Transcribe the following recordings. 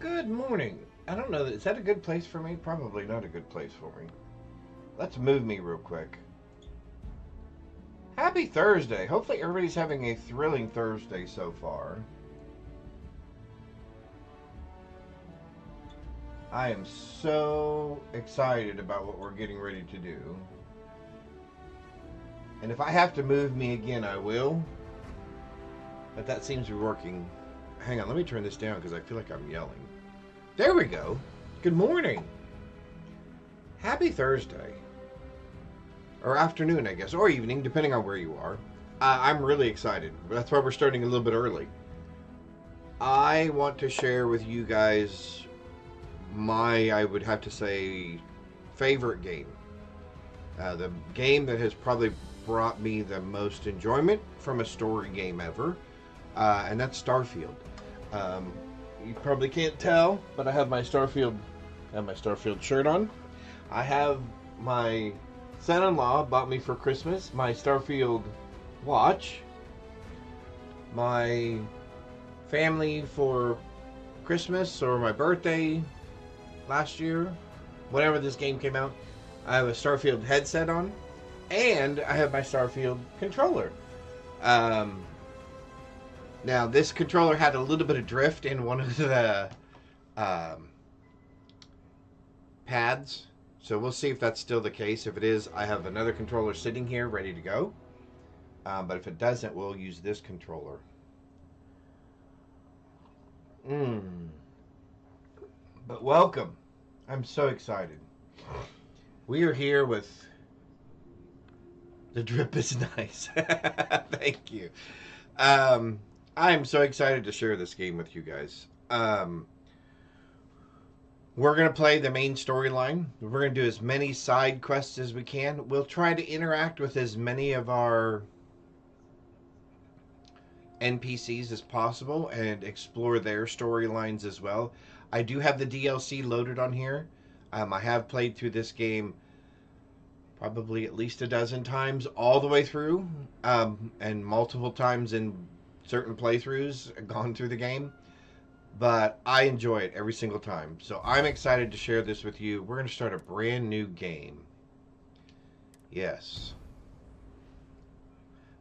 Good morning. I don't know. Is that a good place for me? Probably not a good place for me. Let's move me real quick. Happy Thursday. Hopefully everybody's having a thrilling Thursday so far. I am so excited about what we're getting ready to do. And if I have to move me again, I will. But that seems to be working. Hang on, let me turn this down because I feel like I'm yelling. There we go. Good morning. Happy Thursday. Or afternoon, I guess, or evening, depending on where you are. I'm really excited. That's why we're starting a little bit early. I want to share with you guys my, I would have to say, favorite game. The game that has probably brought me the most enjoyment from a story game ever, and that's Starfield. You probably can't tell, but I have my Starfield shirt on. I have my son-in-law bought me for Christmas my Starfield watch. My family for Christmas or my birthday last year, whenever this game came out, I have a Starfield headset on, and I have my Starfield controller. Now, this controller had a little bit of drift in one of the pads, so we'll see if that's still the case. If it is, I have another controller sitting here ready to go. But if it doesn't, we'll use this controller. But welcome. I'm so excited. We are here with... The drip is nice. Thank you. I am so excited to share this game with you guys. We're going to play the main storyline. We're going to do as many side quests as we can. We'll try to interact with as many of our NPCs as possible and explore their storylines as well. I do have the DLC loaded on here. I have played through this game probably at least a dozen times all the way through, and multiple times in certain playthroughs gone through the game, but I enjoy it every single time. So I'm excited to share this with you. We're going to start a brand new game. Yes.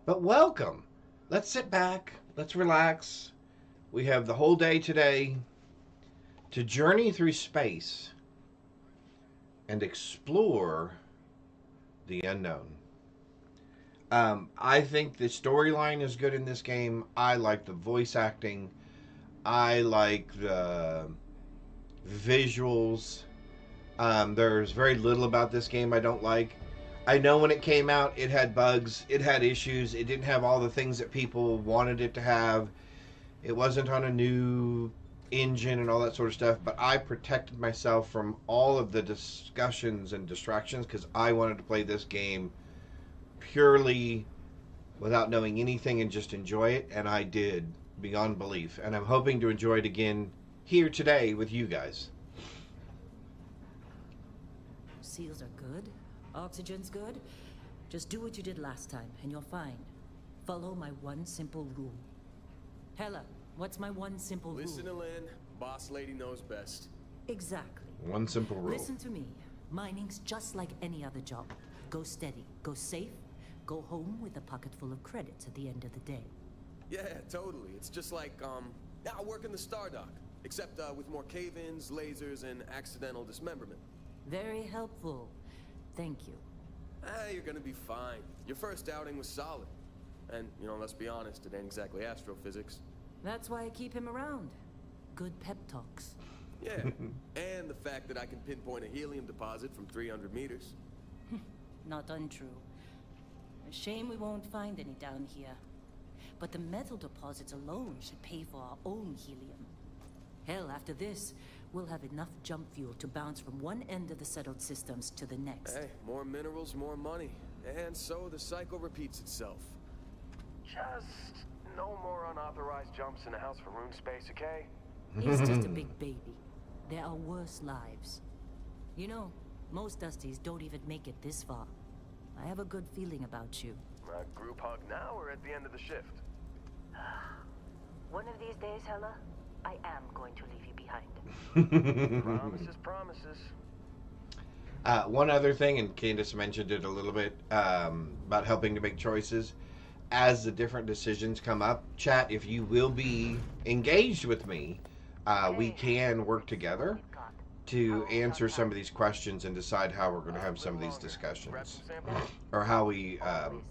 But welcome. Let's sit back. Let's relax. We have the whole day today to journey through space and explore the unknown. I think the storyline is good in this game. I like the voice acting. I like the visuals. There's very little about this game I don't like. I know when it came out, it had bugs. It had issues. It didn't have all the things that people wanted it to have. It wasn't on a new engine and all that sort of stuff. But I protected myself from all of the discussions and distractions because I wanted to play this game purely without knowing anything and just enjoy it, and I did beyond belief, and I'm hoping to enjoy it again here today with you guys. Seals are good, oxygen's good. Just do what you did last time and you're fine. Follow my one simple rule. Hella, what's my one simple rule? Listen to Lynn, boss lady knows best. Exactly. One simple rule. Listen to me. Mining's just like any other job. Go steady, go safe, go home with a pocket full of credits at the end of the day. Yeah, totally. It's just like, I work in the Star Dock, except with more cave-ins, lasers, and accidental dismemberment. Very helpful. Thank you. You're gonna be fine. Your first outing was solid. And, let's be honest, it ain't exactly astrophysics. That's why I keep him around. Good pep talks. Yeah, and the fact that I can pinpoint a helium deposit from 300 meters. Not untrue. A shame we won't find any down here. But the metal deposits alone should pay for our own helium. Hell, after this, we'll have enough jump fuel to bounce from one end of the settled systems to the next. Hey, more minerals, more money. And so the cycle repeats itself. Just no more unauthorized jumps in a house for room space, okay? He's just a big baby. There are worse lives. You know, most Dusties don't even make it this far. I have a good feeling about you. A group hug now or at the end of the shift? One of these days, Hella, I am going to leave you behind. Promises, promises. One other thing, and Candace mentioned it a little bit, about helping to make choices. As the different decisions come up, chat, if you will be engaged with me, we can work together to answer some of these questions and decide how we're going to have some of these discussions. Or how we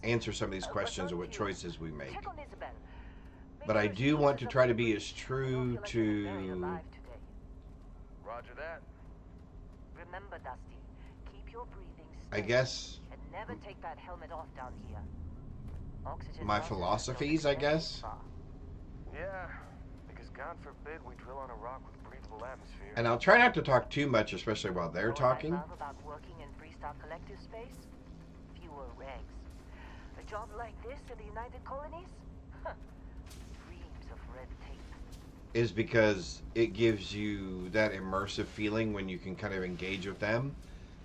answer some of these questions or what choices we make. But I do want to try to be as true to... Roger that. Remember, Dusty, keep your breathing I guess... and never take that helmet off down here. Oxygen my losses philosophies, don't I guess. far. Yeah, because God forbid we drill on a rock with breathable atmosphere. And I'll try not to talk too much, especially while they're talking. What I love about working in Freestar Collective space? Fewer regs. A job like this in the United Colonies? Dreams of red tape. Is because it gives you that immersive feeling when you can kind of engage with them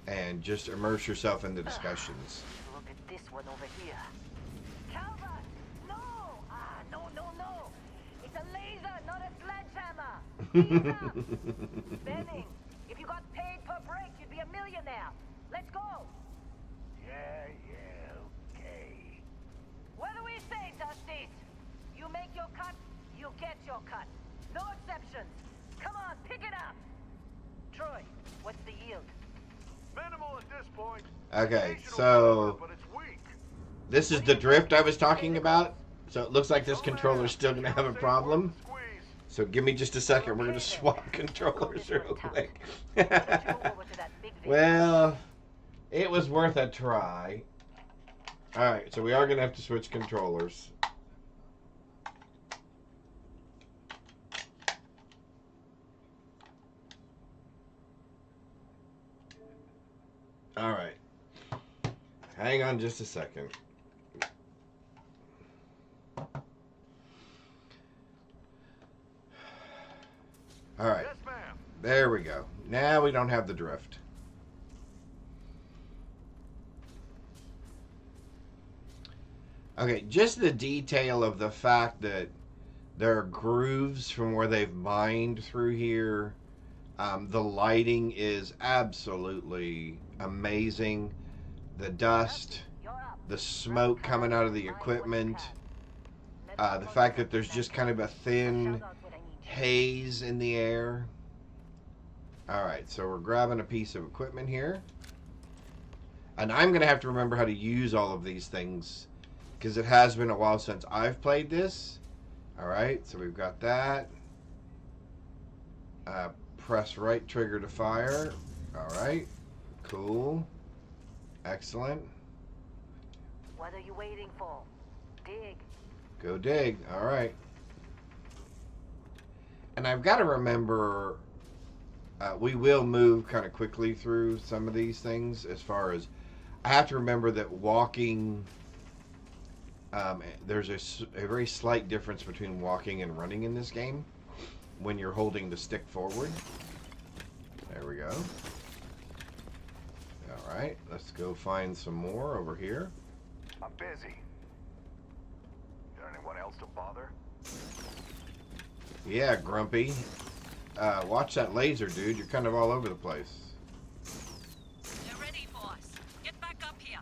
and just immerse yourself in the discussions. Look at this one over here. Calvert! No! No. It's a laser, not a sledgehammer. Benning, if you got paid per break, you'd be a millionaire. Let's go. Yeah, okay. What do we say, Dusty? You make your cut, you get your cut. No exceptions. Come on, pick it up. Troy, what's the yield? Minimal at this point. Okay, so But it's weak. this is the drift I was talking about. So it looks like this controller's still going to have a problem. So give me just a second. We're going to swap controllers real quick. Well, it was worth a try. Alright, so we are going to have to switch controllers. Alright. Hang on just a second. Alright. Yes, ma'am. There we go. Now we don't have the drift. Okay, just the detail of the fact that there are grooves from where they've mined through here. The lighting is absolutely amazing. The dust, the smoke coming out of the equipment, the fact that there's just kind of a thin haze in the air. Alright, so we're grabbing a piece of equipment here. And I'm going to have to remember how to use all of these things, because it has been a while since I've played this. Alright, so we've got that. Press right trigger to fire. Alright, cool. Excellent. What are you waiting for? Dig. Go dig. Alright. And I've got to remember, we will move kind of quickly through some of these things, as far as I have to remember that walking, there's a very slight difference between walking and running in this game when you're holding the stick forward. There we go. Alright, let's go find some more over here. I'm busy. Got anyone else to bother? Yeah, Grumpy. Watch that laser, dude. You're kind of all over the place. They're ready for us. Get back up here.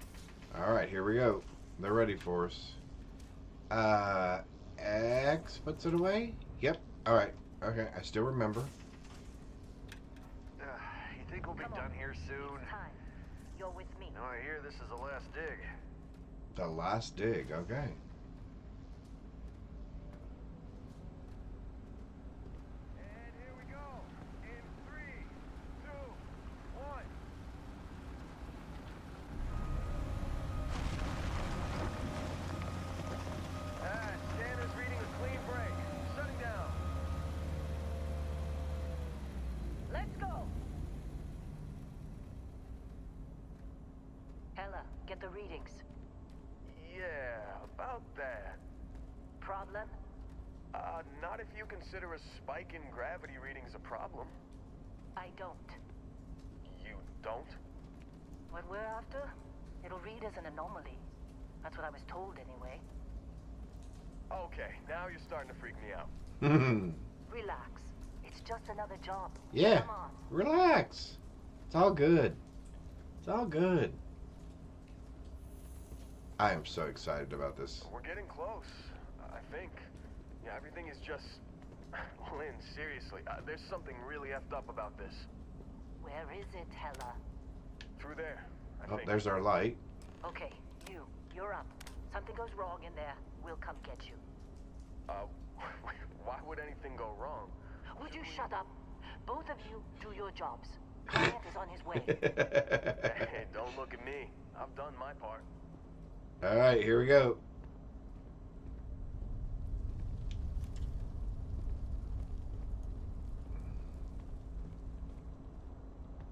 Alright, here we go. They're ready for us. X puts it away? Yep. Alright. Okay, I still remember. You think we'll be done here soon? It's time. You're with me. No, I hear this is the last dig. The last dig, okay. And here we go. In 3, 2, 1. Scanner's reading a clean break. Shutting down. Let's go. Ella, get the readings. Yeah, about that. Problem? Not if you consider a spike in gravity readings a problem. I don't. You don't? What we're after, it'll read as an anomaly. That's what I was told anyway. Okay, now you're starting to freak me out. Relax. just another job. Yeah. Come on. Relax. It's all good. It's all good. I am so excited about this. We're getting close, I think. Yeah, everything is just... Lynn, seriously, there's something really effed up about this. Where is it, Hella? Through there, I Oh, think. there's our light. Okay, you're up. Something goes wrong in there, we'll come get you. Why would anything go wrong? Would you shut up? Both of you do your jobs. Client is on his way. Hey, don't look at me. I've done my part. All right, here we go.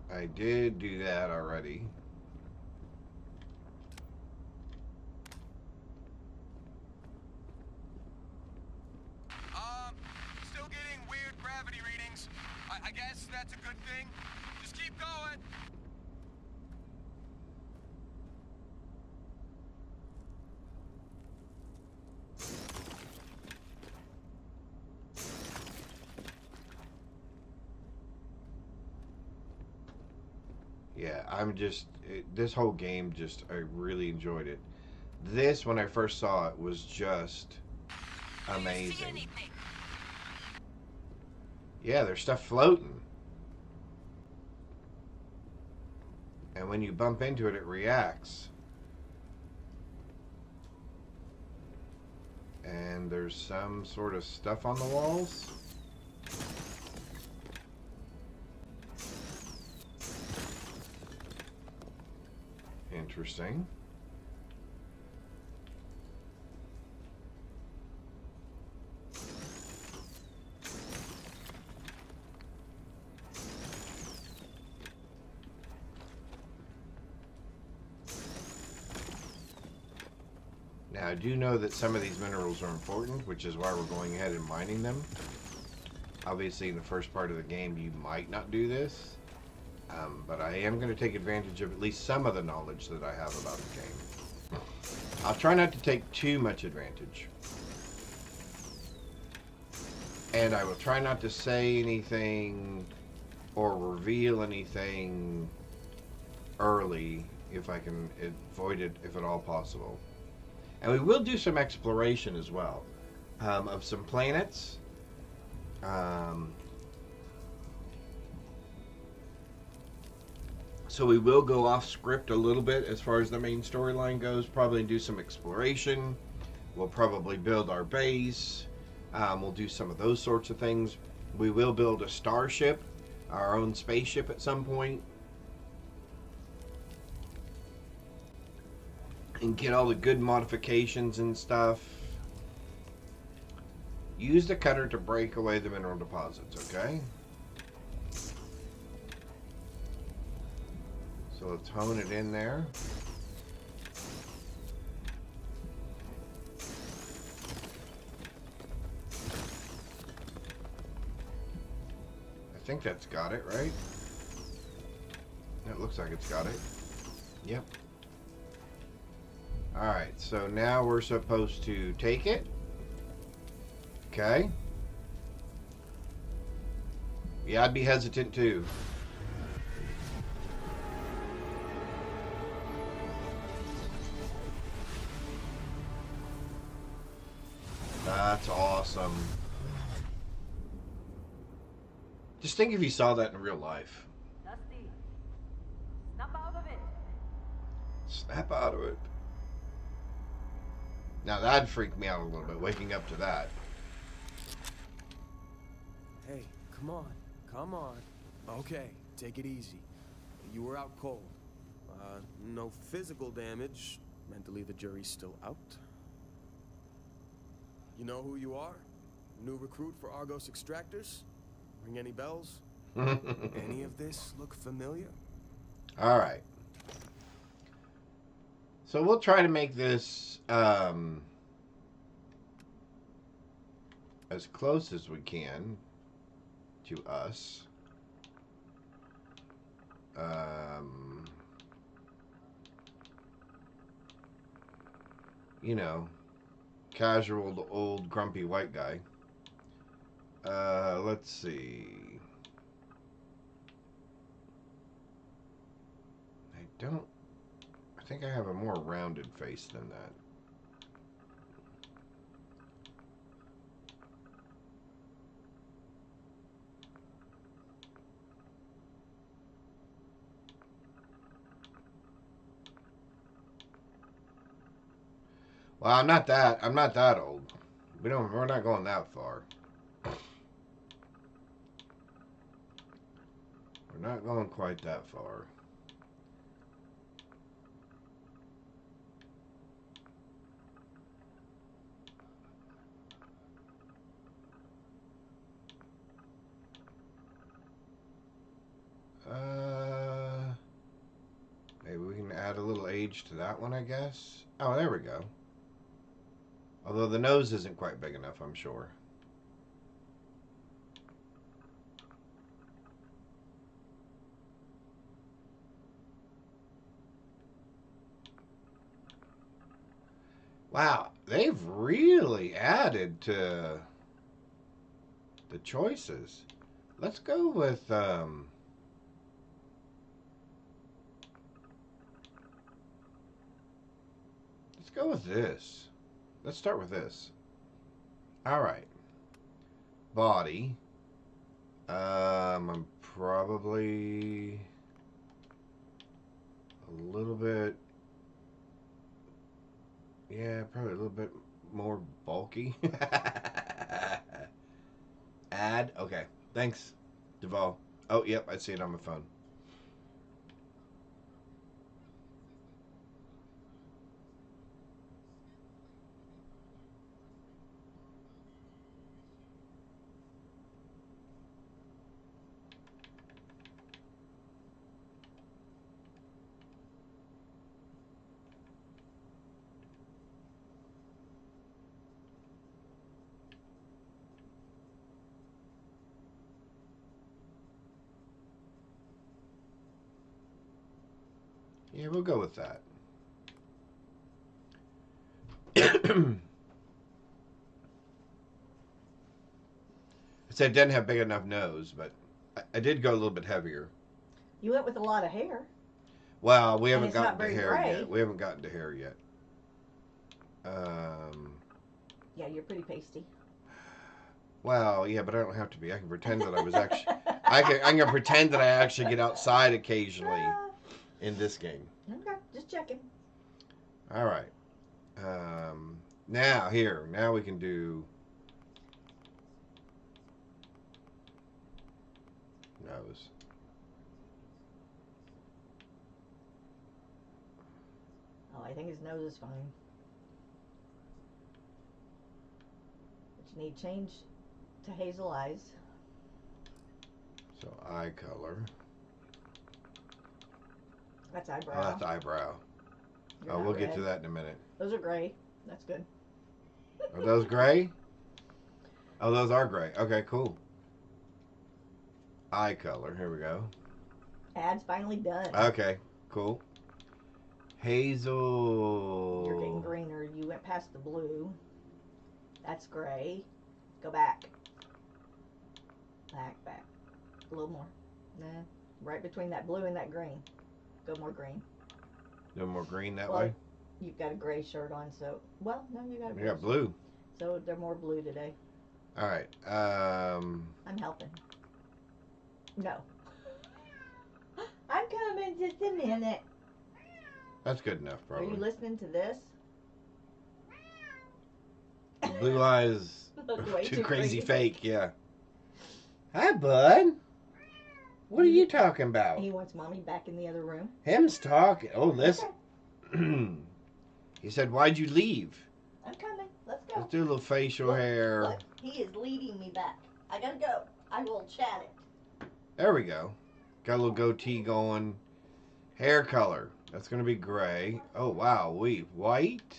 I did do that already. Still getting weird gravity readings. I guess that's a good thing. Just keep going. Yeah, this whole game I really enjoyed it. This, when I first saw it, was just amazing. Yeah, there's stuff floating. And when you bump into it, it reacts. And there's some sort of stuff on the walls. Interesting. Now, I do know that some of these minerals are important, which is why we're going ahead and mining them. Obviously, in the first part of the game, you might not do this. But I am going to take advantage of at least some of the knowledge that I have about the game. I'll try not to take too much advantage. And I will try not to say anything or reveal anything early if I can avoid it, if at all possible. And we will do some exploration as well of some planets. So we will go off script a little bit as far as the main storyline goes. Probably do some exploration. We'll probably build our base. We'll do some of those sorts of things. We will build a starship, our own spaceship at some point. And get all the good modifications and stuff. Use the cutter to break away the mineral deposits, okay? So let's hone it in there. I think that's got it, right? It looks like it's got it. Yep. Alright, so now we're supposed to take it. Okay. Yeah, I'd be hesitant too. That's awesome. Just think if you saw that in real life. Dusty, snap out of it. Snap out of it. Now that'd freak me out a little bit, waking up to that. Hey, come on. Come on. Okay, take it easy. You were out cold. No physical damage. Mentally, the jury's still out. You know who you are? New recruit for Argos Extractors? Ring any bells? Any of this look familiar? All right. So we'll try to make this as close as we can to us. You know, casual, old, grumpy white guy. Let's see. I think I have a more rounded face than that. Well, I'm not that old. We're not going that far. We're not going quite that far. Maybe we can add a little age to that one, I guess. Oh, there we go. Although the nose isn't quite big enough, I'm sure. Wow, they've really added to the choices. Let's go with let's go with this. Let's start with this. All right. Body. I'm probably a little bit, yeah, probably a little bit more bulky. Add. Okay. Thanks, Duval. Oh, yep, I see it on my phone. Yeah, we'll go with that. I said it didn't have big enough nose, but I did go a little bit heavier. You went with a lot of hair. Well, we And haven't it's not gotten to very hair gray. yet. We haven't gotten to hair yet. Um, Yeah, you're pretty pasty. well, yeah, but I don't have to be. I can pretend that I was actually. I'm gonna pretend that I actually get outside occasionally in this game. Okay, just checking. All right. Now here, now we can do nose. Oh, I think his nose is fine. But you need change to hazel eyes. So eye color. That's eyebrow. Oh, that's eyebrow. You're Oh, not we'll get red. to that in a minute. Those are gray. That's good. Are those gray? Oh, those are gray. Okay, cool. Eye color. Here we go. Ad's finally done. Okay, cool. Hazel. You're getting greener. You went past the blue. That's gray. Go back. Back. A little more. Nah. Right between that blue and that green. Go more green. No more green that Well, way? You've got a gray shirt on, so... Well, no, you got a We blue. got blue. So they're more blue today. All right. I'm helping. No. I'm coming just a minute. That's good enough, Are you probably. listening to this? Blue eyes. Look way Too crazy fake, yeah. Hi, bud. What are you talking about? He wants mommy back in the other room. Him's talking. Oh, listen. He said, "Why'd you leave?" I'm coming. Let's go. Let's do a little facial Look, hair. Look, he is leading me back. I gotta go. I will chat it. There we go. Got a little goatee going. Hair color. That's going to be gray. Oh, wow. White?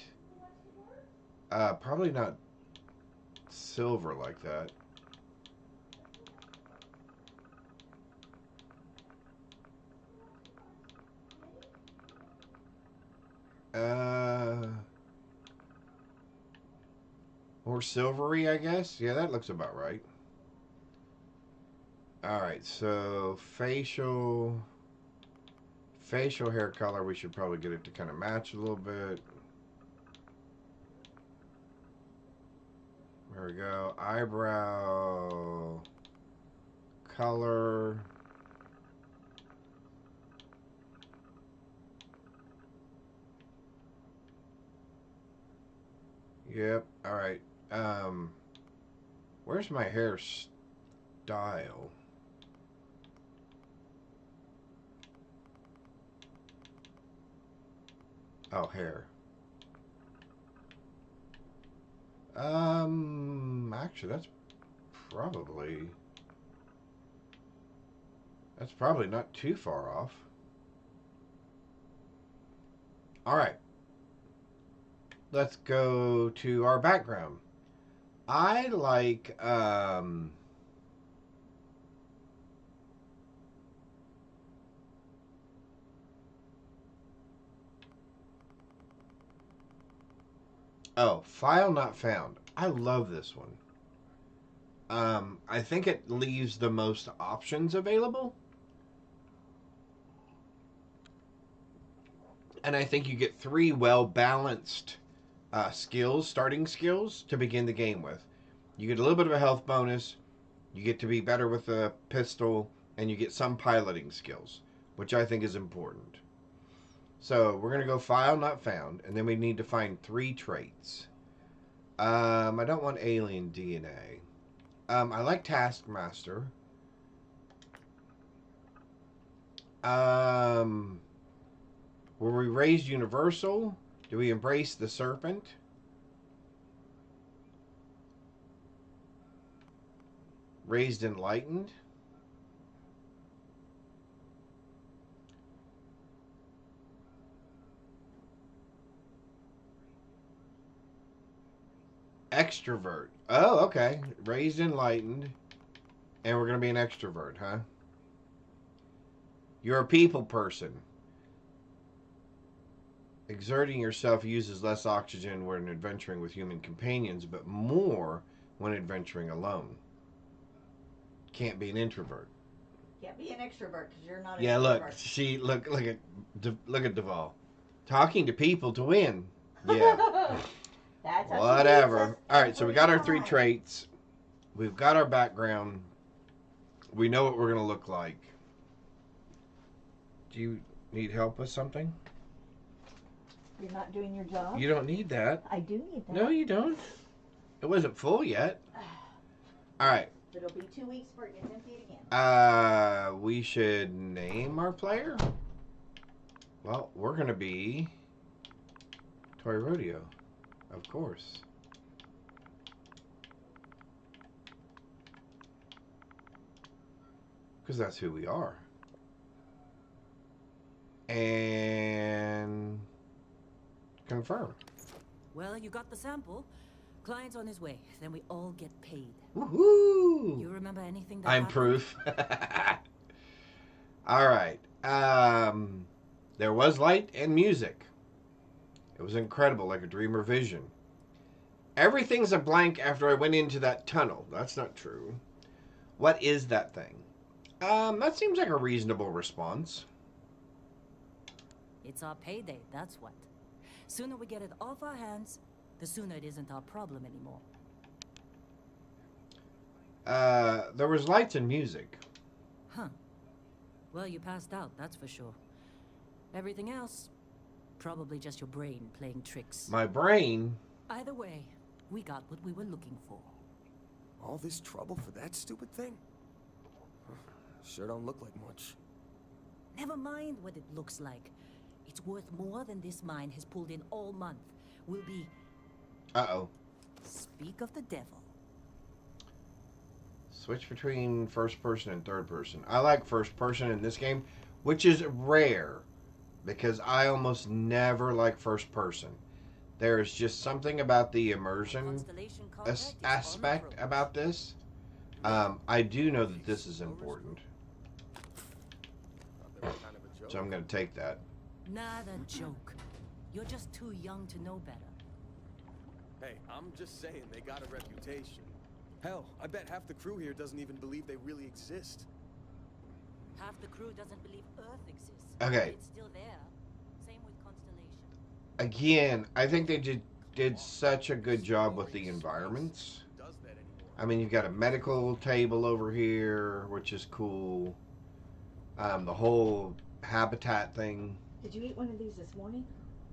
Probably not silver like that. More silvery, I guess. Yeah, that looks about right. Alright, so facial hair color, we should probably get it to kind of match a little bit. There we go. Eyebrow color. Yep. All right. Where's my hair style? Oh, hair. Actually, that's probably not too far off. All right. Let's go to our background. I like, oh, file not found. I love this one. I think it leaves the most options available. And I think you get 3 well-balanced starting skills to begin the game with. You get a little bit of a health bonus, you get to be better with a pistol, and you get some piloting skills, which I think is important. So we're going to go file not found, and then we need to find 3 traits. I don't want alien DNA. I like Taskmaster. Were we raised universal? Do we embrace the serpent? Raised enlightened? Extrovert. Oh, okay. Raised enlightened. And we're going to be an extrovert, huh? You're a people person. Exerting yourself uses less oxygen when adventuring with human companions, but more when adventuring alone. Can't be an introvert. Can't be an extrovert because you're not an Yeah, extrovert. look at Duvall. Talking to people to win. Yeah. That's how Whatever. All right, so we got our 3 traits. traits. We've got our background. We know what we're going to look like. Do you need help with something? You're not doing your job? You don't need that. I do need that. No, you don't. It wasn't full yet. All right. It'll be 2 weeks before it gets emptied again. We should name our player. Well, we're going to be Toy Rodeo, of course. Because that's who we are. And confirm. Well, you got the sample. Client's on his way. Then we all get paid. Woohoo! You remember anything that I'm happened? proof. All right. There was light and music. It was incredible, like a dream or vision. Everything's a blank after I went into that tunnel. That's not true. What is that thing? That seems like a reasonable response. It's our payday, that's what. Sooner we get it off our hands, the sooner it isn't our problem anymore. There was lights and music. Huh. Well, you passed out, that's for sure. Everything else, probably just your brain playing tricks. My brain? Either way, we got what we were looking for. All this trouble for that stupid thing? Sure don't look like much. Never mind what it looks like. It's worth more than this mine has pulled in all month. We'll be... Uh-oh. Speak of the devil. Switch between first person and third person. I like first person in this game, which is rare, because I almost never like first person. There is just something about the immersion aspect about this. I do know that this is important. So I'm going to take that. Not a joke. You're just too young to know better. Hey, I'm just saying they got a reputation. Hell, I bet half the crew here doesn't even believe they really exist. Half the crew doesn't believe Earth exists. Okay. It's still there. Same with Constellation. Again, I think they did such a good job with the environments. Who does that anymore? I mean, you've got a medical table over here, which is cool. The whole habitat thing. Did you eat one of these this morning?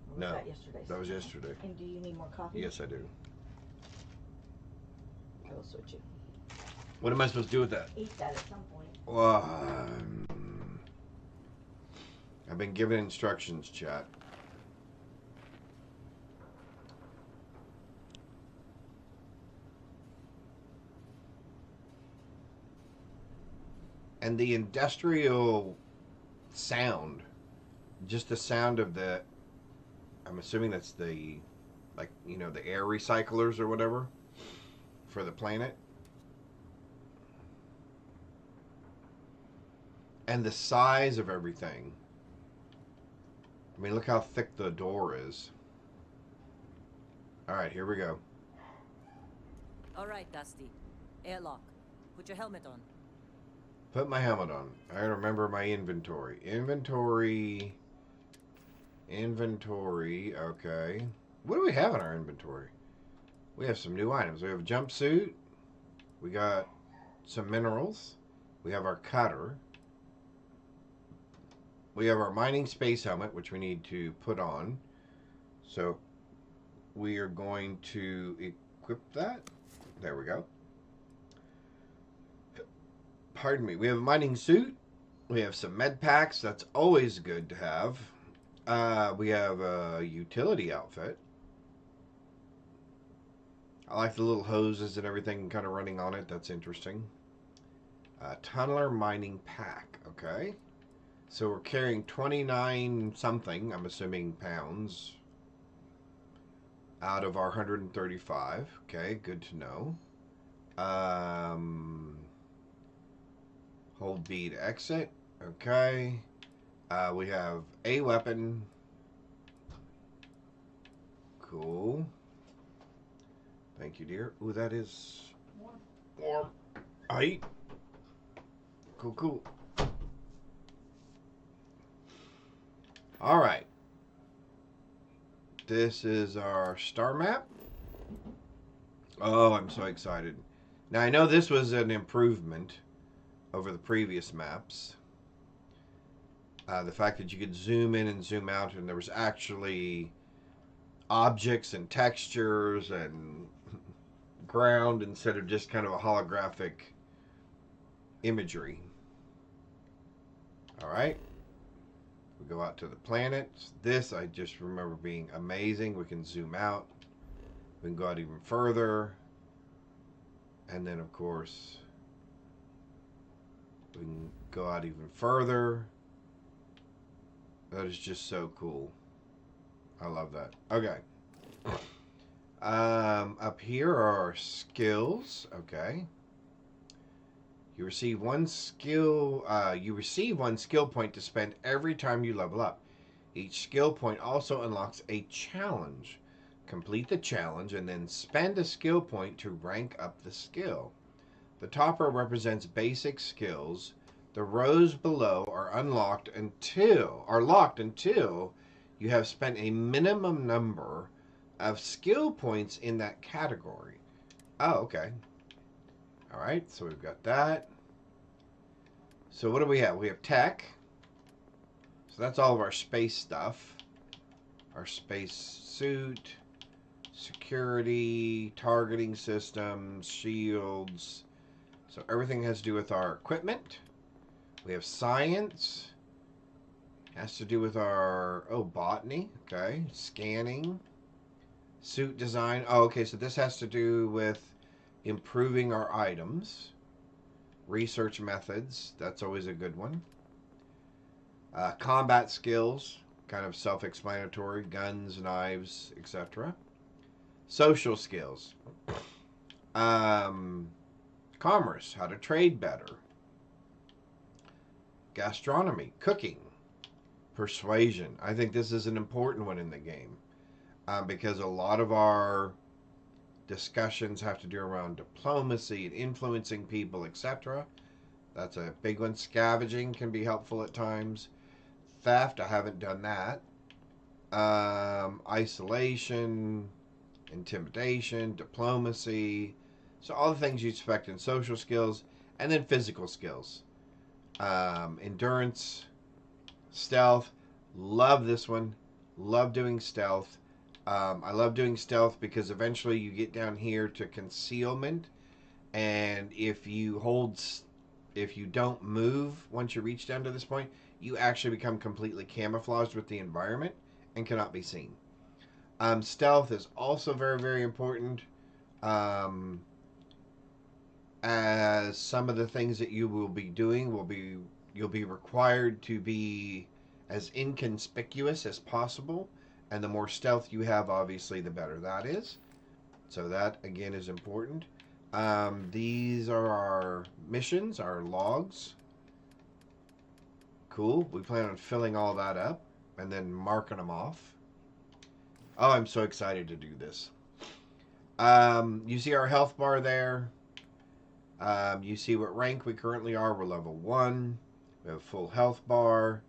Or was No, that yesterday? that was yesterday. And do you need more coffee? Yes, I do. I will switch you. What am I supposed to do with that? Eat that at some point. Well, I've been given instructions, chat. And the industrial sound, just the sound of the, I'm assuming that's the, like, you know, the air recyclers or whatever for the planet. And the size of everything. I mean, look how thick the door is. All right, here we go. All right, Dusty. Airlock. Put your helmet on. Put my helmet on. I remember my inventory. Inventory. Okay. What do we have in our inventory? We have some new items. We have a jumpsuit. We got some minerals. We have our cutter. We have our mining space helmet, which we need to put on. So we are going to equip that. There we go. Pardon me. We have a mining suit. We have some med packs. That's always good to have. We have a utility outfit. I like the little hoses and everything kind of running on it. That's interesting. Tunneler mining pack. Okay. So we're carrying 29 something, I'm assuming, pounds out of our 135. Okay, good to know. Hold B to exit. Okay. We have a weapon. Cool. Thank you, dear. Ooh, that is warm. Aight. Cool. All right. This is our star map. Oh, I'm so excited. Now, I know this was an improvement over the previous maps. The fact that you could zoom in and zoom out, and there was actually objects and textures and ground instead of just kind of a holographic imagery. All right. We go out to the planets. This I just remember being amazing. We can zoom out. We can go out even further. And then, of course, we can go out even further. That is just so cool. I love that. Okay. Up here are our skills. Okay. You receive one skill point to spend every time you level up. Each skill point also unlocks a challenge. Complete the challenge and then spend a skill point to rank up the skill. The top row represents basic skills. The rows below are locked until you have spent a minimum number of skill points in that category. Oh, okay. All right, so we've got that. So what do we have? We have tech. So that's all of our space stuff. Our space suit, security, targeting systems, shields. So everything has to do with our equipment. We have science. Has to do with our, botany. Okay, scanning. Suit design. Oh, okay, so this has to do with improving our items. Research methods, that's always a good one. Combat skills, kind of self-explanatory. Guns, knives, etc. Social skills. Commerce, how to trade better. Gastronomy, cooking. Persuasion. I think this is an important one in the game. Because a lot of our Discussions have to do around diplomacy and influencing people, etc. That's a big one. Scavenging can be helpful at times. Theft, I haven't done that. Isolation, intimidation, diplomacy. So all the things you expect in social skills, and then physical skills. Endurance, stealth. Love this one. Love doing stealth. I love doing stealth because eventually you get down here to concealment, and if you don't move once you reach down to this point, you actually become completely camouflaged with the environment and cannot be seen. Stealth is also very, very important, as some of the things that you will be doing you'll be required to be as inconspicuous as possible, and the more stealth you have, obviously, the better that is. So that, again, is important. These are our missions, our logs. Cool. We plan on filling all that up and then marking them off. Oh, I'm so excited to do this. You see our health bar there. You see what rank we currently are. We're level 1. We have a full health bar.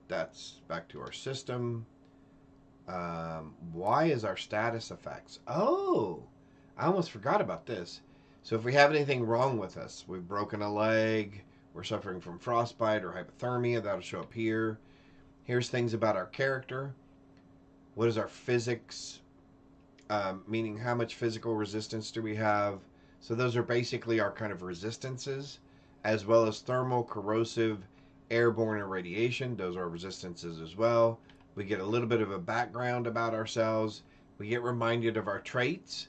That's back to our system. Why is our status effects? Oh, I almost forgot about this. So if we have anything wrong with us, we've broken a leg, we're suffering from frostbite or hypothermia, that'll show up here. Here's things about our character. What is our physics? Meaning how much physical resistance do we have? So those are basically our kind of resistances, as well as thermal, corrosive, airborne, and radiation. Those are resistances as well. We get a little bit of a background about ourselves. We get reminded of our traits.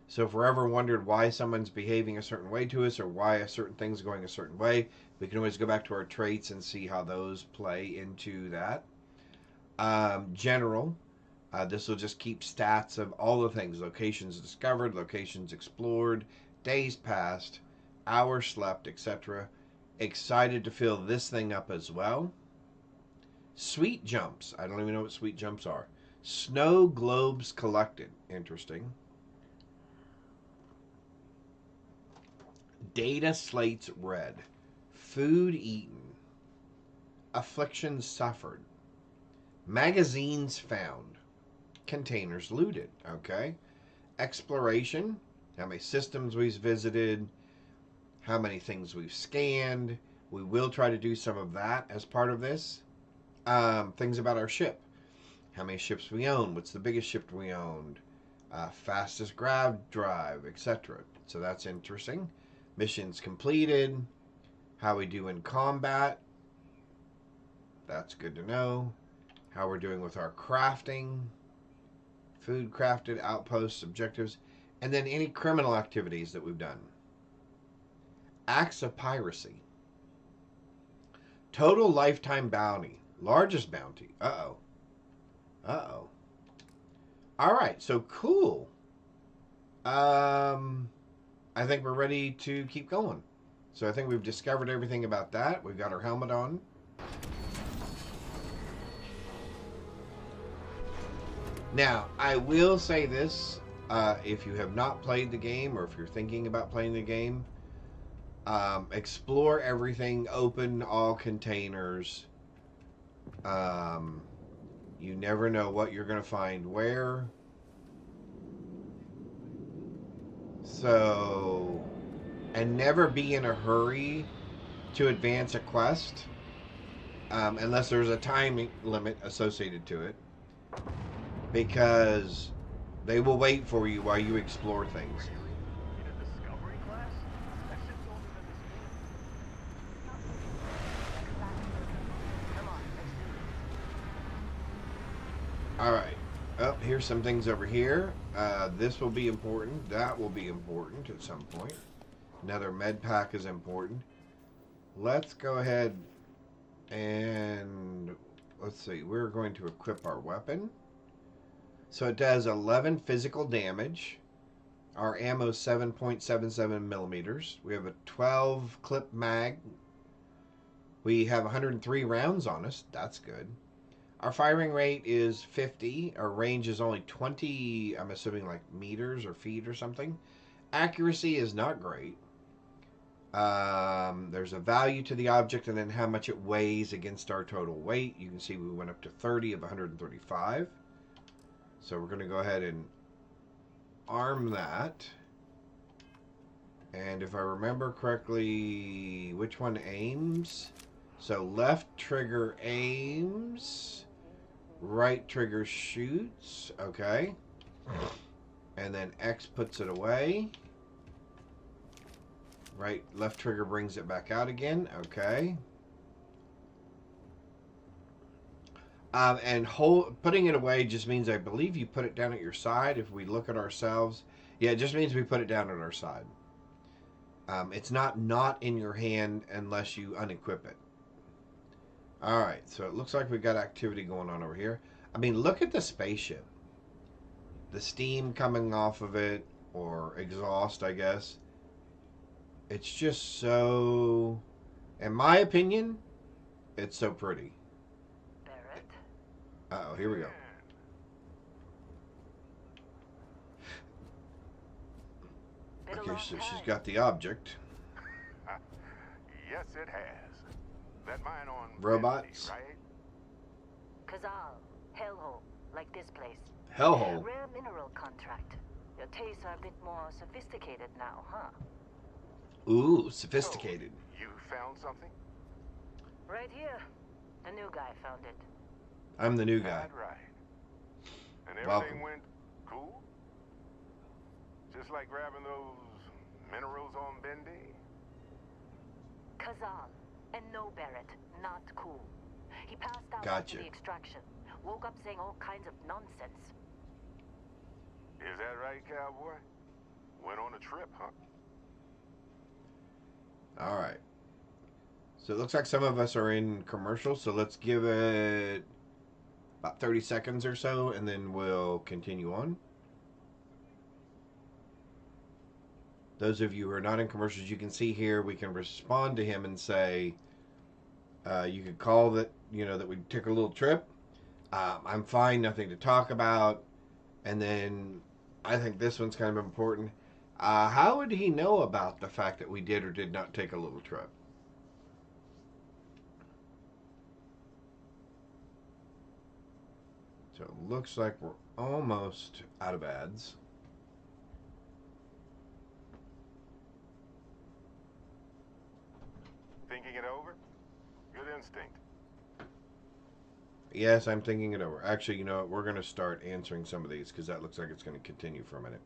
So if we're ever wondered why someone's behaving a certain way to us or why a certain thing's going a certain way, we can always go back to our traits and see how those play into that. General. This will just keep stats of all the things. Locations discovered, locations explored, days passed, hours slept, etc. Excited to fill this thing up as well. Sweet jumps. I don't even know what sweet jumps are. Snow globes collected. Interesting. Data slates read. Food eaten. Afflictions suffered. Magazines found. Containers looted. Okay. Exploration. How many systems we've visited. How many things we've scanned. We will try to do some of that as part of this. Things about our ship. How many ships we own. What's the biggest ship we owned. Fastest grav drive, etc. So that's interesting. Missions completed. How we do in combat. That's good to know. How we're doing with our crafting. Food crafted, outposts, objectives. And then any criminal activities that we've done. Acts of piracy. Total lifetime bounty. Largest bounty. Uh-oh. Uh-oh. Alright, so cool. I think we're ready to keep going. So I think we've discovered everything about that. We've got our helmet on. Now, I will say this. If you have not played the game, or if you're thinking about playing the game, explore everything, open all containers. You never know what you're going to find where. So, and never be in a hurry to advance a quest, unless there's a time limit associated to it, because they will wait for you while you explore things. Alright. Oh, here's some things over here. This will be important. That will be important at some point. Another med pack is important. Let's go ahead and... let's see. We're going to equip our weapon. So it does 11 physical damage. Our ammo is 7.77 millimeters. We have a 12 clip mag. We have 103 rounds on us. That's good. Our firing rate is 50. Our range is only 20, I'm assuming like meters or feet or something. Accuracy is not great. There's a value to the object and then how much it weighs against our total weight. You can see we went up to 30 of 135. So we're going to go ahead and arm that. And if I remember correctly, which one aims? So left trigger aims, right trigger shoots, okay. And then X puts it away. Left trigger brings it back out again, okay. And putting it away just means, I believe you put it down at your side. If we look at ourselves, yeah, it just means we put it down at our side. It's not in your hand unless you unequip it. Alright, so it looks like we got activity going on over here. I mean, look at the spaceship. The steam coming off of it, or exhaust, I guess. It's just so, in my opinion, it's so pretty. Barrett? Uh-oh, here we go. Okay, so she's got the object. Yes, it has. That mine on Robots. Bentley, right? Kazal, hellhole, like this place. Hellhole. Rare mineral contract. Your tastes are a bit more sophisticated now, huh? Ooh, sophisticated. So, you found something? Right here. The new guy found it. I'm the new guy. Right. And everything Welcome. went cool? Just like grabbing those minerals on Bendy? Kazal, and no Barrett, not cool. He passed out Gotcha. after the extraction. Woke up saying all kinds of nonsense. Is that right, cowboy? Went on a trip, huh? All right. So it looks like some of us are in commercial, so let's give it about 30 seconds or so, and then we'll continue on. Those of you who are not in commercials, you can see here, we can respond to him and say, you could call that, that we took a little trip. I'm fine, nothing to talk about. And then I think this one's kind of important. How would he know about the fact that we did or did not take a little trip? So it looks like we're almost out of ads. Thinking it over? Good instinct. Yes, I'm thinking it over. Actually, you know what? We're going to start answering some of these because that looks like it's going to continue for a minute.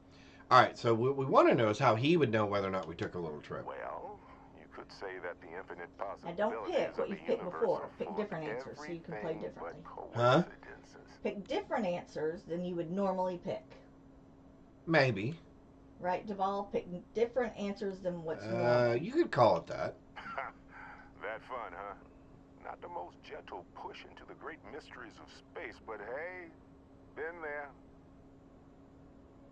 All right, so what we want to know is how he would know whether or not we took a little trip. Well, you could say that the infinite Now possibilities don't pick what of you've the picked universe before. are Pick full different of answers so you can play everything differently. but Huh? coincidences. Pick different answers than you would normally pick. Maybe. Right, Duvall? Pick different answers than what's normal. You could call it that. That fun, huh? Not the most gentle push into the great mysteries of space, but hey, been there.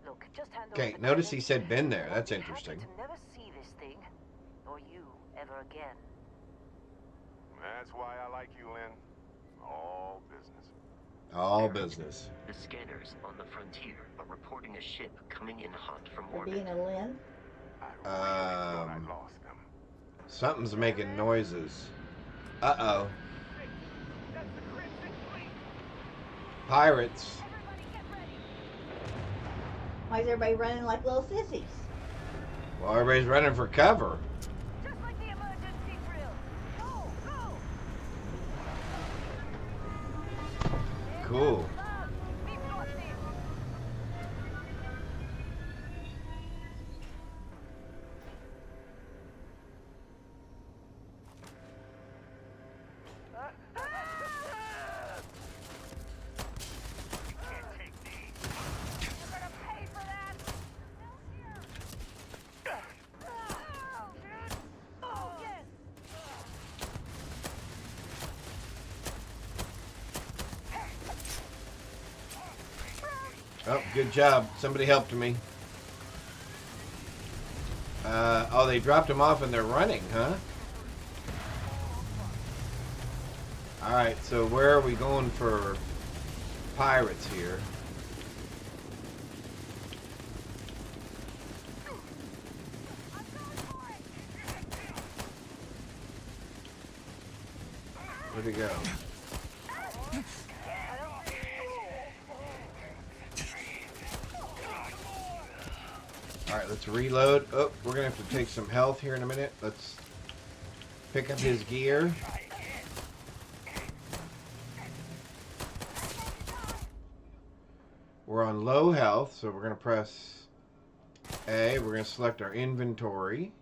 Look, just hand Okay, over the notice he credit. said been there. I'll That's be happy interesting. to never see this thing, or you, ever again. That's why I like you, Lynn. All business. All business. The scanners on the frontier are reporting a ship coming in hot from For orbit. being a Lynn. I really thought I lost them. Something's making noises. Uh-oh. Pirates. Why is everybody running like little sissies? Well, everybody's running for cover. Just like the emergency drill. Go, go! Cool. Oh, good job. Somebody helped me. Oh, they dropped him off and they're running, huh? Alright, so where are we going for pirates here? Where'd he go? Alright, let's reload. Oh, we're gonna have to take some health here in a minute. Let's pick up his gear. We're on low health, so we're gonna press A. We're gonna select our inventory.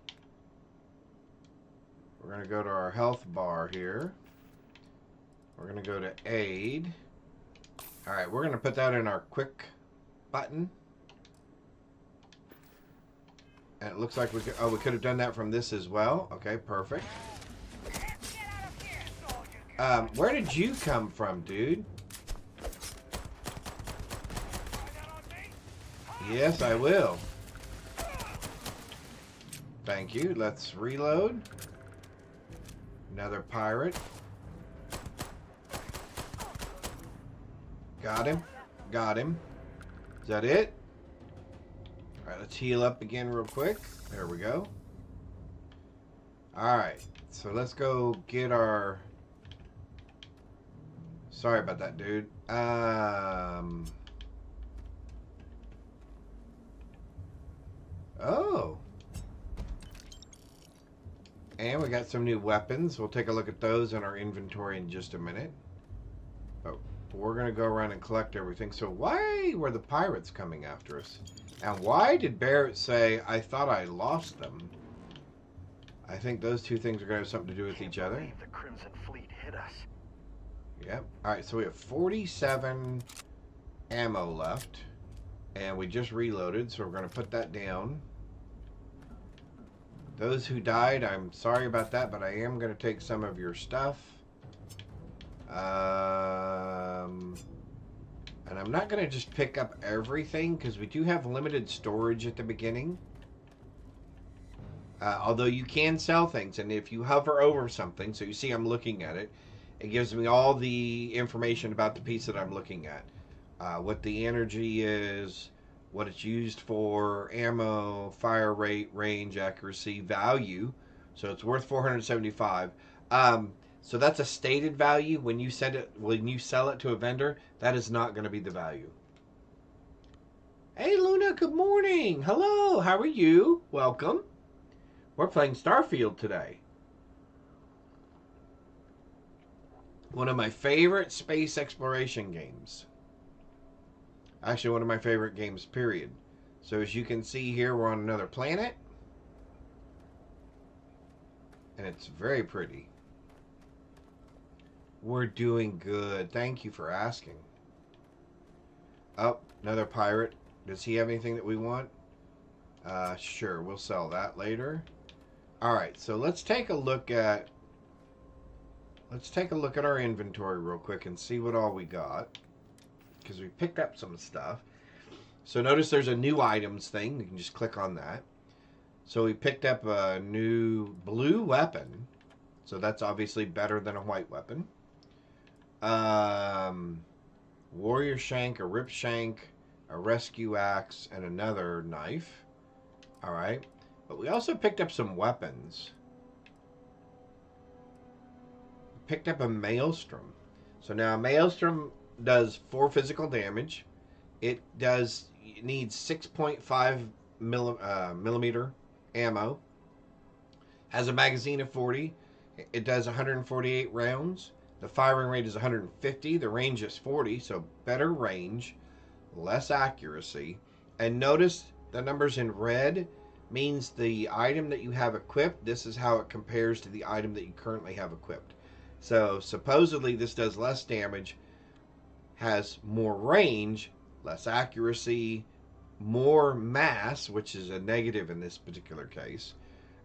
We're gonna go to our health bar here. We're gonna go to aid. Alright, we're gonna put that in our quick button. And it looks like we could have done that from this as well. Okay, perfect. Where did you come from, dude? Yes, I will. Thank you. Let's reload. Another pirate. Got him. Got him. Is that it? Alright, let's heal up again real quick. There we go. Alright, so let's go get our... Sorry about that, dude. Oh. And we got some new weapons. We'll take a look at those in our inventory in just a minute. But we're going to go around and collect everything. So why were the pirates coming after us? And why did Barrett say, I thought I lost them? I think those two things are going to have something to do with each other. The Crimson Fleet hit us. Yep. Alright, so we have 47 ammo left. And we just reloaded, so we're going to put that down. Those who died, I'm sorry about that, but I am going to take some of your stuff. And I'm not going to just pick up everything, because we do have limited storage at the beginning. Although you can sell things, and if you hover over something, so you see I'm looking at it, it gives me all the information about the piece that I'm looking at. What the energy is, what it's used for, ammo, fire rate, range, accuracy, value. So it's worth 475. So that's a stated value. When you sell it to a vendor, that is not going to be the value. Hey Luna, good morning. Hello, how are you? Welcome. We're playing Starfield today. One of my favorite space exploration games. Actually, one of my favorite games, period. So as you can see here, we're on another planet. And it's very pretty. We're doing good. Thank you for asking. Oh, another pirate. Does he have anything that we want? Sure, we'll sell that later. Alright, so let's take a look at our inventory real quick and see what all we got. Because we picked up some stuff. So notice there's a new items thing. You can just click on that. So we picked up a new blue weapon. So that's obviously better than a white weapon. Warrior shank, a rip shank, a rescue axe, and another knife. Alright. But we also picked up some weapons. Picked up a maelstrom. So now a maelstrom does 4 physical damage. It needs 6.5 millimeter ammo. Has a magazine of 40. It does 148 rounds. The firing rate is 150. The range is 40, so better range, less accuracy. And notice the numbers in red means the item that you have equipped. This is how it compares to the item that you currently have equipped. So supposedly this does less damage, has more range, less accuracy, more mass, which is a negative in this particular case.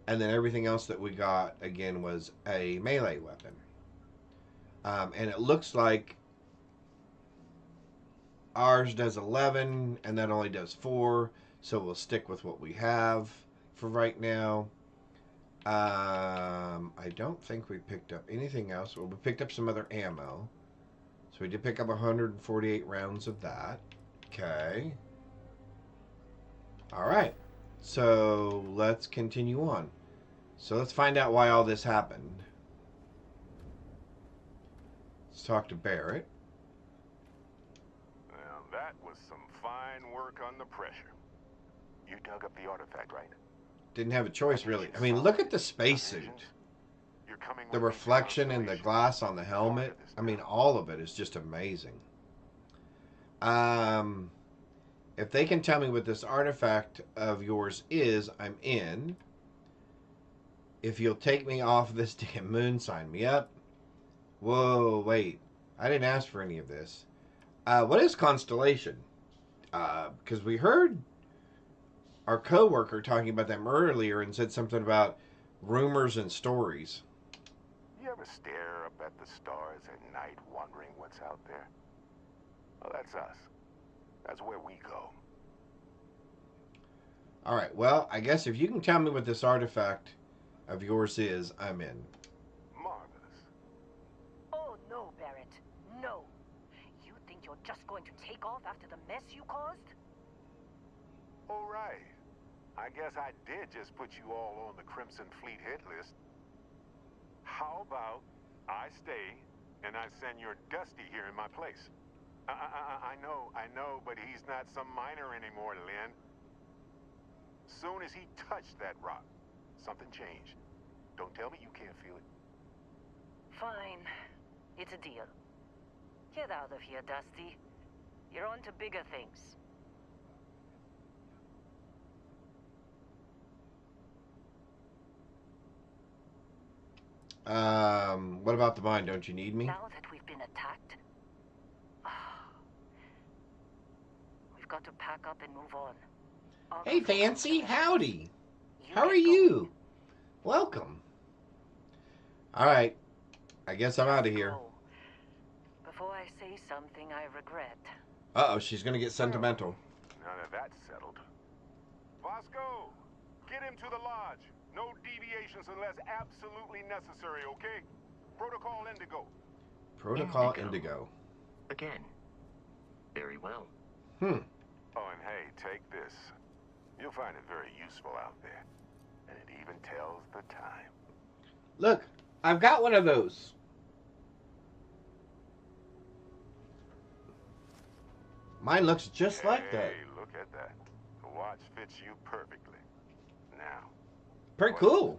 And then everything else that we got, again, was a melee weapon. And it looks like ours does 11, and that only does 4. So we'll stick with what we have for right now. I don't think we picked up anything else. Well, we picked up some other ammo. So we did pick up 148 rounds of that. Okay. All right. So let's continue on. So let's find out why all this happened. Let's talk to Barrett. Well, that was some fine work under pressure. You dug up the artifact, right? Didn't have a choice, really. I mean, look at the spacesuit. The reflection in the glass on the helmet. I mean, all of it is just amazing. If they can tell me what this artifact of yours is, I'm in. If you'll take me off this damn moon, sign me up. Whoa, wait. I didn't ask for any of this. What is Constellation? Because we heard our co-worker talking about them earlier and said something about rumors and stories. You ever stare up at the stars at night wondering what's out there? Well, that's us. That's where we go. All right, well, I guess if you can tell me what this artifact of yours is, I'm in. Marvelous. Oh, no, Barrett. No. You think you're just going to take off after the mess you caused? All right. I guess I did just put you all on the Crimson Fleet hit list. How about I stay and I send your Dusty here in my place? I know, but he's not some miner anymore, Lynn. Soon as he touched that rock, something changed. Don't tell me you can't feel it. Fine. It's a deal. Get out of here, Dusty. You're on to bigger things. What about the mine? Don't you need me? Now that we've been attacked, we've got to pack up and move on. I'll Hey, go for Fancy. Constellation. Howdy. You How get are going. you? Welcome. All right. I guess I'm out of here. Go. Before I say something I regret. Uh-oh, she's going to get sentimental. Now that that's settled. Vasco, get him to the lodge. No deviations unless absolutely necessary, okay? Protocol Indigo. Protocol Indigo. Again. Very well. Oh, and hey, take this. You'll find it very useful out there. And it even tells the time. Look, I've got one of those. Mine looks just like that. Hey, look at that. The watch fits you perfectly. Now. Pretty cool.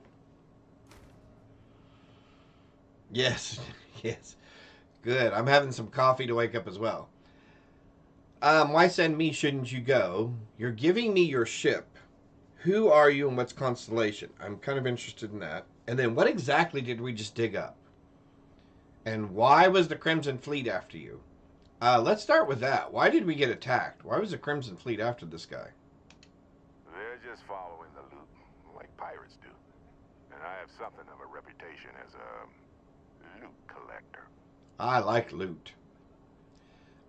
Yes, yes. Good. I'm having some coffee to wake up as well. Why send me? Shouldn't you go? You're giving me your ship. Who are you and what's Constellation? I'm kind of interested in that. And then what exactly did we just dig up? And why was the Crimson Fleet after you? Let's start with that. Why did we get attacked? Why was the Crimson Fleet after this guy? They're just following the loot, like pirates do. And I have something of a reputation as a loot collector. I like loot.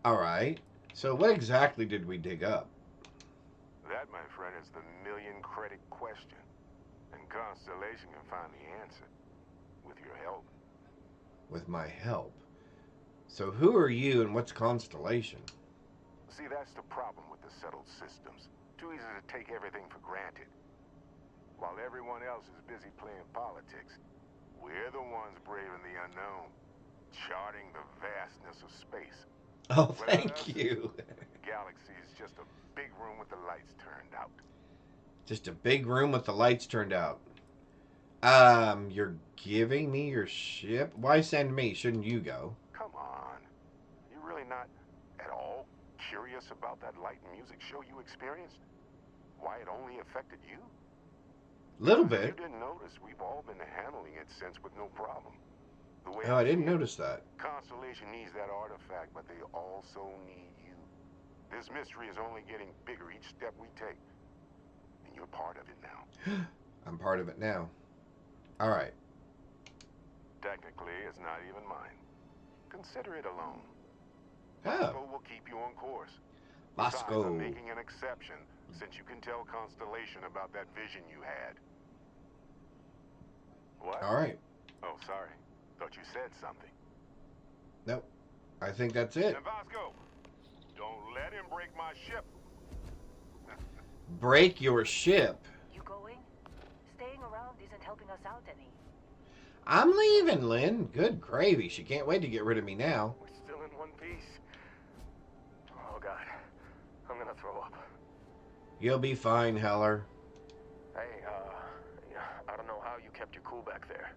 All right. So what exactly did we dig up? That, my friend, is the million-credit question. And Constellation can find the answer. With your help. With my help. So who are you and what's Constellation? See, that's the problem with the settled systems. Too easy to take everything for granted. While everyone else is busy playing politics, we're the ones braving the unknown. Charting the vastness of space. Oh, Without thank us, you. The galaxy is just a big room with the lights turned out. Just a big room with the lights turned out. You're giving me your ship? Why send me? Shouldn't you go? Come on. You really not at all curious about that light and music show you experienced? Why it only affected you? Little If bit. you didn't notice, we've all been handling it since with no problem. The way Oh, I didn't see it, notice that. Constellation needs that artifact, but they also need you. This mystery is only getting bigger each step we take. And you're part of it now. I'm part of it now. All right. Technically, it's not even mine. Consider it a loan. Oh, Vasco will keep you on course. Besides, Vasco. I'm making an exception, since you can tell Constellation about that vision you had. All right. Oh, sorry. Thought you said something. Nope. I think that's it. And Vasco, don't let him break my ship. Break your ship. You going? Staying around isn't helping us out any. I'm leaving, Lynn. Good gravy. She can't wait to get rid of me now. We're still in one piece. Oh, God. I'm gonna throw up. You'll be fine, Heller. Hey, yeah, I don't know how you kept your cool back there.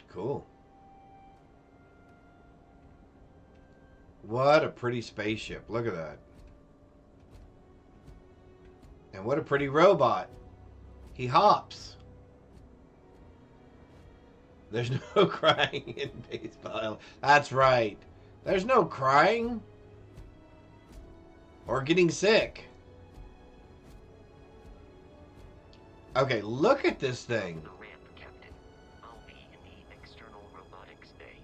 Cool. What a pretty spaceship. Look at that. And what a pretty robot. He hops. There's no crying in baseball. That's right. There's no crying. Or getting sick. Okay, look at this thing. The ramp, Captain. I'll be in the external robotics bay.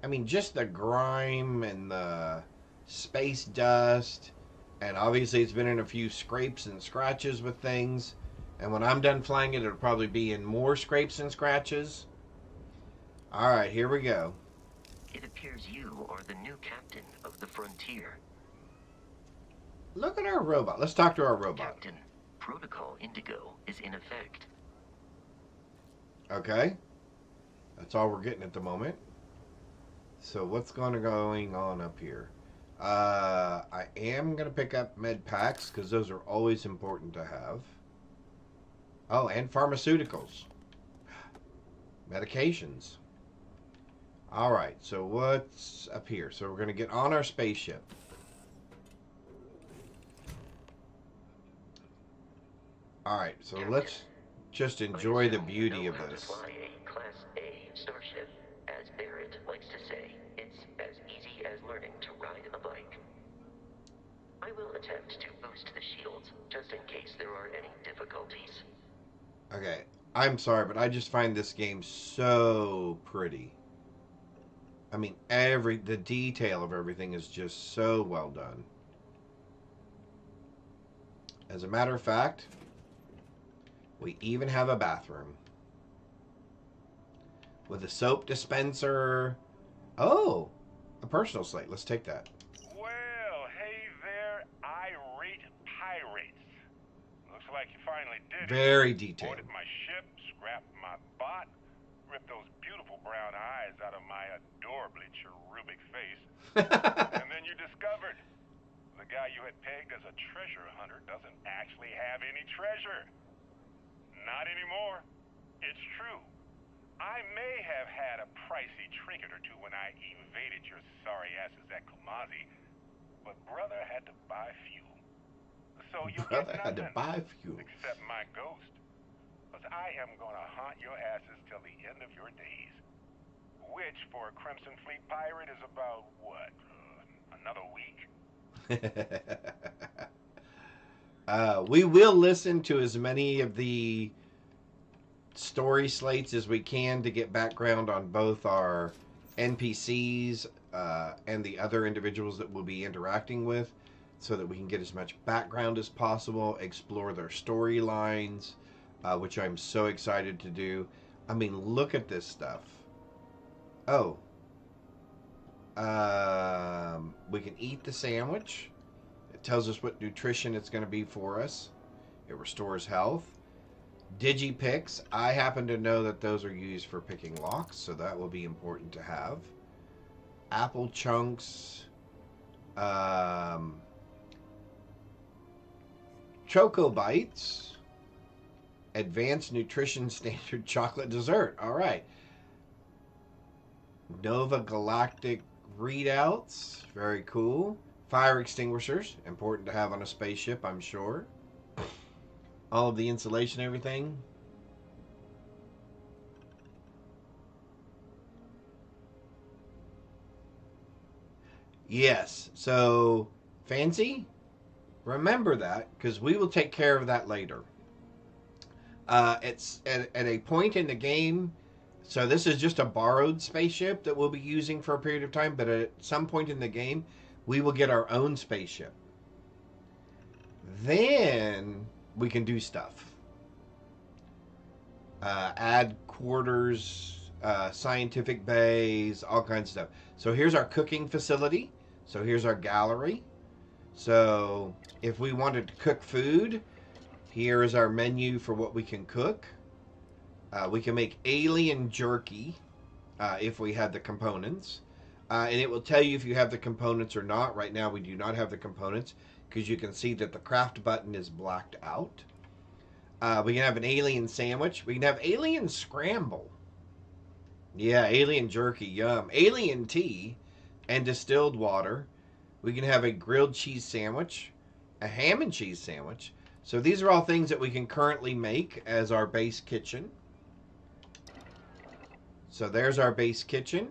I mean, just the grime and the space dust. And obviously it's been in a few scrapes and scratches with things. And when I'm done flying it, it'll probably be in more scrapes and scratches. Alright, here we go. It appears you are the new captain of the Frontier. Look at our robot. Let's talk to our robot. Captain, Protocol Indigo is in effect. Okay. That's all we're getting at the moment. So what's going on up here? I am going to pick up med packs because those are always important to have. Oh, and pharmaceuticals. Medications. Alright, so what's up here? So we're going to get on our spaceship. Alright, so let's just enjoy the beauty of this. Fly a Class A starship. As Barrett likes to say, it's as easy as learning to ride a bike. I will attempt to boost the shields, just in case there are any difficulties. Okay, I'm sorry, but I just find this game so pretty. I mean, the detail of everything is just so well done. As a matter of fact, we even have a bathroom. With a soap dispenser. Oh, a personal slate. Let's take that. Well, hey there, irate pirates. Looks like you finally did it. Very detailed. Boarded my ship, scrapped my bot, ripped those beautiful brown eyes out of my adorably cherubic face, and then you discovered the guy you had pegged as a treasure hunter doesn't actually have any treasure. Not anymore. It's true. I may have had a pricey trinket or two when I evaded your sorry asses at Kumazi, but brother had to buy fuel. So you Brother get had to nothing buy fuel. except my ghost. Because I am going to haunt your asses till the end of your days. Which, for a Crimson Fleet pirate, is about, what, another week? We will listen to as many of the story slates as we can to get background on both our NPCs and the other individuals that we'll be interacting with, so that we can get as much background as possible, explore their storylines, which I'm so excited to do. I mean, look at this stuff. Oh. We can eat the sandwich. It tells us what nutrition it's going to be for us. It restores health. Digipicks. I happen to know that those are used for picking locks, so that will be important to have. Apple chunks. Choco Bites. Advanced Nutrition Standard Chocolate Dessert. All right. Nova Galactic readouts. Very cool. Fire extinguishers. Important to have on a spaceship, I'm sure. All of the insulation, everything. Yes. So, Fancy, remember that, because we will take care of that later. It's at a point in the game. So this is just a borrowed spaceship that we'll be using for a period of time, but at some point in the game, we will get our own spaceship. Then we can do stuff. Add quarters, scientific bays, all kinds of stuff. So here's our cooking facility. So here's our gallery. So if we wanted to cook food, here is our menu for what we can cook. We can make alien jerky if we had the components. And it will tell you if you have the components or not. Right now we do not have the components because you can see that the craft button is blacked out. We can have an alien sandwich. We can have alien scramble. Yeah, alien jerky, yum. Alien tea and distilled water. We can have a grilled cheese sandwich, a ham and cheese sandwich. So these are all things that we can currently make as our base kitchen. So there's our base kitchen.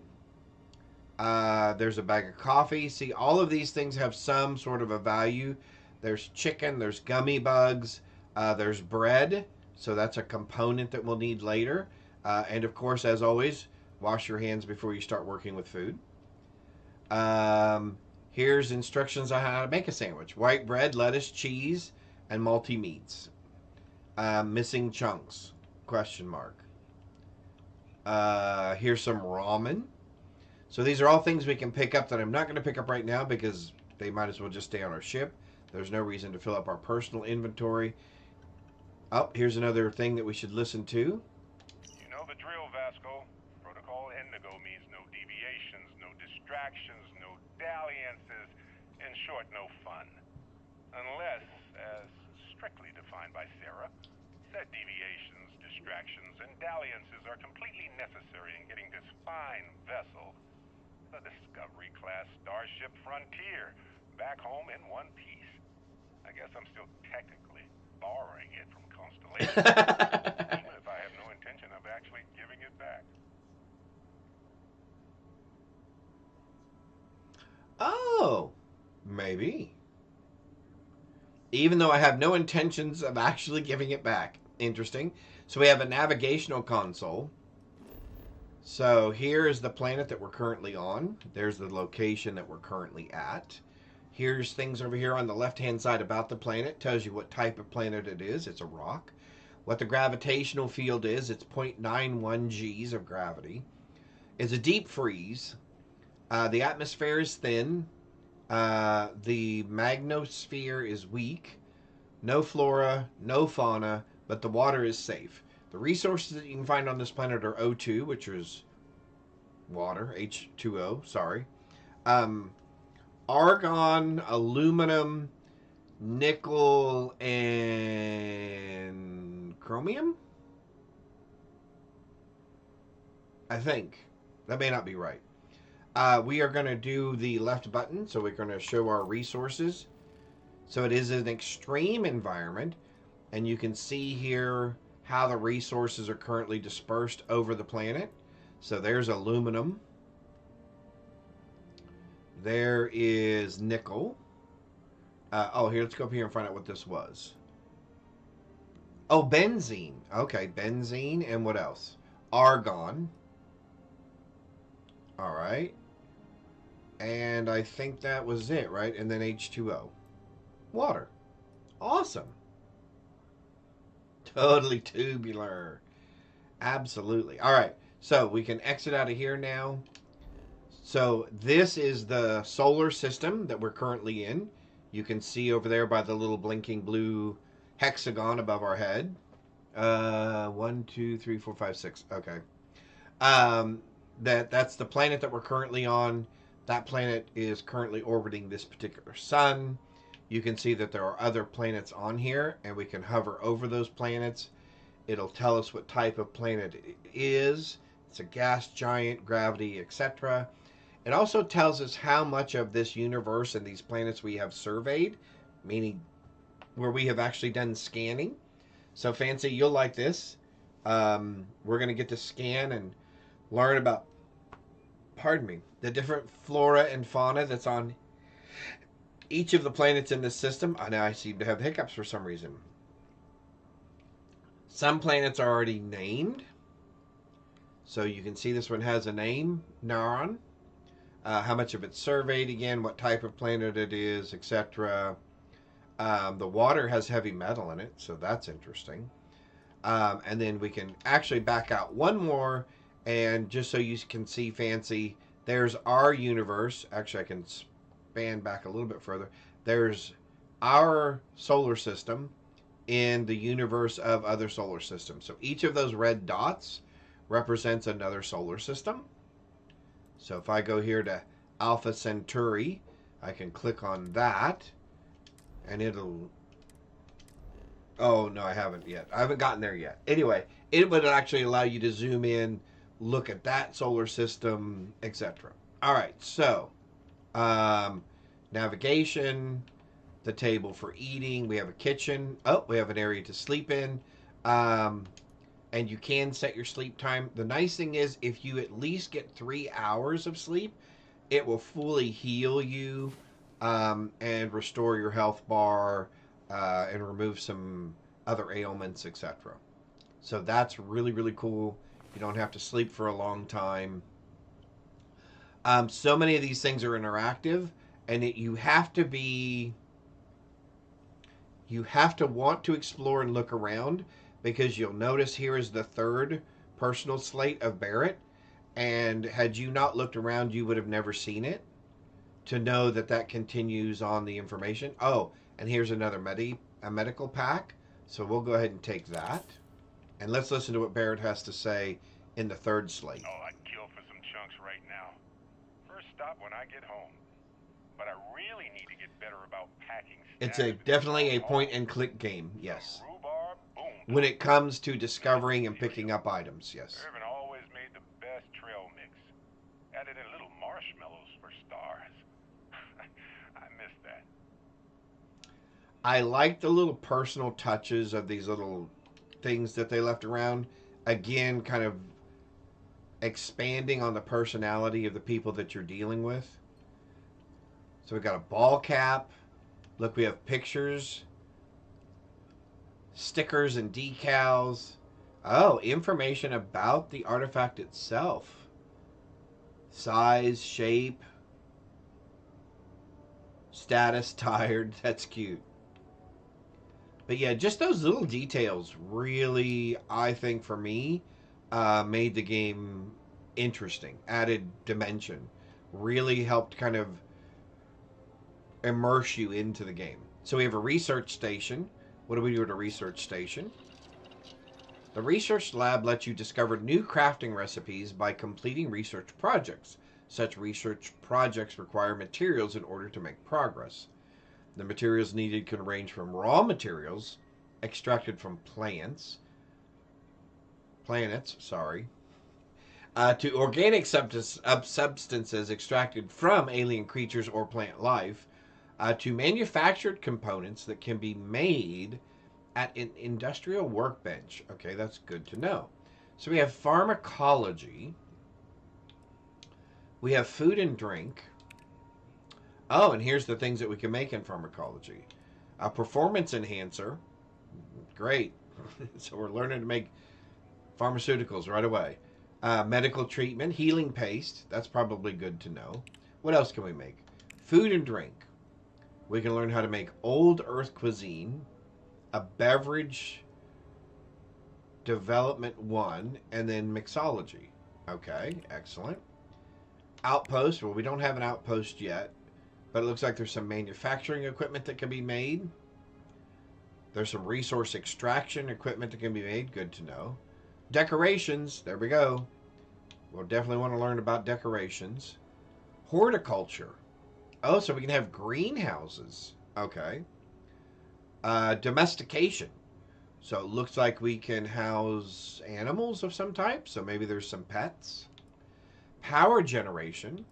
There's a bag of coffee. See, all of these things have some sort of a value. There's chicken, there's gummy bugs, there's bread. So that's a component that we'll need later. And of course, as always, wash your hands before you start working with food. Here's instructions on how to make a sandwich. White bread, lettuce, cheese, and multi-meats. Missing chunks, question mark. Here's some ramen. So these are all things we can pick up that I'm not going to pick up right now because they might as well just stay on our ship. There's no reason to fill up our personal inventory. Oh, here's another thing that we should listen to. You know the drill, Vasco. Protocol Indigo means no deviations, no distractions, no dalliances. In short, no fun. Unless, as strictly defined by Sarah, said deviations, distractions, and dalliances are completely necessary in getting this fine vessel, the Discovery-class Starship Frontier, back home in one piece. I guess I'm still technically borrowing it from Constellation, even if I have no intention of actually giving it back. Oh, maybe. Even though I have no intentions of actually giving it back. Interesting. So we have a navigational console. So here is the planet that we're currently on. There's the location that we're currently at. Here's things over here on the left-hand side about the planet. Tells you what type of planet it is. It's a rock. What the gravitational field is. It's 0.91 Gs of gravity. It's a deep freeze. The atmosphere is thin. The magnosphere is weak. No flora, no fauna, but the water is safe. The resources that you can find on this planet are O2, which is water, H2O, sorry. Argon, aluminum, nickel, and chromium? I think. That may not be right. We are going to do the left button, so we're going to show our resources. So it is an extreme environment, and you can see here how the resources are currently dispersed over the planet. So there's aluminum. There is nickel. Oh, here, let's go up here and find out what this was. Oh, benzene. Okay, benzene, and what else? Argon. All right. And I think that was it, right? And then H2O. Water. Awesome. Totally tubular. Absolutely. All right. So we can exit out of here now. So this is the solar system that we're currently in. You can see over there by the little blinking blue hexagon above our head. 1, 2, 3, 4, 5, 6. Okay. That's the planet that we're currently on. That planet is currently orbiting this particular sun. You can see that there are other planets on here, and we can hover over those planets. It'll tell us what type of planet it is. It's a gas giant, gravity, etc. It also tells us how much of this universe and these planets we have surveyed, meaning where we have actually done scanning. So, Fancy, you'll like this. We're going to get to scan and learn about, pardon me, the different flora and fauna that's on each of the planets in this system. Oh, now I seem to have hiccups for some reason. Some planets are already named. So you can see this one has a name, Naran. How much of it's surveyed again, what type of planet it is, etc. The water has heavy metal in it, so that's interesting. And then we can actually back out one more, and just so you can see fancy, there's our universe. Actually, I can span back a little bit further. There's our solar system in the universe of other solar systems. So each of those red dots represents another solar system. So if I go here to Alpha Centauri, I can click on that, and it'll... Oh, no, I haven't yet. I haven't gotten there yet. Anyway, it would actually allow you to zoom in, look at that solar system, etc. All right, so navigation, the table for eating. We have a kitchen. Oh, we have an area to sleep in. And you can set your sleep time. The nice thing is, if you at least get 3 hours of sleep, it will fully heal you and restore your health bar and remove some other ailments, etc. So that's really, really cool. You don't have to sleep for a long time. So many of these things are interactive, and you have to want to explore and look around, because you'll notice here is the third personal slate of Barrett, and had you not looked around, you would have never seen it to know that that continues on the information. Oh, and here's another medical pack, so we'll go ahead and take that. And let's listen to what Barrett has to say in the third slate. Oh, I'd kill for some chunks right now. First stop when I get home. But I really need to get better about packing. It's definitely a point and click game, yes. Rhubarb, boom. When it comes to discovering and picking up items, yes. Irvin always made the best trail mix. Added in little marshmallows for stars. I miss that. I like the little personal touches of these little things that they left around. Again, kind of expanding on the personality of the people that you're dealing with. So we've got a ball cap. Look, we have pictures, stickers and decals. Oh, information about the artifact itself. Size, shape, status, tired. That's cute. But yeah, just those little details really, I think for me, made the game interesting. Added dimension. Really helped kind of immerse you into the game. So we have a research station. What do we do at a research station? The research lab lets you discover new crafting recipes by completing research projects. Such research projects require materials in order to make progress. The materials needed can range from raw materials extracted from planets, to organic substances extracted from alien creatures or plant life, to manufactured components that can be made at an industrial workbench. Okay, that's good to know. So we have pharmacology. We have food and drink. Oh, and here's the things that we can make in pharmacology. A performance enhancer. Great. So we're learning to make pharmaceuticals right away. Medical treatment. Healing paste. That's probably good to know. What else can we make? Food and drink. We can learn how to make old earth cuisine. A beverage development 1. And then mixology. Okay, excellent. Outpost. Well, we don't have an outpost yet. But it looks like there's some manufacturing equipment that can be made. There's some resource extraction equipment that can be made. Good to know. Decorations. There we go. We'll definitely want to learn about decorations. Horticulture. Oh, so we can have greenhouses. Okay. Domestication. So it looks like we can house animals of some type. So maybe there's some pets. Power generation.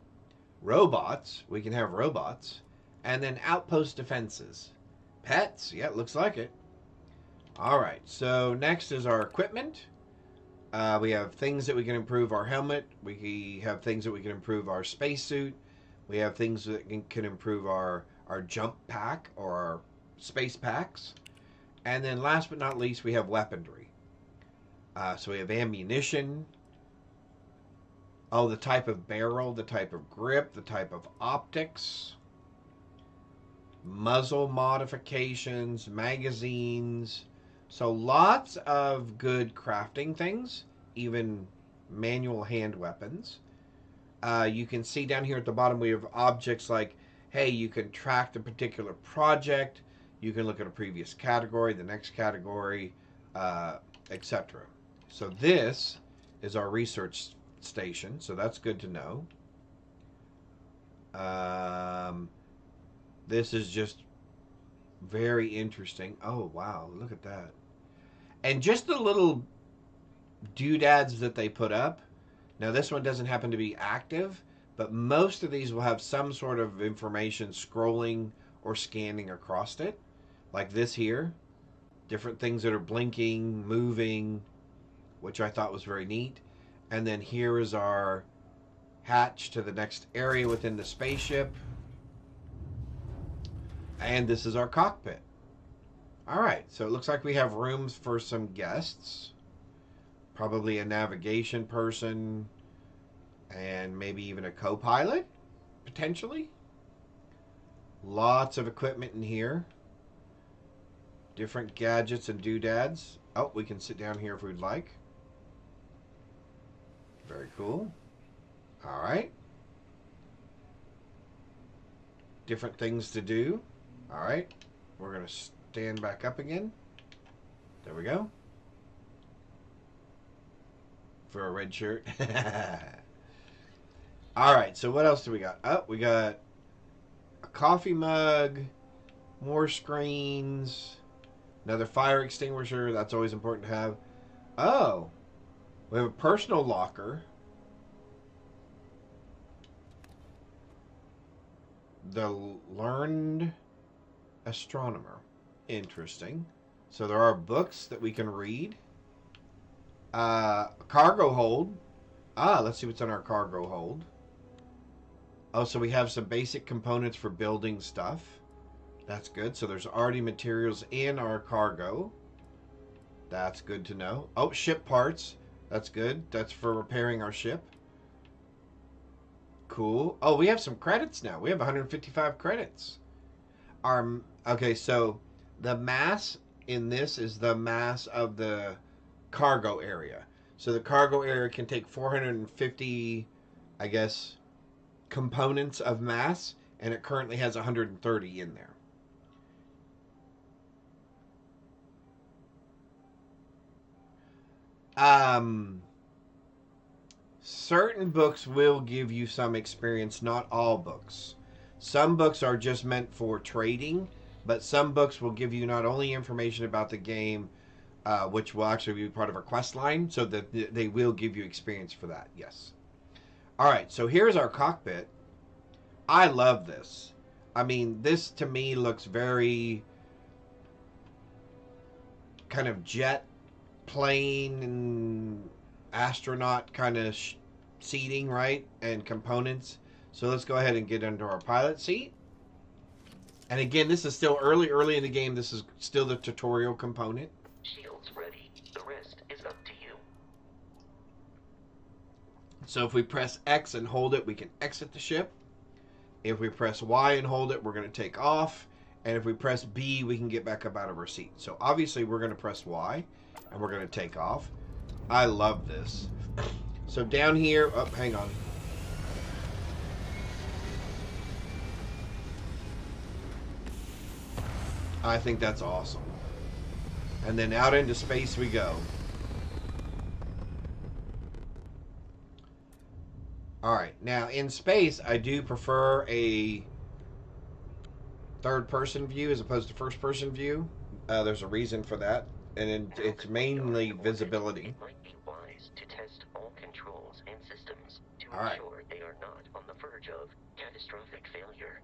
Robots. We can have robots. And then outpost defenses. Pets. Yeah, it looks like it. Alright, so next is our equipment. We have things that we can improve our helmet. We have things that we can improve our spacesuit. We have things that can improve our jump pack or our space packs. And then last but not least, we have weaponry. So we have ammunition. Oh, the type of barrel, the type of grip, the type of optics. muzzle modifications, magazines. So lots of good crafting things, even manual hand weapons. You can see down here at the bottom we have objects like, hey, you can track the particular project. You can look at a previous category, the next category, etc. So this is our research station, so that's good to know. This is just very interesting. Oh, wow, look at that. And just the little doodads that they put up. Now, this one doesn't happen to be active, but most of these will have some sort of information scrolling or scanning across it. Like this here. Different things that are blinking, moving, which I thought was very neat. And then here is our hatch to the next area within the spaceship. And this is our cockpit. Alright, so it looks like we have rooms for some guests. Probably a navigation person. And maybe even a co-pilot, potentially. Lots of equipment in here. Different gadgets and doodads. Oh, we can sit down here if we'd like. Very cool. Alright. Different things to do. Alright. We're going to stand back up again. There we go. For a red shirt. Alright, so what else do we got? Oh, we got a coffee mug. More screens. Another fire extinguisher. That's always important to have. Oh. We have a personal locker. The learned astronomer. Interesting. So there are books that we can read. Cargo hold. Let's see what's on our cargo hold. Oh, so we have some basic components for building stuff. That's good. So there's already materials in our cargo. That's good to know. Oh, ship parts. That's good. That's for repairing our ship. Cool. Oh, we have some credits now. We have 155 credits. Okay, so the mass in this is the mass of the cargo area. So the cargo area can take 450, I guess, components of mass, and it currently has 130 in there. Certain books will give you some experience, not all books. Some books are just meant for trading, but some books will give you not only information about the game, which will actually be part of our quest line, so that they will give you experience for that, yes. Alright, so here's our cockpit. I love this. I mean, this to me looks very kind of jet plane and astronaut kind of seating, right? And components. So let's go ahead and get into our pilot seat. And again, this is still early in the game. This is still the tutorial component. Shields ready. The rest is up to you. So if we press X and hold it, we can exit the ship. If we press Y and hold it, we're going to take off. And if we press B, we can get back up out of our seat. So obviously we're going to press Y and we're going to take off. I love this. So down here, oh, hang on. I think that's awesome. And then out into space we go. Alright, now in space, I do prefer a third-person view as opposed to first-person view. There's a reason for that, and it's mainly visibility. It might be wise to test all controls and systems to ensure they are not on the verge of catastrophic failure.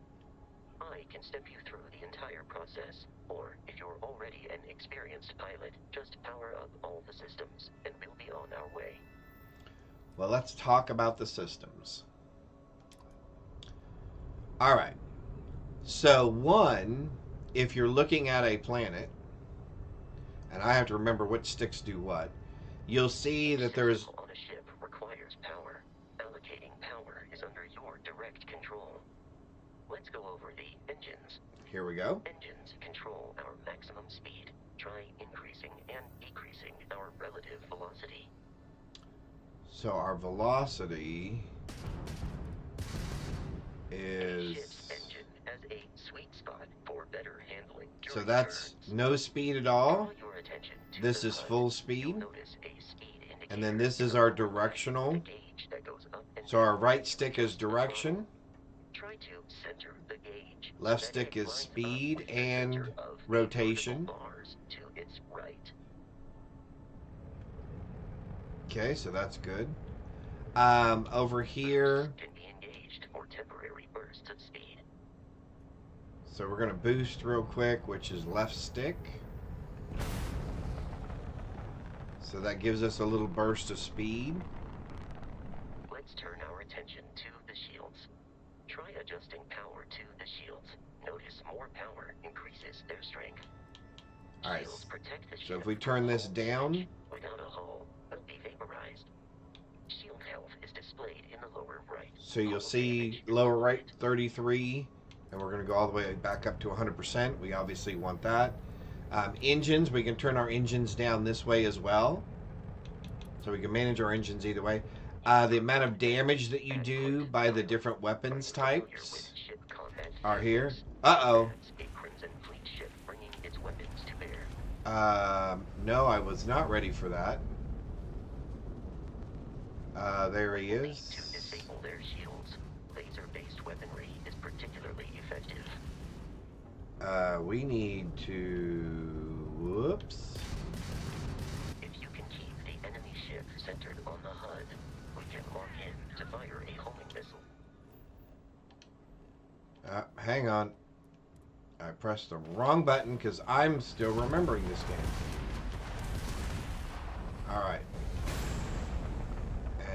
I can step you through the entire process, or if you're already an experienced pilot, just power up all the systems, and we'll be on our way. Well, let's talk about the systems. Alright. So, one, if you're looking at a planet, and I have to remember which sticks do what, you'll see that there's... on a ship requires power. Allocating power is under your direct control. Let's go over the engines. Here we go. Engines control our maximum speed. Try increasing and decreasing our relative velocity. So our velocity is... Ship's engine has a sweet spot for better handling. So that's no speed at all. Draw your attention to This the is HUD. full speed. You'll notice a speed And then indicator this is in our the lower right, directional. the gauge that goes up and So our down right and stick is adjusts the direction. throttle. Try to center the gauge. Left That stick it is lines up speed with the and center of the rotation. vertical bars to its right. Okay, so that's good. Over here, Can be engaged for temporary bursts of speed. so we're going to boost real quick, which is left stick. So that gives us a little burst of speed. Let's turn our attention to the shields. Try adjusting power to the shields. Notice more power increases their strength. All right. Shields protect the So ship if we from turn this hull down, damage. Without a hull, will be vaporized. Shield health is displayed in the lower right. so you'll Hull see damage is lower right reported. 33, and we're going to go all the way back up to 100%. We obviously want that. Engines, we can turn our engines down this way as well. So we can manage our engines either way. The amount of damage that you do by the different weapons types are here. Uh-oh. A Crimson Fleet ship bringing its weapons to bear. No, I was not ready for that. There he Need to is. disable their shields. Laser-based weaponry is particularly effective. We need to... Whoops. If you can keep the enemy ship centered on the HUD, we can lock in to fire a homing missile. Hang on. I pressed the wrong button because I'm still remembering this game. Alright.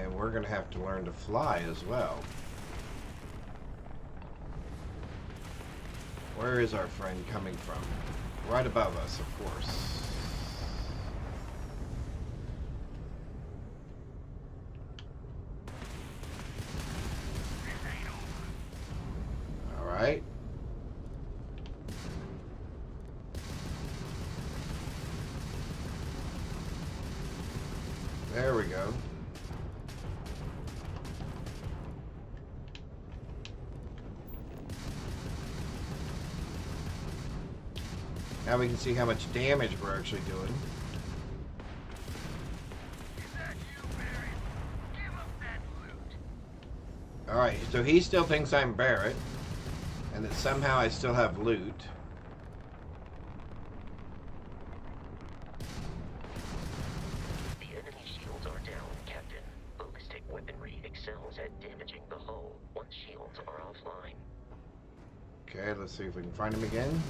And we're going to have to learn to fly as well. Where is our friend coming from? Right above us, of course. Alright. There we go. Now we can see how much damage we're actually doing. Alright, so he still thinks I'm Barrett, and that somehow I still have loot. The enemy shields are down, Captain. Ballistic weaponry excels at damaging the hull once shields are offline. Okay, let's see if we can find him again.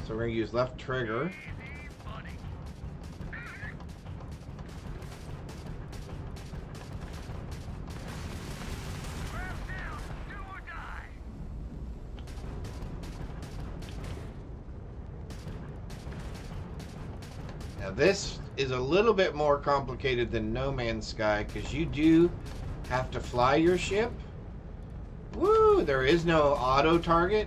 So we're going to use left trigger. Now this is a little bit more complicated than No Man's Sky because you do have to fly your ship. Woo! There is no auto target.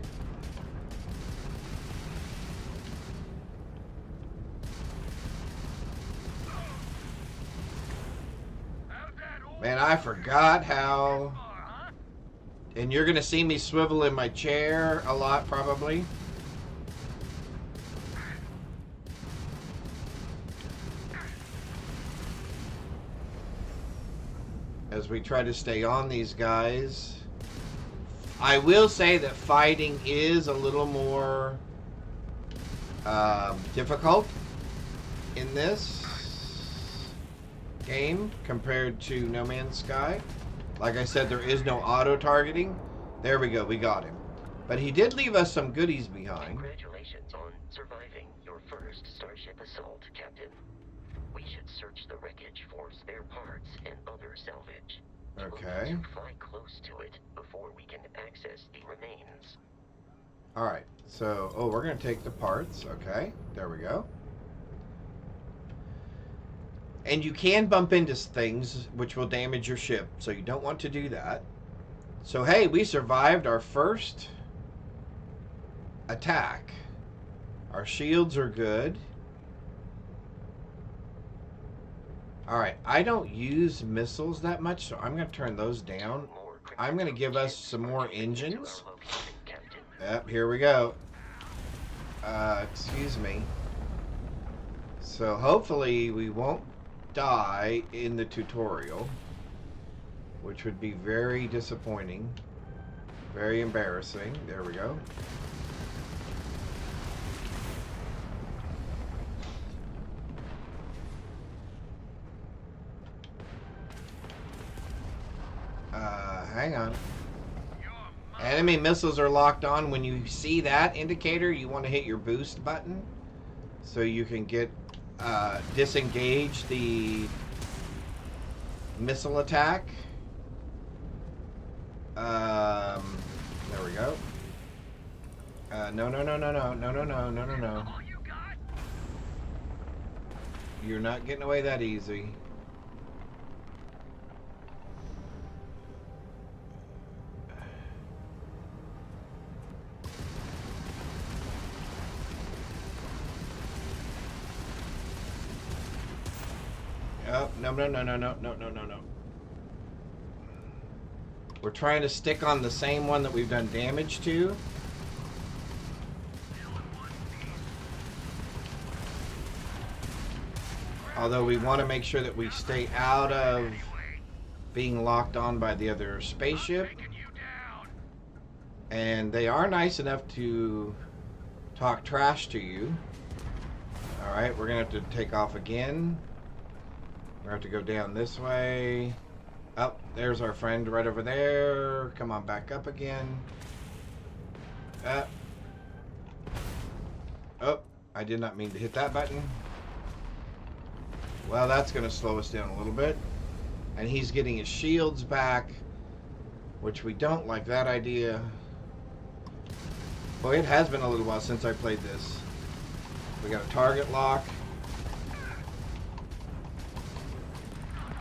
Man, I forgot how... And you're going to see me swivel in my chair a lot, probably. As we try to stay on these guys. I will say that fighting is a little more difficult in this game compared to No Man's Sky. Like I said, there is no auto-targeting. There we go, we got him. But he did leave us some goodies behind. Congratulations on surviving your first Starship assault, Captain. We should search the wreckage for spare parts and other salvage. Okay. We'll need to fly close to it before we can access the remains. Alright, so, oh, we're going to take the parts. Okay, there we go. And you can bump into things which will damage your ship, so you don't want to do that. So, hey, we survived our first attack. Our shields are good. Alright, I don't use missiles that much, so I'm going to turn those down. I'm going to give us some more engines. Yep, here we go. Excuse me. So hopefully we won't die in the tutorial, which would be very disappointing. Very embarrassing. There we go. Hang on. Enemy missiles are locked on. When you see that indicator, you want to hit your boost button so you can get disengage the missile attack. There we go. No. You're not getting away that easy. Oh, no. We're trying to stick on the same one that we've done damage to. Although we want to make sure that we stay out of being locked on by the other spaceship. And they are nice enough to talk trash to you. Alright, we're going to have to take off again. We're going to have to go down this way. Oh, there's our friend right over there. Come on, back up again. Oh, I did not mean to hit that button. Well, that's going to slow us down a little bit. And he's getting his shields back, which we don't like that idea. Boy, it has been a little while since I played this. We got a target lock.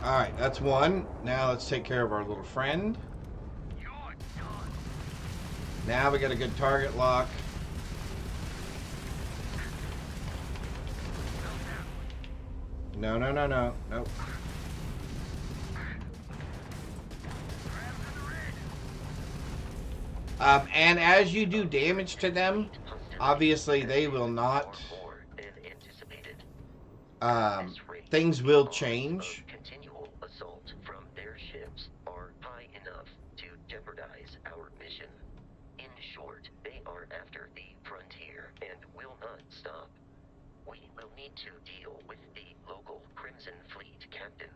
Alright, that's one. Now let's take care of our little friend. Now we got a good target lock. No. Nope. And as you do damage to them, obviously they will not... things will change. Continual assault from their ships are high enough to jeopardize our mission. In short, they are after the frontier and will not stop. We will need to deal with the local Crimson Fleet captain.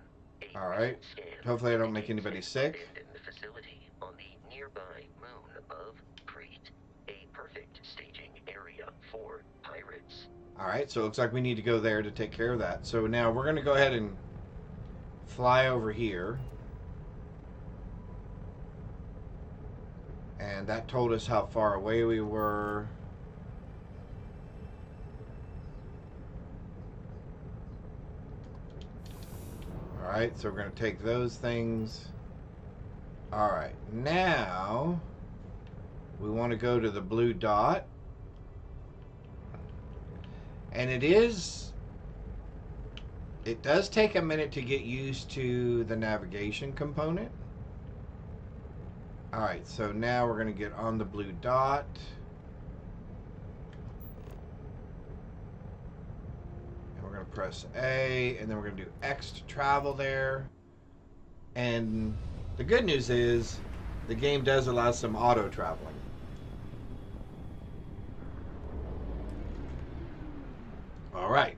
Alright. Hopefully I don't make anybody sick. The facility on the nearby moon of Crete, a perfect staging area for pirates. Alright, so it looks like we need to go there to take care of that. So now we're going to go ahead and fly over here. And that told us how far away we were. Alright, so we're going to take those things. Alright, now we want to go to the blue dot. And it does take a minute to get used to the navigation component. Alright, so now we're going to get on the blue dot. And we're going to press A, and then we're going to do X to travel there. And the good news is the game does allow some auto traveling. Alright.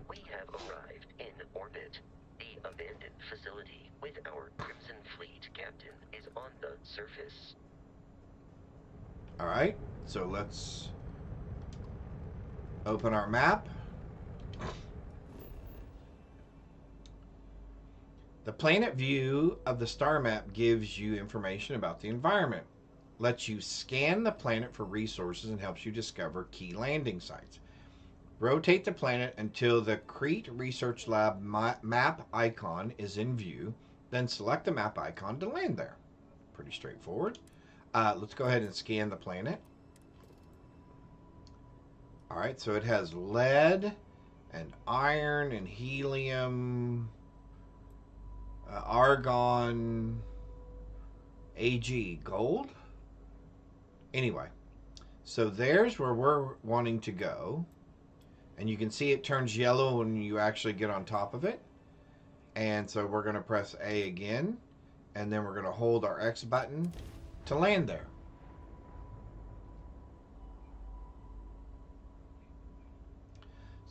We have arrived in orbit. The abandoned facility with our Crimson Fleet captain is on the surface. Alright, so let's open our map. The planet view of the star map gives you information about the environment, lets you scan the planet for resources, and helps you discover key landing sites. Rotate the planet until the Crete Research Lab map icon is in view, then select the map icon to land there. Pretty straightforward. Let's go ahead and scan the planet. All right, so it has lead and iron and helium, argon, Ag, gold. Anyway, so there's where we're wanting to go. And you can see it turns yellow when you actually get on top of it. And so we're going to press A again. And then we're going to hold our X button to land there.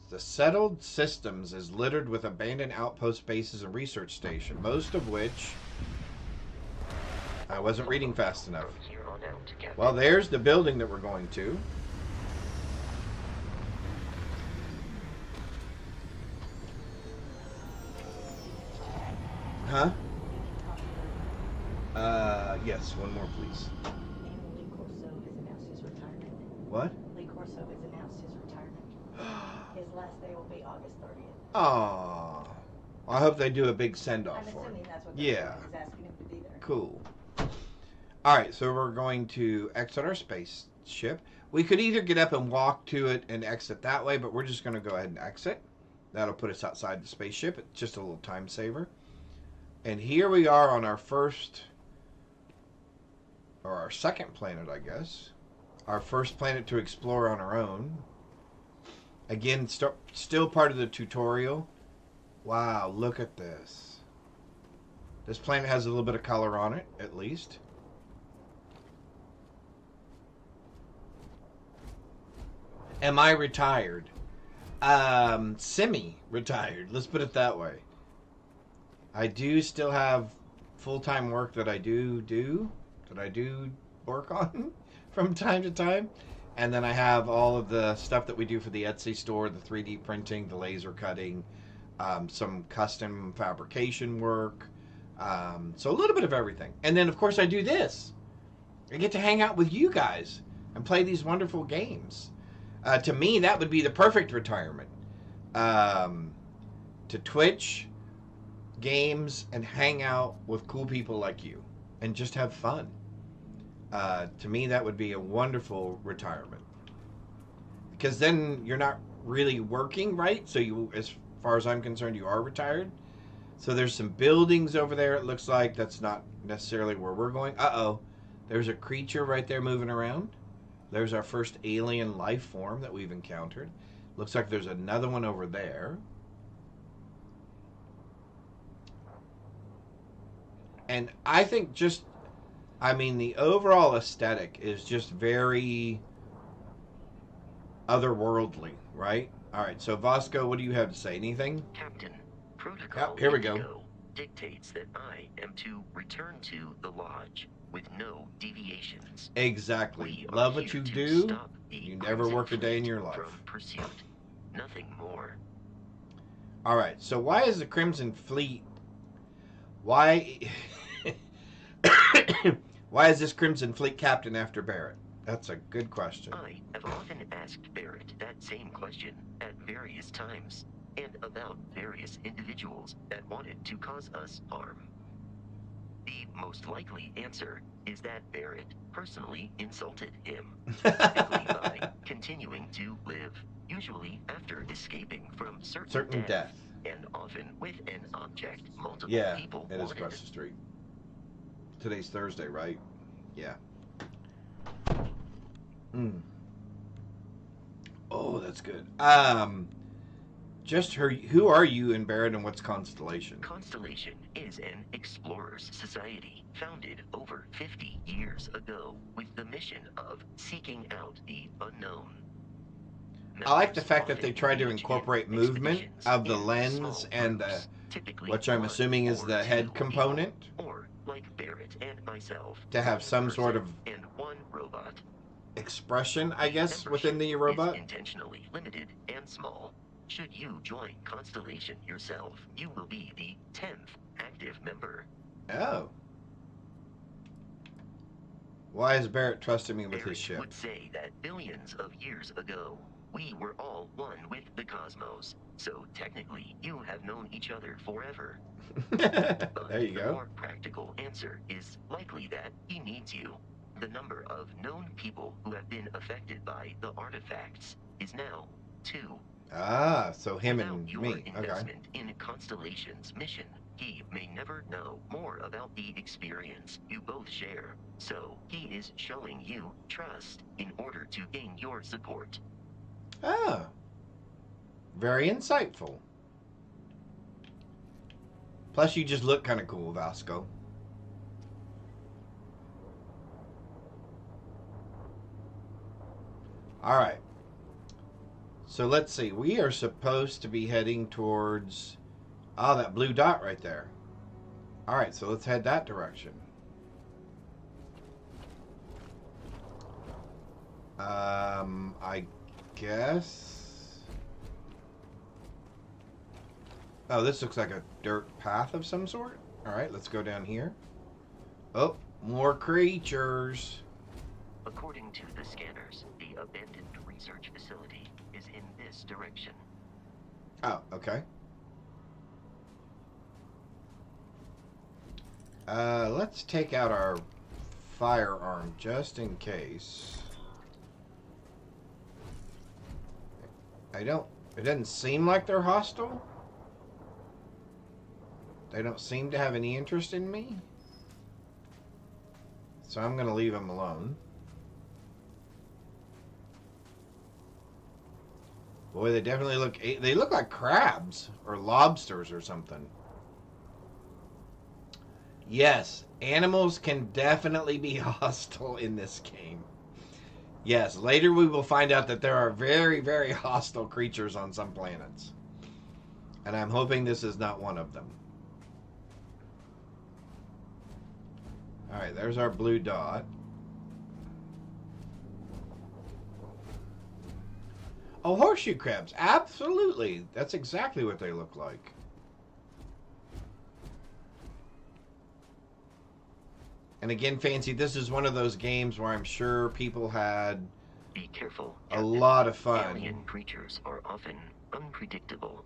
The settled systems is littered with abandoned outpost bases and research stations, most of which I wasn't reading fast enough. Well, there's the building that we're going to. Huh? Yes, one more, please. And Lee Corso has announced his retirement. What? Lee Corso has announced his retirement. His last day will be August 30th. Aww. I hope they do a big send-off I'm for assuming him. that's what Yeah. he's asking him to be there. Cool. Alright, so we're going to exit our spaceship. We could either get up and walk to it and exit that way, but we're just going to go ahead and exit. That'll put us outside the spaceship. It's just a little time saver. And here we are on our first, or our second planet, I guess. Our first planet to explore on our own. Again, still part of the tutorial. Wow, look at this. This planet has a little bit of color on it, at least. Am I retired? Semi-retired. Let's put it that way. I do still have full-time work that I do work on from time to time. And then I have all of the stuff that we do for the Etsy store, the 3D printing, the laser cutting, some custom fabrication work. So a little bit of everything. And then, of course, I do this. I get to hang out with you guys and play these wonderful games. To me, that would be the perfect retirement. To Twitch, games, and hang out with cool people like you. And just have fun. To me, that would be a wonderful retirement. Because then you're not really working, right? So you, as far as I'm concerned, you are retired. So there's some buildings over there, it looks like. That's not necessarily where we're going. Uh-oh. There's a creature right there moving around. There's our first alien life form that we've encountered. Looks like there's another one over there. And I think just, I mean, the overall aesthetic is just very otherworldly, right? All right, so Vasco, what do you have to say? Anything? Captain, protocol Yep, here we Indigo go. dictates that I am to return to the lodge with no deviations. Exactly. We are Love what here you to do. stop the You never Crimson work a day in Fleet your life. from pursuit. Nothing more. All right, so why is the Crimson Fleet... Why... Why is this Crimson Fleet captain after Barrett? That's a good question. I have often asked Barrett that same question at various times, and about various individuals that wanted to cause us harm. The most likely answer is that Barrett personally insulted him, typically by continuing to live, usually after escaping from certain death, and often with an object multiple people it is wanted. across the street. Today's Thursday, right? Yeah. Oh, that's good. Just who are you in Barrett, and what's Constellation? Constellation is an explorers society founded over 50 years ago with the mission of seeking out the unknown. I like the fact that they tried to incorporate movement of the lens and the, which I'm assuming is the head component, or like Barrett and myself, to have some sort of and one robot. expression, I guess, within the robot. Is intentionally limited and small. Should you join Constellation yourself, you will be the 10th active member. Oh. Why is Barrett trusting me with Barrett his ship? would say that billions of years ago, we were all one with the cosmos. So technically, you have known each other forever. There you The go. more practical answer is likely that he needs you. The number of known people who have been affected by the artifacts is now 2. Ah, so him Without and your me. Okay. investment in Constellation's mission, he may never know more about the experience you both share. So he is showing you trust in order to gain your support. Ah, very insightful. Plus, you just look kind of cool, Vasco. All right. So let's see. We are supposed to be heading towards that blue dot right there. All right, so let's head that direction. I guess. Oh, this looks like a dirt path of some sort. All right, let's go down here. Oh, more creatures. According to the scanners, the abandoned research facility is in this direction. Oh, okay. Let's take out our firearm just in case. It doesn't seem like they're hostile. They don't seem to have any interest in me. So I'm going to leave them alone. Boy, they definitely look like crabs or lobsters or something. Yes, animals can definitely be hostile in this game. Yes, later we will find out that there are very, very hostile creatures on some planets. And I'm hoping this is not one of them. Alright, there's our blue dot. Oh, horseshoe crabs. Absolutely. That's exactly what they look like. And again, Fancy, this is one of those games where I'm sure people had Be careful. a lot of fun. Alien creatures are often unpredictable.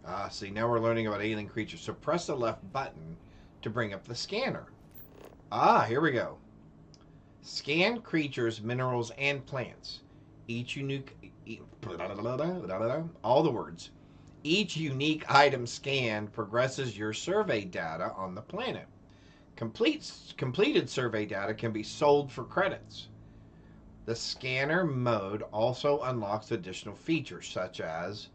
Ah, see, now we're learning about alien creatures. So press the left button to bring up the scanner. Ah, here we go. Scan creatures, minerals, and plants. Each unique... all the words. Each unique item scanned progresses your survey data on the planet. Completed survey data can be sold for credits. The scanner mode also unlocks additional features such as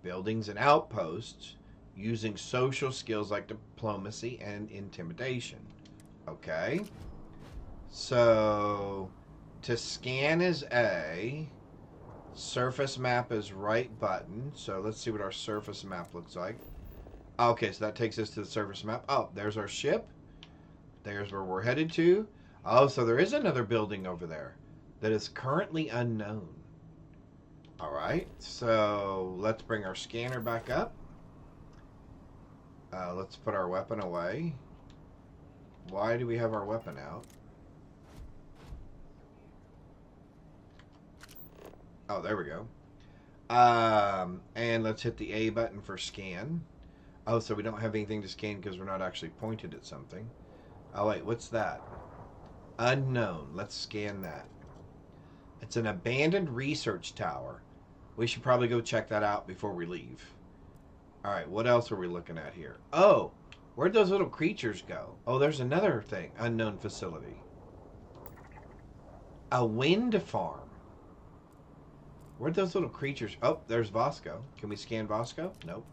buildings and outposts using social skills like diplomacy and intimidation. Okay. So to scan is A. Surface map is right button. So let's see what our surface map looks like. Okay, so that takes us to the surface map. Oh, there's our ship. There's where we're headed to. Oh, so there is another building over there that is currently unknown. All right, so let's bring our scanner back up. Let's put our weapon away. Why do we have our weapon out? Oh, there we go. And let's hit the A button for scan. Oh, so we don't have anything to scan because we're not actually pointed at something. Oh, wait, what's that? Unknown. Let's scan that. It's an abandoned research tower. We should probably go check that out before we leave. All right, what else are we looking at here? Oh, where'd those little creatures go? Oh, there's another thing. Unknown facility. A wind farm. Where'd those little creatures... Oh, there's Vasco. Can we scan Vasco? Nope.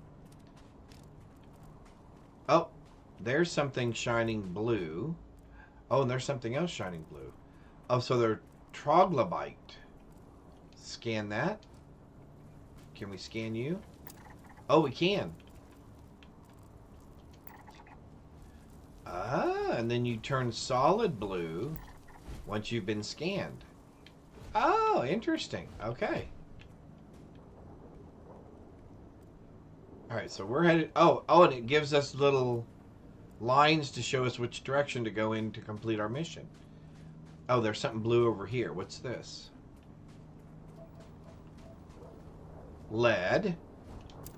Oh, there's something shining blue. Oh, and there's something else shining blue. Oh, so they're troglobite. Scan that. Can we scan you? Oh, we can. Ah, and then you turn solid blue once you've been scanned. Oh, interesting. Okay. All right, so we're headed... Oh, and it gives us little lines to show us which direction to go in to complete our mission. Oh, there's something blue over here. What's this? Lead.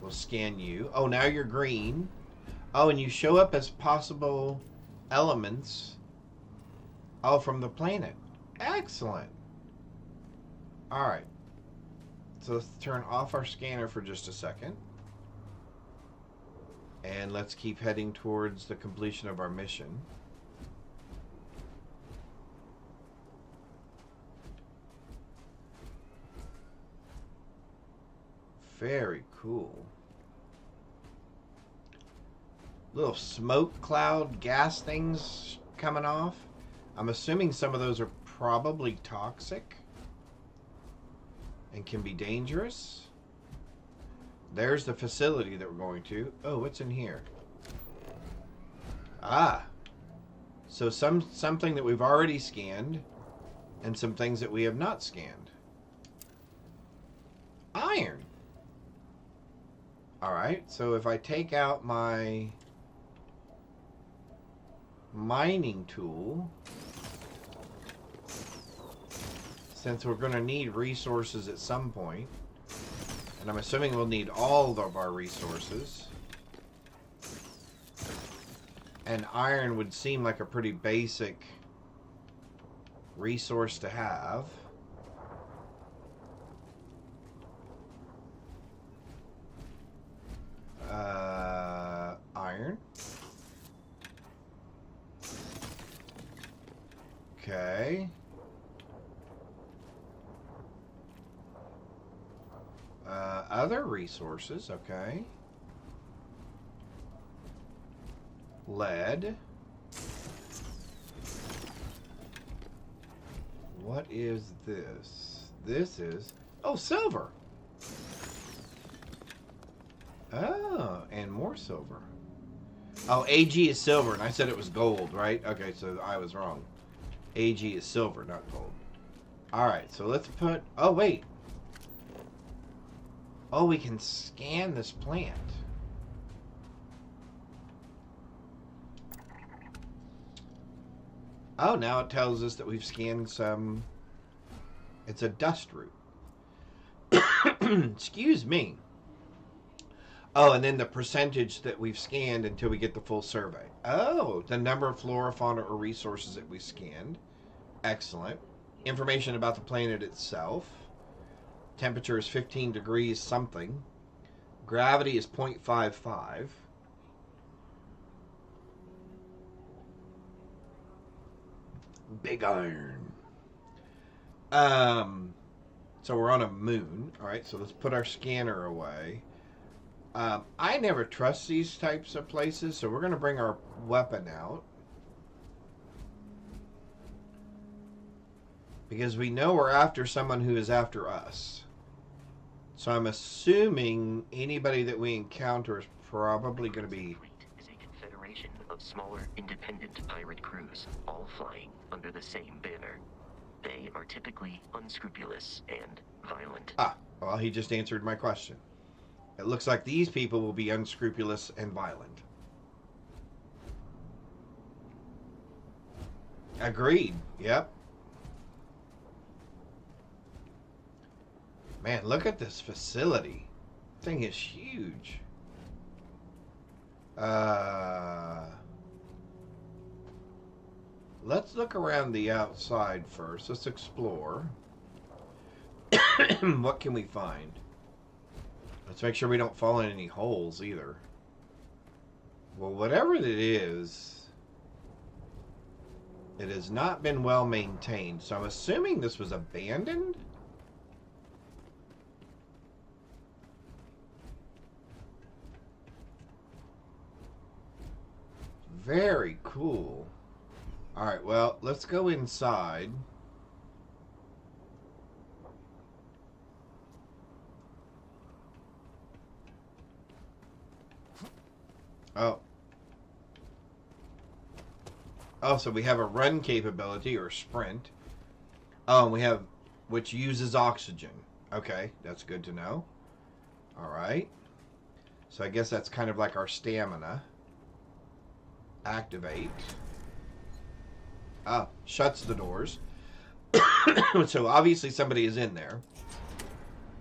We'll scan you. Oh, now you're green. Oh, and you show up as possible elements. Oh, from the planet. Excellent. All right. So let's turn off our scanner for just a second. And let's keep heading towards the completion of our mission. Very cool. Little smoke cloud gas things coming off. I'm assuming some of those are probably toxic and can be dangerous. There's the facility that we're going to. Oh, what's in here? Ah. So something that we've already scanned and some things that we have not scanned. Iron. Alright, so if I take out my mining tool, since we're going to need resources at some point, and I'm assuming we'll need all of our resources, and iron would seem like a pretty basic resource to have. Iron. Okay. Other resources, okay. Lead. What is this? This is... Oh, silver! Oh, and more silver. Oh, AG is silver, and I said it was gold, right? Okay, so I was wrong. AG is silver, not gold. Alright, so let's put... Oh, wait. Oh, we can scan this plant. Oh, now it tells us that we've scanned some... It's a dust root. Excuse me. Oh, and then the percentage that we've scanned until we get the full survey. Oh, the number of flora, fauna, or resources that we scanned. Excellent. Information about the planet itself. Temperature is 15 degrees something. Gravity is 0.55. Big iron. So we're on a moon. All right, so let's put our scanner away. I never trust these types of places, so we're going to bring our weapon out. Because we know we're after someone who is after us. So I'm assuming anybody that we encounter is probably going to be... Fleet is a confederation of smaller, independent pirate crews, all flying under the same banner. They are typically unscrupulous and violent. Ah, well, he just answered my question. It looks like these people will be unscrupulous and violent. Agreed. Yep. Man, look at this facility. Thing is huge. Let's look around the outside first. Let's explore. What can we find? Let's make sure we don't fall in any holes either. Well, whatever it has not been well maintained. So I'm assuming this was abandoned? Very cool. Alright, well, let's go inside. Oh. Oh, so we have a run capability or a sprint. Oh, and we have, which uses oxygen. Okay, that's good to know. Alright. So I guess that's kind of like our stamina. Activate. Ah, shuts the doors. So obviously somebody is in there.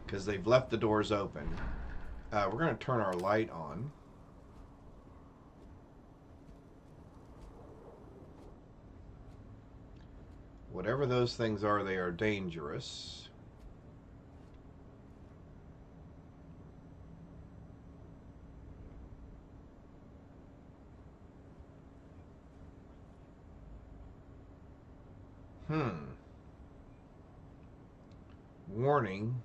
Because they've left the doors open. We're going to turn our light on. Whatever those things are, they are dangerous. Warning.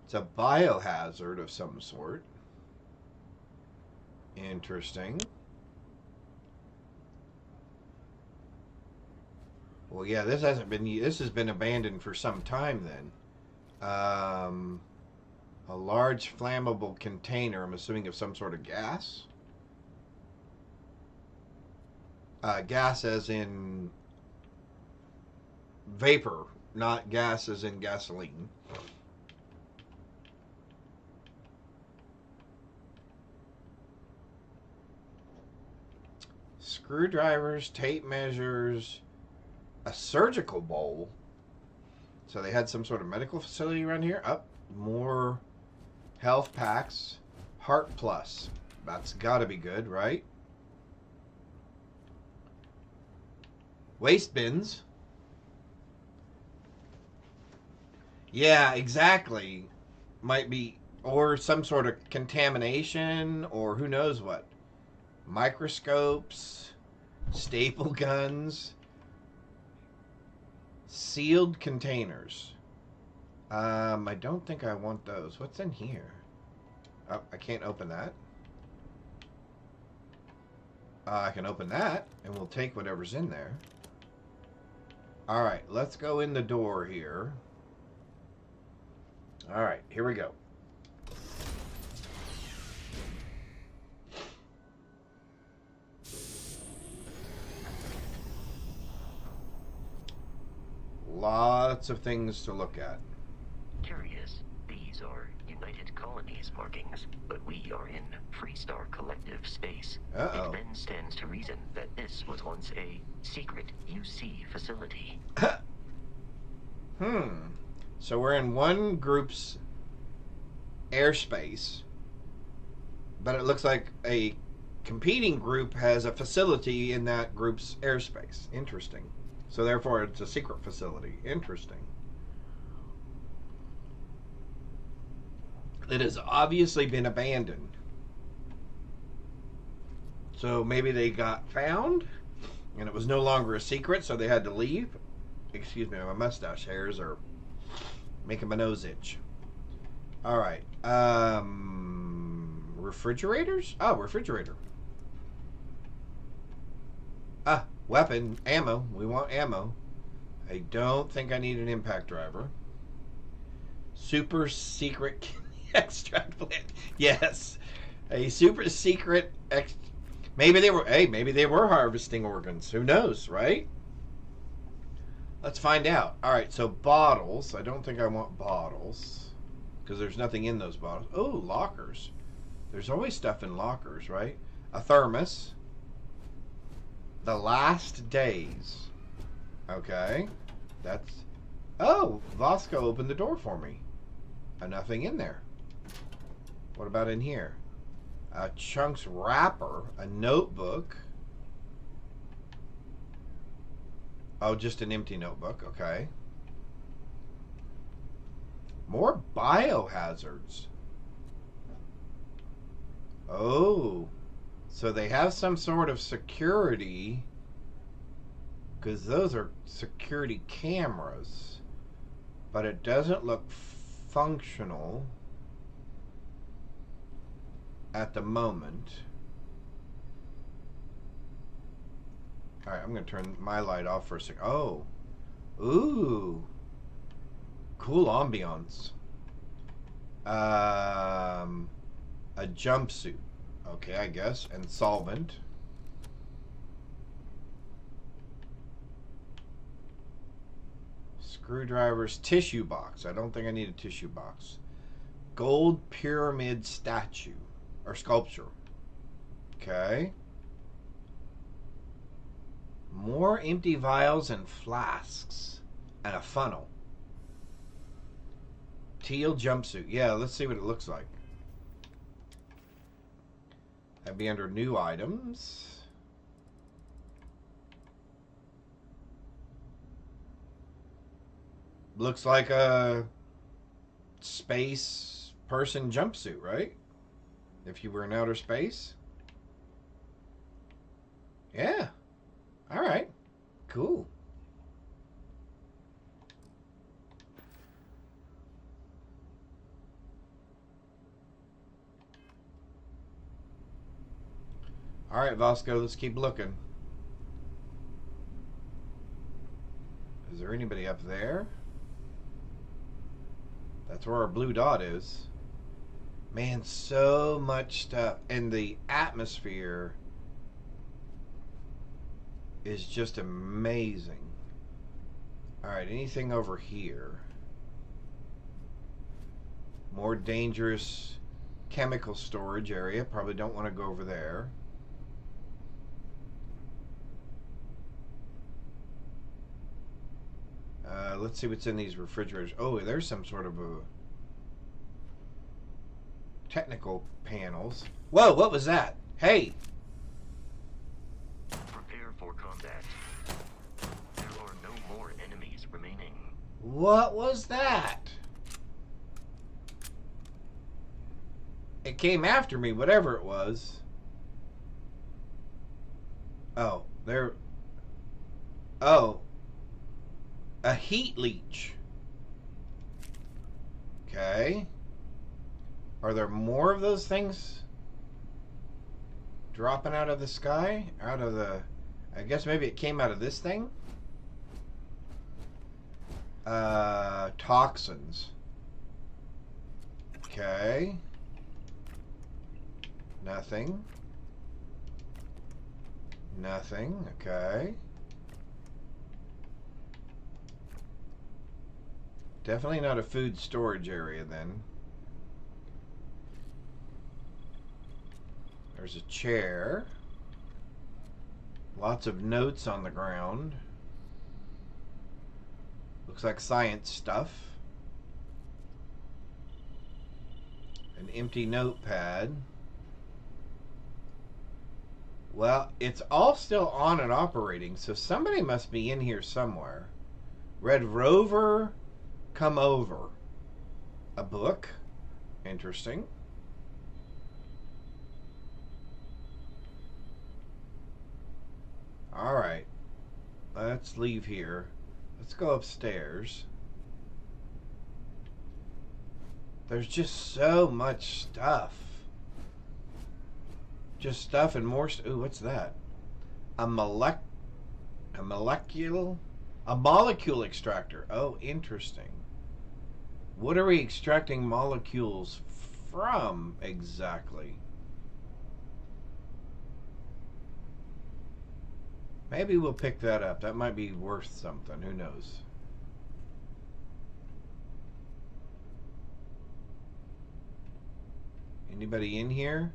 It's a biohazard of some sort. Interesting. Well, yeah, this has been abandoned for some time then. A large flammable container, I'm assuming of some sort of gas. Gas as in vapor, not gas as in gasoline. Screwdrivers, tape measures, a surgical bowl. So they had some sort of medical facility around here. Up, more health packs. Heart Plus. That's got to be good, right? Waste bins. Yeah, exactly. Might be, or some sort of contamination, or who knows what. Microscopes, staple guns, sealed containers. I don't think I want those. What's in here? Oh, I can't open that. I can open that, and we'll take whatever's in there. Alright, let's go in the door here. Alright, here we go. Lots of things to look at. Curious. These are United Colonies markings, but we are in Freestar Collective space. Uh-oh. It then stands to reason that this was once a secret UC facility. So we're in one group's airspace, but it looks like a competing group has a facility in that group's airspace. Interesting. So therefore it's a secret facility. Interesting. It has obviously been abandoned. So maybe they got found and it was no longer a secret, so they had to leave. Excuse me, my mustache hairs are making my nose itch. Alright. Refrigerators? Oh, refrigerator. Weapon. Ammo. We want ammo. I don't think I need an impact driver. Super secret extract plant. Yes. A super secret maybe they were harvesting organs. Who knows, right? Let's find out. Alright, so bottles. I don't think I want bottles, because there's nothing in those bottles. Oh, lockers. There's always stuff in lockers, right? A thermos. The Last Days. Okay. That's... Oh, Vasco opened the door for me. Nothing in there. What about in here? A Chunks wrapper. A notebook. Oh, just an empty notebook. Okay. More biohazards. Oh. So they have some sort of security, because those are security cameras, but it doesn't look functional at the moment. Alright, I'm going to turn my light off for a second. Oh. Ooh. Cool ambiance. A jumpsuit. Okay, I guess. And solvent. Screwdrivers. Tissue box. I don't think I need a tissue box. Gold pyramid statue. Or sculpture. Okay. More empty vials and flasks. And a funnel. Teal jumpsuit. Yeah, let's see what it looks like. That'd be under new items. Looks like a space person jumpsuit, right? If you were in outer space. Yeah. Alright. Cool. Alright, Vasco, let's keep looking. Is there anybody up there? That's where our blue dot is. Man, so much stuff. And the atmosphere is just amazing. Alright, anything over here? More dangerous chemical storage area. Probably don't want to go over there. Let's see what's in these refrigerators. Oh, there's some sort of a technical panels. Whoa, what was that? Hey! Prepare for combat. There are no more enemies remaining. What was that? It came after me, whatever it was. Oh, there. Oh. A heat leech. Okay. Are there more of those things dropping out of the sky? Out of the... I guess maybe it came out of this thing? Toxins. Okay. Nothing. Nothing. Okay. Definitely not a food storage area then. There's a chair. Lots of notes on the ground. Looks like science stuff. An empty notepad. Well, it's all still on and operating, so somebody must be in here somewhere. Red Rover, come over. A book. Interesting. Alright. Let's leave here. Let's go upstairs. There's just so much stuff. Just stuff and more stuff. Ooh, what's that? A molecule extractor. Oh, interesting. What are we extracting molecules from exactly? Maybe we'll pick that up. That might be worth something. Who knows? Anybody in here?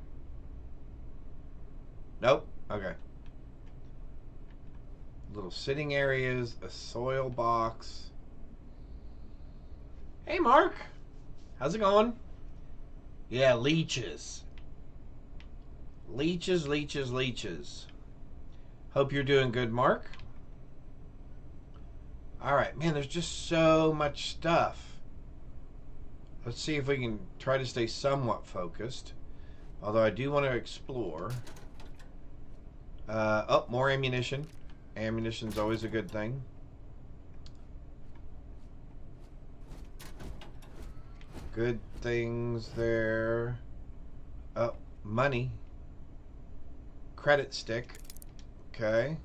Nope. Okay. Little sitting areas, a soil box. Hey, Mark. How's it going? Yeah, leeches. Leeches, leeches, leeches. Hope you're doing good, Mark. Alright, man, there's just so much stuff. Let's see if we can try to stay somewhat focused. Although I do want to explore. Oh, more ammunition. Ammunition's always a good thing. Good things there. Oh, money. Credit stick. Okay.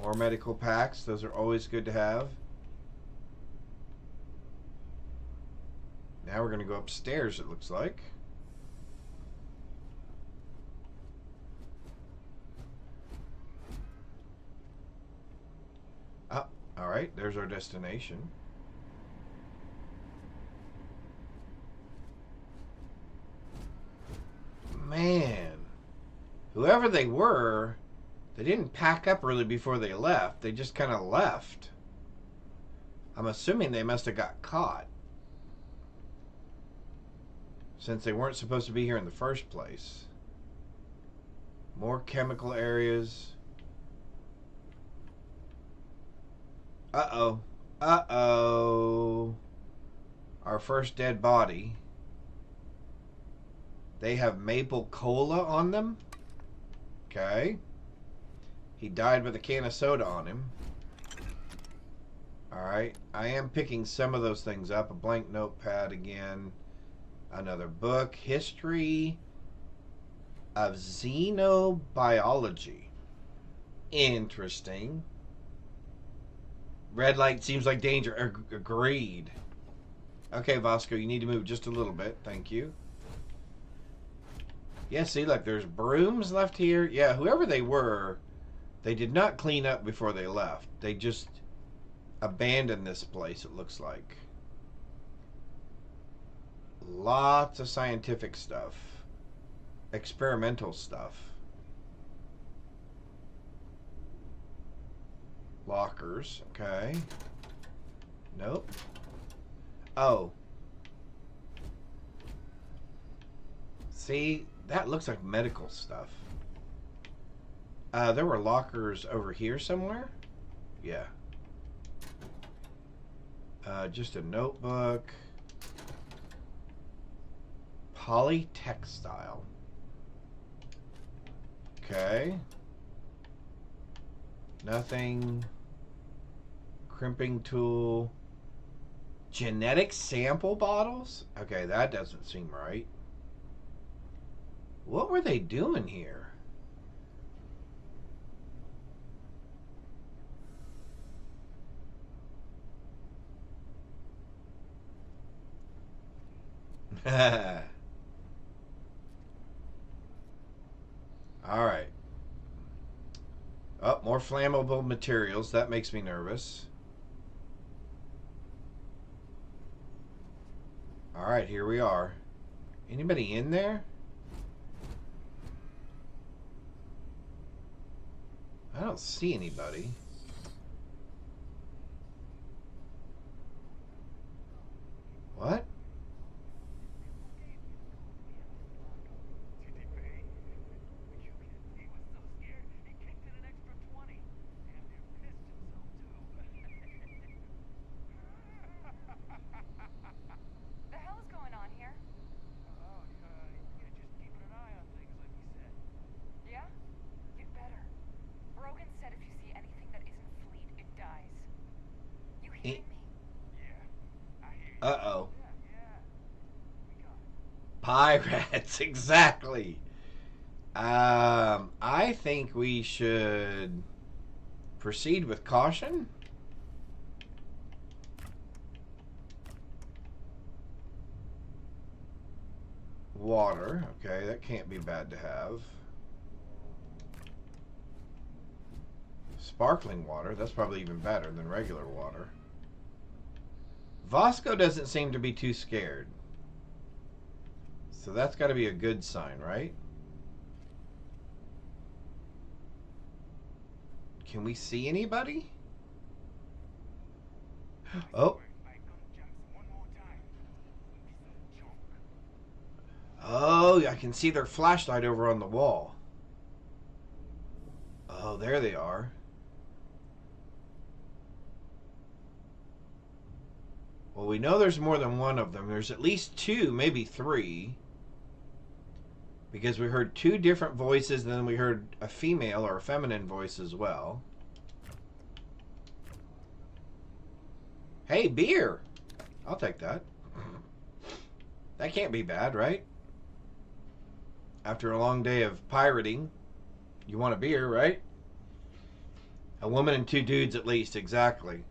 More medical packs. Those are always good to have. Now we're going to go upstairs, it looks like. Oh, alright. There's our destination. Man. Whoever they were, they didn't pack up really before they left. They just kind of left. I'm assuming they must have got caught, since they weren't supposed to be here in the first place. More chemical areas. Uh-oh. Uh-oh. Our first dead body. They have maple cola on them. Okay. He died with a can of soda on him. Alright, I am picking some of those things up. A blank notepad again. Another book. History of Xenobiology. Interesting. Red light seems like danger. Agreed. Okay, Vasco, you need to move just a little bit. Thank you. Yeah, see, look, there's brooms left here. Yeah, whoever they were, they did not clean up before they left. They just abandoned this place, it looks like. Lots of scientific stuff. Experimental stuff. Lockers, okay. Nope. Oh. See, that looks like medical stuff. There were lockers over here somewhere? Yeah. Just a notebook. Polytextile. Okay. Nothing. Crimping tool. Genetic sample bottles? Okay, that doesn't seem right. What were they doing here? Alright. Oh, more flammable materials. That makes me nervous. Alright, here we are. Anybody in there? I don't see anybody. What? Uh-oh. Pirates, exactly. I think we should proceed with caution. Water. Okay, that can't be bad to have. Sparkling water. That's probably even better than regular water. Vasco doesn't seem to be too scared. So that's got to be a good sign, right? Can we see anybody? Oh. Oh, I can see their flashlight over on the wall. Oh, there they are. Well, we know there's more than one of them. There's at least two, maybe three. Because we heard two different voices, and then we heard a female or a feminine voice as well. Hey, beer! I'll take that. That can't be bad, right? After a long day of pirating, you want a beer, right? A woman and two dudes at least, exactly.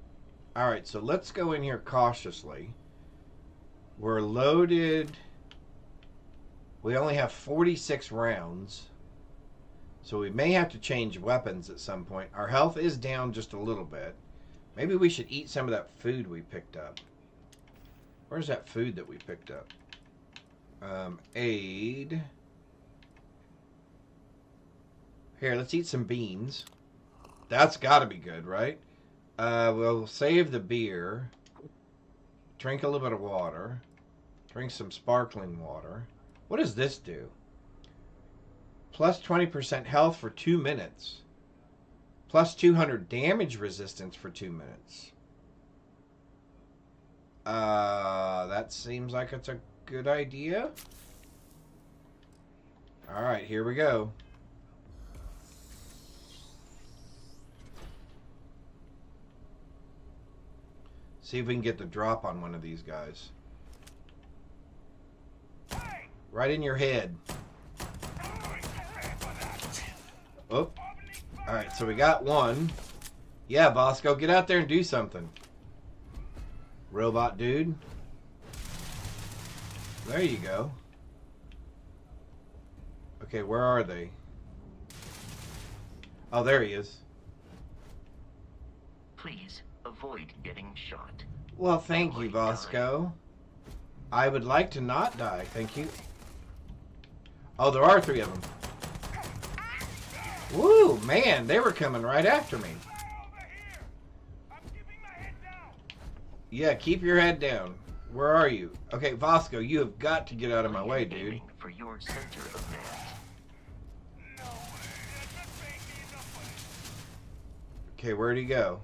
Alright, so let's go in here cautiously. We're loaded. We only have 46 rounds. So we may have to change weapons at some point. Our health is down just a little bit. Maybe we should eat some of that food we picked up. Where's that food that we picked up? Aid. Here, let's eat some beans. That's got to be good, right? We'll save the beer. Drink a little bit of water. Drink some sparkling water. What does this do? Plus 20% health for 2 minutes. Plus 200 damage resistance for 2 minutes. That seems like it's a good idea. Alright, here we go. See if we can get the drop on one of these guys. Right in your head. Oh. Alright, so we got one. Yeah, boss, go get out there and do something. Robot dude. There you go. Okay, where are they? Oh, there he is. Please avoid getting shot. Well, thank you, Bosco. I would like to not die, thank you. Oh, there are 3 of them. Woo, man, they were coming right after me. Yeah, keep your head down. Where are you? Okay, Vasco, you have got to get out of my way, dude. For your center of mass. Okay, where'd he go?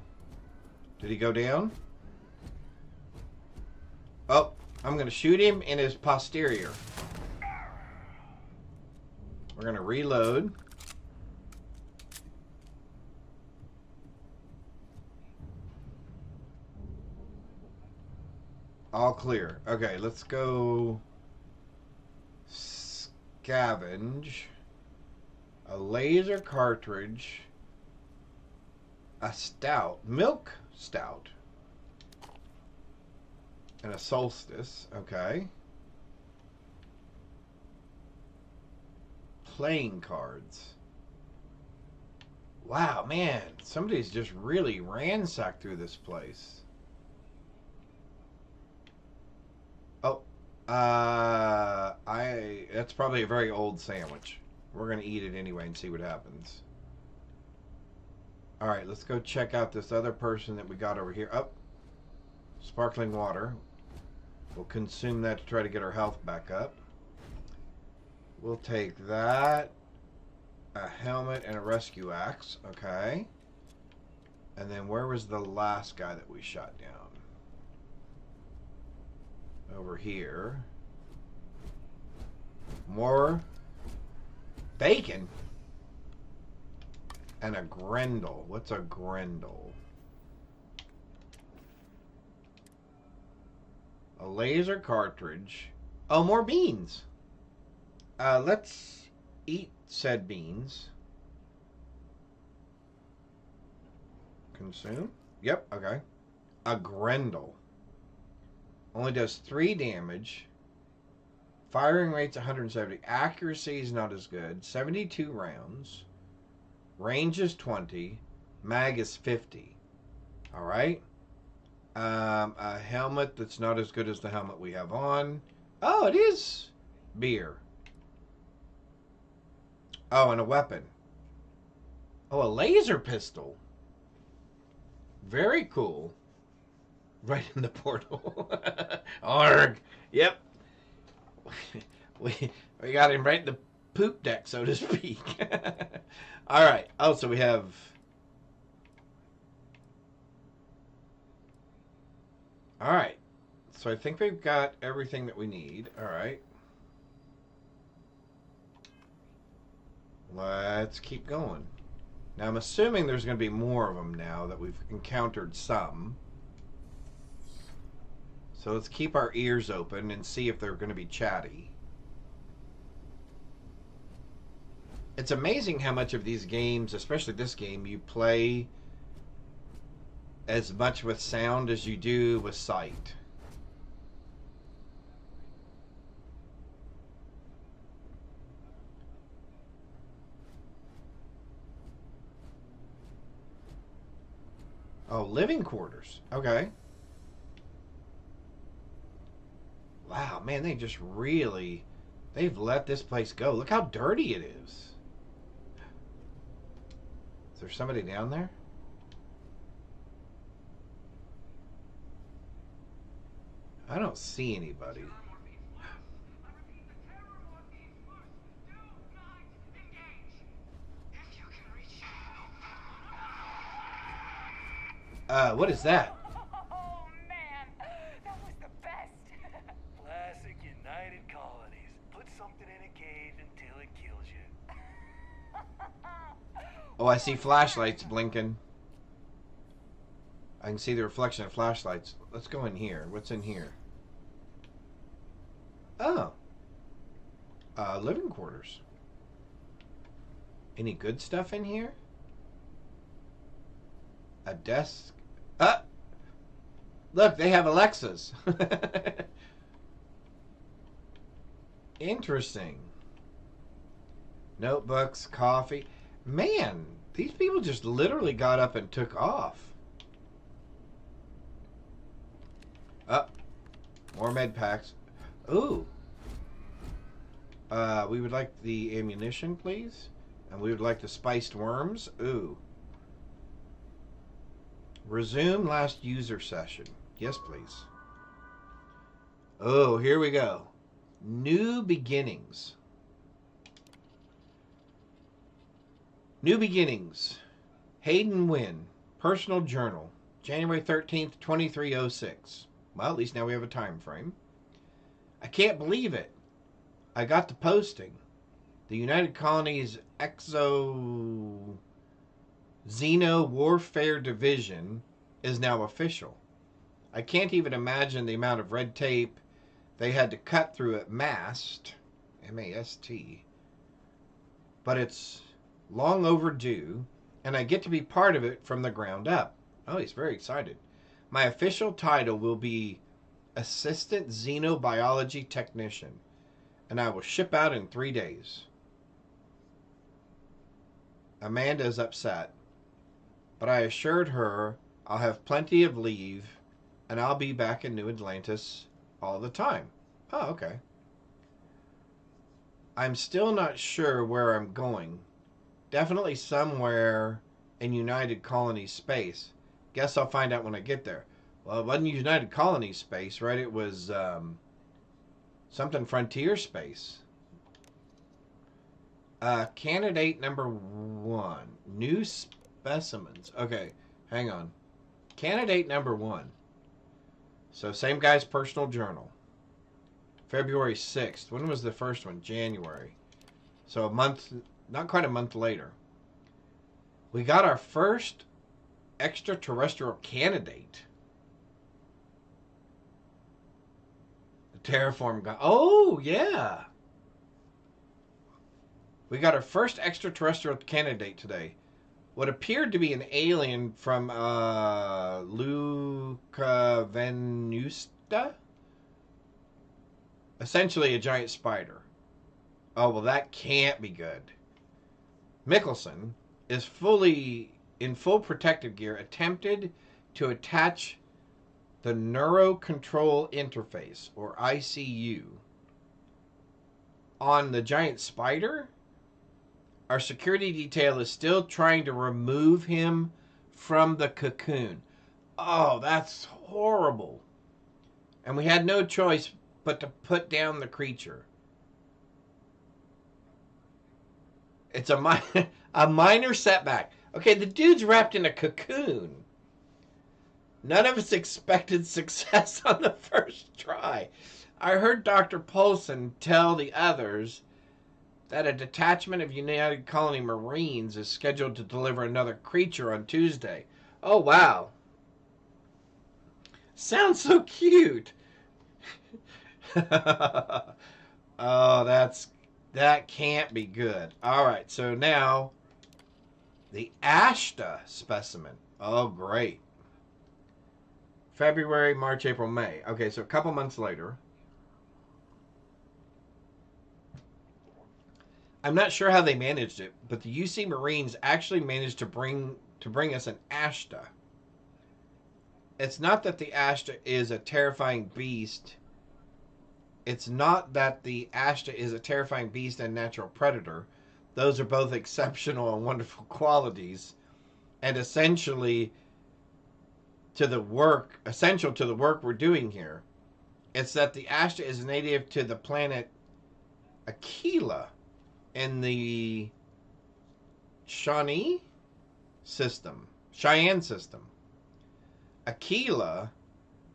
Did he go down? Oh, I'm going to shoot him in his posterior. We're going to reload. All clear. Okay, let's go scavenge. A laser cartridge. A stout. Milk stout. And a solstice. Okay. Playing cards. Wow, man. Somebody's just really ransacked through this place. Oh. That's probably a very old sandwich. We're going to eat it anyway and see what happens. Alright, let's go check out this other person that we got over here. Oh. Sparkling water. We'll consume that to try to get our health back up. We'll take that. A helmet and a rescue axe. Okay. And then where was the last guy that we shot down? Over here. More bacon. And a Grendel. What's a Grendel? A laser cartridge. Oh, more beans. Let's eat said beans. Consume? Yep, okay. A Grendel. Only does 3 damage. Firing rate's 170. Accuracy is not as good. 72 rounds. Range is 20. Mag is 50. Alright. A helmet that's not as good as the helmet we have on. Oh, it is beer. Oh, and a weapon. Oh, a laser pistol. Very cool. Right in the portal. Arg. Yep. We got him right in the poop deck, so to speak. All right. Oh, so we have... All right. So I think we've got everything that we need. All right. Let's keep going. Now, I'm assuming there's going to be more of them now that we've encountered some. So let's keep our ears open and see if they're going to be chatty. It's amazing how much of these games, especially this game, you play as much with sound as you do with sight. Oh, living quarters. Okay. Wow, man, they just really... They've let this place go. Look how dirty it is. Is there somebody down there? I don't see anybody. What is that? Oh, man. That was the best. Classic United Colonies. Put something in a cage until it kills you. Oh, I see flashlights blinking. I can see the reflection of flashlights. Let's go in here. What's in here? Oh. Living quarters. Any good stuff in here? A desk. Look, they have Alexas. Interesting. Notebooks, coffee. Man, these people just literally got up and took off. More med packs. Ooh. We would like the ammunition, please. And we would like the spiced worms. Ooh. Resume last user session. Yes, please. Oh, here we go. New beginnings. New beginnings. Hayden Wynn. Personal journal. January 13th, 2306. Well, at least now we have a time frame. I can't believe it. I got the posting. The United Colonies Xeno Warfare Division is now official. I can't even imagine the amount of red tape they had to cut through at MAST, M-A-S-T. But it's long overdue, and I get to be part of it from the ground up. Oh, he's very excited. My official title will be Assistant Xenobiology Technician, and I will ship out in 3 days. Amanda is upset, but I assured her I'll have plenty of leave, and I'll be back in New Atlantis all the time. Oh, okay. I'm still not sure where I'm going. Definitely somewhere in United Colonies space. Guess I'll find out when I get there. Well, it wasn't United Colonies space, right? It was something Frontier space. Candidate number 1. New specimens. Okay, hang on. Candidate number 1. So same guy's personal journal. February 6th. When was the first one? January. So a month, not quite a month later. We got our first extraterrestrial candidate. The terraform guy. Oh, yeah. We got our first extraterrestrial candidate today. What appeared to be an alien from Luca Venusta? Essentially a giant spider. Oh, well, that can't be good. Mickelson is in full protective gear, attempted to attach the Neuro Control Interface, or ICU, on the giant spider. Our security detail is still trying to remove him from the cocoon. Oh, that's horrible. And we had no choice but to put down the creature. It's a minor setback. Okay, the dude's wrapped in a cocoon. None of us expected success on the first try. I heard Dr. Polson tell the others that a detachment of United Colony Marines is scheduled to deliver another creature on Tuesday. Oh, wow. Sounds so cute. Oh, that can't be good. All right, so now the Ashta specimen. Oh, great. February, March, April, May. Okay, so a couple months later. I'm not sure how they managed it, but the UC Marines actually managed to bring us an Ashta. It's not that the Ashta is a terrifying beast. It's not that the Ashta is a terrifying beast and natural predator. Those are both exceptional and wonderful qualities, and essentially to the work we're doing here. It's that the Ashta is native to the planet Aquila in the Cheyenne system. Aquila,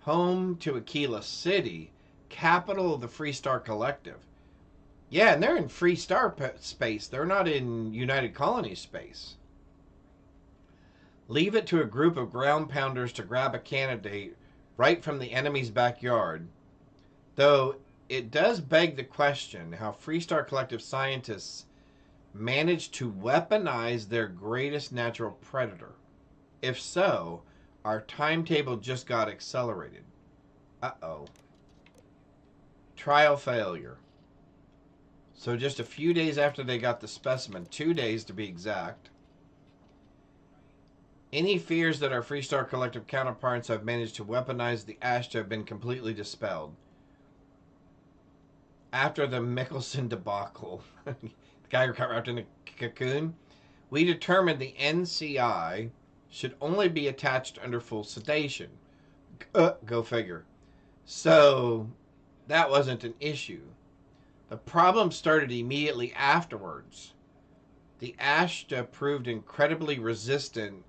home to Aquila City, capital of the Free Star Collective. Yeah, and they're in Free Star space. They're not in United Colonies space. Leave it to a group of ground pounders to grab a candidate right from the enemy's backyard. Though it does beg the question how Freestar Collective scientists managed to weaponize their greatest natural predator. If so, our timetable just got accelerated. Uh-oh. Trial failure. So just a few days after they got the specimen, 2 days to be exact, any fears that our Freestar Collective counterparts have managed to weaponize the Ashta have been completely dispelled. After the Mickelson debacle, the guy who got wrapped in a cocoon, we determined the NCI should only be attached under full sedation. Go figure. So that wasn't an issue. The problem started immediately afterwards. The Ashta proved incredibly resistant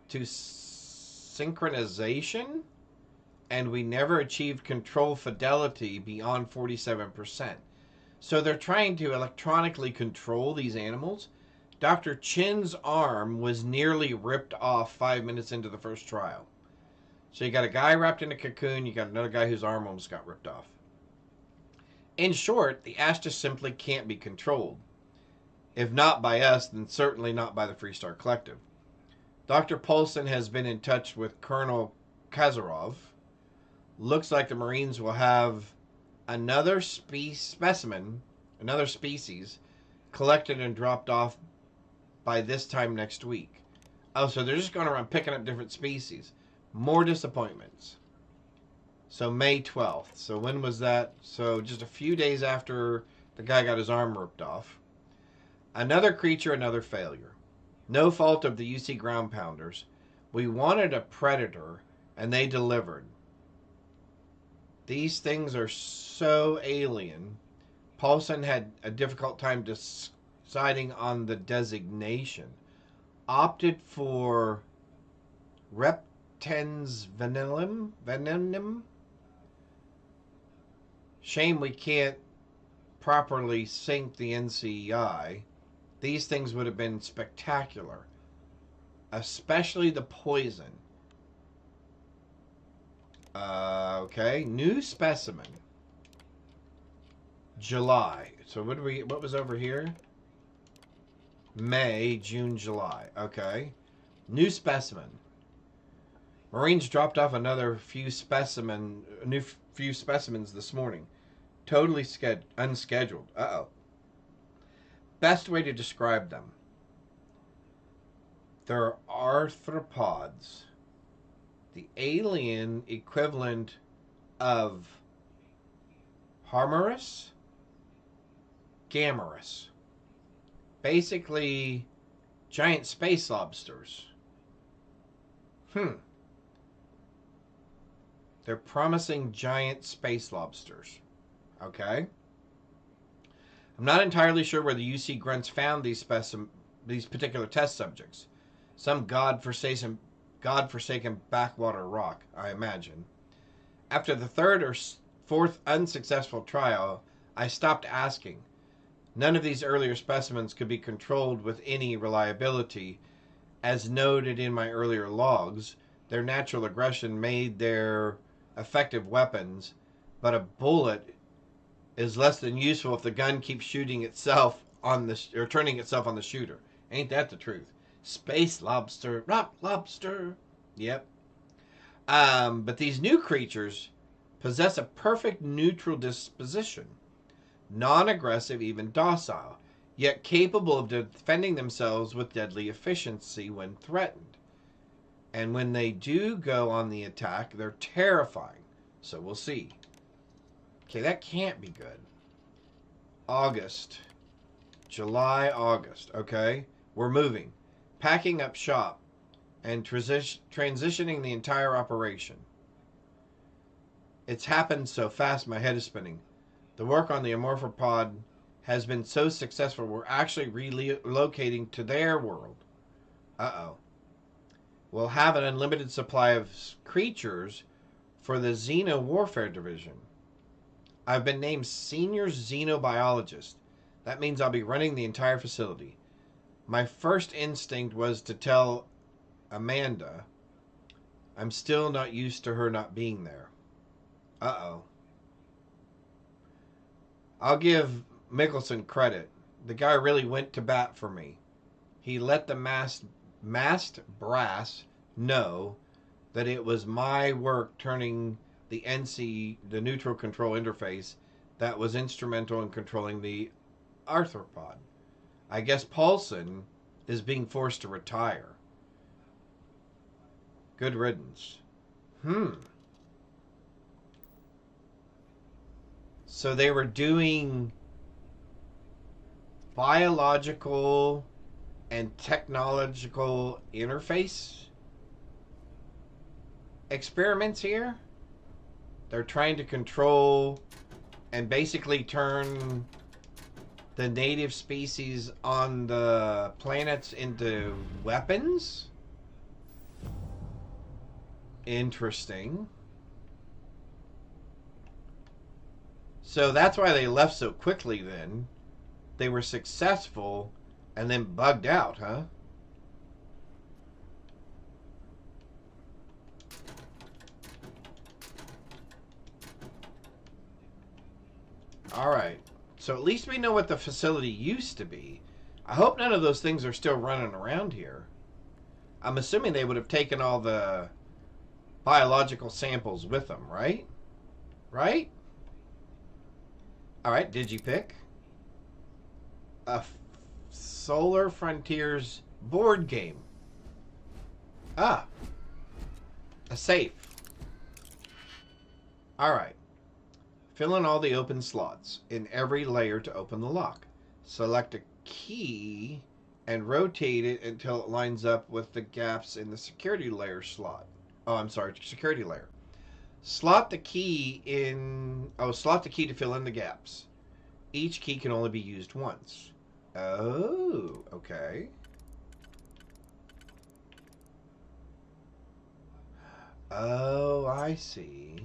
to synchronization, and we never achieved control fidelity beyond 47%. So they're trying to electronically control these animals. Dr. Chin's arm was nearly ripped off 5 minutes into the first trial. So you got a guy wrapped in a cocoon, you got another guy whose arm almost got ripped off. In short, the Ashta simply can't be controlled. If not by us, then certainly not by the Freestar Collective. Dr. Paulson has been in touch with Colonel Kazarov. Looks like the Marines will have another specimen, another species, collected and dropped off by this time next week. Oh, so they're just going around picking up different species. More disappointments. So May 12th. So when was that? So just a few days after the guy got his arm ripped off. Another creature, another failure. No fault of the UC ground pounders. We wanted a predator, and they delivered. These things are so alien. Paulson had a difficult time deciding on the designation. Opted for Reptens venenum. Shame we can't properly sync the NCI. These things would have been spectacular. Especially the poison. Okay, new specimen. July. So what was over here? May, June, July. Okay. New specimen. Marines dropped off another few specimens this morning. Totally unscheduled. Uh-oh. Best way to describe them. They're arthropods. The alien equivalent of Harmarus, Gammarus. Basically, giant space lobsters. They're promising giant space lobsters. Okay. I'm not entirely sure where the UC grunts found these particular test subjects. Some godforsaken backwater rock, I imagine. After the third or fourth unsuccessful trial, I stopped asking. None of these earlier specimens could be controlled with any reliability. As noted in my earlier logs, their natural aggression made their effective weapons, but a bullet is less than useful if the gun keeps shooting itself or turning itself on the shooter. Ain't that the truth? Space lobster, rock lobster. Yep. But these new creatures possess a perfect neutral disposition. Non-aggressive, even docile, yet capable of defending themselves with deadly efficiency when threatened. And when they do go on the attack, they're terrifying. So we'll see. Okay, that can't be good. August. July, August. Okay, we're moving. Packing up shop and transitioning the entire operation. It's happened so fast my head is spinning. The work on the Amorphopod has been so successful we're actually relocating to their world. Uh-oh. We'll have an unlimited supply of creatures for the Xeno Warfare Division. I've been named Senior Xenobiologist. That means I'll be running the entire facility. My first instinct was to tell Amanda. I'm still not used to her not being there. Uh-oh. I'll give Mickelson credit. The guy really went to bat for me. He let the masked brass know that it was my work turning the NC, the neutral control interface, that was instrumental in controlling the arthropod. I guess Paulson is being forced to retire. Good riddance. So they were doing biological and technological interface experiments here. They're trying to control and basically turn the native species on the planets into weapons. Interesting. So that's why they left so quickly then. They were successful and then bugged out, huh? Alright. So at least we know what the facility used to be. I hope none of those things are still running around here. I'm assuming they would have taken all the biological samples with them, right? Right? Alright, Digipick. A Solar Frontiers board game. Ah. A safe. Alright. Fill in all the open slots in every layer to open the lock. Select a key and rotate it until it lines up with the gaps in the security layer slot. Oh, I'm sorry, security layer. Slot the key to fill in the gaps. Each key can only be used once. Oh, okay. Oh, I see.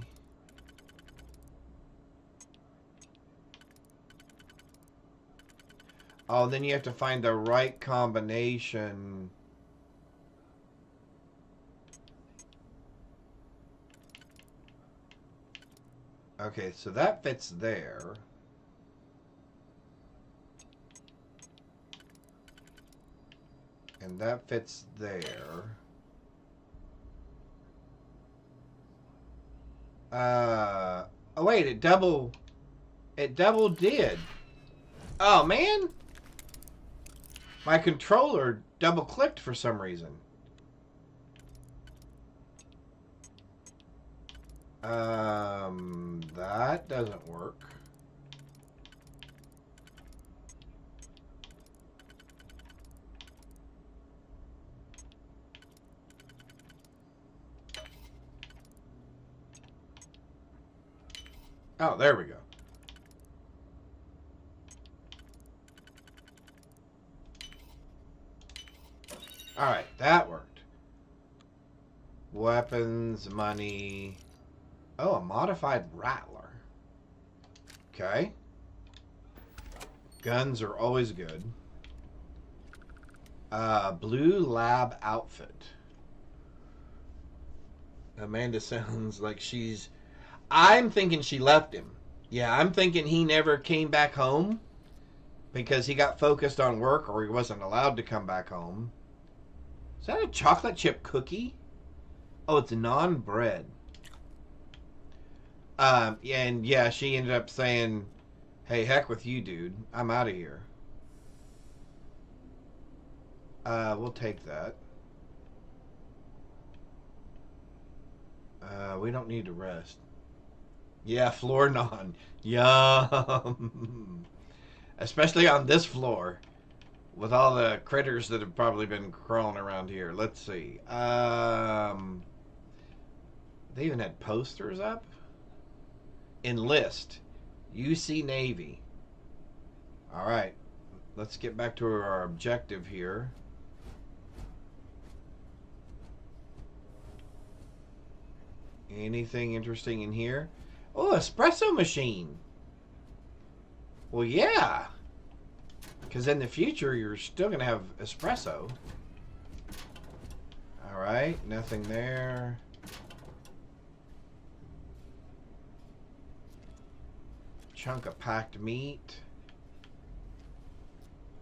Oh, then you have to find the right combination. Okay, so that fits there. And that fits there. Oh wait, it double did. Oh man! My controller double clicked for some reason. That doesn't work. Oh, there we go. Alright, that worked. Weapons, money. Oh, a modified Rattler. Okay. Guns are always good. Blue lab outfit. Amanda sounds like she's... I'm thinking she left him. Yeah, I'm thinking he never came back home because he got focused on work or he wasn't allowed to come back home. Is that a chocolate chip cookie? Oh, it's non-bread. And yeah, she ended up saying, hey, heck with you, dude. I'm out of here. We'll take that. We don't need to rest. Yeah, floor non. Yum. Especially on this floor. With all the critters that have probably been crawling around here. Let's see. They even had posters up. Enlist. UC Navy. Alright. Let's get back to our objective here. Anything interesting in here? Oh, espresso machine. Well, yeah. Because in the future, you're still going to have espresso. All Alright, nothing there. Chunk of packed meat.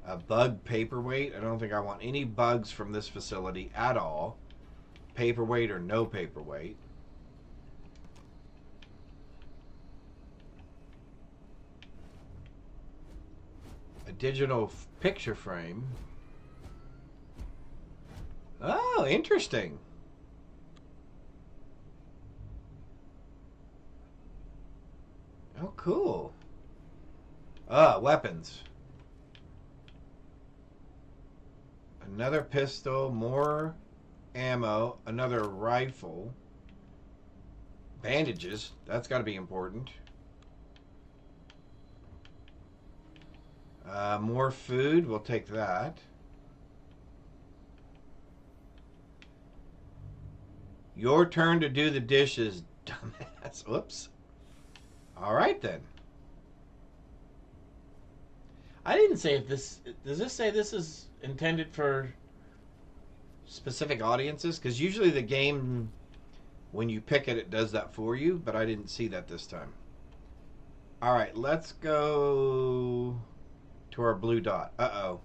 A bug paperweight. I don't think I want any bugs from this facility at all. Paperweight or no paperweight. A digital picture frame. Oh, interesting. Oh, cool. Weapons. Another pistol, more ammo, another rifle. Bandages. That's got to be important. More food. We'll take that. Your turn to do the dishes, dumbass. Whoops. All right, then. I didn't say if this... Does this say this is intended for specific audiences? Because usually the game, when you pick it, it does that for you. But I didn't see that this time. All right, let's go to our blue dot. Uh-oh.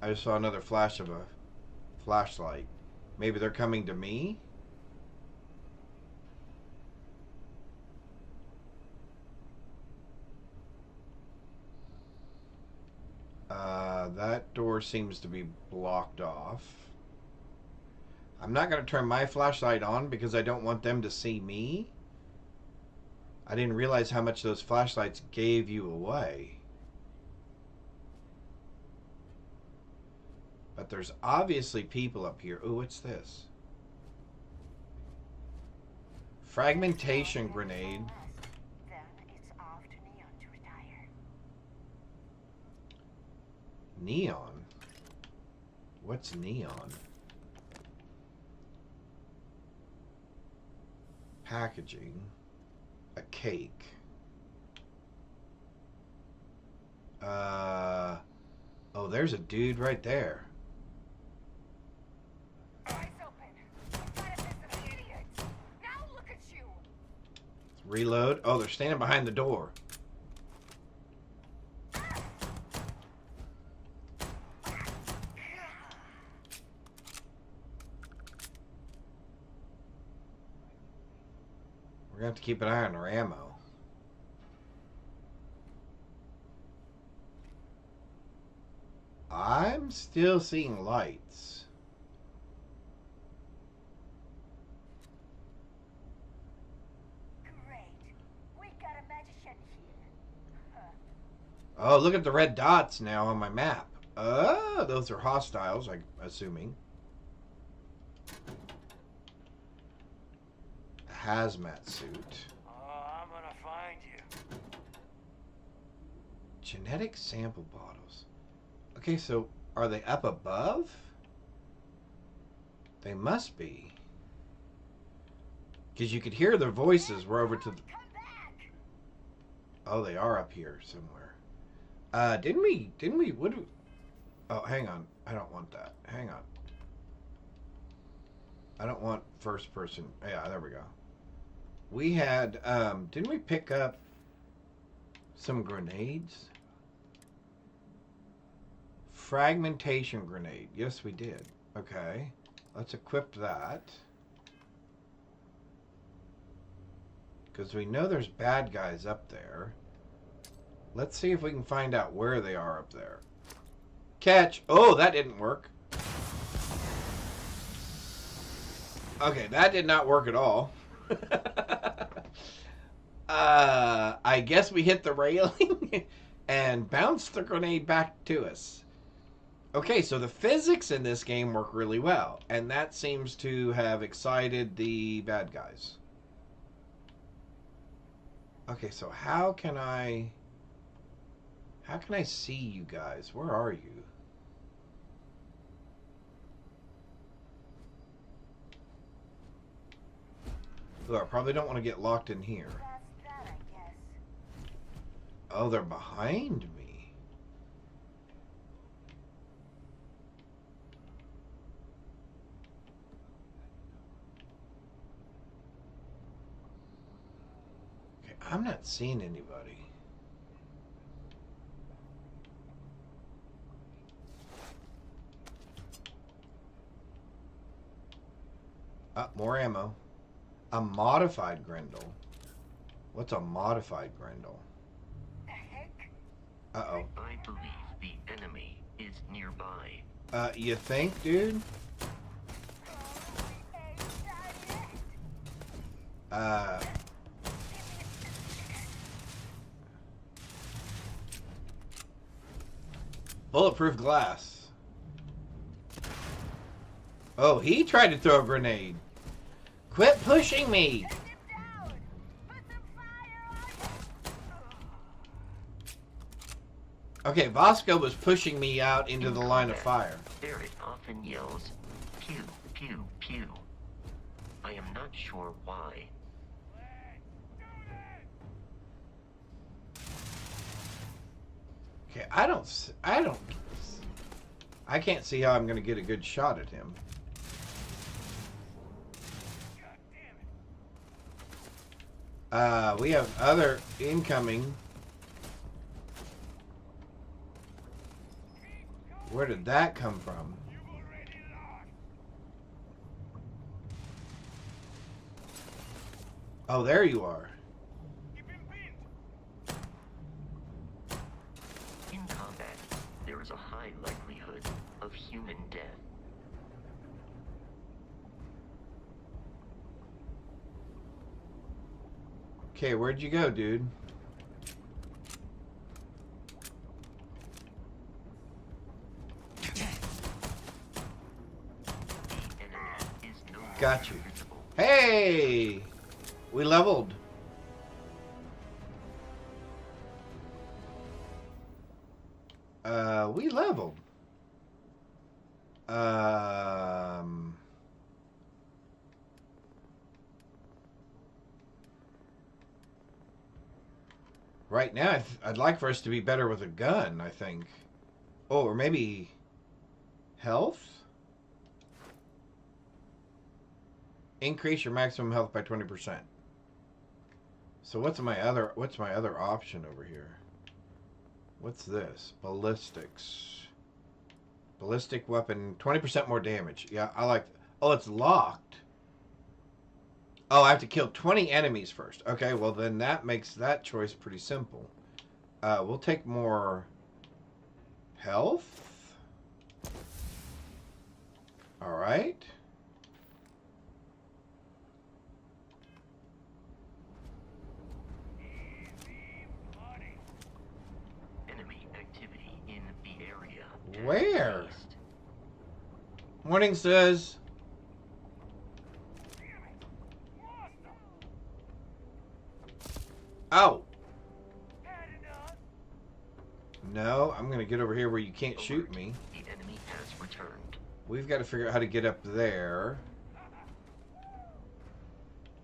I just saw another flash of a flashlight. Maybe they're coming to me? That door seems to be blocked off. I'm not going to turn my flashlight on because I don't want them to see me. I didn't realize how much those flashlights gave you away. But there's obviously people up here. Ooh, what's this? Fragmentation grenade. Then it's off to Neon to retire. Neon? What's neon? Packaging. A cake. Oh, there's a dude right there. Eyes open. What a list of idiots. Now look at you. Reload. Oh, they're standing behind the door. We're going to have to keep an eye on our ammo. I'm still seeing lights. Great. We got a magician here. Oh, look at the red dots now on my map. Oh, those are hostiles, I'm assuming. A hazmat suit. Oh, I'm gonna find you. Genetic sample bottles. Okay, so are they up above? They must be. Because you could hear their voices. We're over to the... Come back. Oh, they are up here somewhere. Didn't we, what do... Oh, hang on. I don't want that. Hang on. I don't want first person. Yeah, there we go. We had, didn't we pick up some grenades? Fragmentation grenade. Yes, we did. Okay. Let's equip that. Because we know there's bad guys up there. Let's see if we can find out where they are up there. Catch. Oh, that didn't work. Okay, that did not work at all. I guess we hit the railing and bounced the grenade back to us. Okay, so the physics in this game work really well, and that seems to have excited the bad guys. Okay, so how can I see you guys? Where are you? Ooh, I probably don't want to get locked in here. That's that, I guess. Oh, they're behind me. I'm not seeing anybody. More ammo. A modified Grendel. What's a modified Grendel? The heck? Uh-oh. I believe the enemy is nearby. You think, dude? Bulletproof glass. Oh, he tried to throw a grenade. Quit pushing me! Okay, Vasco was pushing me out into the line of fire. Barrett often yells, pew, pew, pew. I am not sure why. Okay, I can't see how I'm going to get a good shot at him. We have other incoming. Where did that come from? Oh, there you are. In combat, there is a high likelihood of human death. Okay, where'd you go, dude? Got you. Hey! We leveled. We leveled. Right now, I'd like for us to be better with a gun, I think. Oh, or maybe health? Increase your maximum health by 20%. So what's my other option over here? What's this? Ballistics. Ballistic weapon, 20% more damage. Yeah, I like. Oh, it's locked. Oh, I have to kill 20 enemies first. Okay, well then that makes that choice pretty simple. We'll take more health. All right. Enemy activity in the area. Where? Morning, says. Oh. No, I'm going to get over here where you can't shoot me. The enemy has returned. We've got to figure out how to get up there.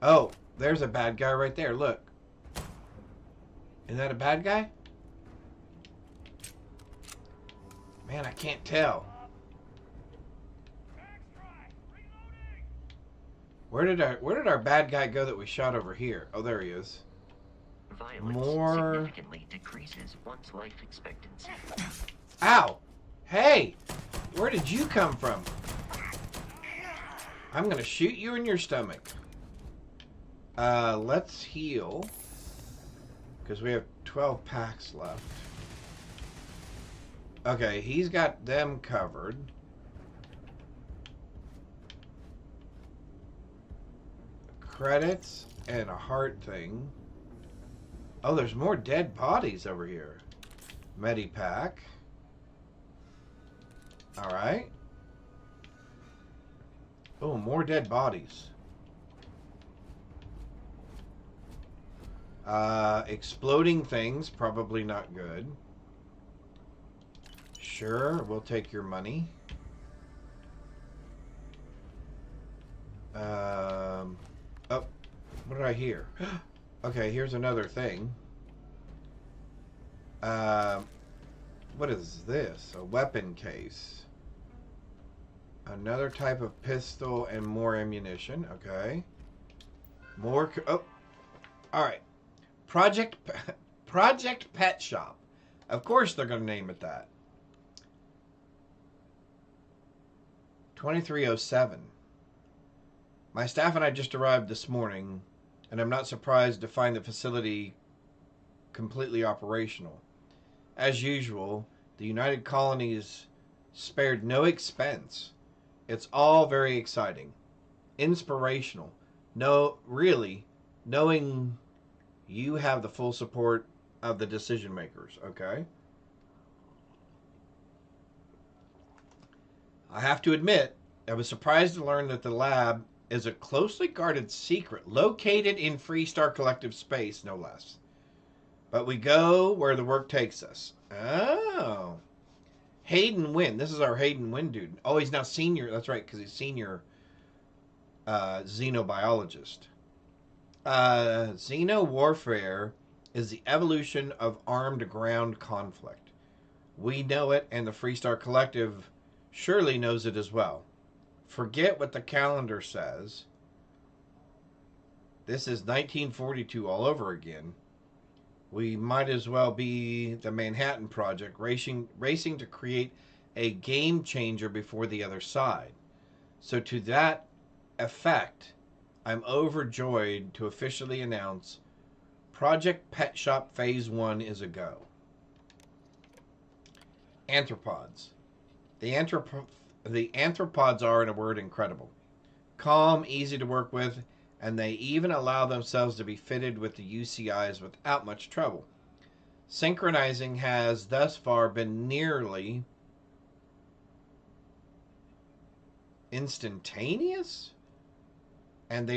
Oh, there's a bad guy right there. Look. Isn't that a bad guy? Man, I can't tell. Where did our bad guy go that we shot over here? Oh, there he is. Violence significantly decreases one's life expectancy. Ow! Hey! Where did you come from? I'm gonna shoot you in your stomach. Let's heal. Because we have 12 packs left. Okay, he's got them covered. Credits and a heart thing. Oh, there's more dead bodies over here. Medipack. Alright. Oh, more dead bodies. Exploding things, probably not good. Sure, we'll take your money. Oh, what did I hear? Okay, here's another thing. What is this? A weapon case. Another type of pistol and more ammunition. Okay. More. Oh, all right. Project Project Pet Shop. Of course they're going to name it that. 2307. My staff and I just arrived this morning, and I'm not surprised to find the facility completely operational. As usual, the United Colonies spared no expense. It's all very exciting, inspirational. No, really, knowing you have the full support of the decision makers, okay? I have to admit, I was surprised to learn that the lab is a closely guarded secret located in Freestar Collective space, no less. But we go where the work takes us. Oh. Hayden Wynn. This is our Hayden Wynn dude. Oh, he's now senior. That's right, because he's senior xenobiologist. Xeno warfare is the evolution of armed ground conflict. We know it, and the Freestar Collective surely knows it as well. Forget what the calendar says. This is 1942 all over again. We might as well be the Manhattan Project, racing to create a game changer before the other side. So to that effect, I'm overjoyed to officially announce Project Pet Shop Phase 1 is a go. Anthropods. The anthropods are, in a word, incredible. Calm, easy to work with, and they even allow themselves to be fitted with the UCIs without much trouble. Synchronizing has thus far been nearly instantaneous, and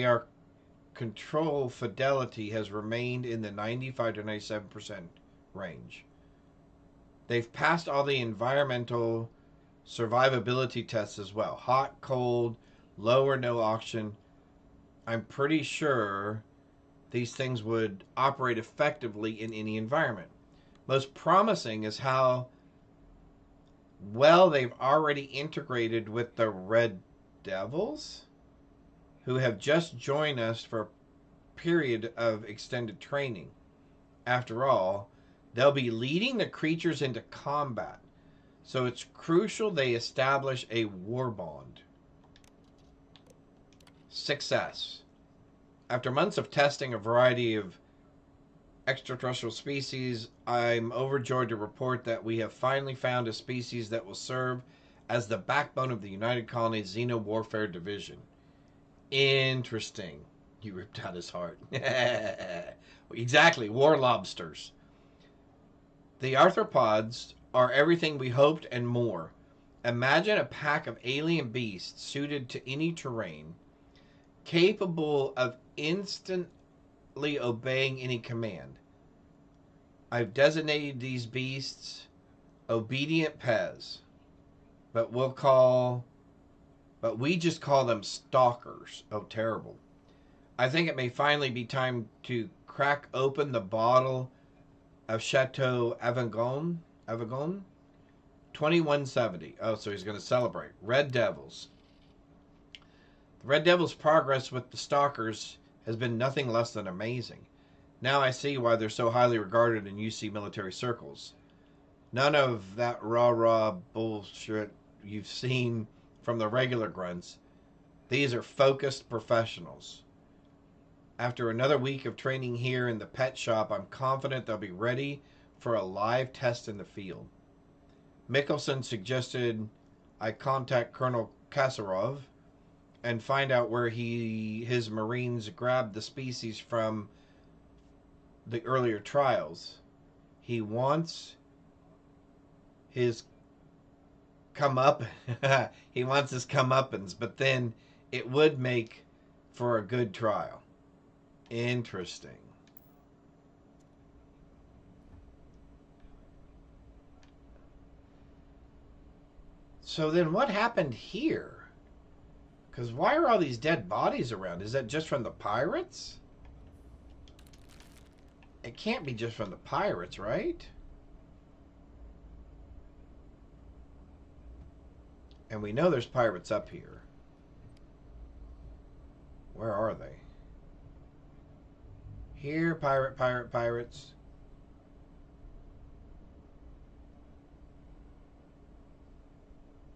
control fidelity has remained in the 95 to 97% range. They've passed all the environmental survivability tests as well. Hot, cold, low or no oxygen. I'm pretty sure these things would operate effectively in any environment. Most promising is how well they've already integrated with the Red Devils, who have just joined us for a period of extended training. After all, they'll be leading the creatures into combat, so it's crucial they establish a war bond. Success. After months of testing a variety of extraterrestrial species, I'm overjoyed to report that we have finally found a species that will serve as the backbone of the United Colonies Xeno Warfare Division. Interesting. You ripped out his heart. Exactly, war lobsters. The arthropods are everything we hoped and more. Imagine a pack of alien beasts suited to any terrain, capable of instantly obeying any command. I've designated these beasts obedient Pez, but we just call them stalkers. Oh, terrible. I think it may finally be time to crack open the bottle of Chateau Avignon 2170. Oh, so he's going to celebrate. Red Devils. The Red Devils' progress with the stalkers has been nothing less than amazing. Now I see why they're so highly regarded in UC military circles. None of that rah-rah bullshit you've seen from the regular grunts. These are focused professionals. After another week of training here in the pet shop, I'm confident they'll be ready for a live test in the field. Mickelson suggested I contact Colonel Kasarov and find out where his Marines grabbed the species from the earlier trials. He wants his he wants his comeuppance, but then it would make for a good trial. Interesting. So then what happened here? Because why are all these dead bodies around? Is that just from the pirates? It can't be just from the pirates, right? And we know there's pirates up here. Where are they? Here, pirates.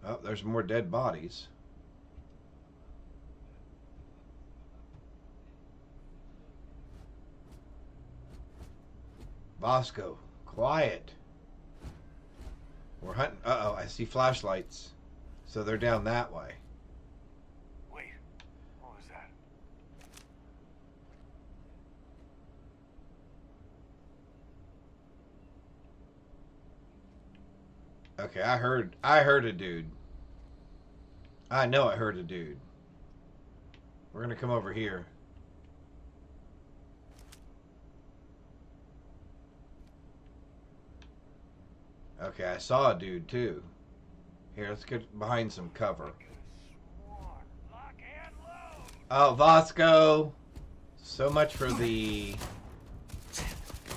Oh, there's more dead bodies. Bosco, quiet. We're hunting. Uh-oh, I see flashlights. So they're down that way. Wait, what was that? Okay, I heard a dude. I know I heard a dude. We're gonna come over here. Okay, I saw a dude too. Here, let's get behind some cover. Lock and load. Oh, Vasco! So much for the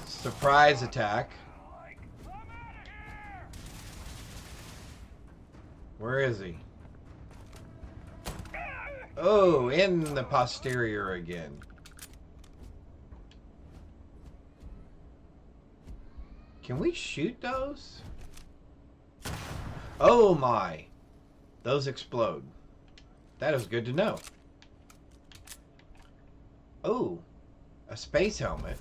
surprise attack. I'm out of here. Where is he? Oh, in the posterior again. Can we shoot those? Oh my! Those explode. That is good to know. Oh, a space helmet.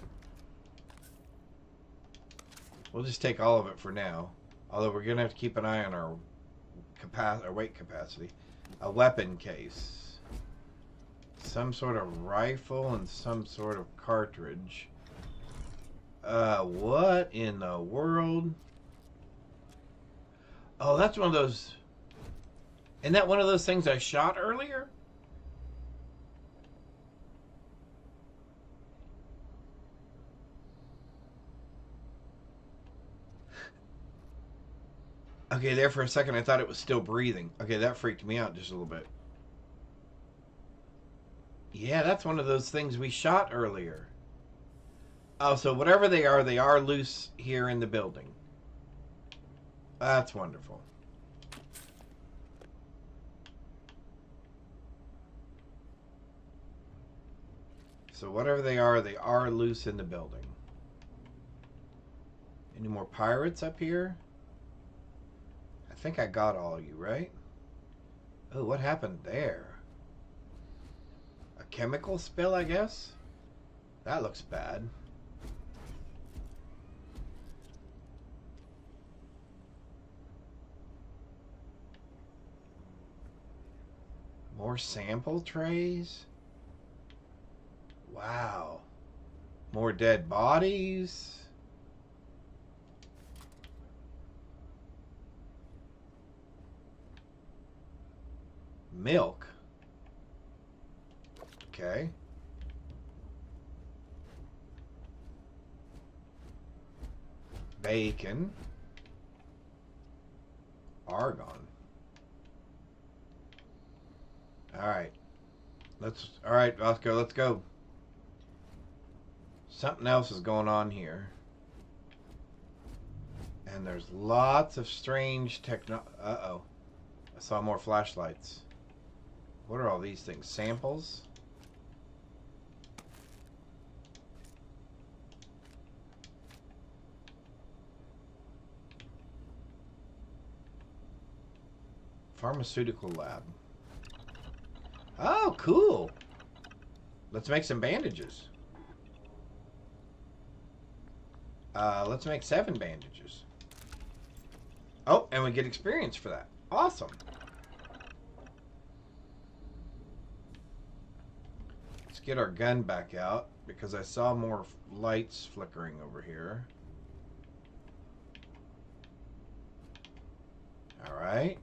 We'll just take all of it for now. Although we're gonna have to keep an eye on our weight capacity. A weapon case. Some sort of rifle and some sort of cartridge. What in the world? Oh, that's one of those... Isn't that one of those things I shot earlier? Okay, there for a second I thought it was still breathing. Okay, that freaked me out just a little bit. Yeah, that's one of those things we shot earlier. Oh, so whatever they are loose here in the building. That's wonderful. So whatever they are loose in the building. Any more pirates up here? I think I got all of you, right? Oh, what happened there? A chemical spill, I guess? That looks bad. More sample trays? Wow. More dead bodies? Milk? Okay. Bacon. Argon. Alright. Alright, Vasco, let's go. Something else is going on here. And there's lots of strange Uh-oh. I saw more flashlights. What are all these things? Samples? Pharmaceutical lab. Oh, cool. Let's make some bandages. Let's make 7 bandages. Oh, and we get experience for that. Awesome. Let's get our gun back out because I saw more lights flickering over here. All right.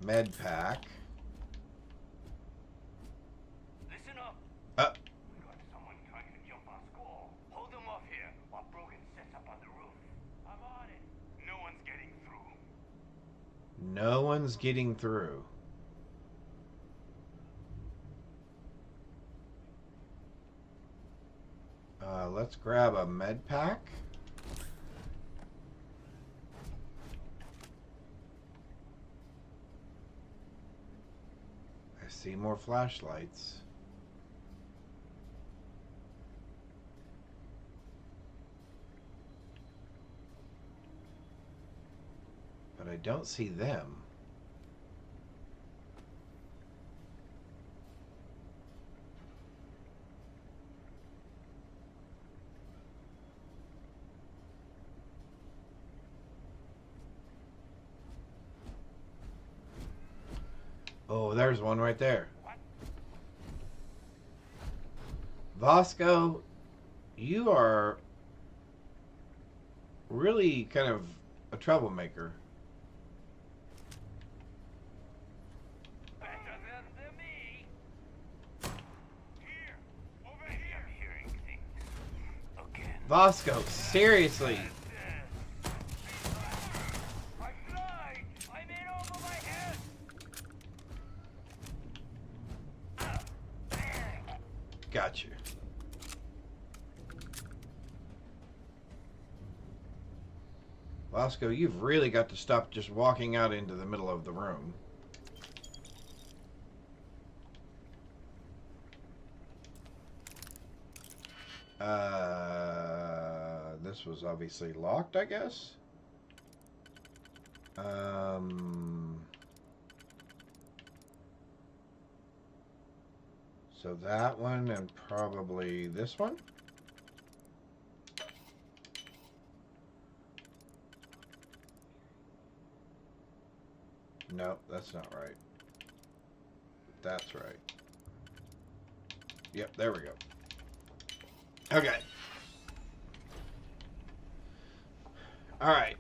Med pack. Listen up. We got someone trying to jump our school. Hold them off here while Brogan sets up on the roof. I'm on it. No one's getting through. No one's getting through. Let's grab a med pack. I see more flashlights. I don't see them. Oh, there's one right there. Vasco, you are really kind of a troublemaker. Better than me. Here, over here. I'm hearing things again. Vasco, seriously. I'm blind. I'm in over my head. Got you. Vasco, you've really got to stop just walking out into the middle of the room. This was obviously locked, I guess. So that one and probably this one. Nope, that's not right. That's right. Yep, there we go. Okay. All right.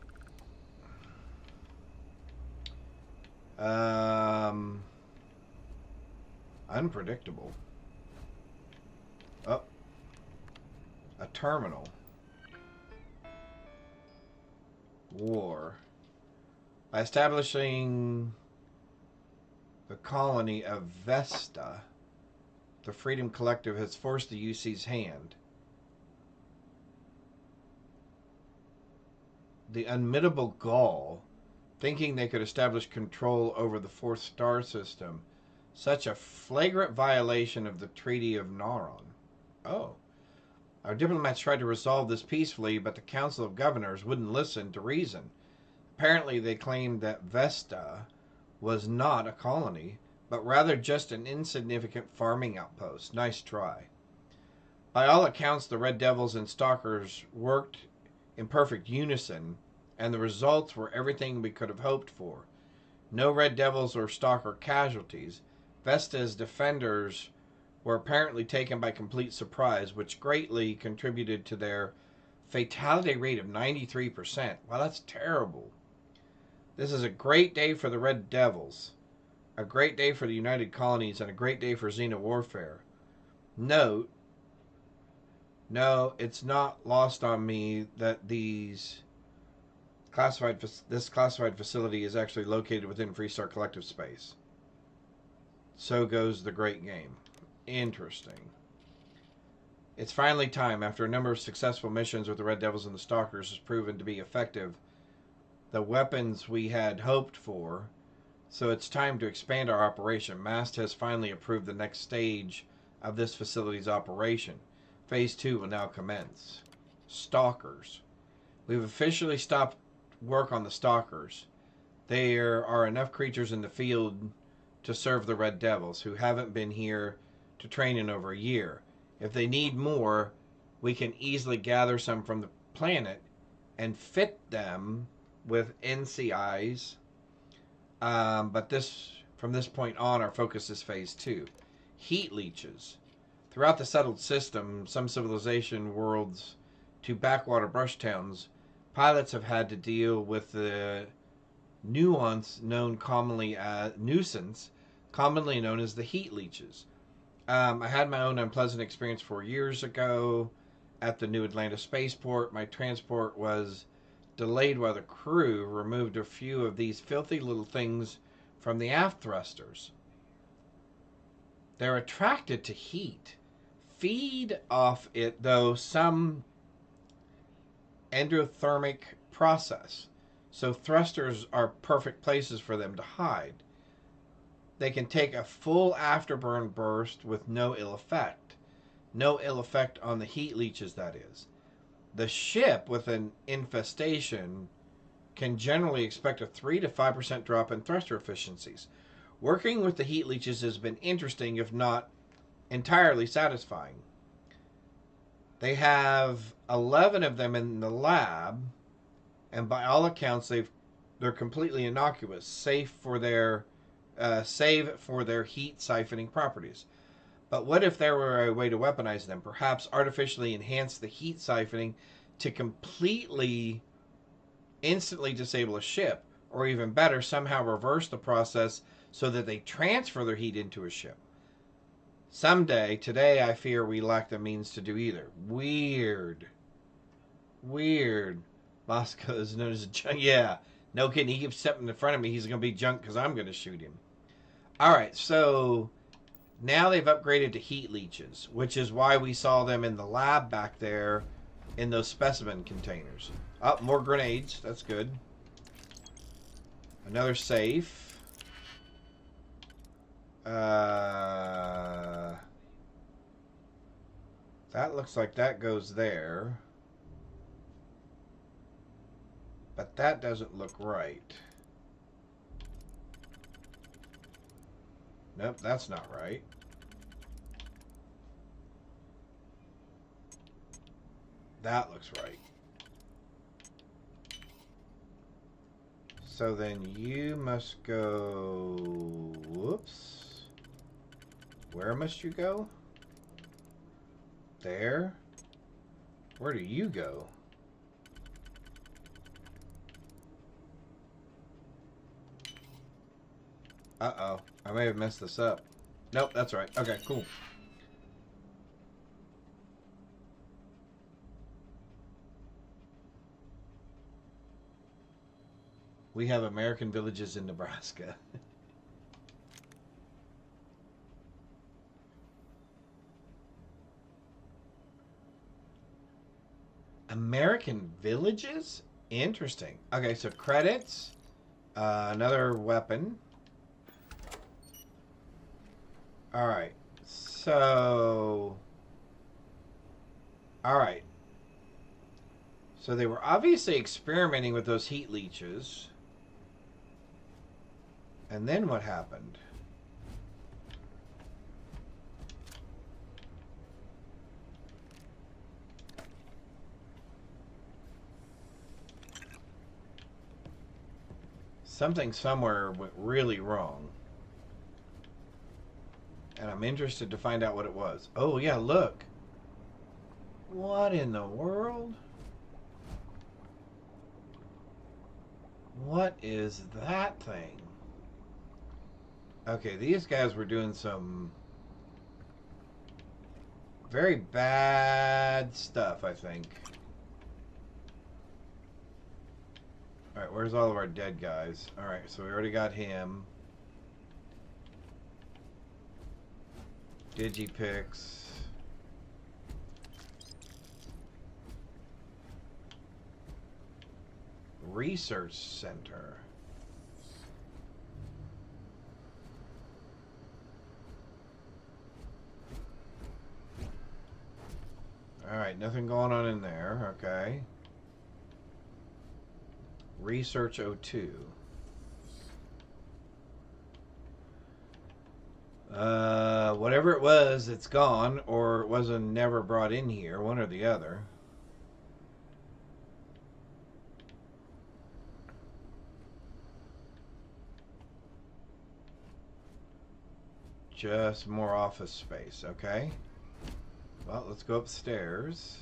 Unpredictable. Oh. A terminal. War. By establishing the colony of Vesta, the Freedom Collective has forced the UC's hand. The unmittable gall, thinking they could establish control over the fourth star system, such a flagrant violation of the Treaty of Naron. Oh. Our diplomats tried to resolve this peacefully, but the Council of Governors wouldn't listen to reason. Apparently, they claimed that Vesta was not a colony, but rather just an insignificant farming outpost. Nice try. By all accounts, the Red Devils and Stalkers worked in perfect unison, and the results were everything we could have hoped for. No Red Devils or Stalker casualties. Vesta's defenders were apparently taken by complete surprise, which greatly contributed to their fatality rate of 93%. Wow, that's terrible. This is a great day for the Red Devils, a great day for the United Colonies, and a great day for Xena warfare. Note, no, it's not lost on me that this classified facility is actually located within Freestar Collective space. So goes the great game. Interesting. It's finally time. After a number of successful missions with the Red Devils and the Stalkers has proven to be effective, the weapons we had hoped for, so it's time to expand our operation. MAST has finally approved the next stage of this facility's operation. Phase 2 will now commence. Stalkers. We've officially stopped work on the Stalkers. There are enough creatures in the field to serve the Red Devils, who haven't been here to train in over a year. If they need more, we can easily gather some from the planet and fit them with NCIs. But from this point on, our focus is Phase 2. Heat leeches. Throughout the settled system, some civilization worlds to backwater brush towns, pilots have had to deal with the nuisance known commonly known as the heat leeches. I had my own unpleasant experience 4 years ago at the New Atlanta spaceport. My transport was delayed while the crew removed a few of these filthy little things from the aft thrusters. They're attracted to heat. Feed off it, though, some endothermic process. So thrusters are perfect places for them to hide. They can take a full afterburn burst with no ill effect. No ill effect on the heat leeches, that is. The ship with an infestation can generally expect a 3 to 5% drop in thruster efficiencies. Working with the heat leeches has been interesting, if not entirely satisfying. They have 11 of them in the lab, and by all accounts, they're completely innocuous, save for their heat siphoning properties. But what if there were a way to weaponize them? Perhaps artificially enhance the heat siphoning to completely, instantly disable a ship, or even better, somehow reverse the process so that they transfer their heat into a ship. Someday, today, I fear we lack the means to do either. Weird. Moscow is known as a junk. Yeah, no kidding. He keeps stepping in front of me. He's going to be junk because I'm going to shoot him. Alright, so now they've upgraded to heat leeches, which is why we saw them in the lab back there in those specimen containers. Oh, more grenades. That's good. Another safe. That looks like that goes there. But that doesn't look right. Nope, that's not right. That looks right. So then you must go... Whoops. Where must you go? There? Where do you go? Uh-oh. I may have messed this up. Nope, that's right. Okay, cool. We have American villages in Nebraska. American villages? Interesting. Okay, so credits. Another weapon. Alright. So... Alright. So they were obviously experimenting with those heat leeches. And then what happened? Something somewhere went really wrong. And I'm interested to find out what it was. Oh, yeah, look. What in the world? What is that thing? Okay, these guys were doing some very bad stuff, I think. Alright, where's all of our dead guys? Alright, so we already got him. Digipix. Research Center. Alright, nothing going on in there. Okay. Research 02. Whatever it was, it's gone, or it wasn't never brought in here, one or the other. Just more office space, okay. Well, let's go upstairs.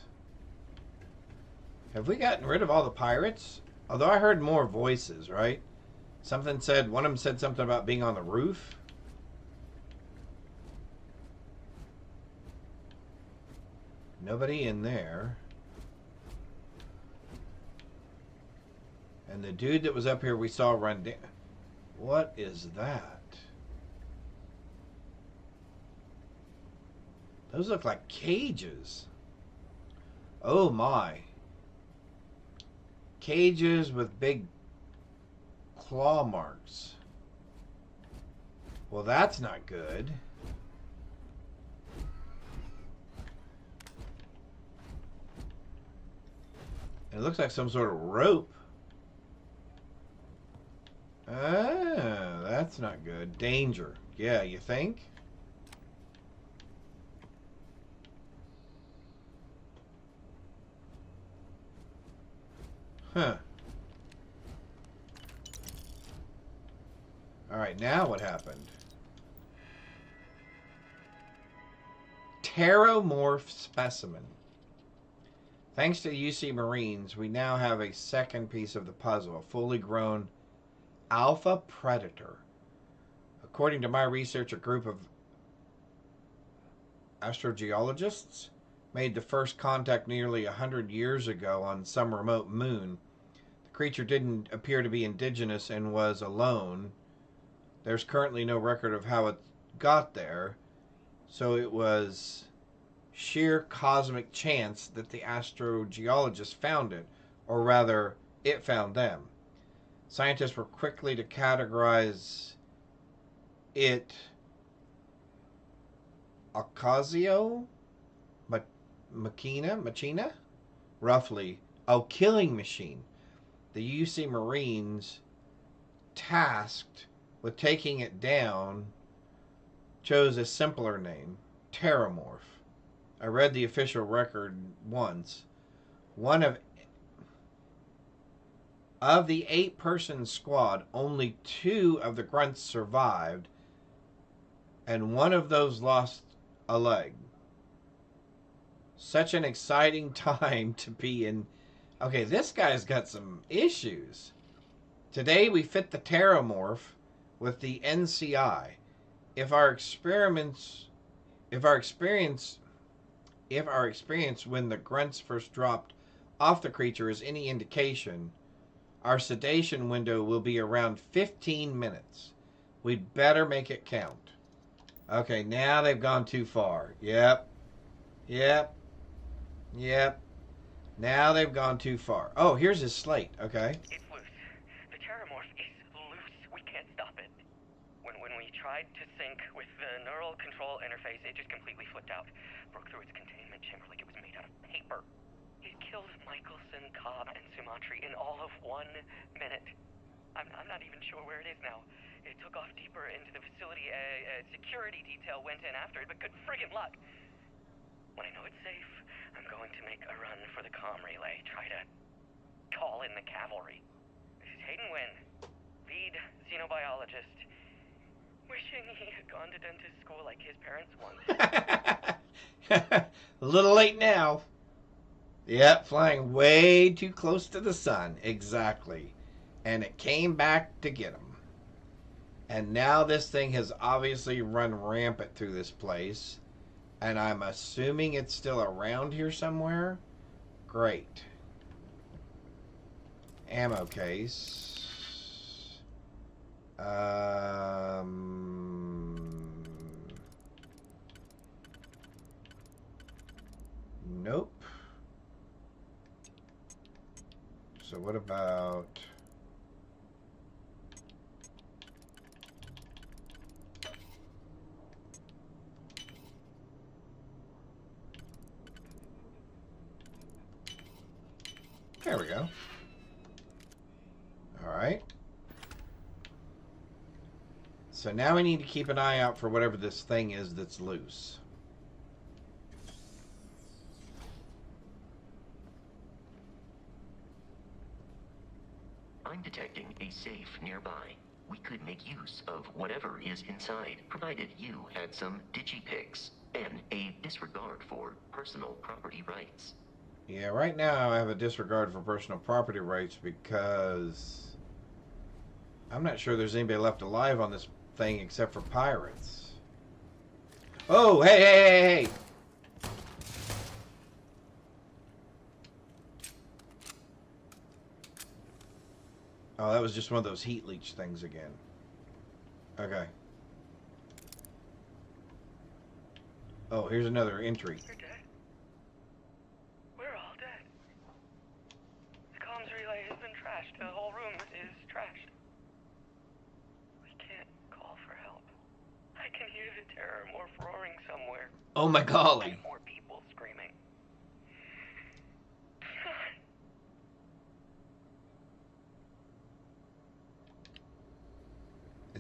Have we gotten rid of all the pirates? Although I heard more voices, right? Something said, one of them said something about being on the roof. Nobody in there. And the dude that was up here we saw run down. What is that? Those look like cages. Oh my. Cages with big claw marks. Well, that's not good. It looks like some sort of rope. Ah, that's not good. Danger. Yeah, you think? Huh. Alright, now what happened? Pteromorph specimen. Thanks to UC Marines, we now have a second piece of the puzzle, a fully grown alpha predator. According to my research, a group of astrogeologists made the first contact nearly 100 years ago on some remote moon. The creature didn't appear to be indigenous and was alone. There's currently no record of how it got there, so it was sheer cosmic chance that the astrogeologists found it, or rather, it found them. Scientists were quickly to categorize it Ocasio Machina, roughly, a killing machine. The UC Marines, tasked with taking it down, chose a simpler name, Pteromorph. I read the official record once. One of the 8-person squad, only 2 of the grunts survived, and one of those lost a leg. Such an exciting time to be in. Okay, this guy's got some issues. Today we fit the Pteromorph with the NCI. If our experience when the grunts first dropped off the creature is any indication, our sedation window will be around 15 minutes. We'd better make it count. Okay, now they've gone too far. Yep. Now they've gone too far. Oh, here's his slate. Okay. It's loose. The Pteromorph is loose. We can't stop it. When we tried to sync with the neural control interface, it just completely flipped out. Broke through its containment chamber like it was made out of paper. It killed Michelson, Cobb, and Sumatri in all of 1 minute. I'm not even sure where it is now. It took off deeper into the facility. A security detail went in after it, but good friggin' luck. When I know it's safe, I'm going to make a run for the comm relay. Try to call in the cavalry. This is Hayden Wynn, lead xenobiologist. Wishing he had gone to dentist school like his parents once. A little late now. Yep, flying way too close to the sun. Exactly. And it came back to get him. And now this thing has obviously run rampant through this place. And I'm assuming it's still around here somewhere. Great. Ammo case. Nope. So what about... There we go. Alright. So now we need to keep an eye out for whatever this thing is that's loose. I'm detecting a safe nearby. We could make use of whatever is inside, provided you had some digipics and a disregard for personal property rights. Yeah, right now I have a disregard for personal property rights because I'm not sure there's anybody left alive on this thing except for pirates. Oh, hey! Oh, that was just one of those heat leech things again. Okay. Oh, here's another entry. You're dead. We're all dead. The comms relay has been trashed. The whole room is trashed. We can't call for help. I can hear the Pteromorph roaring somewhere. Oh my golly. And more people screaming.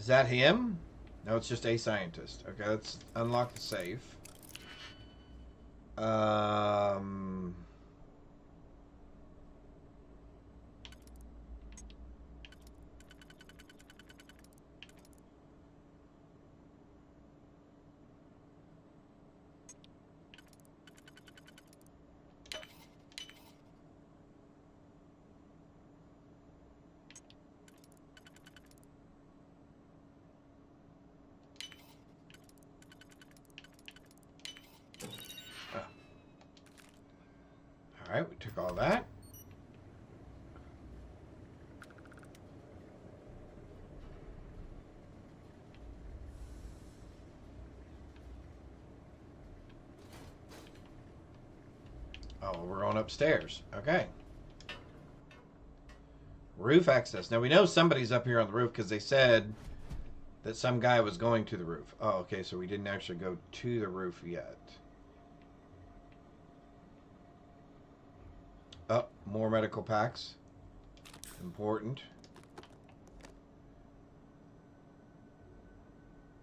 Is that him? No, it's just a scientist. Okay, let's unlock the safe. Alright, we took all that. Oh, we're going upstairs. Okay. Roof access. Now we know somebody's up here on the roof because they said that some guy was going to the roof. Oh, okay, so we didn't actually go to the roof yet. Oh, more medical packs. Important.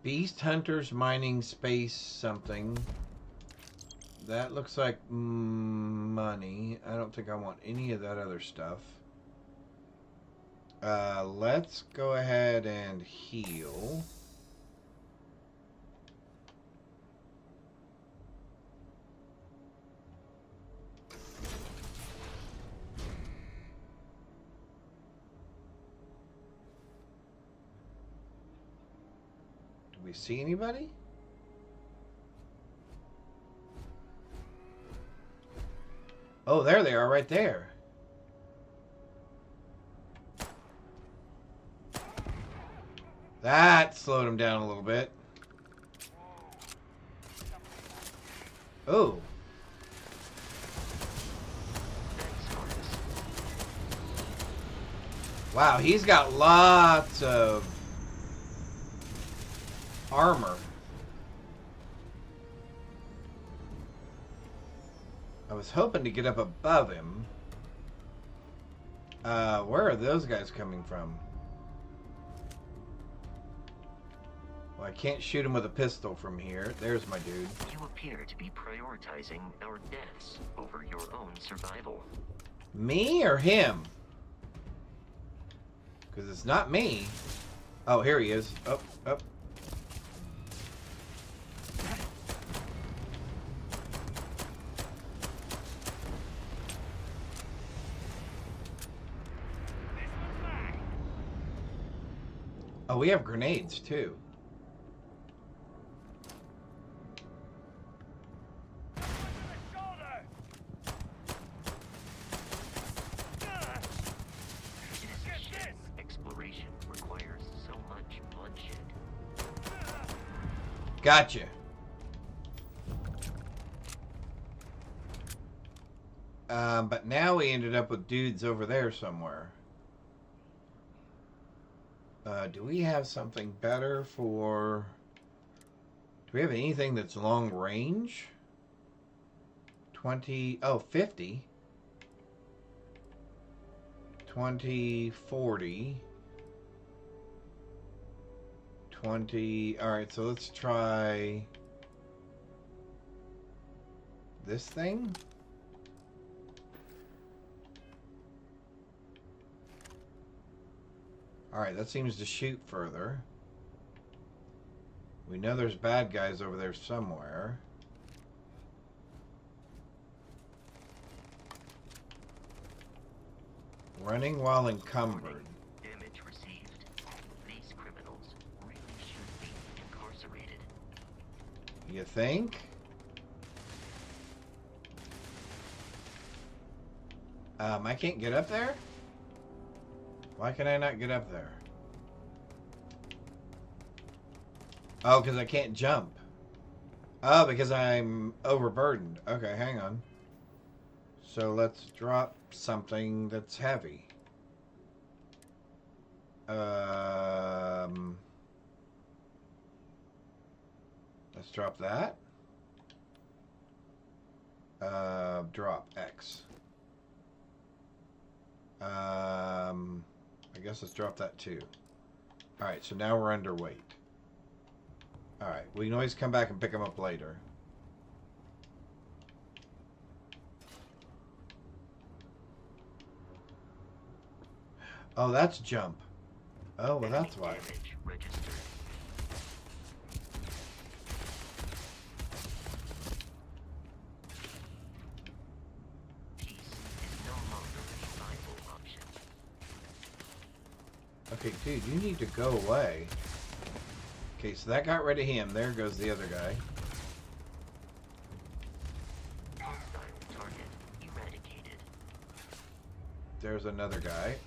Beast Hunters Mining Space something. That looks like money. I don't think I want any of that other stuff. Let's go ahead and heal. Do we see anybody? Oh, there they are, right there. That slowed him down a little bit. Oh. Wow, he's got lots of armor. I was hoping to get up above him. Where are those guys coming from? Well, I can't shoot him with a pistol from here. There's my dude. You appear to be prioritizing our deaths over your own survival. Me or him? Because it's not me. Oh, here he is. Up, up. Oh, we have grenades too. Exploration requires so much bloodshed. Gotcha. But now we ended up with dudes over there somewhere. Do we have something better for... Do we have anything that's long range? 20... Oh, 50. 20, 40. 20... Alright, so let's try... this thing? Alright, that seems to shoot further. We know there's bad guys over there somewhere. Running while encumbered. Damage received. These criminals really should be incarcerated. You think? I can't get up there? Why can I not get up there? Oh, because I can't jump. Oh, because I'm overburdened. Okay, hang on. So let's drop something that's heavy. Let's drop that. Drop X. I guess let's drop that too. Alright, so now we're underweight. Alright, we can always come back and pick them up later. Oh, that's jump. Oh, well, that's why. Damage registered. Peace is no longer a viable option. Okay, dude, you need to go away. Okay, so that got rid of him. There goes the other guy. Hostile target eradicated. There's another guy.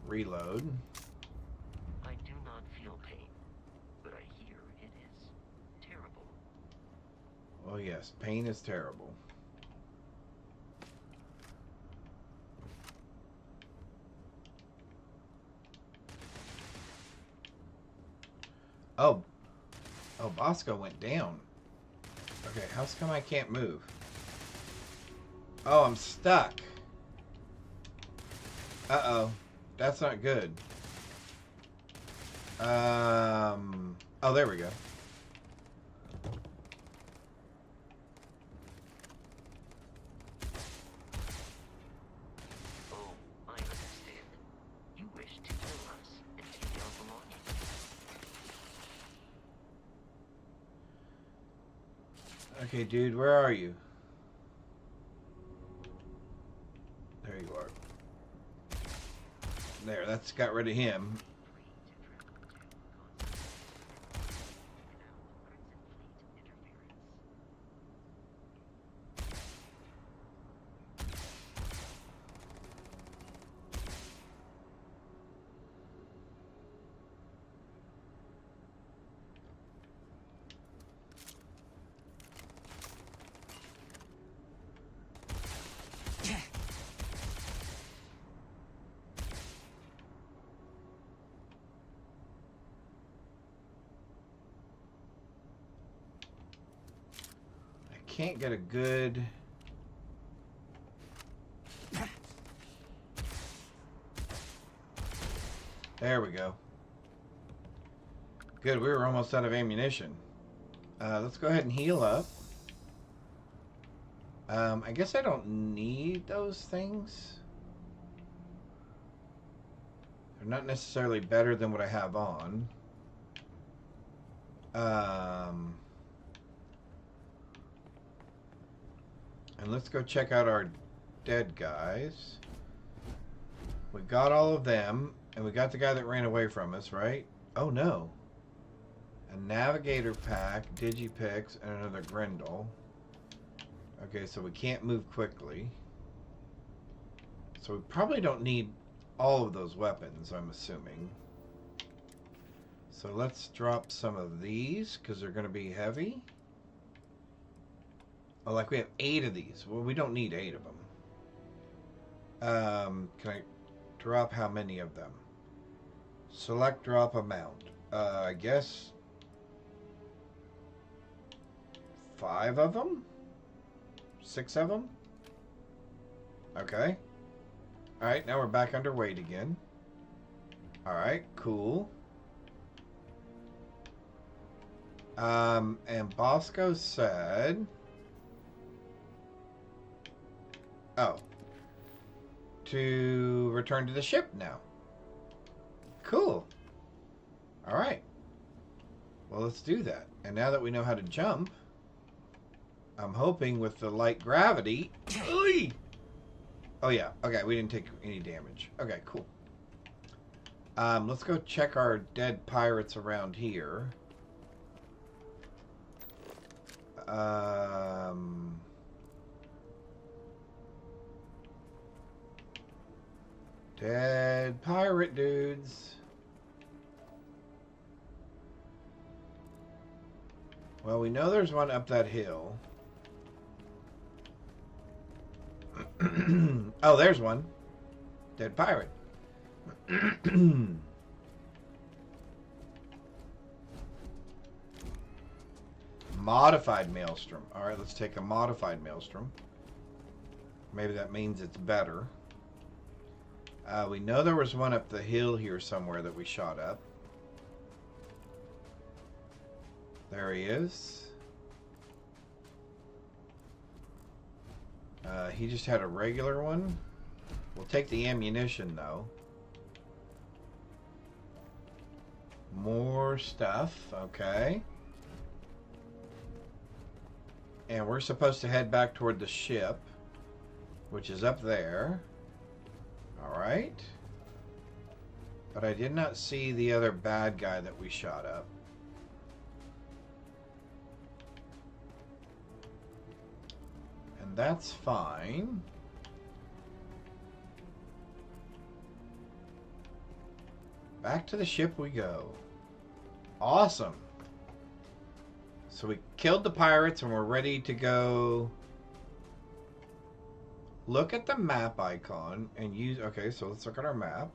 Reload. I do not feel pain, but I hear it is terrible. Oh yes, pain is terrible. Oh. Oh, Bosco went down. Okay, how's come I can't move? Oh, I'm stuck. Uh-oh. That's not good. Oh, there we go. Oh, I understand. You wish to kill us and take our belongings. Okay, dude, where are you? There you are. There, that's got rid of him. Can't get a good... There we go. Good, we were almost out of ammunition. Let's go ahead and heal up. I guess I don't need those things. They're not necessarily better than what I have on. And let's go check out our dead guys. We got all of them, and we got the guy that ran away from us, right? Oh no. A navigator pack, digipix, and another Grendel. Okay, so we can't move quickly. So we probably don't need all of those weapons, I'm assuming. So let's drop some of these, because they're going to be heavy. Oh, like we have 8 of these. Well, we don't need 8 of them. Can I drop how many of them? Select drop amount. I guess 5 of them? 6 of them? Okay. Alright, now we're back underweight again. Alright, cool. And Bosco said... Oh. To return to the ship now. Cool. Alright. Well, let's do that. And now that we know how to jump, I'm hoping with the light gravity... Oh, yeah. Okay, we didn't take any damage. Okay, cool. Let's go check our dead pirates around here. Dead pirate dudes. Well, we know there's one up that hill. Oh, there's one. Dead pirate. Modified Maelstrom. Alright, let's take a modified Maelstrom. Maybe that means it's better. We know there was one up the hill here somewhere that we shot up. There he is. He just had a regular one. We'll take the ammunition though. More stuff, okay. And we're supposed to head back toward the ship, which is up there. Alright. But I did not see the other bad guy that we shot up. And that's fine. Back to the ship we go. Awesome. So we killed the pirates and we're ready to go. Look at the map icon and use... Okay, so let's look at our map.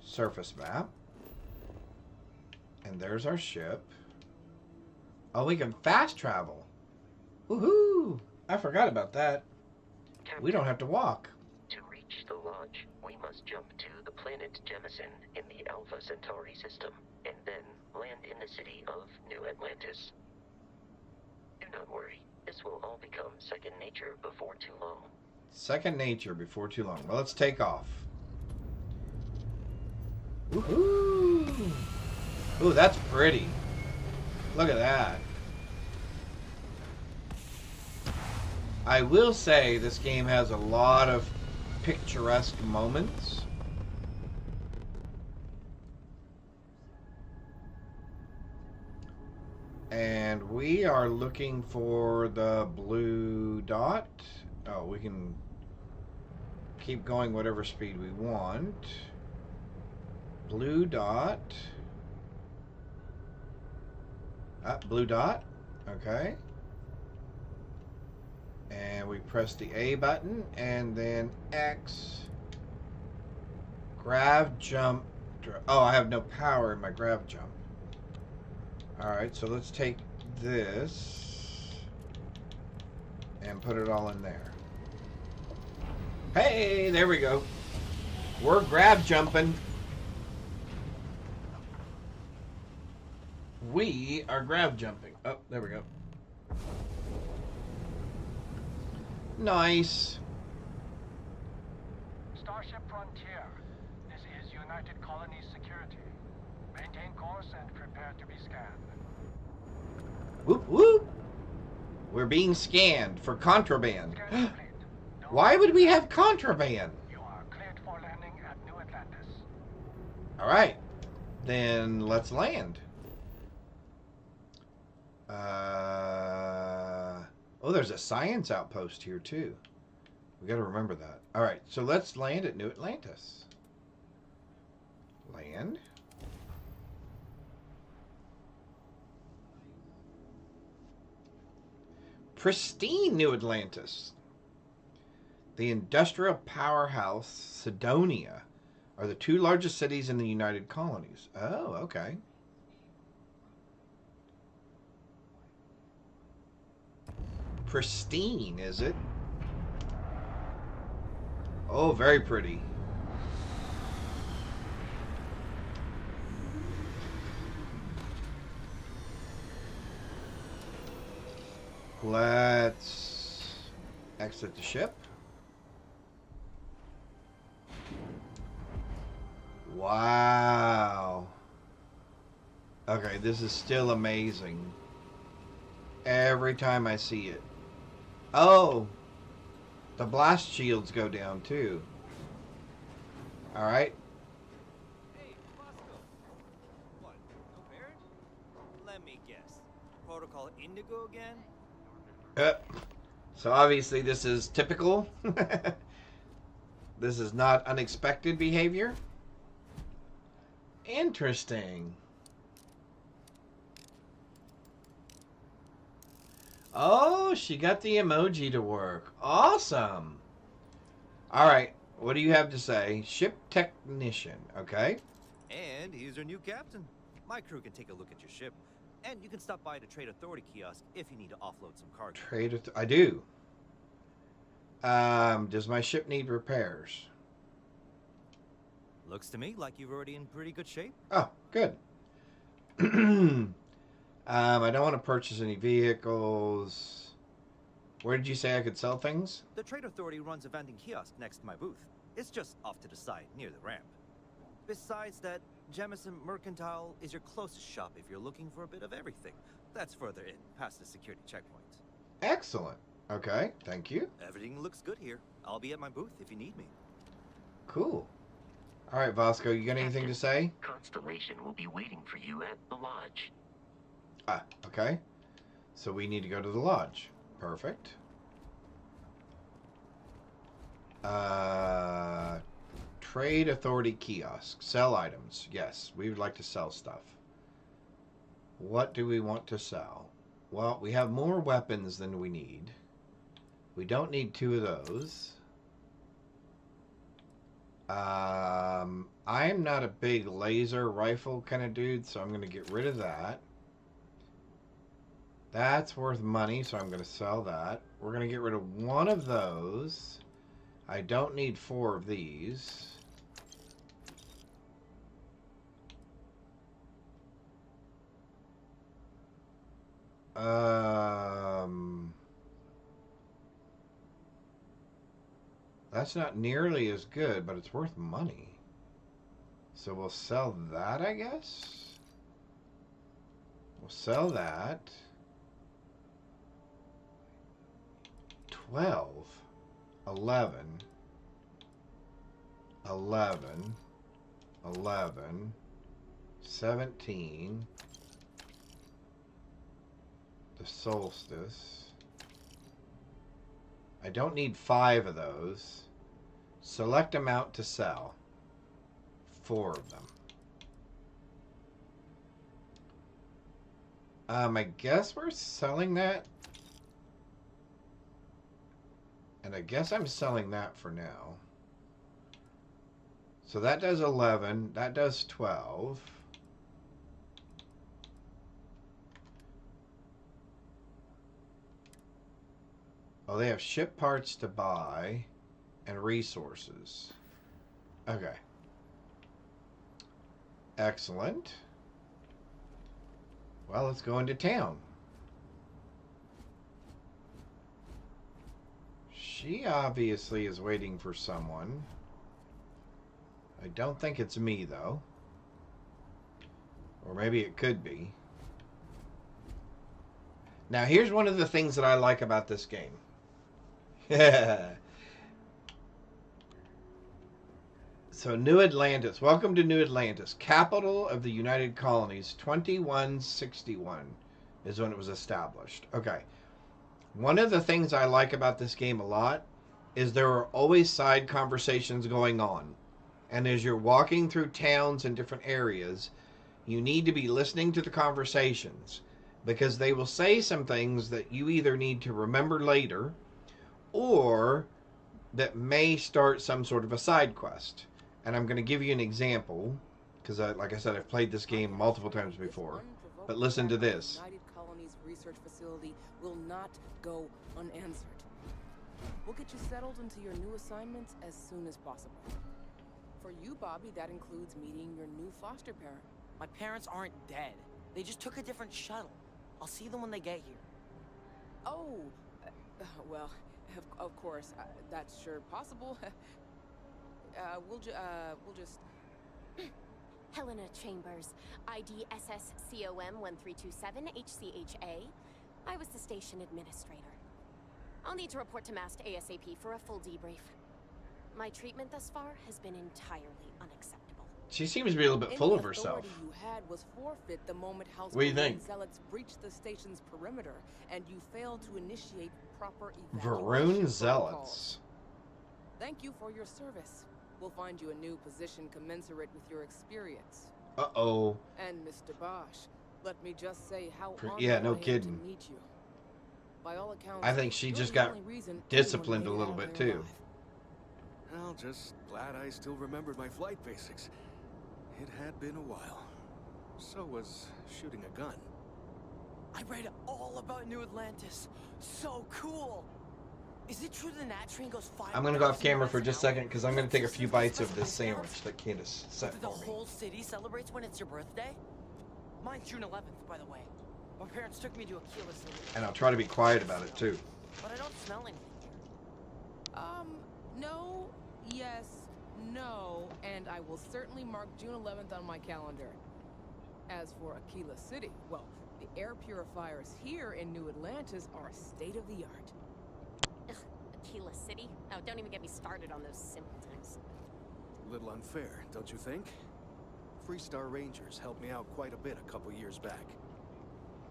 Surface map. And there's our ship. Oh, we can fast travel. Woohoo! I forgot about that. Captain, We don't have to walk. to reach the lodge, we must jump to the planet Jemison in the Alpha Centauri system, and then land in the city of New Atlantis. Do not worry, this will all become second nature before too long. Second nature before too long. Well, let's take off. Woohoo! Ooh, that's pretty. Look at that. I will say this game has a lot of picturesque moments. And we are looking for the blue dot. Oh, we can keep going whatever speed we want. Blue dot. Blue dot. Okay. And we press the A button and then X. Grav jump. Oh, I have no power in my grav jump. Alright, so let's take this and put it all in there. Hey, there we go. We're grav jumping. We are grav jumping. Oh, there we go. Nice. Starship Frontier. This is United Colonies Security. Maintain course and prepare to be scanned. Whoop whoop. We're being scanned for contraband. Why would we have contraband? You are cleared for landing at New Atlantis. Alright. Then let's land. Oh, there's a science outpost here too. We gotta remember that. Alright, so let's land at New Atlantis. Land. Pristine New Atlantis. The industrial powerhouse Sidonia are the two largest cities in the United Colonies. Oh, okay. Pristine, is it? Oh, very pretty. Let's exit the ship. Wow. Okay, this is still amazing. Every time I see it. Oh, the blast shields go down too. Alright. Hey, Bosco. What, no parent? Let me guess. Protocol Indigo again? So obviously this is typical. This is not unexpected behavior. Interesting. Oh, she got the emoji to work. Awesome. Alright, what do you have to say? Ship technician, okay? And he's our new captain. My crew can take a look at your ship. And you can stop by the Trade Authority kiosk if you need to offload some cargo. I do. Does my ship need repairs? Looks to me like you're already in pretty good shape. Oh, good. I don't want to purchase any vehicles. Where did you say I could sell things? The Trade Authority runs a vending kiosk next to my booth. It's just off to the side, near the ramp. Besides that, Jemison Mercantile is your closest shop if you're looking for a bit of everything. That's further in, past the security checkpoint. Excellent. Okay, thank you. Everything looks good here. I'll be at my booth if you need me. Cool. All right, Vasco, you got anything to say? Constellation will be waiting for you at the lodge. Ah, okay. So we need to go to the lodge. Perfect. Trade Authority kiosk. Sell items. Yes, we would like to sell stuff. What do we want to sell? Well, we have more weapons than we need. We don't need 2 of those. I'm not a big laser rifle kind of dude, so I'm going to get rid of that. That's worth money, so I'm going to sell that. We're going to get rid of 1 of those. I don't need 4 of these. That's not nearly as good, but it's worth money. So we'll sell that, I guess? We'll sell that. 12, 11, 11, 11, 17, the solstice. I don't need 5 of those. Select amount to sell. 4 of them. I guess we're selling that. And I guess I'm selling that for now. So that does 11. That does 12. Oh, they have ship parts to buy and resources. Okay. Excellent. Well, let's go into town. She obviously is waiting for someone. I don't think it's me, though. Or maybe it could be. Now, here's one of the things that I like about this game. So, New Atlantis. Welcome to New Atlantis. Capital of the United Colonies. 2161 is when it was established. Okay. One of the things I like about this game a lot is there are always side conversations going on. And as you're walking through towns and different areas, you need to be listening to the conversations, because they will say some things that you either need to remember later or that may start some sort of a side quest. And I'm going to give you an example, because like I said, I've played this game multiple times before. But listen to this. United Colonies Research Facility will not go unanswered. We'll get you settled into your new assignments as soon as possible. For you, Bobby, that includes meeting your new foster parent. My parents aren't dead. They just took a different shuttle. I'll see them when they get here. Oh, well, of course, that's sure possible. We'll just... Helena Chambers, ID SSCOM 1327 HCHA. I was the station administrator. I'll need to report to MAST ASAP for a full debrief. My treatment thus far has been entirely unacceptable. She seems to be a little bit full of herself. Any authority you had was forfeit the moment House What do you think? Zealots breached the station's perimeter, and you failed to initiate proper Varun Zealots. Thank you for your service. We'll find you a new position commensurate with your experience. Uh-oh. And Mr. Bosch, let me just say how Yeah, honored no I am kidding. to meet you. By all accounts, I think she you're just the got only reason disciplined a anyone little made it bit out too. alive. Well, just glad I still remembered my flight basics. It had been a while. So was shooting a gun. I read all about New Atlantis. So cool. Is it true the Nat train goes 5? I'm gonna go off camera for just a second because I'm gonna take a few bites of this sandwich that Candace set The for me. whole city celebrates when it's your birthday? Mine's June 11th, by the way. My parents took me to Aquila City. And I'll try to be quiet about it too. But I don't smell anything here. No, yes, no, and I will certainly mark June 11th on my calendar. As for Aquila City, well, the air purifiers here in New Atlantis are state-of-the-art. Ugh, Aquila City? Oh, don't even get me started on those simpletons. A little unfair, don't you think? Freestar Rangers helped me out quite a bit a couple years back.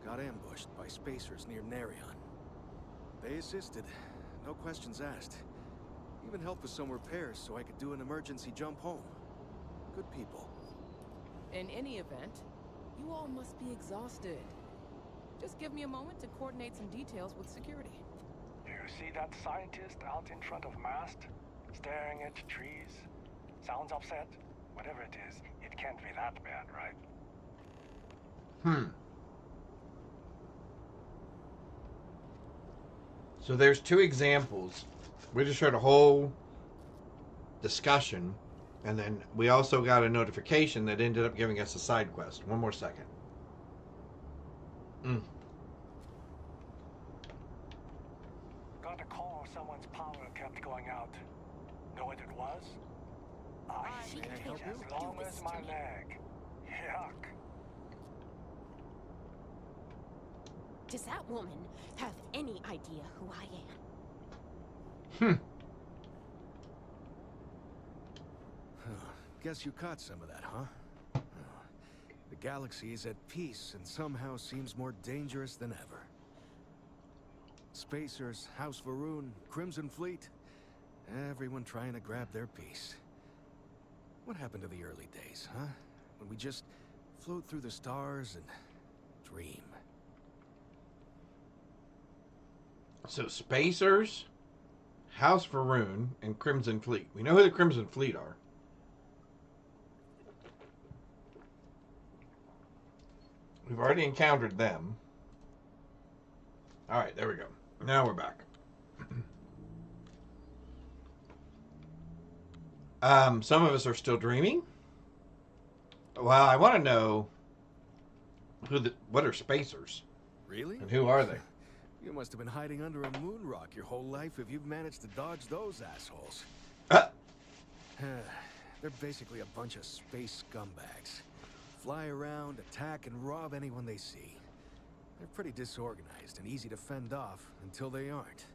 Got ambushed by spacers near Narion. They assisted, no questions asked. Even helped with some repairs so I could do an emergency jump home. Good people. In any event, you all must be exhausted. Just give me a moment to coordinate some details with security. Do you see that scientist out in front of mast? Staring at trees? Sounds upset? Whatever it is, it can't be that bad, right? So there's two examples. We just heard a whole discussion, and then we also got a notification that ended up giving us a side quest. One more second. Got a call someone's power kept going out. Know what it was? As long as my leg. Yuck. Does that woman have any idea who I am? Guess you caught some of that, huh? The galaxy is at peace and somehow seems more dangerous than ever. Spacers, House Varun, Crimson Fleet, everyone trying to grab their piece. What happened to the early days, huh? When we just float through the stars and dream. So Spacers, House Varun, and Crimson Fleet. We know who the Crimson Fleet are. We've already encountered them. Alright, there we go. Now we're back. Some of us are still dreaming. Well, I want to know what are Spacers? Really? And who are they? You must have been hiding under a moon rock your whole life if you've managed to dodge those assholes. They're basically a bunch of space scumbags. Fly around, attack, and rob anyone they see. They're pretty disorganized and easy to fend off until they aren't.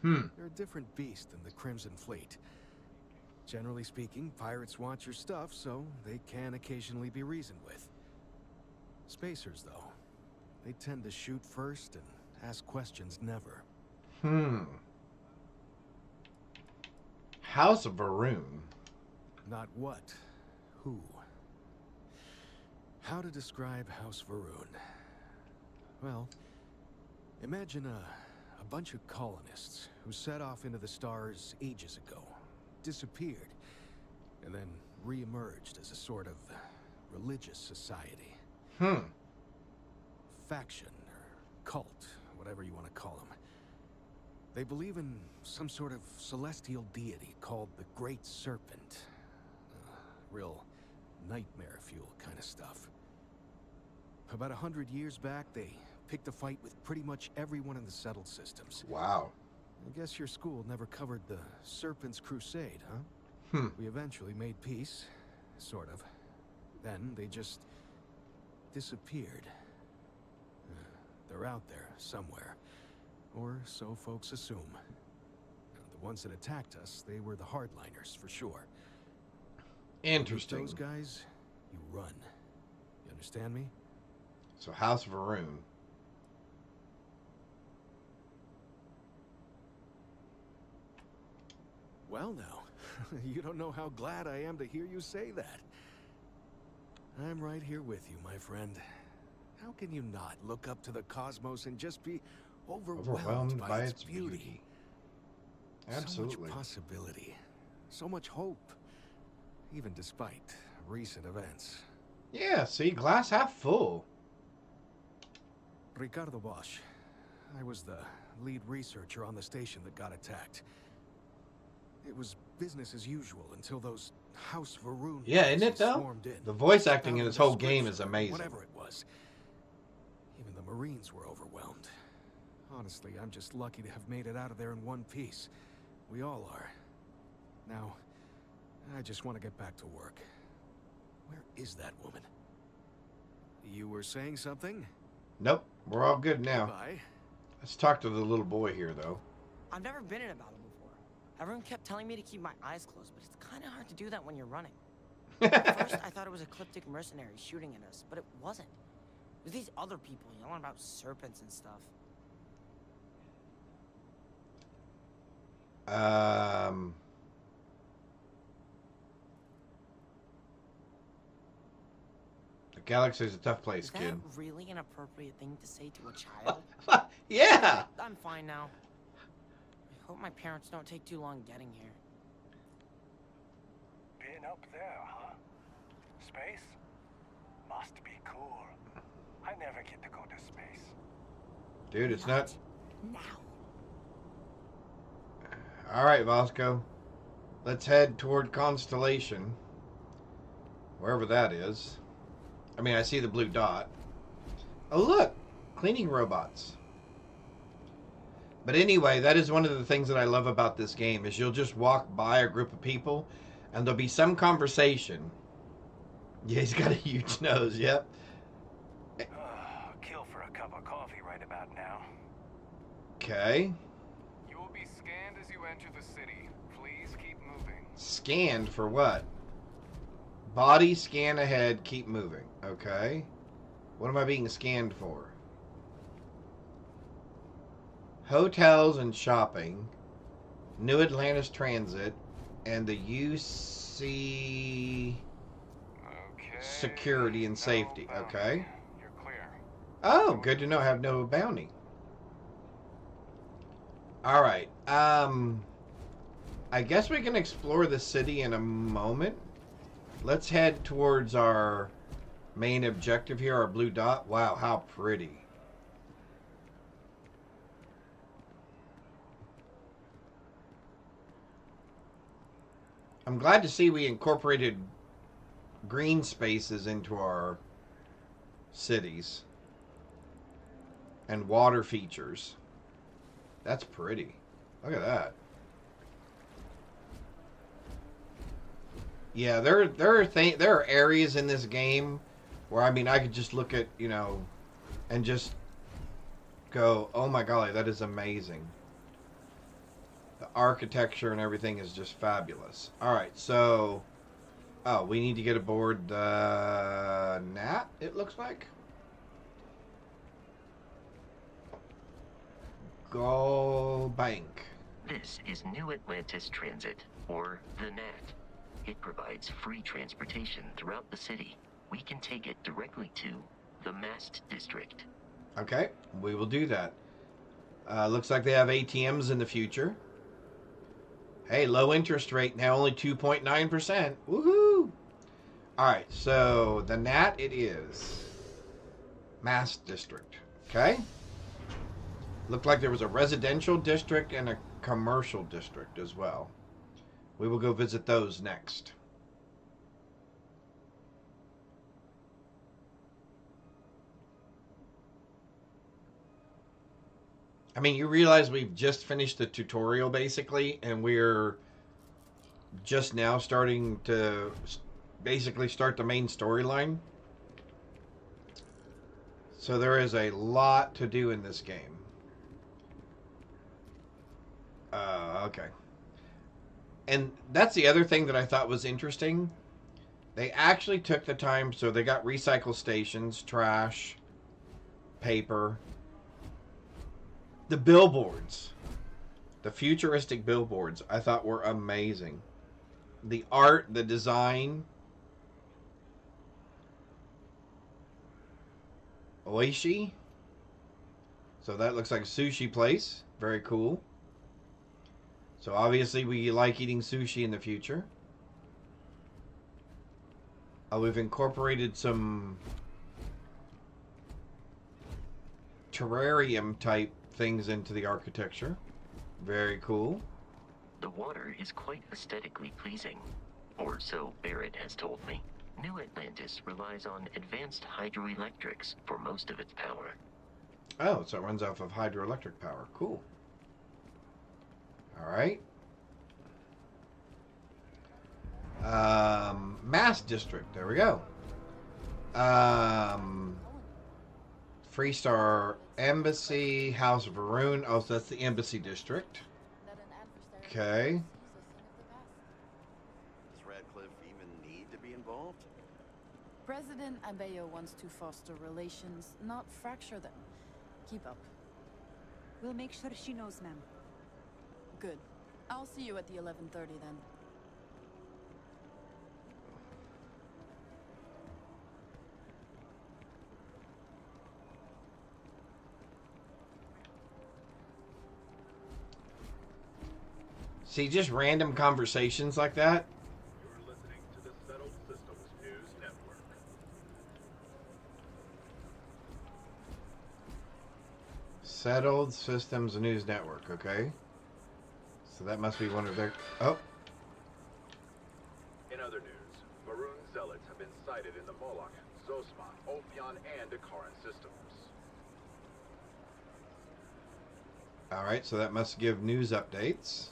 They're a different beast than the Crimson Fleet. Generally speaking, pirates want your stuff, so they can occasionally be reasoned with. Spacers, though, they tend to shoot first and ask questions never. House of Varun. Not what, who. How to describe House Varun? Well, imagine a bunch of colonists who set off into the stars ages ago, disappeared, and then re-emerged as a sort of religious society. Faction, or cult, whatever you want to call them. They believe in some sort of celestial deity called the Great Serpent. Real nightmare fuel kind of stuff. About 100 years back, they picked a fight with pretty much everyone in the settled systems. Wow. I guess your school never covered the Serpent's Crusade, huh? We eventually made peace, sort of. Then they just disappeared. They're out there somewhere, or so folks assume. The ones that attacked us, they were the hardliners for sure. Interesting. With those guys, you run. You understand me? So House of Varun. Well now, you don't know how glad I am to hear you say that. I'm right here with you, my friend. How can you not look up to the cosmos and just be overwhelmed by its beauty? Absolutely. So much possibility. So much hope. Even despite recent events. Yeah, see, glass half full. Ricardo Bosch. I was the lead researcher on the station that got attacked. It was business as usual until those House Varun Yeah, isn't it though? swarmed in. The voice acting in Found this the whole game is description, amazing. Whatever it was. Even the Marines were overwhelmed. Honestly, I'm just lucky to have made it out of there in one piece. We all are. Now, I just want to get back to work. Where is that woman? You were saying something? Nope, we're all good now. Bye. Let's talk to the little boy here, though. I've never been in a battle before. Everyone kept telling me to keep my eyes closed, but it's kind of hard to do that when you're running. At first, I thought it was ecliptic mercenaries shooting at us, but it wasn't. It was these other people yelling about serpents and stuff. The galaxy's a tough place, Is kid. that really an appropriate thing to say to a child? Yeah! I'm fine now. I hope my parents don't take too long getting here. Been up there, huh? Space? Must be cool. I never get to go to space. Dude, it's not... Now. Alright, Vasco. Let's head toward Constellation. Wherever that is. I mean, I see the blue dot. Oh, look! Cleaning robots. But anyway, that is one of the things that I love about this game, is you'll just walk by a group of people, and there'll be some conversation. Yeah, he's got a huge nose, yep. Kill for a cup of coffee right about now. Okay. You will be scanned as you enter the city. Please keep moving. Scanned for what? Body scan ahead, keep moving. Okay. What am I being scanned for? Hotels and shopping. New Atlantis Transit. And the UC... Security and safety. Okay. You're clear. Oh, good to know. I have no bounty. Alright. I guess we can explore the city in a moment. Let's head towards our main objective here, our blue dot. Wow, how pretty. I'm glad to see we incorporated green spaces into our cities. And water features. That's pretty. Look at that. Yeah, there are areas in this game where, I mean, I could just look at, you know, and just go, oh my golly, that is amazing. The architecture and everything is just fabulous. Alright, so... Oh, we need to get aboard the Gnat, it looks like. Go Bank. This is New Atlantis Transit, or the NAT. It provides free transportation throughout the city. We can take it directly to the Mast District. Okay, we will do that. Looks like they have ATMs in the future. Hey, low interest rate, now only 2.9%. Woohoo! Alright, so the Gnat it is. Mast District. Okay? Looked like there was a residential district and a commercial district as well. We will go visit those next. I mean, you realize we've just finished the tutorial, basically, and we're just now starting to basically start the main storyline. So there is a lot to do in this game. Okay. And that's the other thing that I thought was interesting. They actually took the time, so they got recycle stations, trash, paper. The billboards, the futuristic billboards, I thought were amazing. The art, the design. Oishi. So that looks like a sushi place. Very cool. So obviously we like eating sushi in the future. We've incorporated some terrarium type things into the architecture. Very cool. The water is quite aesthetically pleasing, or so Barrett has told me. New Atlantis relies on advanced hydroelectrics for most of its power. Oh, so it runs off of hydroelectric power. Cool. All right. Mass District. There we go. Freestar Embassy, House of Varun. Oh, so that's the Embassy District. Okay. Does Radcliffe even need to be involved? President Abeyo wants to foster relations, not fracture them. Keep up. We'll make sure she knows, ma'am. Good. I'll see you at the 11:30 then. See, just random conversations like that. You're listening to the Settled Systems News Network. Settled Systems News Network, okay. So that must be one of their... Oh. In other news, Maroon Zealots have been sighted in the Moloch, Zosmon, Ophion, and Akaran systems. Alright, so that must give news updates.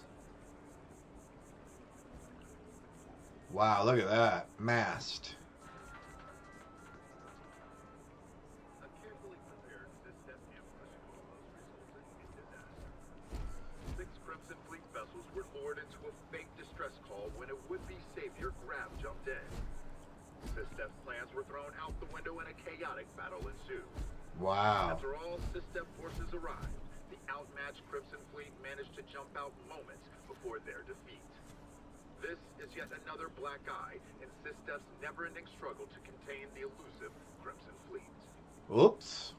Wow, look at that. Mast. A carefully prepared system ambush almost resulted in disaster. 6 Crimson Fleet vessels were lured into a fake distress call when a would-be savior Grab jumped in. System's plans were thrown out the window and a chaotic battle ensued. Wow. After all System forces arrived, the outmatched Crimson Fleet managed to jump out moments before their defeat. This is yet another black eye in System's never-ending struggle to contain the elusive Crimson Fleet. Oops.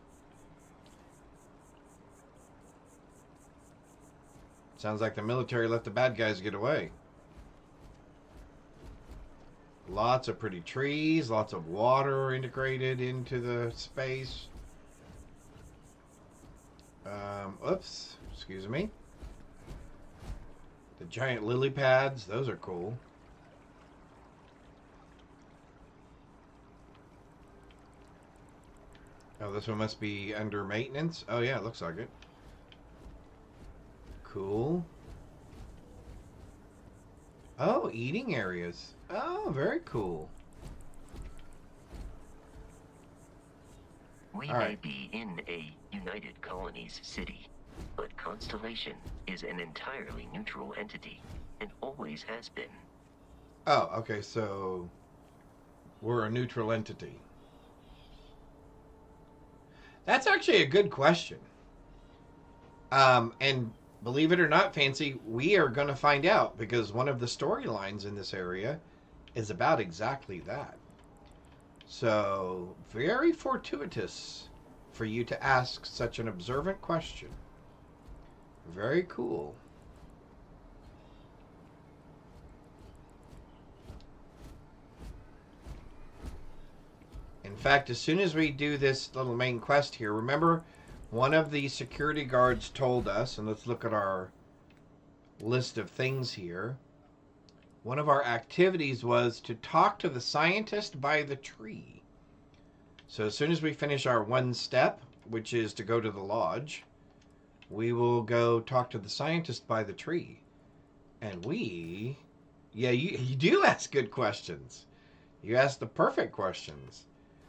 Sounds like the military let the bad guys get away. Lots of pretty trees, lots of water integrated into the space. Oops, excuse me. The giant lily pads, those are cool. Oh, this one must be under maintenance. Oh yeah, it looks like it. Cool. Oh, eating areas. Oh, very cool. We may be in a United Colonies city, but Constellation is an entirely neutral entity, and always has been. Oh, okay, so we're a neutral entity. That's actually a good question. And believe it or not, Fancy, we are going to find out, because one of the storylines in this area is about exactly that. So, very fortuitous for you to ask such an observant question. Very cool. In fact, as soon as we do this little main quest here, remember one of the security guards told us, and let's look at our list of things here. One of our activities was to talk to the scientist by the tree. So as soon as we finish our one step, which is to go to the lodge, we will go talk to the scientist by the tree. And we... Yeah, you do ask good questions. You ask the perfect questions.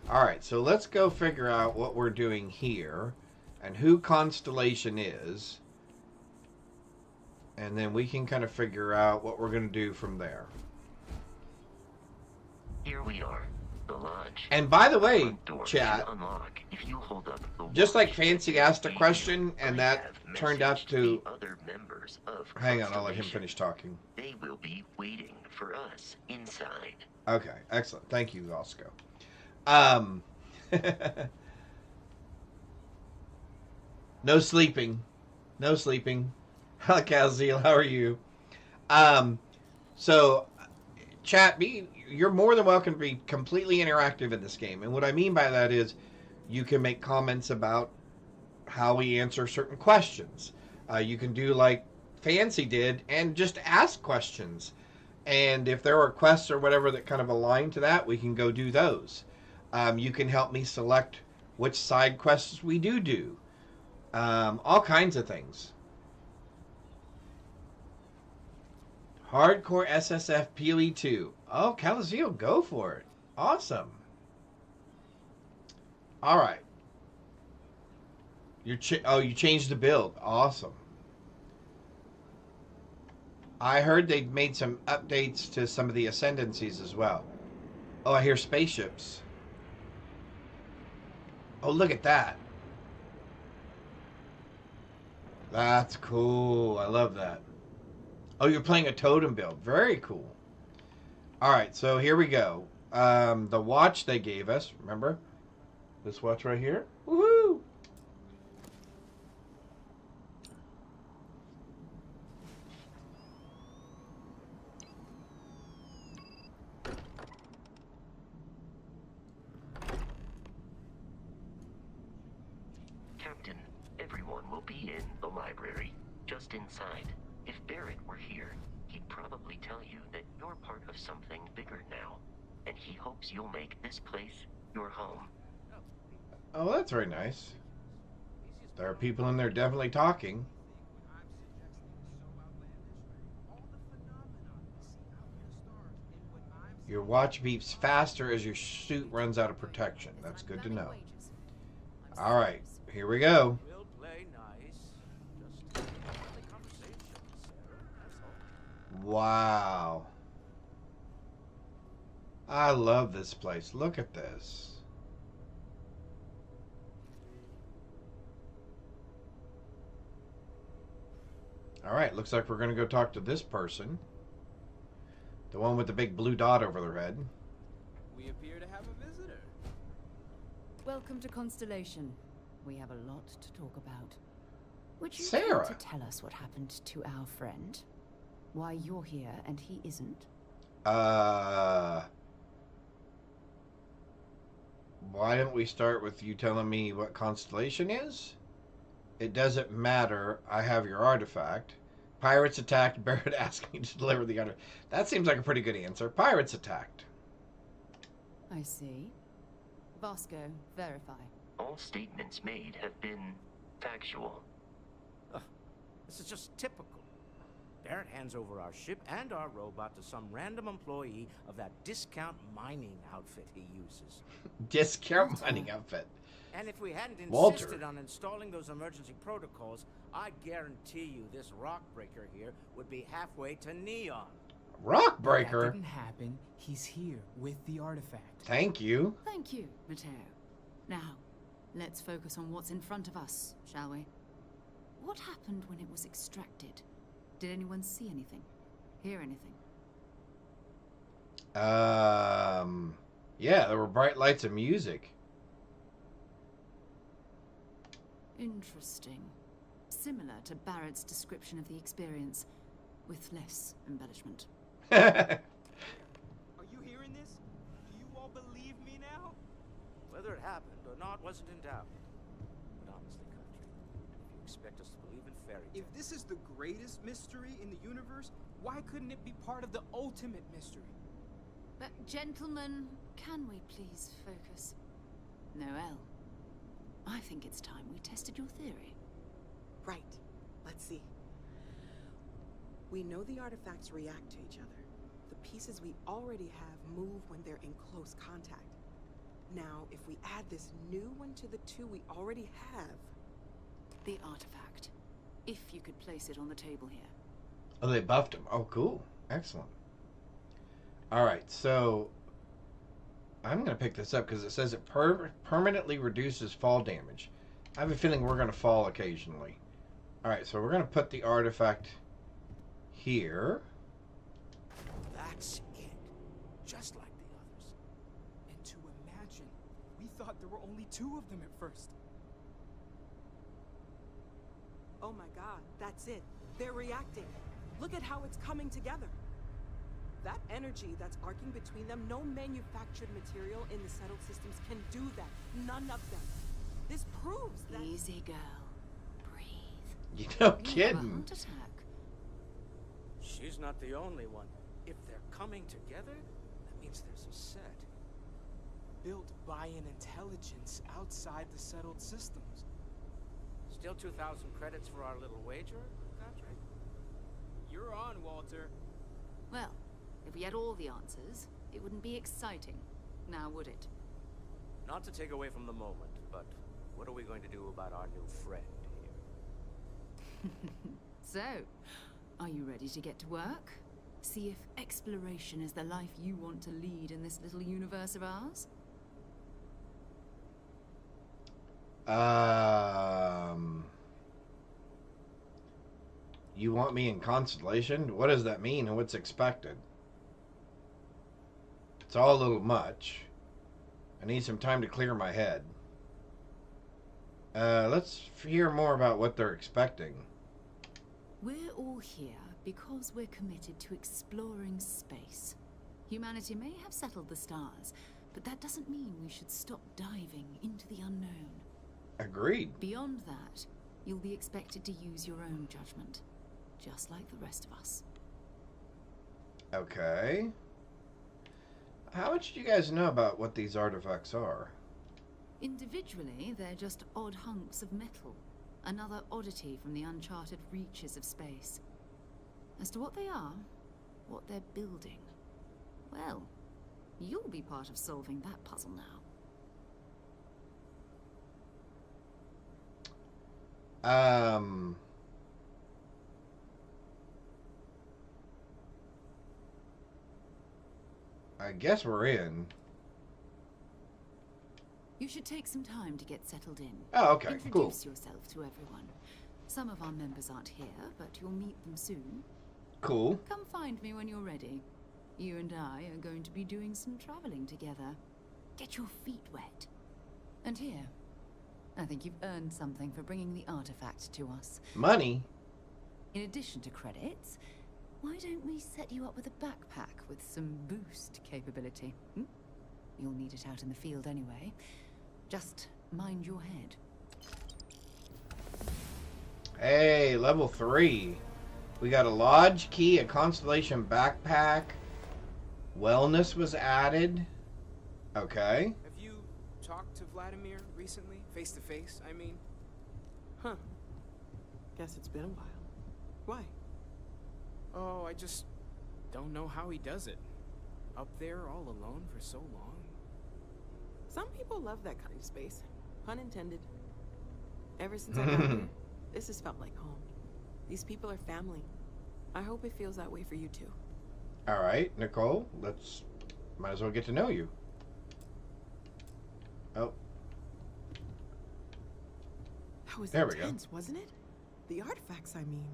Alright, so let's go figure out what we're doing here and who Constellation is. And then we can kind of figure out what we're going to do from there. Here we are, the lodge. And by the way, chat, unlock if you hold up the just like Fancy asked a question and that turned out to... other members of Hang on, I'll let him finish talking. They will be waiting for us inside. Okay, excellent. Thank you, Osco. No sleeping. No sleeping. Hi, Kazil. How are you? So, chat, you're more than welcome to be completely interactive in this game. And what I mean by that is you can make comments about how we answer certain questions. You can do like Fancy did and just ask questions. And if there are quests or whatever that kind of align to that, we can go do those. You can help me select which side quests we do. All kinds of things. Hardcore SSF PoE 2. Oh, Calazio, go for it. Awesome. All right. You changed the build. Awesome. I heard they made some updates to some of the ascendancies as well. Oh, I hear spaceships. Oh, look at that. That's cool. I love that. Oh, you're playing a totem build. Very cool. All right, so here we go. The watch they gave us, remember? This watch right here. Woohoo! Captain, everyone will be in the library, just inside. If Barrett were here, he'd probably tell you that you're part of something bigger now, and he hopes you'll make this place your home. Oh, that's very nice. There are people in there definitely talking. Your watch beeps faster as your suit runs out of protection. That's good to know. All right, here we go. Wow. I love this place. Look at this. All right, looks like we're going to go talk to this person. The one with the big blue dot over their head. We appear to have a visitor. Welcome to Constellation. We have a lot to talk about. Would you Sarah. care to tell us what happened to our friend? Why you're here and he isn't? Why don't we start with you telling me what Constellation is? It doesn't matter. I have your artifact. Pirates attacked. Barrett asked me to deliver the artifact. That seems like a pretty good answer. Pirates attacked. I see. Vasco, verify. All statements made have been factual. This is just typical. Barrett hands over our ship and our robot to some random employee of that discount mining outfit he uses. Discount mining outfit. And if we hadn't Walter. insisted on installing those emergency protocols, I guarantee you this rock breaker here would be halfway to Neon. Rock breaker? That didn't happen. He's here with the artifact. Thank you. Thank you, Matteo. Now, let's focus on what's in front of us, shall we? What happened when it was extracted? Did anyone see anything? Hear anything? Yeah, there were bright lights and music. Interesting. Similar to Barrett's description of the experience, with less embellishment. Are you hearing this? Do you all believe me now? Whether it happened or not wasn't in doubt. But honestly, country, if you expect us to believe in fairy tales... If this is the greatest mystery in the universe, why couldn't it be part of the ultimate mystery? But gentlemen, can we please focus? Noel, I think it's time we tested your theory. Right. Let's see. We know the artifacts react to each other. The pieces we already have move when they're in close contact. Now, if we add this new one to the two we already have... The artifact. If you could place it on the table here. Oh, they buffed him. Oh, cool. Excellent. All right, so I'm going to pick this up because it says it permanently reduces fall damage. I have a feeling we're going to fall occasionally. All right, so we're going to put the artifact here. That's it. Just like the others. And to imagine, we thought there were only 2 of them at first. Oh my god, that's it. They're reacting. Look at how it's coming together. That energy that's arcing between them, no manufactured material in the settled systems can do that. None of them. This proves that... Easy, girl. You know, You have a kidding. heart attack. She's not the only one. If they're coming together, that means there's a set. Built by an intelligence outside the settled systems. Still 2,000 credits for our little wager, Patrick? You're on, Walter. Well, if we had all the answers, it wouldn't be exciting, now would it? Not to take away from the moment, but what are we going to do about our new friend here? So, are you ready to get to work? See if exploration is the life you want to lead in this little universe of ours? You want me in Constellation? What does that mean and what's expected? It's all a little much. I need some time to clear my head. Let's hear more about what they're expecting. We're all here because we're committed to exploring space. Humanity may have settled the stars, but that doesn't mean we should stop diving into the unknown. Agreed. Beyond that, you'll be expected to use your own judgment, just like the rest of us. Okay. How much do you guys know about what these artifacts are? Individually, they're just odd hunks of metal. Another oddity from the uncharted reaches of space. As to what they are, what they're building, well, you'll be part of solving that puzzle now. I guess we're in. You should take some time to get settled in. Oh, okay, cool. Introduce yourself to everyone. Some of our members aren't here, but you'll meet them soon. Cool. Come find me when you're ready. You and I are going to be doing some traveling together. Get your feet wet. And here, I think you've earned something for bringing the artifact to us. Money? In addition to credits, why don't we set you up with a backpack with some boost capability? You'll need it out in the field anyway. Just mind your head. Hey, level 3. We got a lodge key, a constellation backpack. Wellness was added. Okay. Have you talked to Vladimir recently? Face to face, I mean? Huh. Guess it's been a while. Why? Oh, I just don't know how he does it. Up there all alone for so long. Some people love that kind of space. Pun intended. Ever since I got here, this has felt like home. These people are family. I hope it feels that way for you too. All right, Nicole, might as well get to know you. Oh. That was there intense, wasn't it? The artifacts, I mean.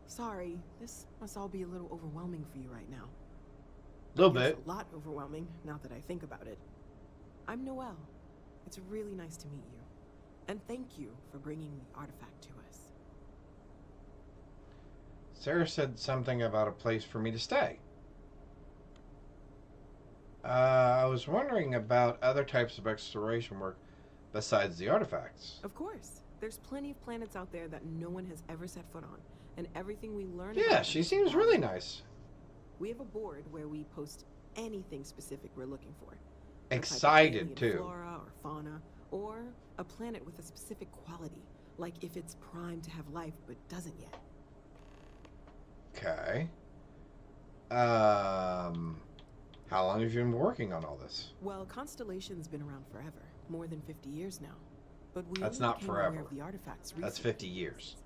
Sorry, this must all be a little overwhelming for you right now. A little bit. It's a lot overwhelming, now that I think about it. I'm Noelle. It's really nice to meet you. And thank you for bringing the artifact to us. Sarah said something about a place for me to stay. I was wondering about other types of exploration work besides the artifacts. Of course. There's plenty of planets out there that no one has ever set foot on. And everything we learn Yeah, about she them seems is really valuable. nice. We have a board where we post anything specific we're looking for. Excited, too. Flora or fauna, or a planet with a specific quality, like if it's primed to have life but doesn't yet. Okay. How long have you been working on all this? Well, Constellation's been around forever, more than 50 years now. But we That's only not became aware forever. of the artifacts That's recently. 50 years.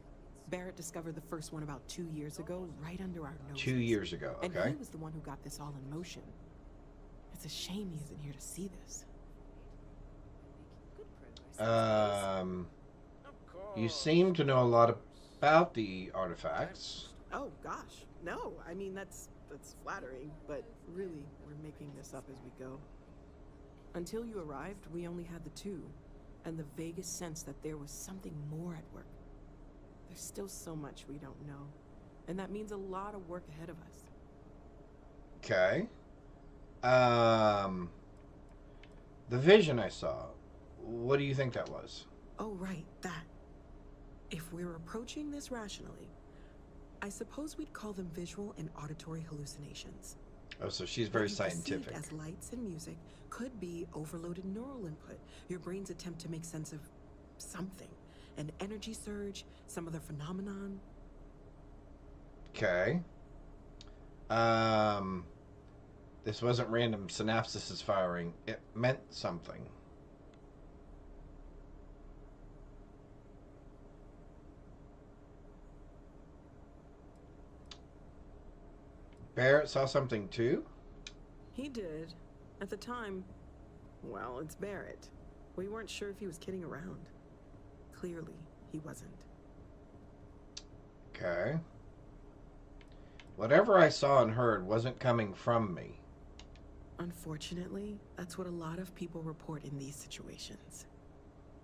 Barrett discovered the first one about 2 years ago, right under our noses. 2 years ago, And okay. he was the one who got this all in motion. It's a shame he isn't here to see this. You seem to know a lot about the artifacts. Oh gosh, no. I mean that's flattering, but really we're making this up as we go. Until you arrived, we only had the two, and the vaguest sense that there was something more at work. There's still so much we don't know, and that means a lot of work ahead of us. Okay. The vision I saw, what do you think that was? Oh right, that. If we're approaching this rationally, I suppose we'd call them visual and auditory hallucinations. Oh, so she's very What you perceived scientific. as lights and music could be overloaded neural input, your brain's attempt to make sense of something, an energy surge, some other phenomenon. Okay. This wasn't random synapses firing. It meant something. Barrett saw something too? He did. At the time, well, it's Barrett. We weren't sure if he was kidding around. Clearly, he wasn't. Okay. Whatever I saw and heard wasn't coming from me. Unfortunately, that's what a lot of people report in these situations.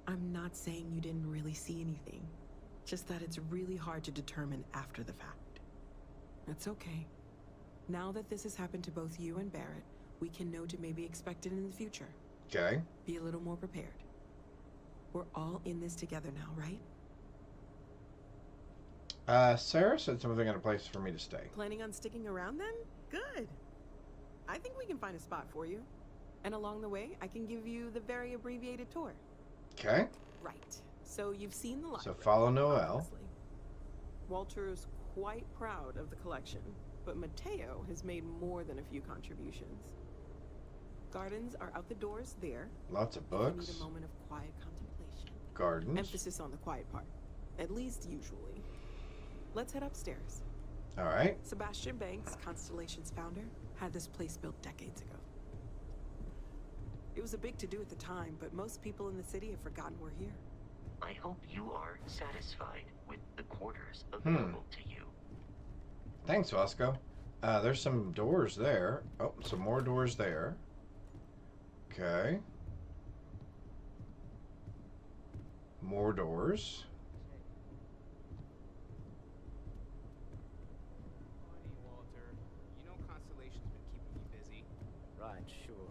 I'm not saying you didn't really see anything, just that it's really hard to determine after the fact. It's okay. Now that this has happened to both you and Barrett, we can know to maybe expect it in the future. Okay. Be a little more prepared. We're all in this together now, right? Sarah said something in a place for me to stay. Planning on sticking around then? Good. I think we can find a spot for you. And along the way, I can give you the very abbreviated tour. Okay. Right. So you've seen the library. So follow Noel. Obviously. Walter's quite proud of the collection, but Mateo has made more than a few contributions. Gardens are out the doors there. Lots of If you books. need a moment of quiet contemplation. Gardens. Emphasis on the quiet part. At least usually. Let's head upstairs. All right. Sebastian Banks, Constellation's founder, had this place built decades ago. It was a big to-do at the time, but most people in the city have forgotten we're here. I hope you are satisfied with the quarters available to you. Thanks, Vasco. There's some doors there. Oh, some more doors there. Okay. More doors. Funny, Walter. You know Constellation's been keeping me busy. Right, sure.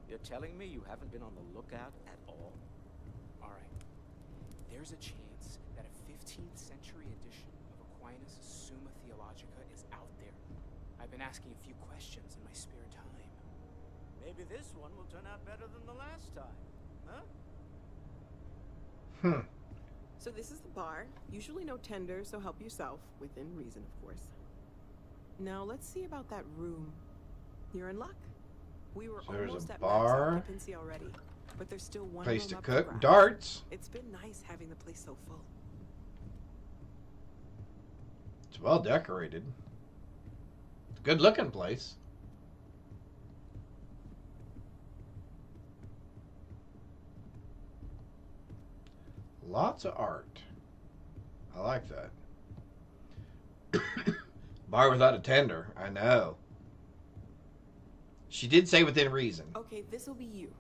You're telling me you haven't been on the lookout at all? All right. There's a chance that a 15th century edition of Aquinas' Summa Theologica is out there. I've been asking a few questions in my spare time. Maybe this one will turn out better than the last time, huh? So this is the bar. Usually no tender, so help yourself. Within reason, of course. Now let's see about that room. You're in luck. We were So there's almost a at bar. max occupancy already, but there's still one Place room to up for cook. grabs. Darts. It's been nice having the place so full. It's well decorated. It's a good looking place. Lots of art. I like that. Bar without a tender. I know. She did say within reason. Okay, this'll be you.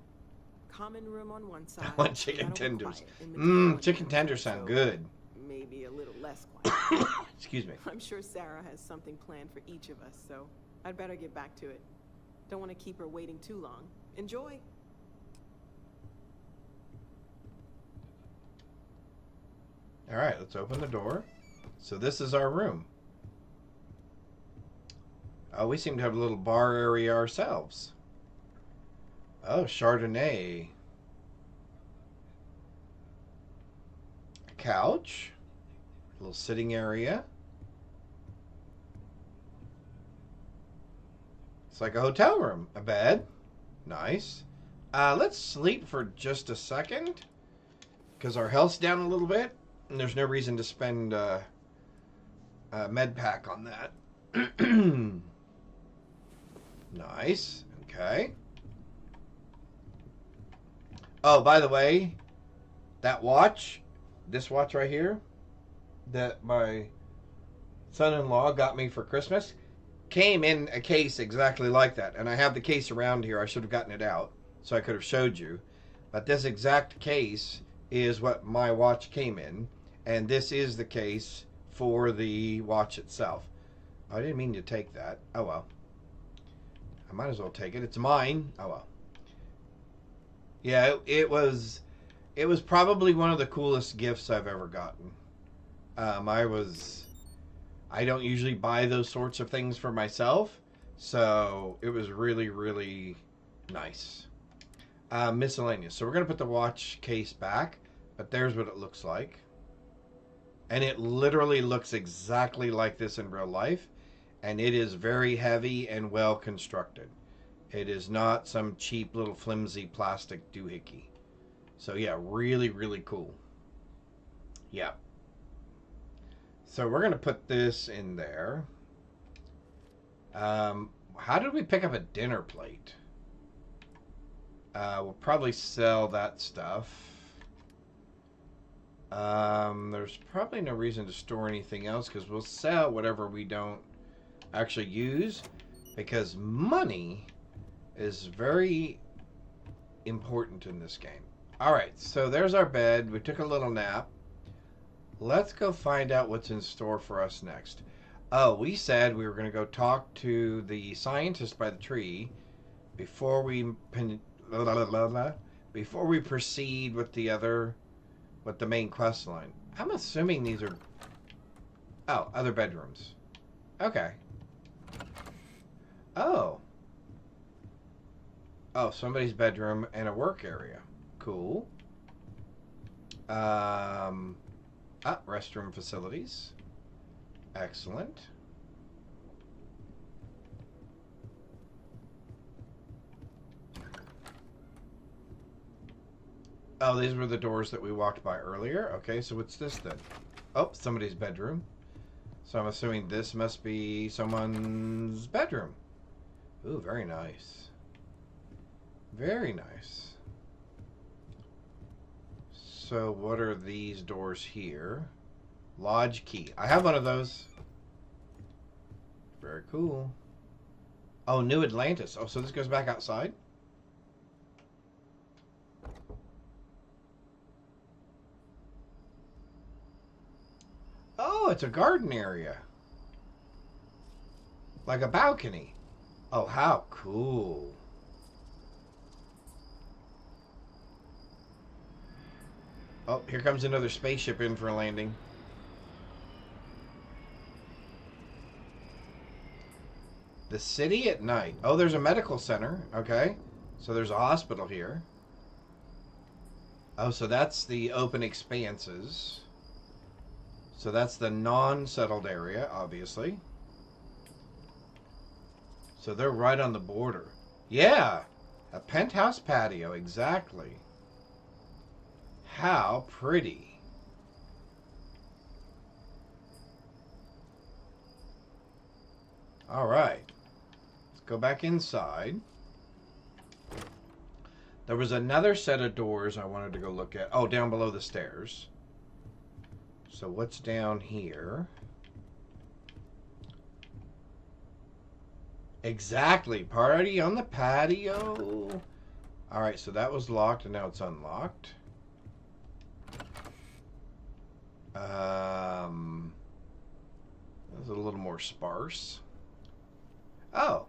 Common room on one side. I want chicken that'll be tenders. quiet, and Mateo on Chicken the tenders other, sound so good. Maybe a little less quiet. Excuse me. I'm sure Sarah has something planned for each of us, so I'd better get back to it. Don't want to keep her waiting too long. Enjoy. All right, let's open the door. So this is our room. Oh, we seem to have a little bar area ourselves. Oh, Chardonnay. A couch. A little sitting area. It's like a hotel room. A bed. Nice. Let's sleep for just a second, because our health's down a little bit, and there's no reason to spend med pack on that. Nice. Okay. Oh, by the way, that watch, this watch right here, that my son-in-law got me for Christmas, came in a case exactly like that. And I have the case around here. I should have gotten it out so I could have showed you. But this exact case is what my watch came in. And this is the case for the watch itself. I didn't mean to take that. Oh, well. I might as well take it. It's mine. Oh, well. Yeah, it was It was probably one of the coolest gifts I've ever gotten. I don't usually buy those sorts of things for myself, so it was really, really nice. Miscellaneous. So we're going to put the watch case back, but there's what it looks like. And it literally looks exactly like this in real life, and it is very heavy and well constructed. It is not some cheap little flimsy plastic doohickey. So yeah, really, really cool. Yeah. So we're going to put this in there. How did we pick up a dinner plate? We'll probably sell that stuff. There's probably no reason to store anything else because we'll sell whatever we don't actually use, because money is very important in this game. Alright, so there's our bed. We took a little nap. Let's go find out what's in store for us next. Oh, we said we were going to go talk to the scientist by the tree before we proceed with the main quest line. I'm assuming these are... Oh, other bedrooms. Okay. Oh. Oh, somebody's bedroom and a work area. Cool. Restroom facilities. Excellent. Oh, these were the doors that we walked by earlier. Okay, so what's this then? Oh, somebody's bedroom. So I'm assuming this must be someone's bedroom. Ooh, very nice. Very nice. So what are these doors here? Lodge key. I have one of those. Very cool. Oh, New Atlantis. Oh, so this goes back outside? Oh, it's a garden area. Like a balcony. Oh, how cool. Oh, here comes another spaceship in for a landing. The city at night. Oh, there's a medical center. Okay. So there's a hospital here. Oh, so that's the open expanses. So that's the non-settled area, obviously. So they're right on the border. Yeah! A penthouse patio, exactly. How pretty. Alright. Let's go back inside. There was another set of doors I wanted to go look at. Oh, down below the stairs. So what's down here? Exactly. Party on the patio. Alright, so that was locked and now it's unlocked. That's a little more sparse. Oh.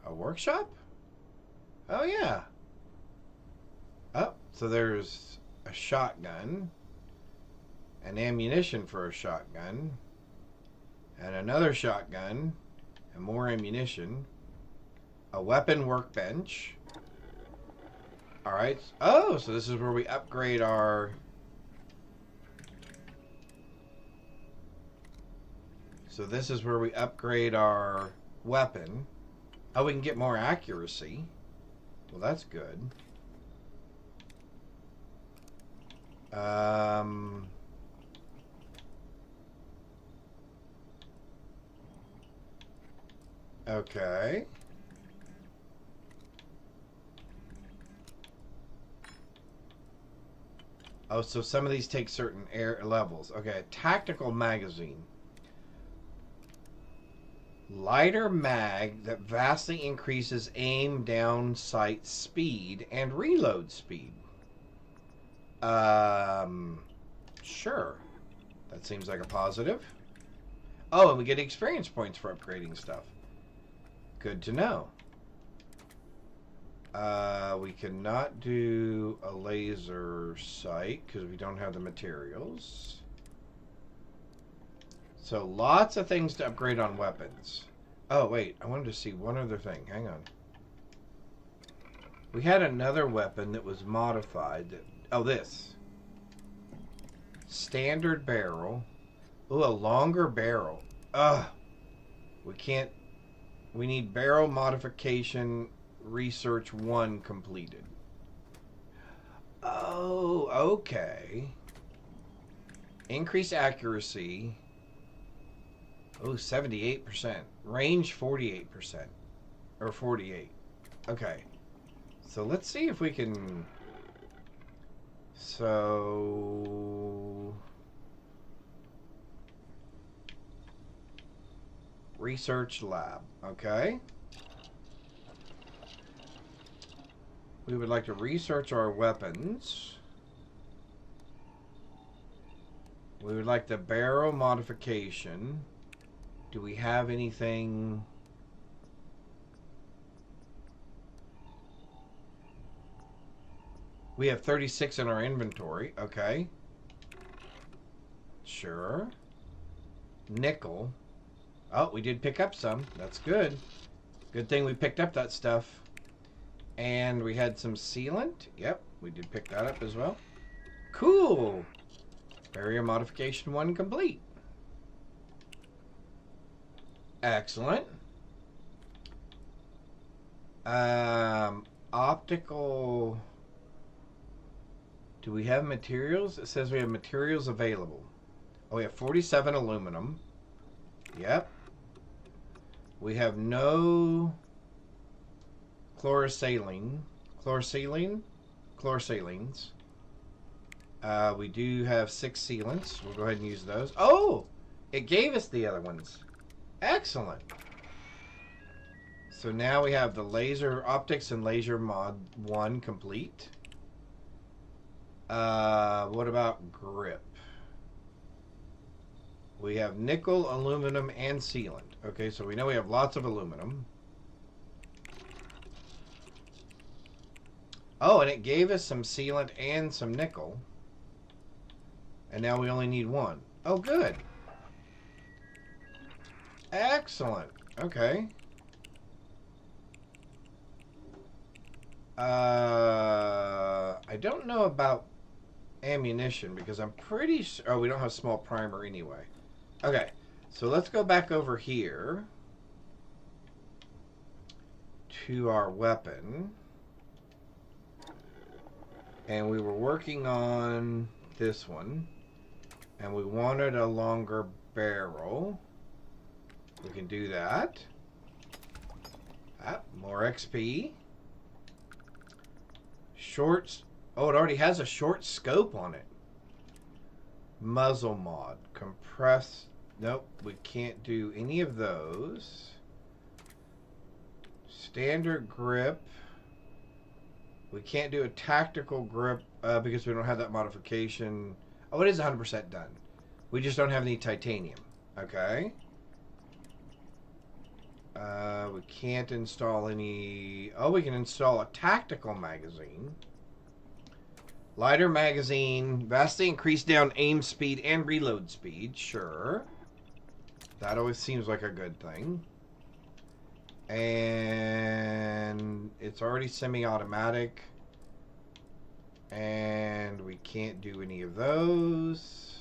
A workshop? Oh, yeah. Oh, so there's a shotgun. An ammunition for a shotgun. And another shotgun. And more ammunition. A weapon workbench. Alright. Oh, so this is where we upgrade our... So this is where we upgrade our weapon. Oh, we can get more accuracy. Well, that's good. Okay. Oh, so some of these take certain air levels. Okay, tactical magazine. Lighter mag that vastly increases aim down sight speed and reload speed. Sure. That seems like a positive. Oh, and we get experience points for upgrading stuff. Good to know. We cannot do a laser sight because we don't have the materials. So lots of things to upgrade on weapons. Oh, wait. I wanted to see one other thing. Hang on. We had another weapon that was modified. Oh, this. Standard barrel. Ooh, a longer barrel. Ugh. We can't... We need barrel modification research 1 completed. Oh, okay. Increase accuracy. Oh, 78%. Range 48%. Or 48. Okay. So let's see if we can... So... Research lab. Okay. We would like to research our weapons. We would like the barrel modification. Do we have anything? We have 36 in our inventory. Okay. Sure. Nickel. Oh, we did pick up some. That's good. Good thing we picked up that stuff. And we had some sealant. Yep, we did pick that up as well. Cool. Barrier modification 1 complete. Excellent. Optical. Do we have materials? It says we have materials available. Oh, we have 47 aluminum. Yep. We have no chlorosaline. Chlorosalines. We do have 6 sealants. We'll go ahead and use those. Oh! It gave us the other ones. Excellent. So now we have the laser optics and laser mod 1 complete. What about grip? We have nickel, aluminum, and sealant. Okay, so we know we have lots of aluminum. Oh, and it gave us some sealant and some nickel. And now we only need 1. Oh, good. Excellent. Okay. I don't know about ammunition because I'm pretty sure... Oh, we don't have small primer anyway. Okay, so let's go back over here to our weapon. And we were working on this one. And we wanted a longer barrel. We can do that. Ah, more XP. Shorts. Oh, it already has a short scope on it. Muzzle mod. Compress. Nope, we can't do any of those. Standard grip. We can't do a tactical grip because we don't have that modification. Oh, it is 100% done. We just don't have any titanium. Okay. We can't install any... Oh, we can install a tactical magazine. Lighter magazine. Vastly increased down aim speed and reload speed. Sure. That always seems like a good thing. And it's already semi-automatic. And we can't do any of those.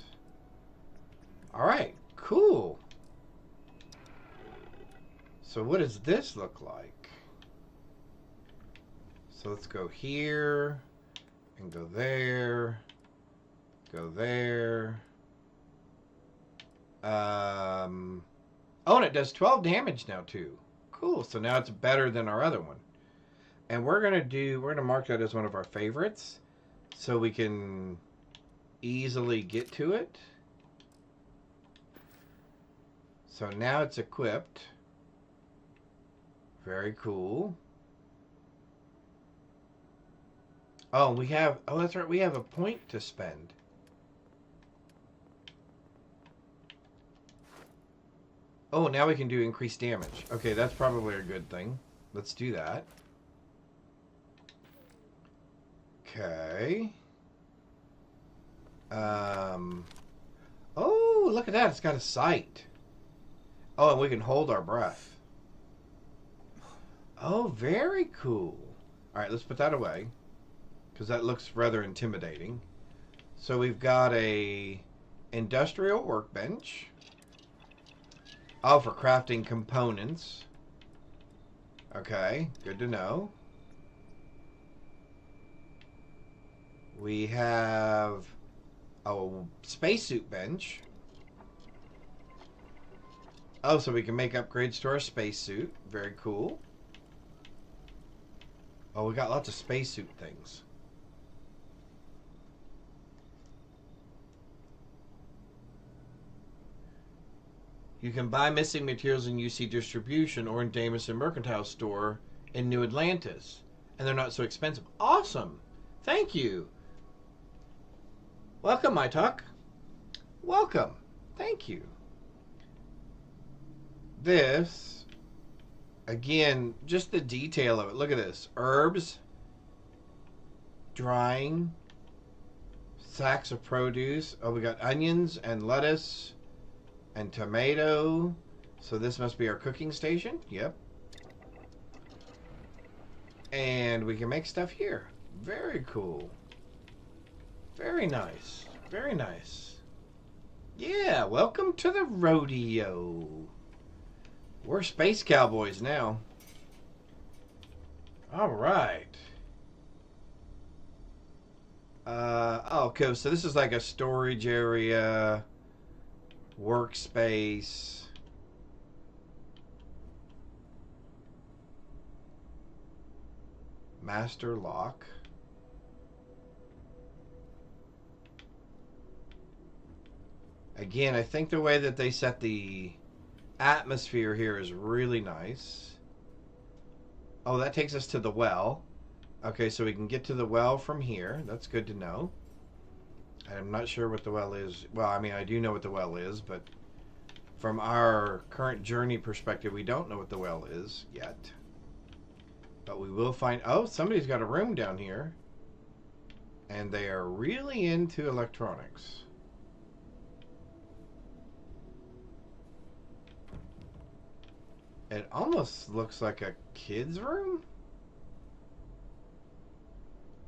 Alright, cool. So what does this look like? So let's go here. And go there. Go there. Oh, and it does 12 damage now too. Cool. So now it's better than our other one. And we're gonna mark that as one of our favorites, so we can easily get to it. So now it's equipped. Very cool. Oh, we have... Oh, that's right. We have a point to spend. Oh, now we can do increased damage. Okay, that's probably a good thing. Let's do that. Okay. Oh, look at that. It's got a sight. Oh, and we can hold our breath. Oh, very cool. All right, let's put that away because that looks rather intimidating. So we've got a industrial workbench. Oh, for crafting components. Okay, good to know. We have a spacesuit bench. Oh, so we can make upgrades to our spacesuit. Very cool. Oh, we got lots of spacesuit things. You can buy missing materials in UC Distribution or in Jameson Mercantile Store in New Atlantis. And they're not so expensive. Awesome! Thank you! Welcome, my Tuck. Welcome. Thank you. This, again, just the detail of it. Look at this. Herbs, drying, sacks of produce. Oh, we got onions and lettuce and tomato. So this must be our cooking station. Yep. And we can make stuff here. Very cool. Very nice. Very nice. Yeah, welcome to the rodeo. We're space cowboys now. All right. Oh, okay. So this is like a storage area, workspace. Master lock. Again, I think the way that they set the atmosphere here is really nice. Oh, that takes us to the well. Okay, so we can get to the well from here. That's good to know. I'm not sure what the well is. Well, I mean, I do know what the well is, but from our current journey perspective, we don't know what the well is yet. But we will find... Oh, somebody's got a room down here. And they are really into electronics. It almost looks like a kid's room.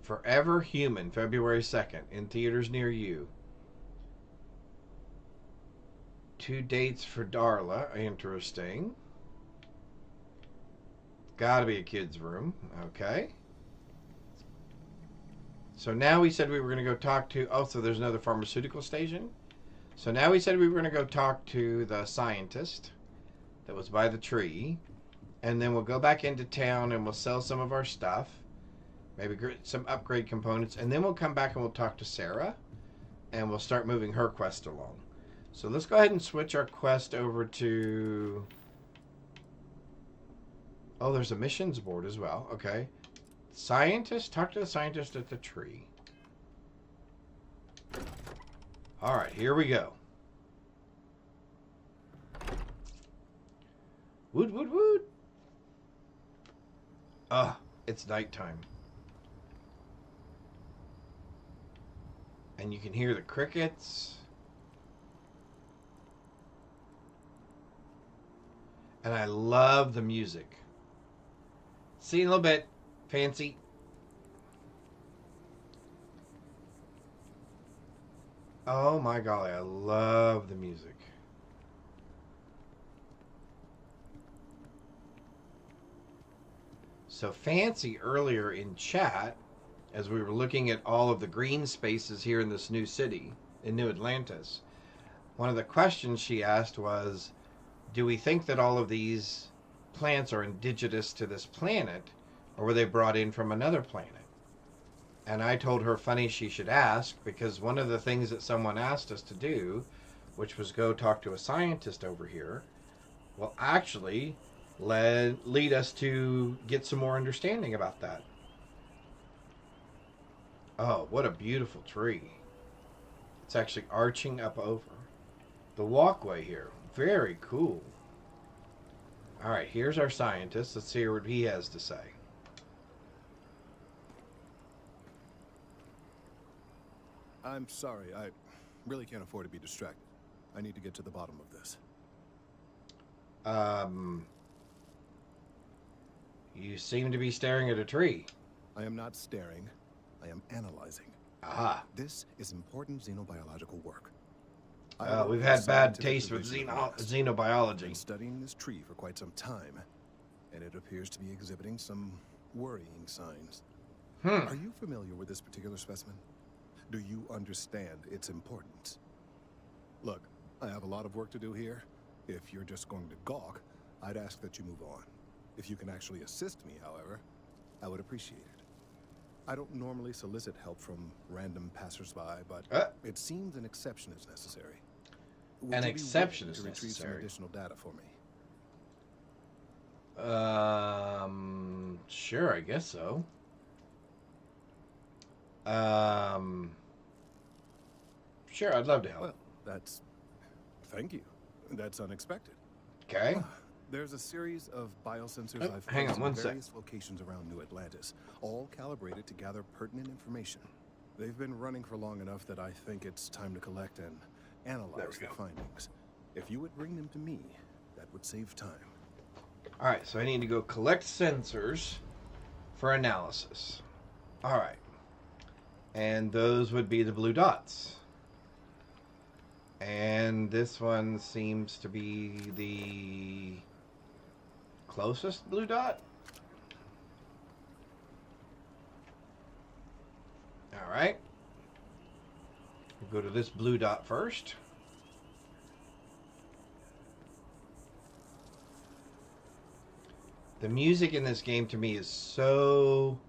Forever Human, February 2nd, in theaters near you. 2 dates for Darla, interesting. Gotta be a kid's room, okay. So now we said we were going to go talk to... Oh, so there's another pharmaceutical station. So now we said we were going to go talk to the scientist that was by the tree, and then we'll go back into town and we'll sell some of our stuff, maybe some upgrade components, and then we'll come back and we'll talk to Sarah and we'll start moving her quest along. So let's go ahead and switch our quest over to... Oh, there's a missions board as well. Okay. Scientist, talk to the scientist at the tree. All right, here we go. Wood, wood, wood. It's nighttime. And you can hear the crickets. And I love the music. See you in a little bit, Fancy. Oh my golly, I love the music. So Fancy earlier in chat, as we were looking at all of the green spaces here in this new city, in New Atlantis, one of the questions she asked was, do we think that all of these plants are indigenous to this planet, or were they brought in from another planet? And I told her funny she should ask, because one of the things that someone asked us to do, which was go talk to a scientist over here, will actually lead us to get some more understanding about that. Oh, what a beautiful tree. It's actually arching up over the walkway here. Very cool. All right, here's our scientist. Let's see what he has to say. I'm sorry. I really can't afford to be distracted. I need to get to the bottom of this. You seem to be staring at a tree. I am not staring. I am analyzing. Aha. This is important xenobiological work. We've had bad taste with xenobiology. Been studying this tree for quite some time, and it appears to be exhibiting some worrying signs. Are you familiar with this particular specimen? Do you understand its importance? Look, I have a lot of work to do here. If you're just going to gawk, I'd ask that you move on. If you can actually assist me, however, I would appreciate it. I don't normally solicit help from random passersby, but it seems an exception is necessary. An exception is necessary. Retrieve some additional data for me. Sure, I guess so. Sure, I'd love to help. Well, thank you. That's unexpected. Okay. There's a series of biosensors I've hang on one various sec. locations around New Atlantis, all calibrated to gather pertinent information. They've been running for long enough that I think it's time to collect and analyze the findings. If you would bring them to me, that would save time. All right, so I need to go collect sensors for analysis. All right. And those would be the blue dots. And this one seems to be the closest blue dot. All right. We'll go to this blue dot first. The music in this game to me is so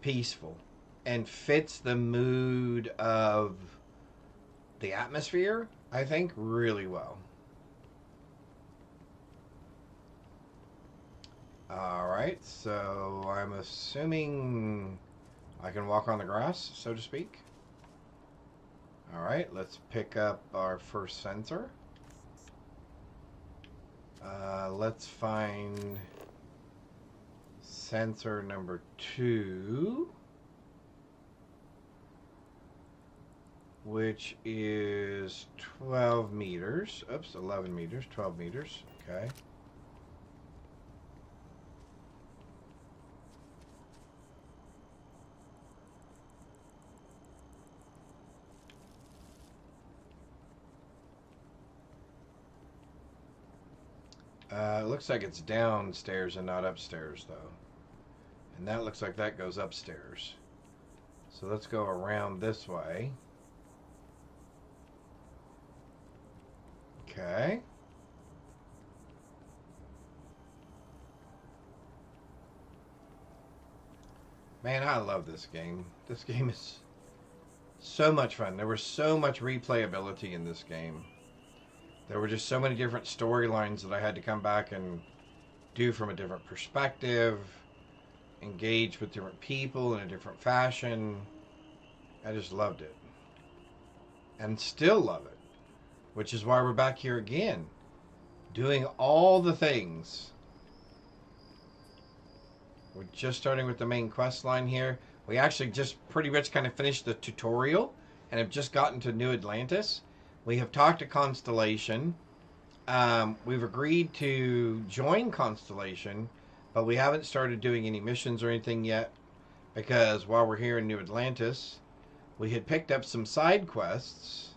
peaceful and fits the mood of the atmosphere, I think, really well. Alright, so I'm assuming I can walk on the grass, so to speak. Alright, let's pick up our first sensor. Let's find sensor number 2. Which is 12 meters. Oops, 11 meters, 12 meters. Okay. It looks like it's downstairs and not upstairs, though. And that looks like that goes upstairs. So let's go around this way. Okay. Man, I love this game. This game is so much fun. There was so much replayability in this game. There were just so many different storylines that I had to come back and do from a different perspective, engage with different people in a different fashion. I just loved it. And still love it. Which is why we're back here again, doing all the things. We're just starting with the main quest line here. We actually just pretty much kind of finished the tutorial and have just gotten to New Atlantis. We have talked to Constellation. We've agreed to join Constellation, but we haven't started doing any missions or anything yet because while we're here in New Atlantis, we had picked up some side quests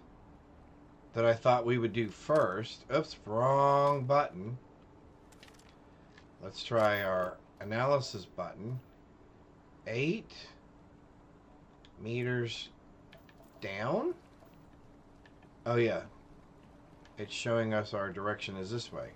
that I thought we would do first. Oops, wrong button. Let's try our analysis button. 8 meters down? Oh yeah. It's showing us our direction is this way.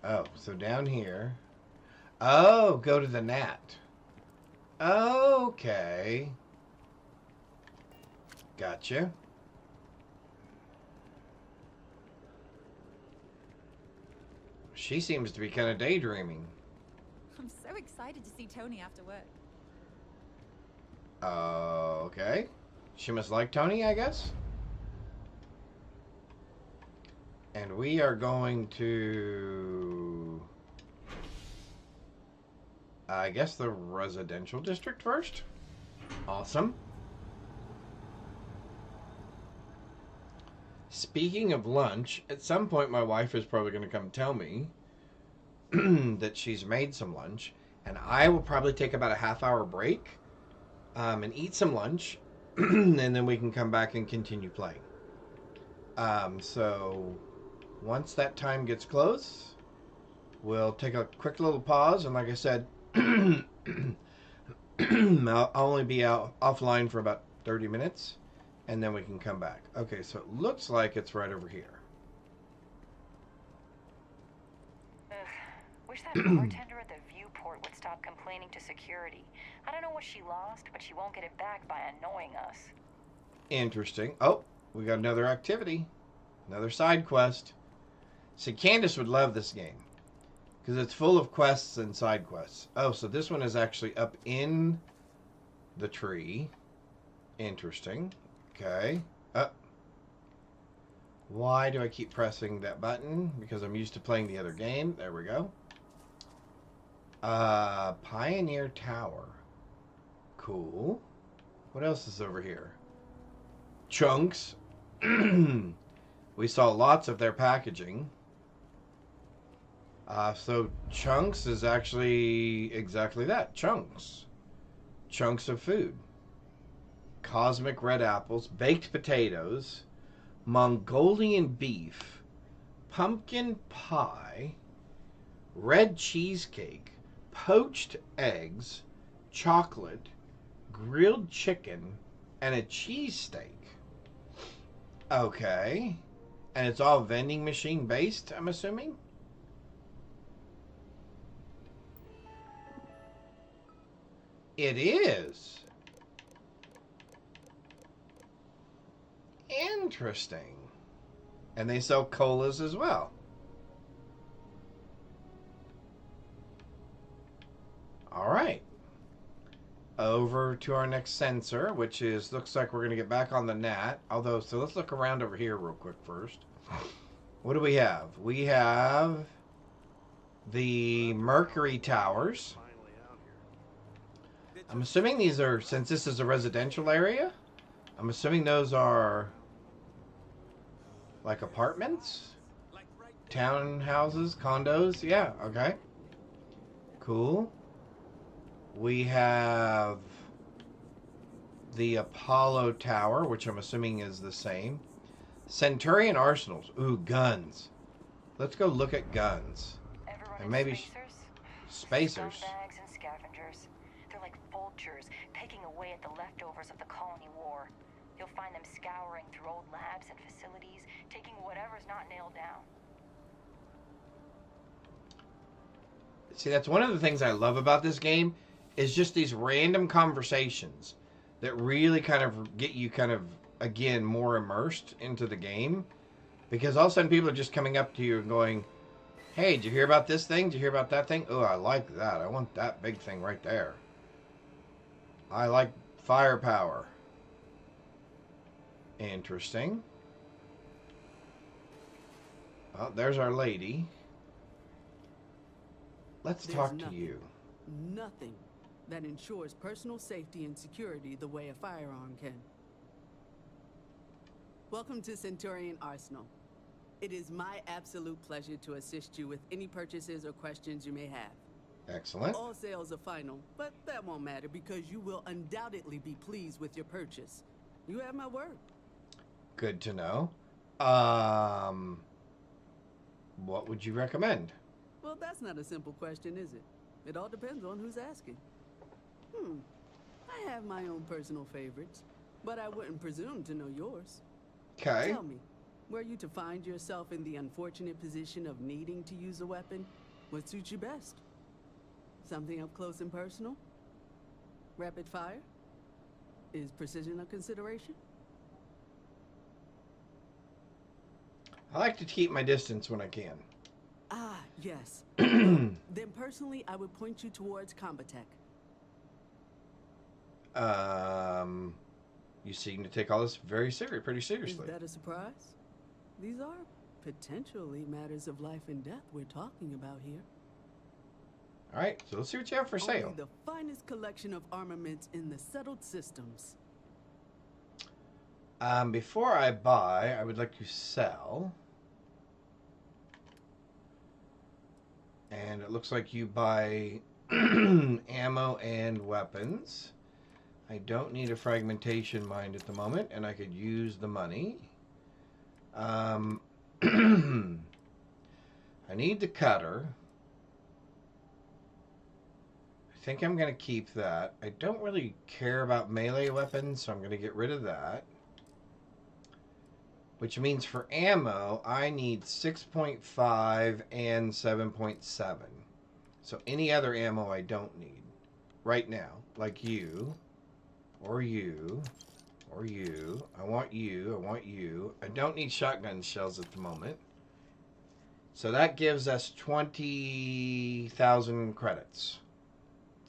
Oh, so down here. Oh, go to the gnat. Okay. Gotcha. She seems to be kind of daydreaming. I'm so excited to see Tony after work. Okay. She must like Tony, I guess. And we are going to... I guess the residential district first. Awesome. Speaking of lunch, at some point my wife is probably going to come tell me that she's made some lunch, and I will probably take about a half-hour break and eat some lunch, and then we can come back and continue playing. So once that time gets close, we'll take a quick little pause, and like I said, I'll only be out offline for about 30 minutes, and then we can come back. Okay, so it looks like it's right over here. Wish that bartender at the viewport would stop complaining to security. I don't know what she lost, but she won't get it back by annoying us. Interesting. Oh, we got another activity. Another side quest. See, Candace would love this game, because it's full of quests and side quests. Oh, so this one is actually up in the tree. Interesting. Okay. Why do I keep pressing that button? Because I'm used to playing the other game. There we go. Pioneer Tower. Cool. What else is over here? Chunks. We saw lots of their packaging. So Chunks is actually exactly that. Chunks. Chunks of food. Cosmic red apples, baked potatoes, Mongolian beef, pumpkin pie, red cheesecake, poached eggs, chocolate, grilled chicken, and a cheesesteak. Okay. And it's all vending machine based, I'm assuming? It is. Interesting. And they sell colas as well. All right. Over to our next sensor, which is, looks like we're going to get back on the gnat. Although, so let's look around over here real quick first. What do we have? We have the Mercury Towers. I'm assuming these are, since this is a residential area, I'm assuming those are like apartments? Townhouses? Condos? Yeah, okay. Cool. We have the Apollo Tower, which I'm assuming is the same. Centurion Arsenals. Ooh, guns. Let's go look at guns. And maybe spacers. Scumbags and scavengers. They're like vultures, picking away at the leftovers of the colony war. You'll find them scouring through old labs and facilities, taking whatever's not nailed down. See, that's one of the things I love about this game, is just these random conversations that really kind of get you kind of, again, more immersed into the game. Because all of a sudden people are just coming up to you and going, hey, did you hear about this thing? Did you hear about that thing? Oh, I like that. I want that big thing right there. I like firepower. Interesting. Oh, there's our lady. Let's talk to you. Nothing that ensures personal safety and security the way a firearm can. Welcome to Centurion Arsenal. It is my absolute pleasure to assist you with any purchases or questions you may have. Excellent. All sales are final, but that won't matter because you will undoubtedly be pleased with your purchase. You have my word. Good to know. What would you recommend? Well, that's not a simple question, is it? It all depends on who's asking. I have my own personal favorites, but I wouldn't presume to know yours. Okay. Tell me, were you to find yourself in the unfortunate position of needing to use a weapon, what suits you best? Something up close and personal? Rapid fire? Is precision a consideration? I like to keep my distance when I can. Ah, Yes. Then personally, I would point you towards Combatech. You seem to take all this very pretty seriously. Is that a surprise? These are potentially matters of life and death we're talking about here. All right, so let's see what you have for sale. Only the finest collection of armaments in the settled systems. Before I buy, I would like to sell. And it looks like you buy ammo and weapons. I don't need a fragmentation mine at the moment, and I could use the money. I need the cutter. I think I'm going to keep that. I don't really care about melee weapons, so I'm going to get rid of that. Which means for ammo, I need 6.5 and 7.7. So any other ammo I don't need right now, like you. Or you. Or you. I want you. I want you. I don't need shotgun shells at the moment. So that gives us 20,000 credits.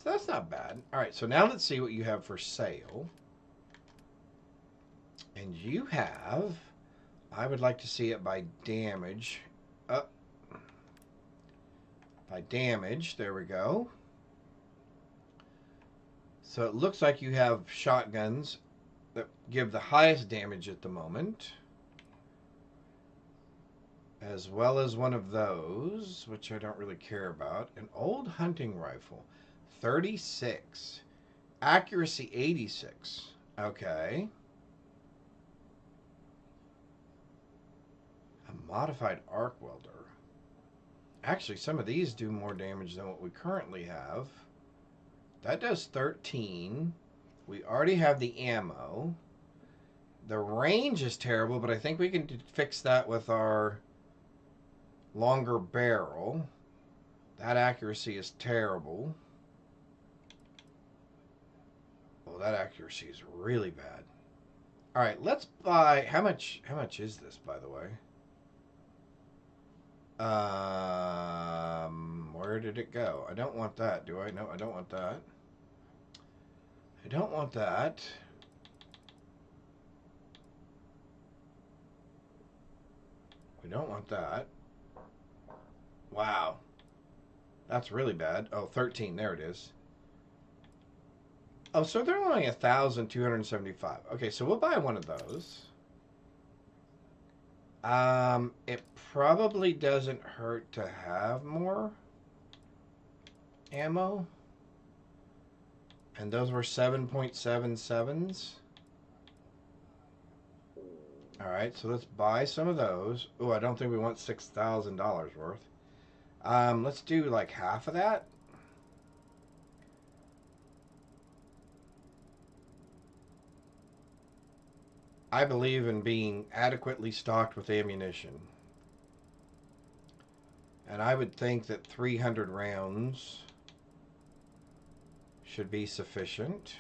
So that's not bad. Alright, so now let's see what you have for sale. And you have... I would like to see it by damage. By damage. There we go. So it looks like you have shotguns that give the highest damage at the moment. As well as one of those, which I don't really care about. An old hunting rifle. 36. Accuracy 86. Okay. A modified arc welder. Actually, some of these do more damage than what we currently have. That does 13. We already have the ammo. The range is terrible, but I think we can fix that with our longer barrel. That accuracy is terrible. Oh, that accuracy is really bad. All right, let's buy... How much is this, by the way? Where did it go? I don't want that, do I? No, I don't want that. I don't want that. We don't want that. Wow. That's really bad. Oh, 13. There it is. Oh, so they're only 1,275. Okay, so we'll buy one of those. It probably doesn't hurt to have more ammo. And those were 7.77s. Alright, so let's buy some of those. Oh, I don't think we want $6,000 worth. Let's do like half of that. I believe in being adequately stocked with ammunition. And I would think that 300 rounds should be sufficient.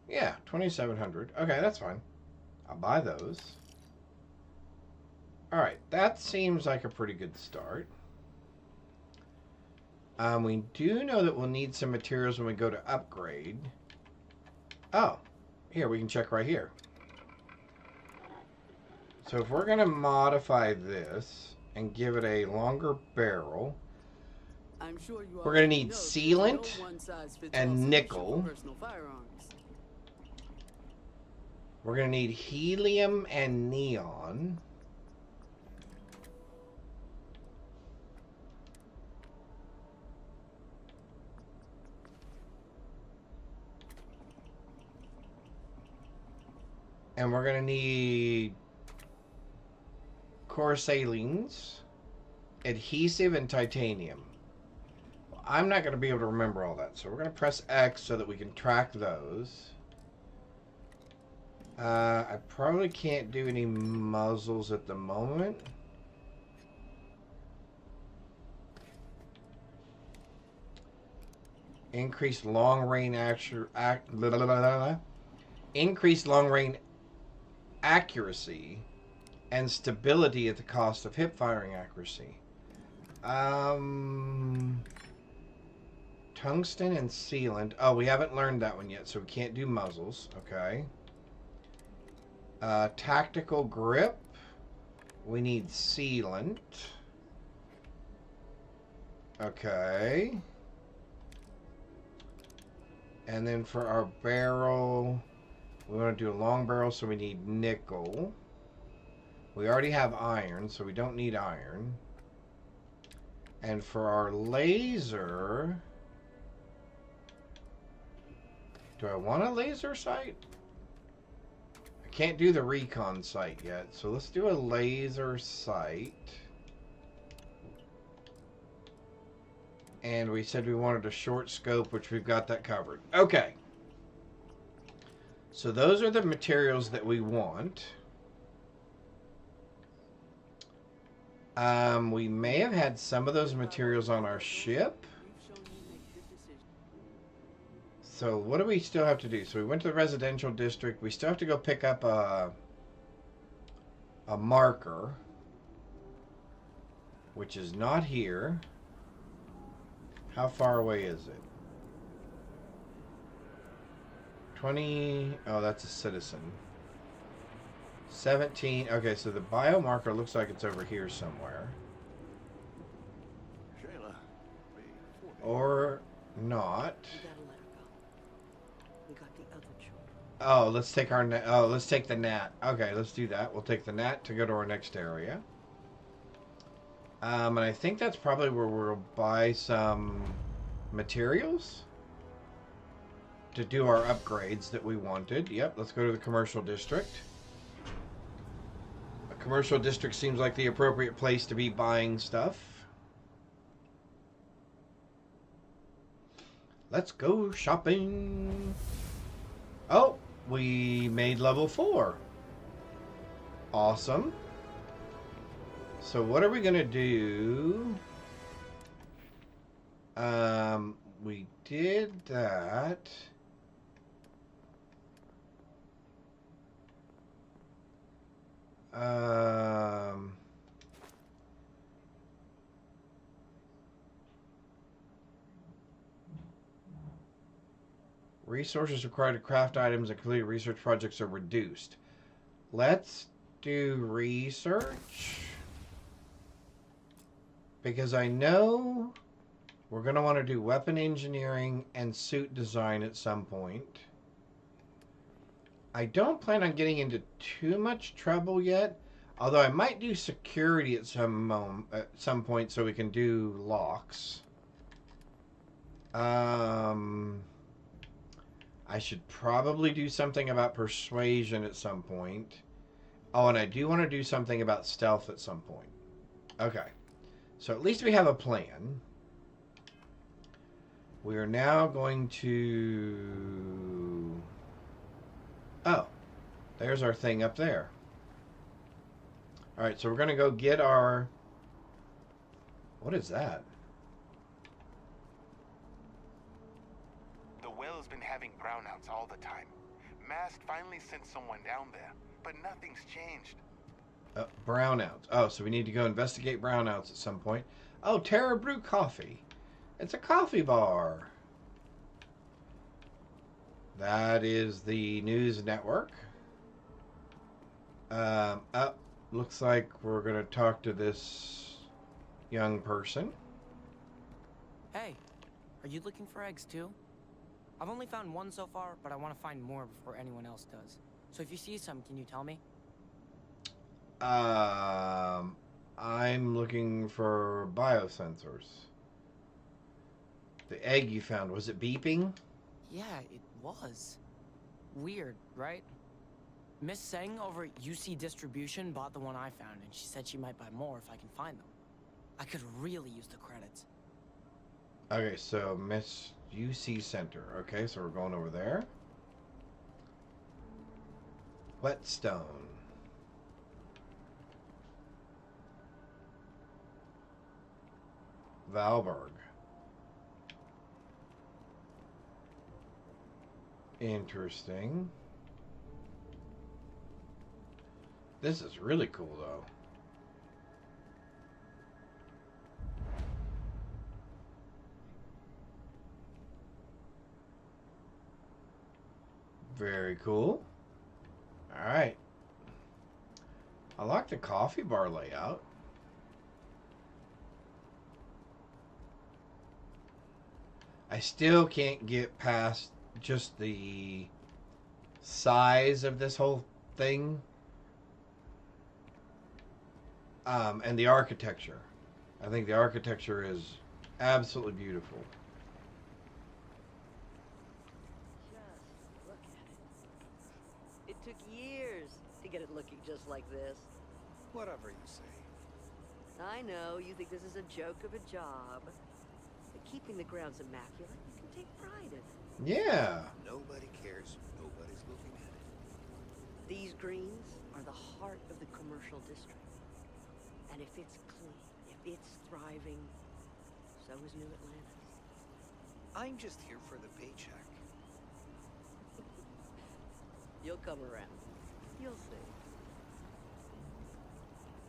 Yeah, 2,700. Okay, that's fine. I'll buy those. Alright, that seems like a pretty good start. We do know that we'll need some materials when we go to upgrade. Oh, here, we can check right here. So if we're going to modify this and give it a longer barrel, I'm sure you we're going to need sealant and nickel. We're going to need helium and neon. And we're going to need corsalines, adhesive, and titanium. Well, I'm not going to be able to remember all that, so we're going to press X so that we can track those. I probably can't do any muzzles at the moment. Increased long range increased long range accuracy and stability at the cost of hip firing accuracy. Tungsten and sealant. Oh, we haven't learned that one yet, so we can't do muzzles. Okay. Tactical grip. We need sealant. Okay. And then for our barrel, we want to do a long barrel, so we need nickel. We already have iron, so we don't need iron. And for our laser... Do I want a laser sight? I can't do the recon sight yet, so let's do a laser sight. And we said we wanted a short scope, which we've got that covered. Okay. So those are the materials that we want. We may have had some of those materials on our ship. So what do we still have to do? So we went to the residential district. We still have to go pick up a marker, which is not here. How far away is it? 20. Oh, that's a citizen. 17. Okay, so the biomarker looks like it's over here somewhere. Shayla, or not. Oh, let's take our net. Oh, let's take the gnat. Okay, let's do that. We'll take the gnat to go to our next area. And I think that's probably where we'll buy some materials to do our upgrades that we wanted. Yep, let's go to the commercial district. A commercial district seems like the appropriate place to be buying stuff. Let's go shopping. Oh, we made level 4. Awesome. So what are we going to do? We did that. Resources required to craft items and complete research projects are reduced. Let's do research. Because I know we're going to want to do weapon engineering and suit design at some point. I don't plan on getting into too much trouble yet. Although I might do security at some point so we can do locks. I should probably do something about persuasion at some point. Oh, and I do want to do something about stealth at some point. Okay. So at least we have a plan. We are now going to... Oh, there's our thing up there. Alright, so we're going to go get our... What is that? The well's been having brownouts all the time. Mast finally sent someone down there, but nothing's changed. Brownouts. Oh, so we need to go investigate brownouts at some point. Oh, Terra Brew Coffee. It's a coffee bar. That is the news network. Looks like we're going to talk to this young person. Hey, are you looking for eggs too? I've only found one so far, but I want to find more before anyone else does. So if you see some, can you tell me? I'm looking for biosensors. The egg you found, was it beeping? Yeah, it was. Weird, right? Miss Seng over at UC Distribution bought the one I found, and she said she might buy more if I can find them. I could really use the credits. Okay, so Miss UC Center. Okay, so we're going over there. Whetstone. Valberg. Interesting. This is really cool, though. Very cool. All right. I like the coffee bar layout. I still can't get past just the size of this whole thing. And the architecture. I think the architecture is absolutely beautiful. Just look at it. It took years to get it looking just like this. Whatever you say. I know you think this is a joke of a job, but keeping the grounds immaculate, you can take pride in it. Yeah. Nobody cares. Nobody's looking at it. These greens are the heart of the commercial district. And if it's clean, if it's thriving, so is New Atlantis. I'm just here for the paycheck. You'll come around. You'll see.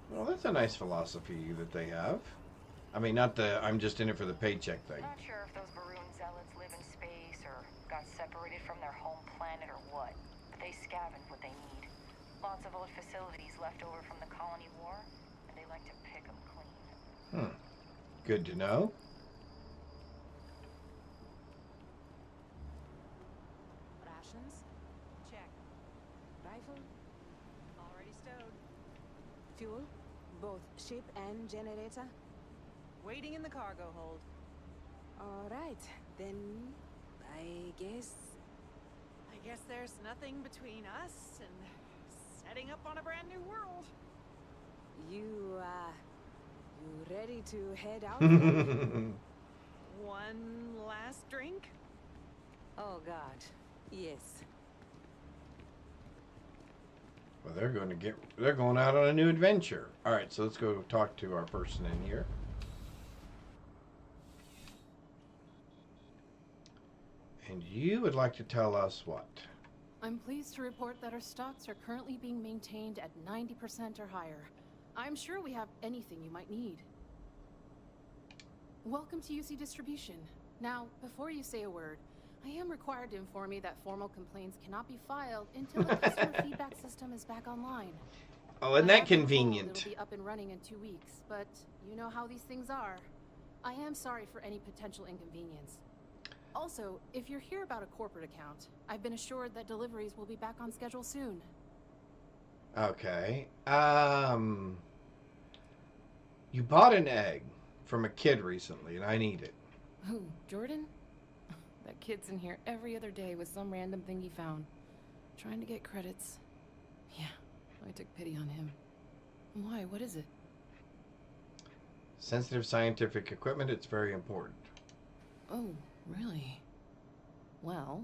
Well, that's a nice philosophy that they have. I mean, not the I'm just in it for the paycheck thing. Not sure if those Maroon zealots live in space or got separated from their home planet or what, but they scavenge what they need. Lots of old facilities left over from the colony war, and they like to pick them clean. Good to know. Rations? Check. Rifle? Already stowed. Fuel? Both ship and generator? Waiting in the cargo hold. All right, then I guess there's nothing between us and setting up on a brand new world. You ready to head out? One last drink? Oh God, yes. Well, they're going out on a new adventure. All right, so let's go talk to our person in here. And you would like to tell us what? I'm pleased to report that our stocks are currently being maintained at 90% or higher. I'm sure we have anything you might need. Welcome to UC Distribution. Now, before you say a word, I am required to inform you that formal complaints cannot be filed until the customer feedback system is back online. Oh, isn't that convenient? It'll be up and running in 2 weeks, but you know how these things are. I am sorry for any potential inconvenience. Also, if you're here about a corporate account, I've been assured that deliveries will be back on schedule soon. Okay. You bought an egg from a kid recently, and I need it. Who, Jordan? That kid's in here every other day with some random thing he found. Trying to get credits. Yeah, I took pity on him. Why? What is it? Sensitive scientific equipment, it's very important. Oh, really? Well,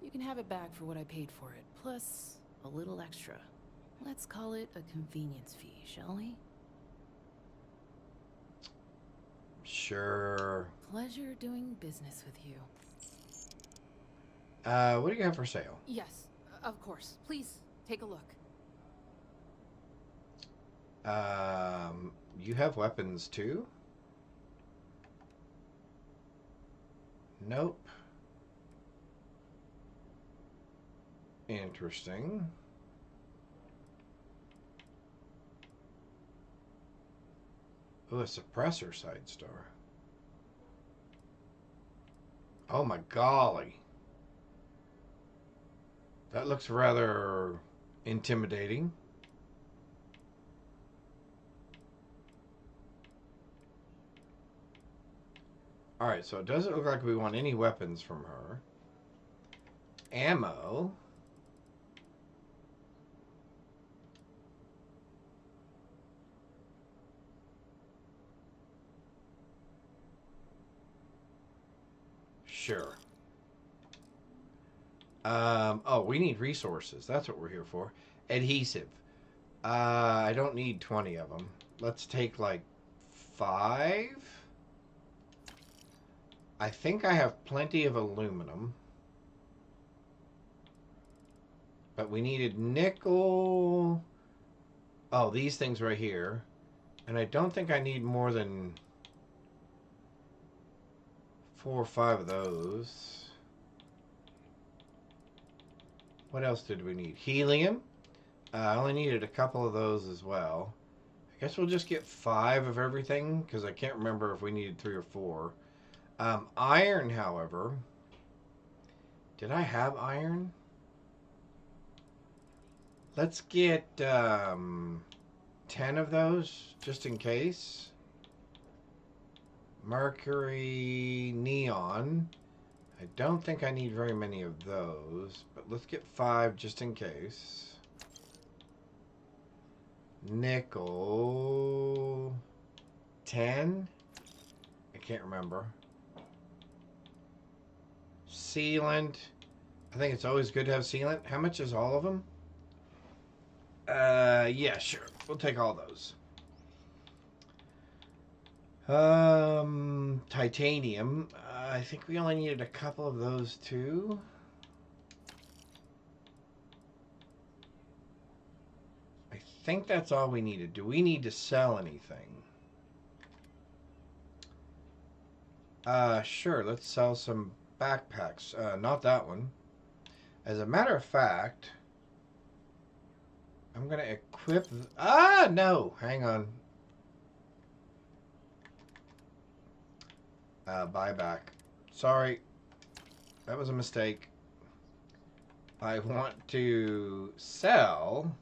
you can have it back for what I paid for it, plus a little extra. Let's call it a convenience fee, shall we? Sure. Pleasure doing business with you. What do you have for sale? Yes, of course. Please, take a look. You have weapons too? Nope. Interesting. Oh, a suppressor side star. Oh my golly. That looks rather intimidating. Alright, so it doesn't look like we want any weapons from her. Ammo. Sure. Oh, we need resources. That's what we're here for. Adhesive. I don't need 20 of them. Let's take like 5. I think I have plenty of aluminum. But we needed nickel, Oh, these things right here. And I don't think I need more than 4 or 5 of those. What else did we need? Helium. I only needed a couple of those as well. I guess we'll just get 5 of everything, because I can't remember if we needed 3 or 4. Iron, however. Did I have iron? Let's get 10 of those, just in case. Mercury, neon. I don't think I need very many of those, but let's get 5 just in case. Nickel, 10? I can't remember. Sealant. I think it's always good to have sealant. How much is all of them? Yeah, sure. We'll take all those. Titanium. I think we only needed a couple of those too. I think that's all we needed. Do we need to sell anything? Sure. Let's sell some backpacks. Not that one. As a matter of fact, I'm going to equip... no! Hang on. Buyback. Sorry. That was a mistake. I want to sell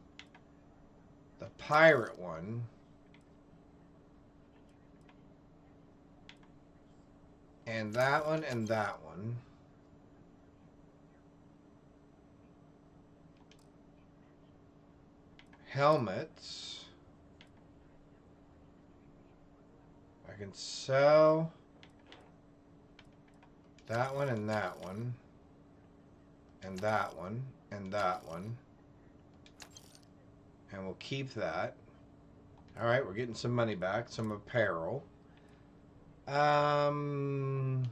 the pirate one. And that one and that one. Helmets. I can sell that one and that one. And that one and that one. And we'll keep that. Alright, we're getting some money back. Some apparel. That's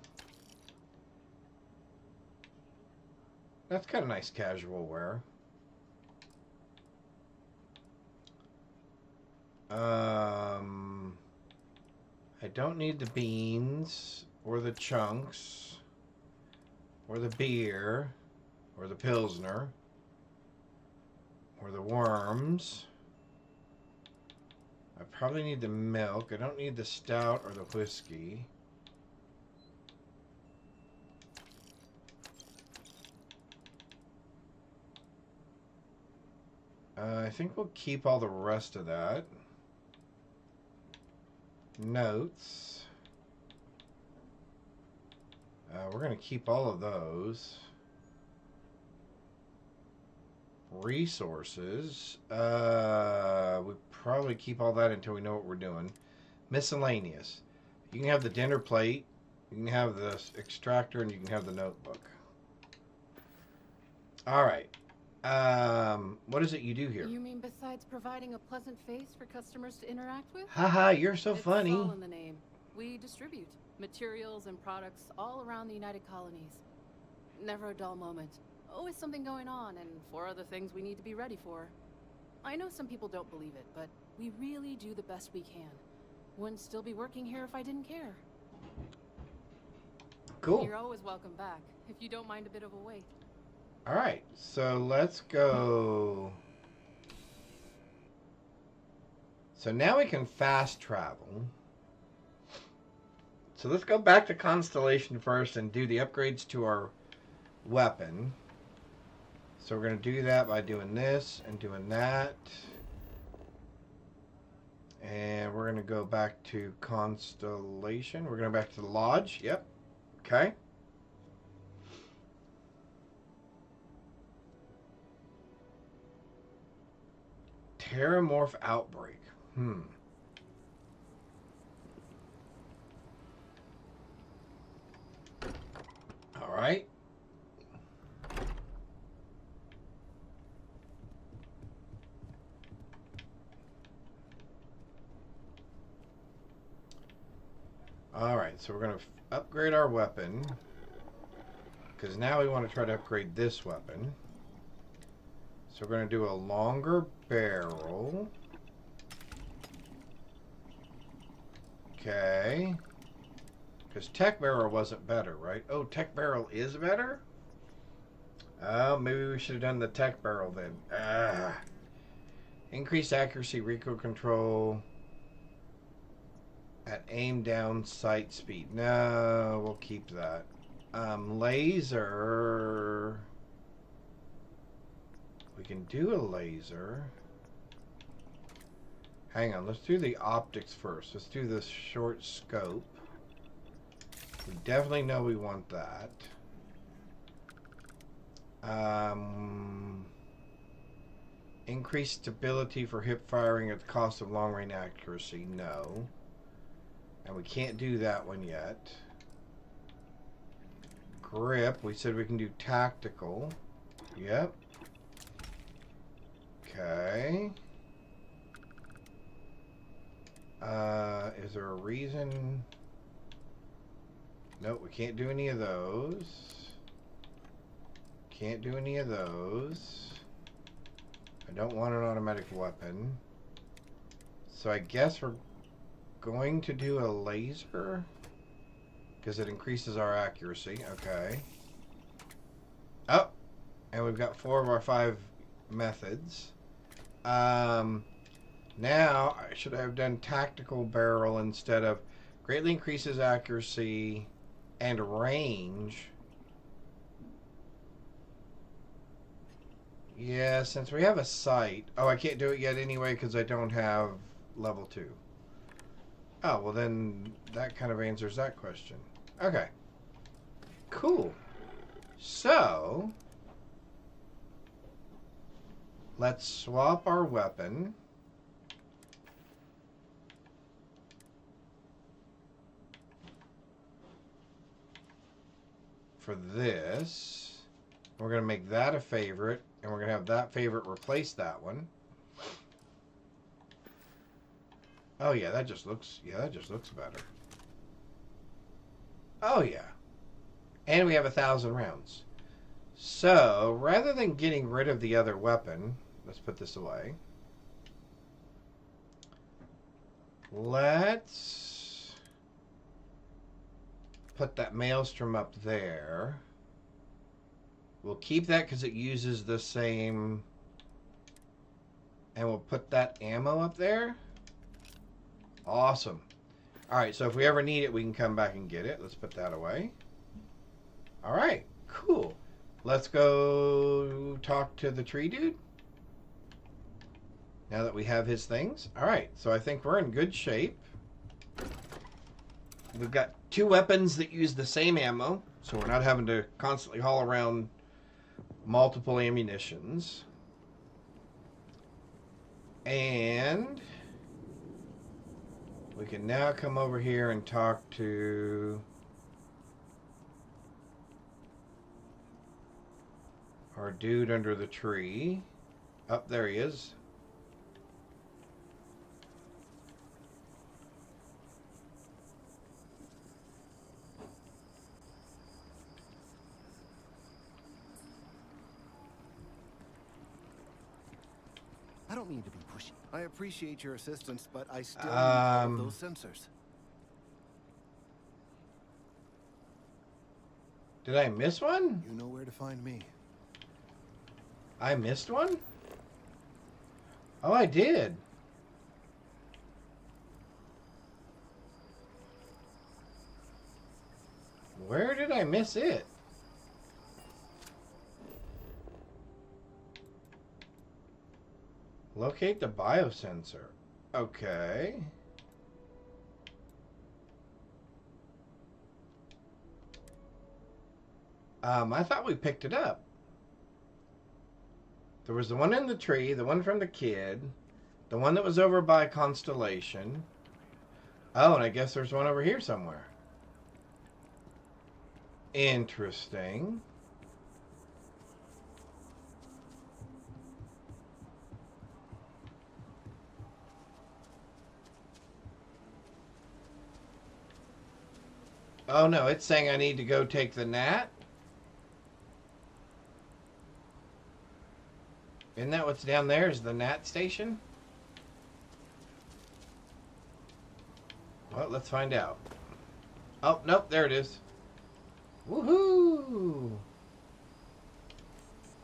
kind of nice casual wear. I don't need the beans or the chunks or the beer or the Pilsner or the worms. I probably need the milk. I don't need the stout or the whiskey. I think we'll keep all the rest of that. Notes. We're going to keep all of those. Resources. We probably keep all that until we know what we're doing. Miscellaneous. You can have the dinner plate. You can have the extractor, and you can have the notebook. All right. What is it you do here? You mean besides providing a pleasant face for customers to interact with? Haha, you're so funny. It's all in the name. We distribute materials and products all around the United Colonies. Never a dull moment. Always something going on, and 4 other things we need to be ready for. I know some people don't believe it, but we really do the best we can. Wouldn't still be working here if I didn't care. Cool. You're always welcome back, if you don't mind a bit of a wait. Alright, so let's go. So now we can fast travel. So let's go back to Constellation first and do the upgrades to our weapon. So we're going to do that by doing this and doing that. And we're going to go back to Constellation. We're going back to the Lodge. Yep. Okay. Terramorph outbreak. All right. All right, so we're going to upgrade our weapon, because now we want to try to upgrade this weapon. So we're going to do a longer barrel. Okay. Because Tech Barrel wasn't better, right? Oh, Tech Barrel is better? Oh, maybe we should have done the Tech Barrel then. Increased accuracy, recoil control at aim down sight speed. No, we'll keep that. Laser. We can do a laser. Hang on, let's do the optics first. Let's do this short scope. We definitely know we want that. Increased stability for hip firing at the cost of long-range accuracy. No. And we can't do that one yet. Grip, we said we can do tactical. Yep. Okay. Is there a reason? Nope, we can't do any of those. Can't do any of those. I don't want an automatic weapon. So I guess we're going to do a laser. Because it increases our accuracy. Okay. Oh! And we've got 4 of our 5 methods. Now, I should have done tactical barrel instead of greatly increases accuracy and range. Yeah, since we have a sight. Oh, I can't do it yet anyway because I don't have level 2. Oh, well then that kind of answers that question. Okay. Cool. So, let's swap our weapon. For this. We're going to make that a favorite, and we're going to have that favorite replace that one. Oh yeah, that just looks better. Oh yeah. And we have 1,000 rounds. So, rather than getting rid of the other weapon, let's put this away. Let's put that Maelstrom up there. We'll keep that because it uses the same. And we'll put that ammo up there. Awesome. Alright, so if we ever need it, we can come back and get it. Let's put that away. Alright, cool. Let's go talk to the tree dude. Now that we have his things. Alright, so I think we're in good shape. We've got 2 weapons that use the same ammo, so we're not having to constantly haul around multiple ammunitions. And we can now come over here and talk to our dude under the tree. Up there he is. I don't mean to be pushy. I appreciate your assistance, but I still need all of those sensors. Did I miss one? You know where to find me. I missed one? Oh, I did. Where did I miss it? Locate the biosensor. Okay. I thought we picked it up. There was the one in the tree, the one from the kid, the one that was over by Constellation. Oh, and I guess there's one over here somewhere. Interesting. Oh no, it's saying I need to go take the gnat. Isn't that what's down there? Is the gnat station? Well, let's find out. Oh, nope, there it is. Woohoo!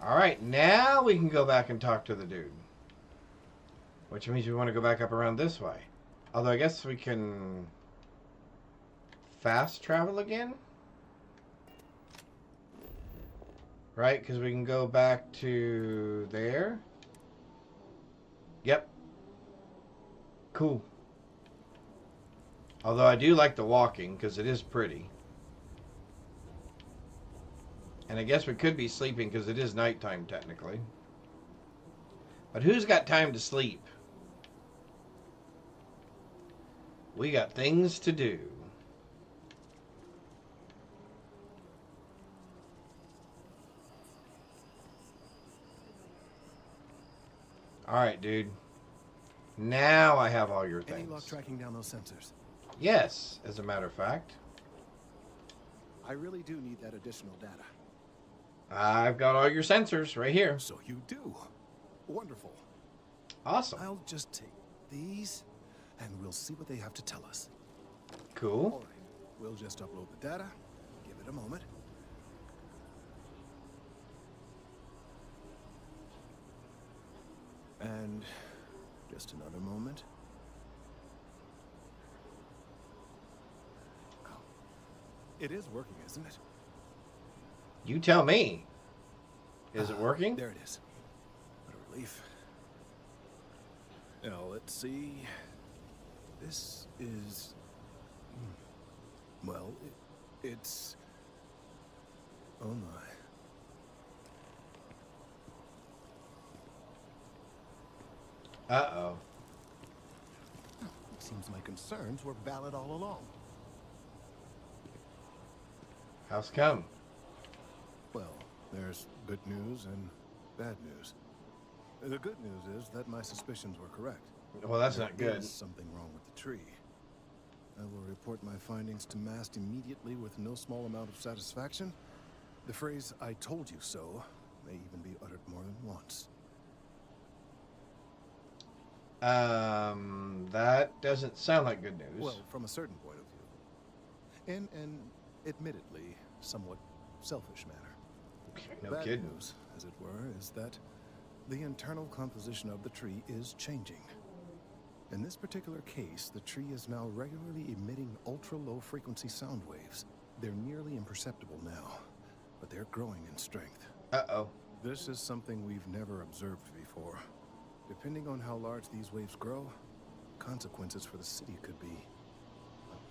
Alright, now we can go back and talk to the dude. Which means we want to go back up around this way. Although I guess we can fast travel again? Right, because we can go back to there. Yep. Cool. Although I do like the walking, because it is pretty. And I guess we could be sleeping, because it is nighttime, technically. But who's got time to sleep? We got things to do. Alright, dude. Now I have all your things. Any luck tracking down those sensors? Yes, as a matter of fact. I really do need that additional data. I've got all your sensors right here. So you do. Wonderful. Awesome. I'll just take these, and we'll see what they have to tell us. Cool. All right. We'll just upload the data. Give it a moment. And just another moment. Oh. It is working, isn't it? You tell me. Is it working? There it is. What a relief. Now, let's see. This is... Well, it's... Oh my. Uh-oh. It seems my concerns were valid all along. How's come? Well, there's good news and bad news. The good news is that my suspicions were correct. Well, that's not good. There is something wrong with the tree. I will report my findings to Mast immediately with no small amount of satisfaction. The phrase, "I told you so," may even be uttered more than once. That doesn't sound like good news. Well, from a certain point of view. In an admittedly somewhat selfish manner. No Bad kidding. news, as it were, is that the internal composition of the tree is changing. In this particular case, the tree is now regularly emitting ultra-low frequency sound waves. They're nearly imperceptible now, but they're growing in strength. Uh-oh. This is something we've never observed before. Depending on how large these waves grow, consequences for the city could be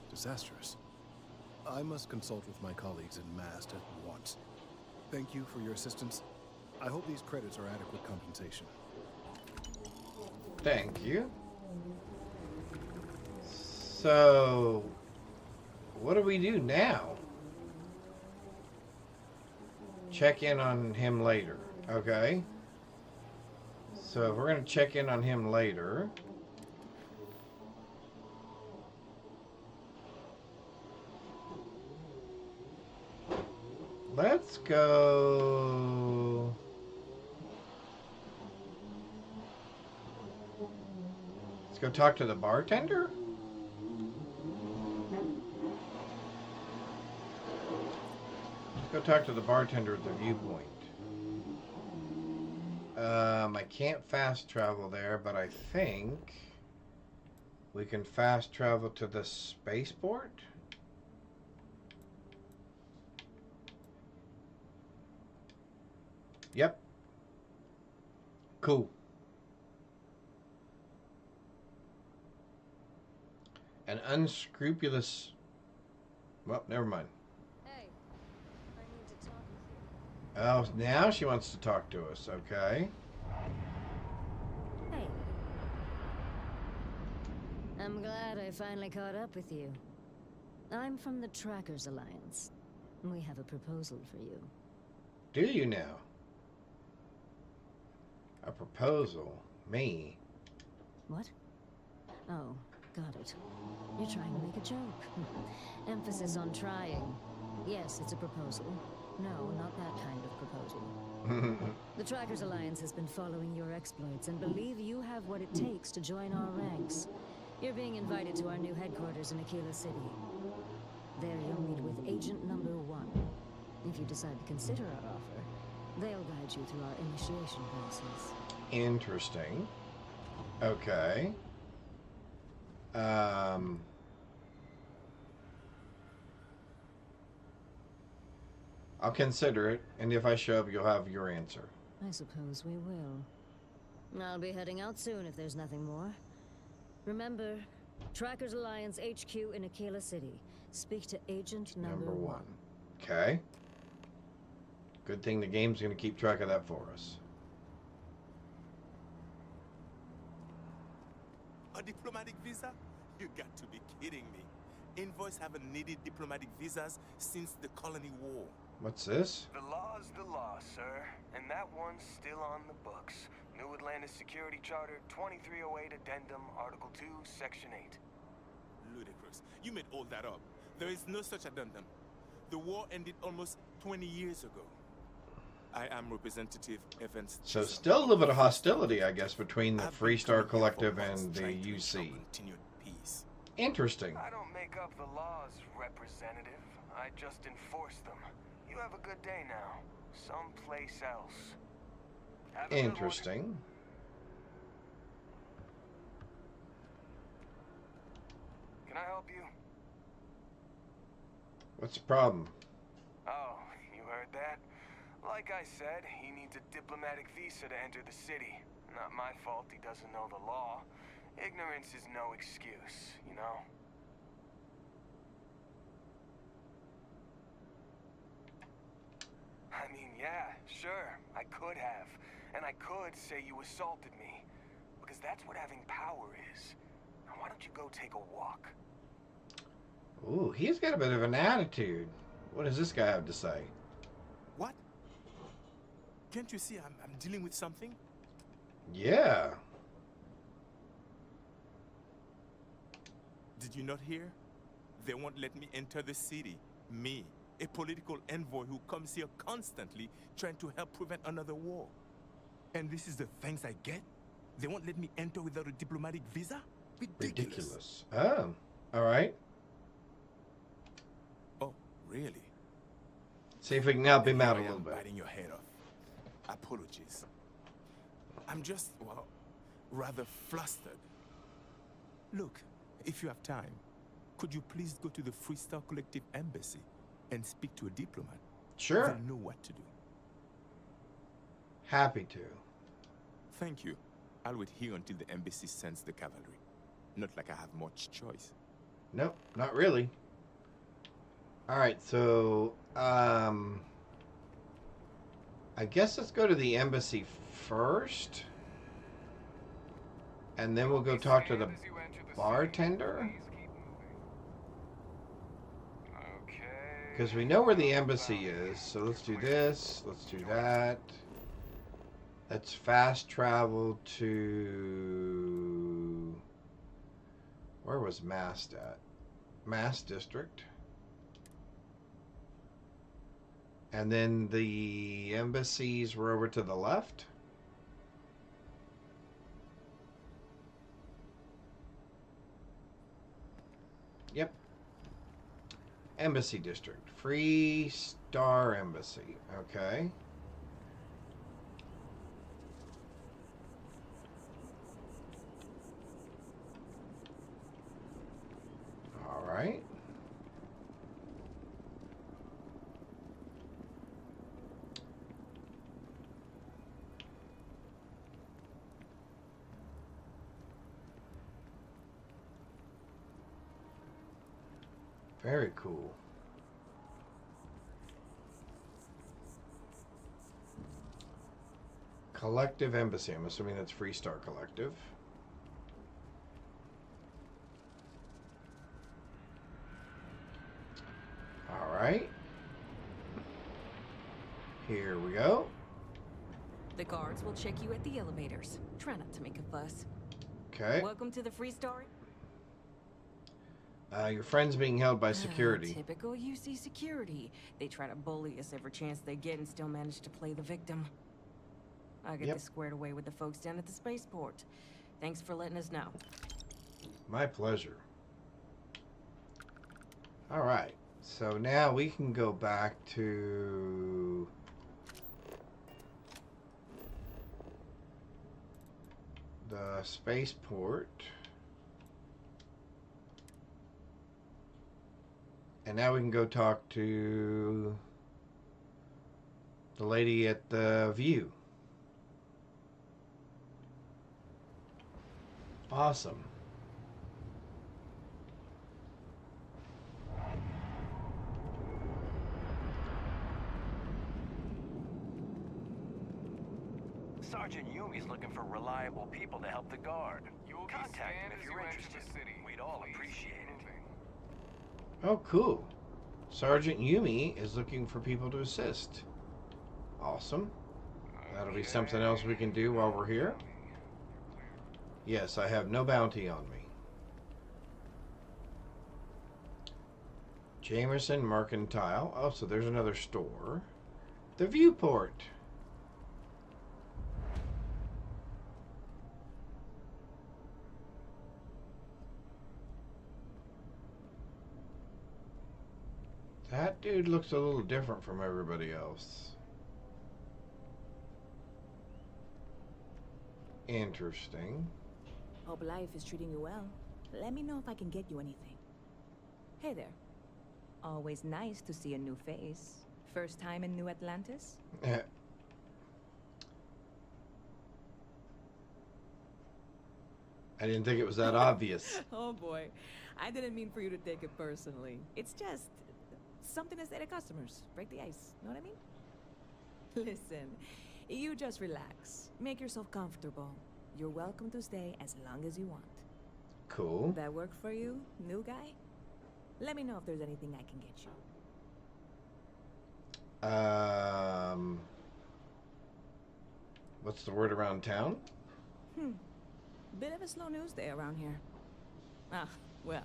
disastrous. I must consult with my colleagues in Mast at once. Thank you for your assistance. I hope these credits are adequate compensation. Thank you. So, what do we do now? Check in on him later. Okay. So, we're going to check in on him later. Let's go... Let's go talk to the bartender? Let's go talk to the bartender at the viewpoint. I can't fast travel there, but I think we can fast travel to the spaceport? Yep. Cool. An unscrupulous... Well, never mind. Hey, I need to talk with you. Oh, now she wants to talk to us. Okay. Hey. I'm glad I finally caught up with you. I'm from the Trackers Alliance. We have a proposal for you. Do you now? A proposal? Me? What? Oh, got it. You're trying to make a joke. Emphasis on trying. Yes, it's a proposal. No, not that kind of proposal. The Trackers Alliance has been following your exploits and believe you have what it takes to join our ranks. You're being invited to our new headquarters in Aquila City. There you'll meet with Agent Number 1. If you decide to consider our offer, they'll guide you through our initiation process. Interesting. Okay. I'll consider it, and if I show up, you'll have your answer. I suppose we will. I'll be heading out soon if there's nothing more. Remember, Trackers Alliance HQ in Aquila City. Speak to Agent Number 1. Okay. Good thing the game's going to keep track of that for us. A diplomatic visa? You got to be kidding me. Envoys haven't needed diplomatic visas since the Colony War. What's this? The law's the law, sir. And that one's still on the books. New Atlantis Security Charter 2308 Addendum, Article 2, Section 8. Ludicrous. You made all that up. There is no such addendum. The war ended almost 20 years ago. I am Representative Evans. So still a little bit of hostility, I guess, between the Freestar Collective and the UC. Interesting. I don't make up the laws, Representative. I just enforce them. You have a good day now. Someplace else. Have a good one. Interesting. Can I help you? What's the problem? Oh, you heard that? Like I said, he needs a diplomatic visa to enter the city. Not my fault he doesn't know the law. Ignorance is no excuse, you know? I mean, yeah, sure, I could have. And I could say you assaulted me. Because that's what having power is. Now why don't you go take a walk? Ooh, he's got a bit of an attitude. What does this guy have to say? What? Can't you see I'm dealing with something? Yeah. Did you not hear? They won't let me enter the city. Me, a political envoy who comes here constantly trying to help prevent another war. And this is the thanks I get? They won't let me enter without a diplomatic visa? Ridiculous. Oh, all right. Oh, really? See if we can help him out a little bit. Biting your head off. Apologies. I'm just, well, rather flustered. Look, if you have time, could you please go to the Freestar Collective Embassy and speak to a diplomat? Sure. They'll know what to do. Happy to. Thank you. I'll wait here until the embassy sends the cavalry. Not like I have much choice. Nope, not really. Alright, so, I guess let's go to the embassy first. And then we'll go talk to the bartender. Because we know where the embassy is, so let's do this, let's do that. Let's fast travel to... Where was Mast at? Mast District. And then the embassies were over to the left. Yep. Embassy District. Freestar Embassy. Okay. All right. Very cool. Collective Embassy. I'm assuming that's Freestar Collective. All right. Here we go. The guards will check you at the elevators. Try not to make a fuss. Okay. Welcome to the Freestar. Your friend's being held by security. Typical UC security. They try to bully us every chance they get and still manage to play the victim. I'll get this squared away with the folks down at the spaceport. Thanks for letting us know. My pleasure. All right. So now we can go back to the spaceport. And now we can go talk to the lady at the View. Awesome. Sergeant Yumi's looking for reliable people to help the guard. Contact him if you're interested. We'd all appreciate it. Oh, cool. Sergeant Yumi is looking for people to assist. Awesome. That'll be something else we can do while we're here. Yes, I have no bounty on me. Jamerson Mercantile. Oh, so there's another store. The Viewport. That dude looks a little different from everybody else. Interesting. Hope life is treating you well. Let me know if I can get you anything. Hey there. Always nice to see a new face. First time in New Atlantis? I didn't think it was that obvious. Oh boy. I didn't mean for you to take it personally. It's just something to say to customers. Break the ice. Know what I mean? Listen, you just relax. Make yourself comfortable. You're welcome to stay as long as you want. Cool. That work for you, new guy? Let me know if there's anything I can get you. What's the word around town? Bit of a slow news day around here. Ah, well,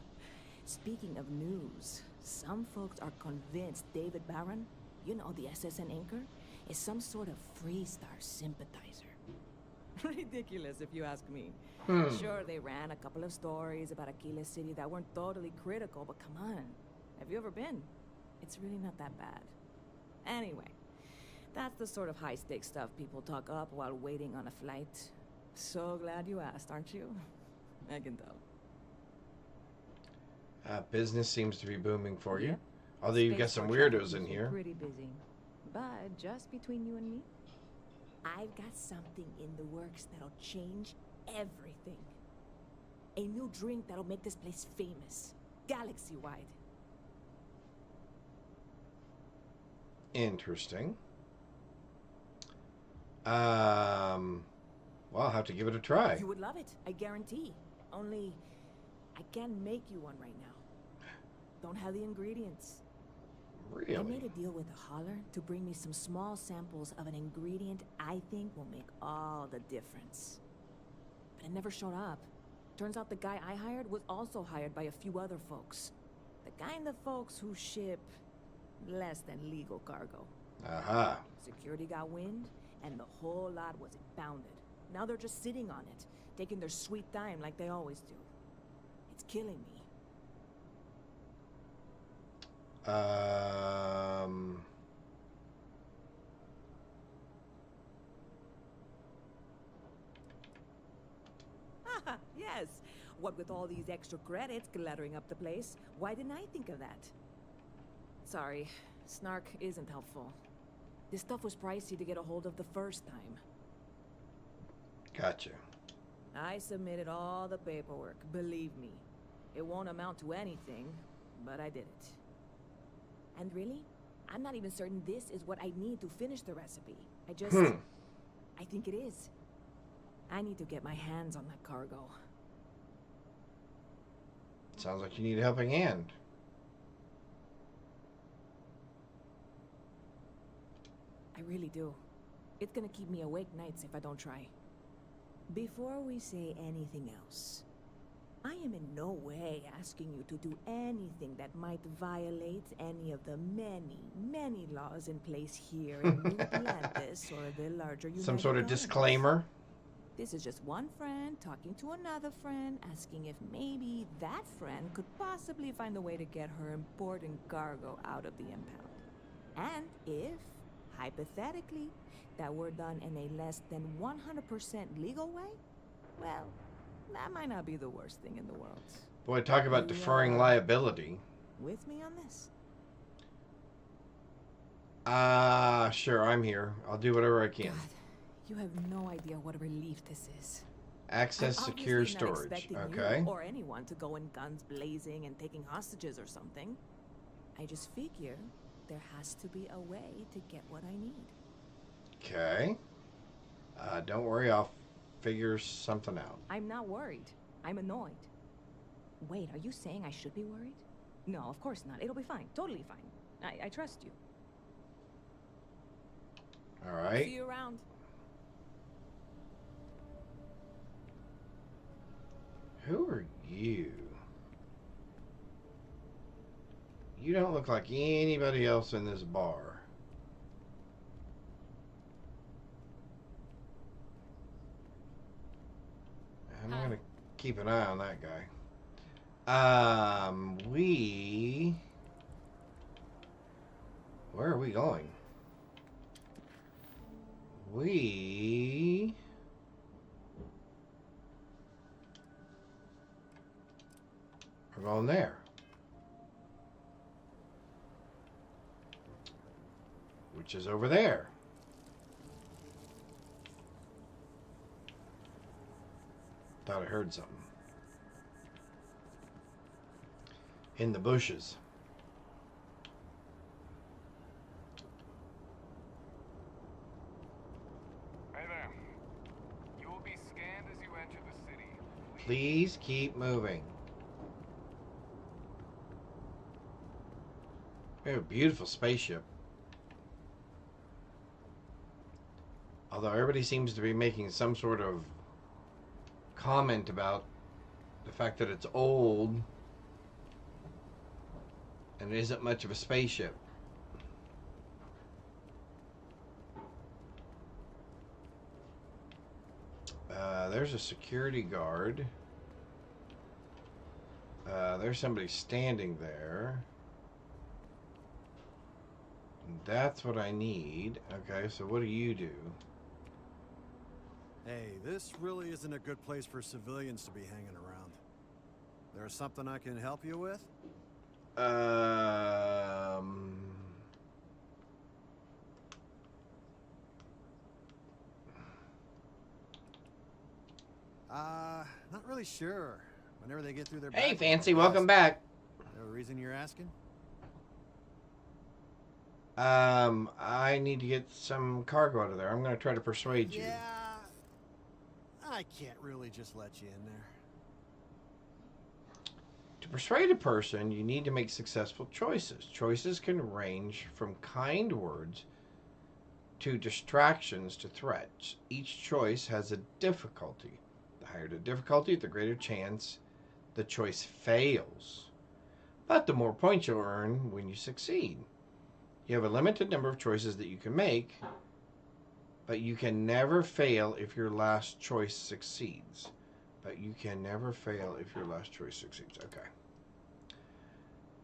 speaking of news, some folks are convinced David Barron, you know, the SSN anchor, is some sort of Freestar sympathizer. Ridiculous, if you ask me. Sure, they ran a couple of stories about Aquila City that weren't totally critical, but come on. Have you ever been? It's really not that bad. Anyway, that's the sort of high-stakes stuff people talk up while waiting on a flight. So glad you asked, aren't you? I can tell. Business seems to be booming for you. Yep. Although you've got some weirdos in here. Pretty busy. But just between you and me, I've got something in the works that'll change everything. A new drink that'll make this place famous, galaxy-wide. Interesting. Well, I'll have to give it a try. You would love it, I guarantee. Only, I can't make you one right now. Don't have the ingredients. Really? I made a deal with a hauler to bring me some small samples of an ingredient I think will make all the difference. But it never showed up. Turns out the guy I hired was also hired by a few other folks. The kind of folks who ship less than legal cargo. Aha. Security got wind, and the whole lot was impounded. Now they're just sitting on it, taking their sweet time like they always do. It's killing me. Yes. What with all these extra credits cluttering up the place, why didn't I think of that? Sorry, snark isn't helpful. This stuff was pricey to get a hold of the first time. Gotcha. I submitted all the paperwork, believe me. It won't amount to anything, but I did it. And really, I'm not even certain this is what I need to finish the recipe. I think it is. I need to get my hands on that cargo. Sounds like you need a helping hand. I really do. It's gonna keep me awake nights if I don't try. Before we say anything else, I am in no way asking you to do anything that might violate any of the many, many laws in place here in New Atlantis or the larger United Some sort of Gardens. disclaimer? This is just one friend talking to another friend, asking if maybe that friend could possibly find a way to get her important cargo out of the impound. And if, hypothetically, that were done in a less than 100% legal way, well, that might not be the worst thing in the world. Boy, talk about deferring liability. With me on this? Sure, I'm here. I'll do whatever I can. God, you have no idea what a relief this is. Access I'm secure obviously not storage. expecting Okay. you or anyone to go in guns blazing and taking hostages or something. I just figure there has to be a way to get what I need. Okay. Don't worry, I'll figure something out. I'm not worried. I'm annoyed. Wait, are you saying I should be worried? No, of course not. It'll be fine. Totally fine. I trust you. All right. See you around. Who are you? You don't look like anybody else in this bar. I'm gonna keep an eye on that guy. Where are we going? We are going there. Which is over there. Thought I heard something. In the bushes. Hey there. You will be scanned as you enter the city. Please keep moving. We have a beautiful spaceship. Although everybody seems to be making some sort of comment about the fact that it's old and it isn't much of a spaceship. There's a security guard. There's somebody standing there. That's what I need. Okay, so what do you do? Hey, this really isn't a good place for civilians to be hanging around. There's something I can help you with? Not really sure. Whenever they get through their Hey, back- Fancy, welcome back. No reason you're asking? I need to get some cargo out of there. I'm going to try to persuade you. Yeah, I can't really just let you in there. To persuade a person, you need to make successful choices. Choices can range from kind words to distractions to threats. Each choice has a difficulty. The higher the difficulty, the greater chance the choice fails. But the more points you'll earn when you succeed. You have a limited number of choices that you can make, but you can never fail if your last choice succeeds. But you can never fail if your last choice succeeds. Okay.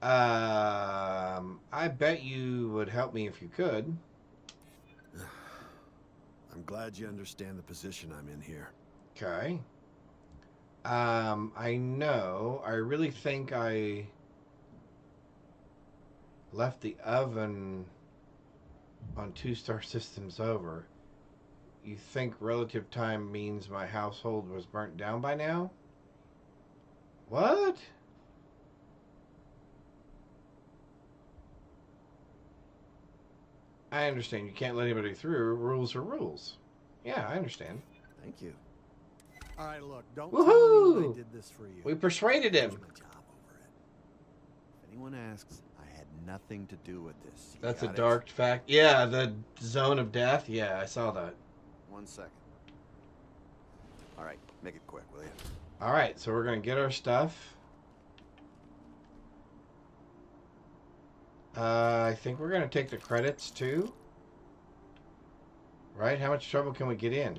I bet you would help me if you could. I'm glad you understand the position I'm in here. Okay. I know. I really think I left the oven on 2-star systems over. You think relative time means my household was burnt down by now? What? I understand. You can't let anybody through. Rules are rules. Yeah, I understand. Thank you. All right, look, don't Woohoo! tell anyone I did this for you. We persuaded him. Here's my job over it. If anyone asks, I had nothing to do with this. You That's a got it? dark fact. Yeah, the zone of death. Yeah, I saw that. 1 second. All right, make it quick, will you? All right, so we're going to get our stuff. I think we're going to take the credits too. Right? How much trouble can we get in?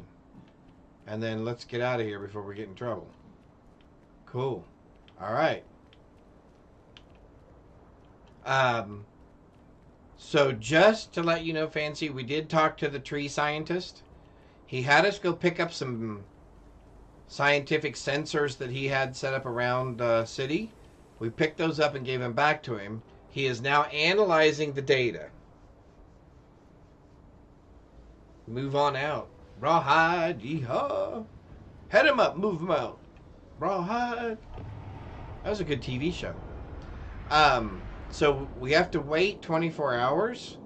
And then let's get out of here before we get in trouble. Cool. All right. So just to let you know, Fancy, we did talk to the tree scientist. He had us go pick up some scientific sensors that he had set up around the city. We picked those up and gave them back to him. He is now analyzing the data. Move on out. Rawhide, yeehaw. Head him up, move him out. Rawhide. That was a good TV show. So we have to wait 24 hours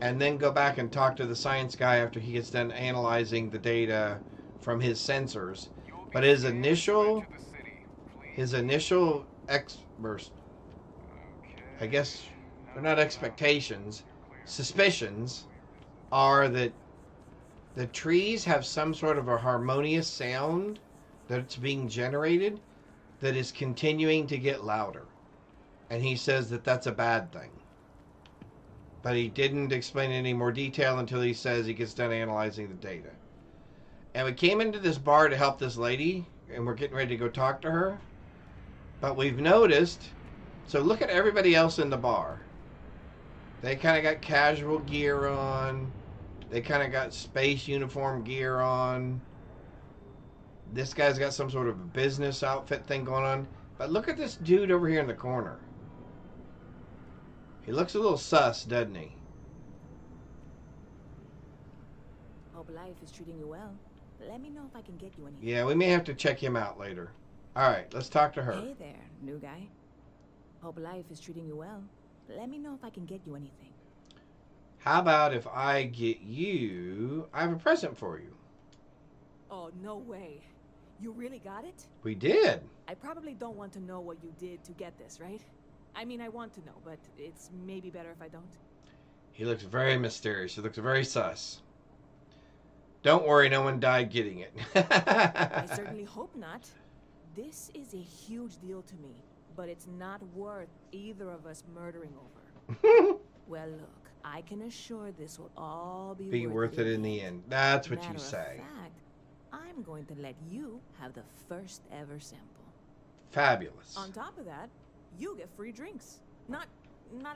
and then go back and talk to the science guy after he gets done analyzing the data from his sensors. But his initial I guess they're not expectations, suspicions are that the trees have some sort of a harmonious sound that's being generated that is continuing to get louder. And he says that that's a bad thing. But he didn't explain any more detail until he says he gets done analyzing the data. And we came into this bar to help this lady, and we're getting ready to go talk to her. But we've noticed, so look at everybody else in the bar. They kind of got casual gear on. They kind of got space uniform gear on. This guy's got some sort of a business outfit thing going on. But look at this dude over here in the corner. He looks a little sus, doesn't he? Hope life is treating you well. Let me know if I can get you anything. Yeah, we may have to check him out later. Alright, let's talk to her. Hey there, new guy. Hope life is treating you well. Let me know if I can get you anything. How about if I get you... I have a present for you. Oh, no way. You really got it? We did. I probably don't want to know what you did to get this, right? I mean, I want to know, but it's maybe better if I don't. He looks very mysterious. He looks very sus. Don't worry, no one died getting it. I certainly hope not. This is a huge deal to me, but it's not worth either of us murdering over. Well, look, I can assure this will all be worth it in the end. That's what you Matter say. of fact, I'm going to let you have the first ever sample. Fabulous. On top of that, you get free drinks. Not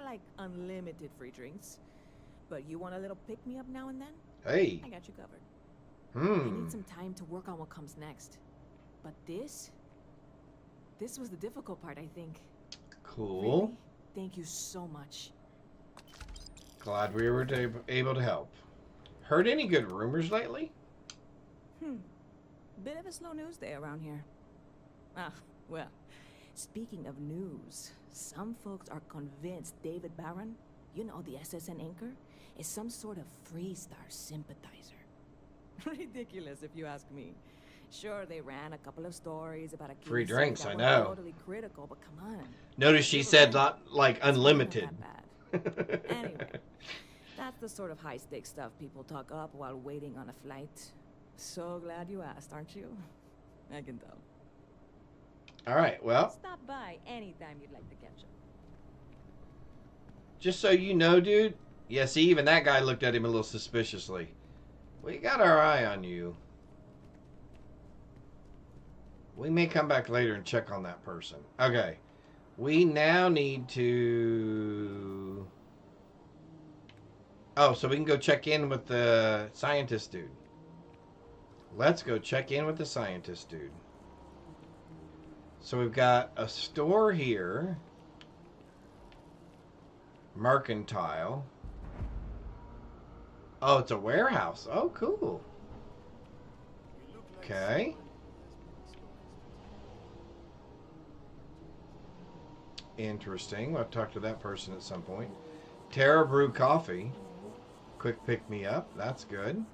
like unlimited free drinks, but you want a little pick-me-up now and then? Hey. I got you covered. I need some time to work on what comes next. But this was the difficult part, I think. Cool. Really? Thank you so much. Glad we were able to help. Heard any good rumors lately? Bit of a slow news day around here. Ah, well, speaking of news, some folks are convinced David Barron, you know, the SSN anchor, is some sort of Freestar sympathizer. Ridiculous, if you ask me. Sure, they ran a couple of stories about a free kid drinks, that I were know. Totally critical, but come on. Notice she said not like unlimited. Anyway, that's the sort of high-stakes stuff people talk up while waiting on a flight. So glad you asked, aren't you? I can tell. All right, well. Stop by anytime you'd like to catch up. Just so you know, dude. Yeah, see, even that guy looked at him a little suspiciously. We got our eye on you. We may come back later and check on that person. Okay. We now need to... Oh, so we can go check in with the scientist dude. Let's go check in with the scientist dude. So we've got a store here. Mercantile. Oh, it's a warehouse. Oh, cool. Okay. Interesting. We'll talk to that person at some point. Terra Brew Coffee. Quick pick me up. That's good.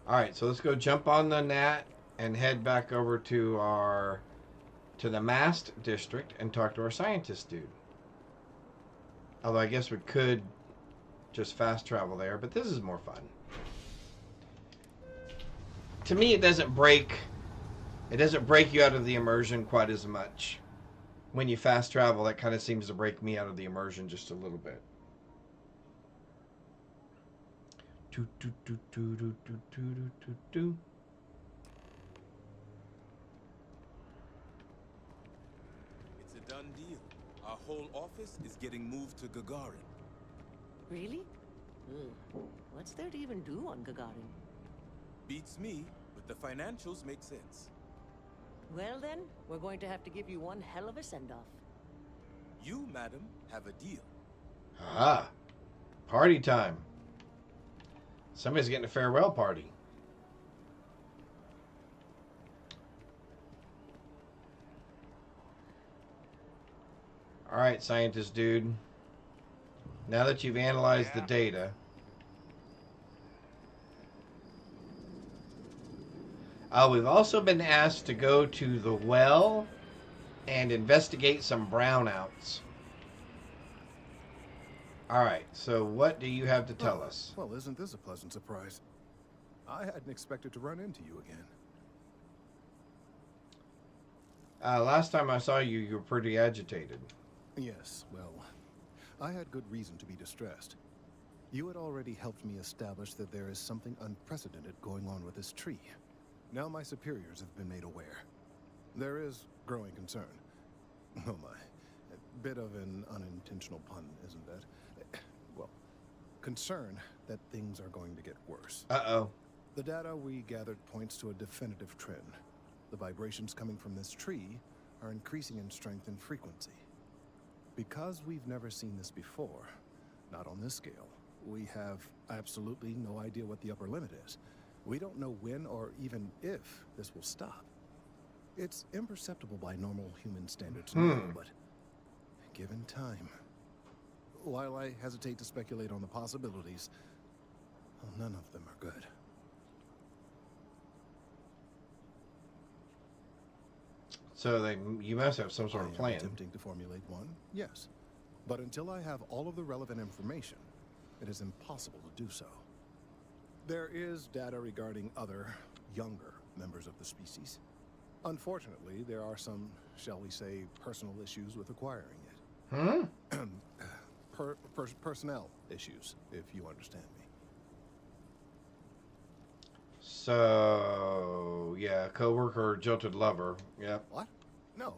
Alright, so let's go jump on the Nat and head back over to the Mast District and talk to our scientist dude. Although I guess we could just fast travel there, but this is more fun. To me, it doesn't break you out of the immersion quite as much. When you fast travel, that kind of seems to break me out of the immersion just a little bit. whole office is getting moved to Gagarin. Really? What's there to even do on Gagarin? Beats me, but the financials make sense. Well then, we're going to have to give you one hell of a send-off. You, madam, have a deal. Ah, party time. Somebody's getting a farewell party. All right, scientist dude. Now that you've analyzed the data, we've also been asked to go to the well and investigate some brownouts. All right, so what do you have to tell us? Well, isn't this a pleasant surprise? I hadn't expected to run into you again. Last time I saw you, you were pretty agitated. Yes, well, I had good reason to be distressed. You had already helped me establish that there is something unprecedented going on with this tree. Now my superiors have been made aware. There is growing concern. Oh my, a bit of an unintentional pun, isn't it? Well, concern that things are going to get worse. Uh-oh. The data we gathered points to a definitive trend. The vibrations coming from this tree are increasing in strength and frequency. Because we've never seen this before, not on this scale, we have absolutely no idea what the upper limit is. We don't know when or even if this will stop. It's imperceptible by normal human standards now, but given time. While I hesitate to speculate on the possibilities, well, none of them are good. So you must have some sort of plan. Attempting to formulate one, yes. But until I have all of the relevant information, it is impossible to do so. There is data regarding other, younger members of the species. Unfortunately, there are some, shall we say, personal issues with acquiring it. Personnel issues, if you understand me. So, yeah, coworker, jilted lover. Yep. What? No,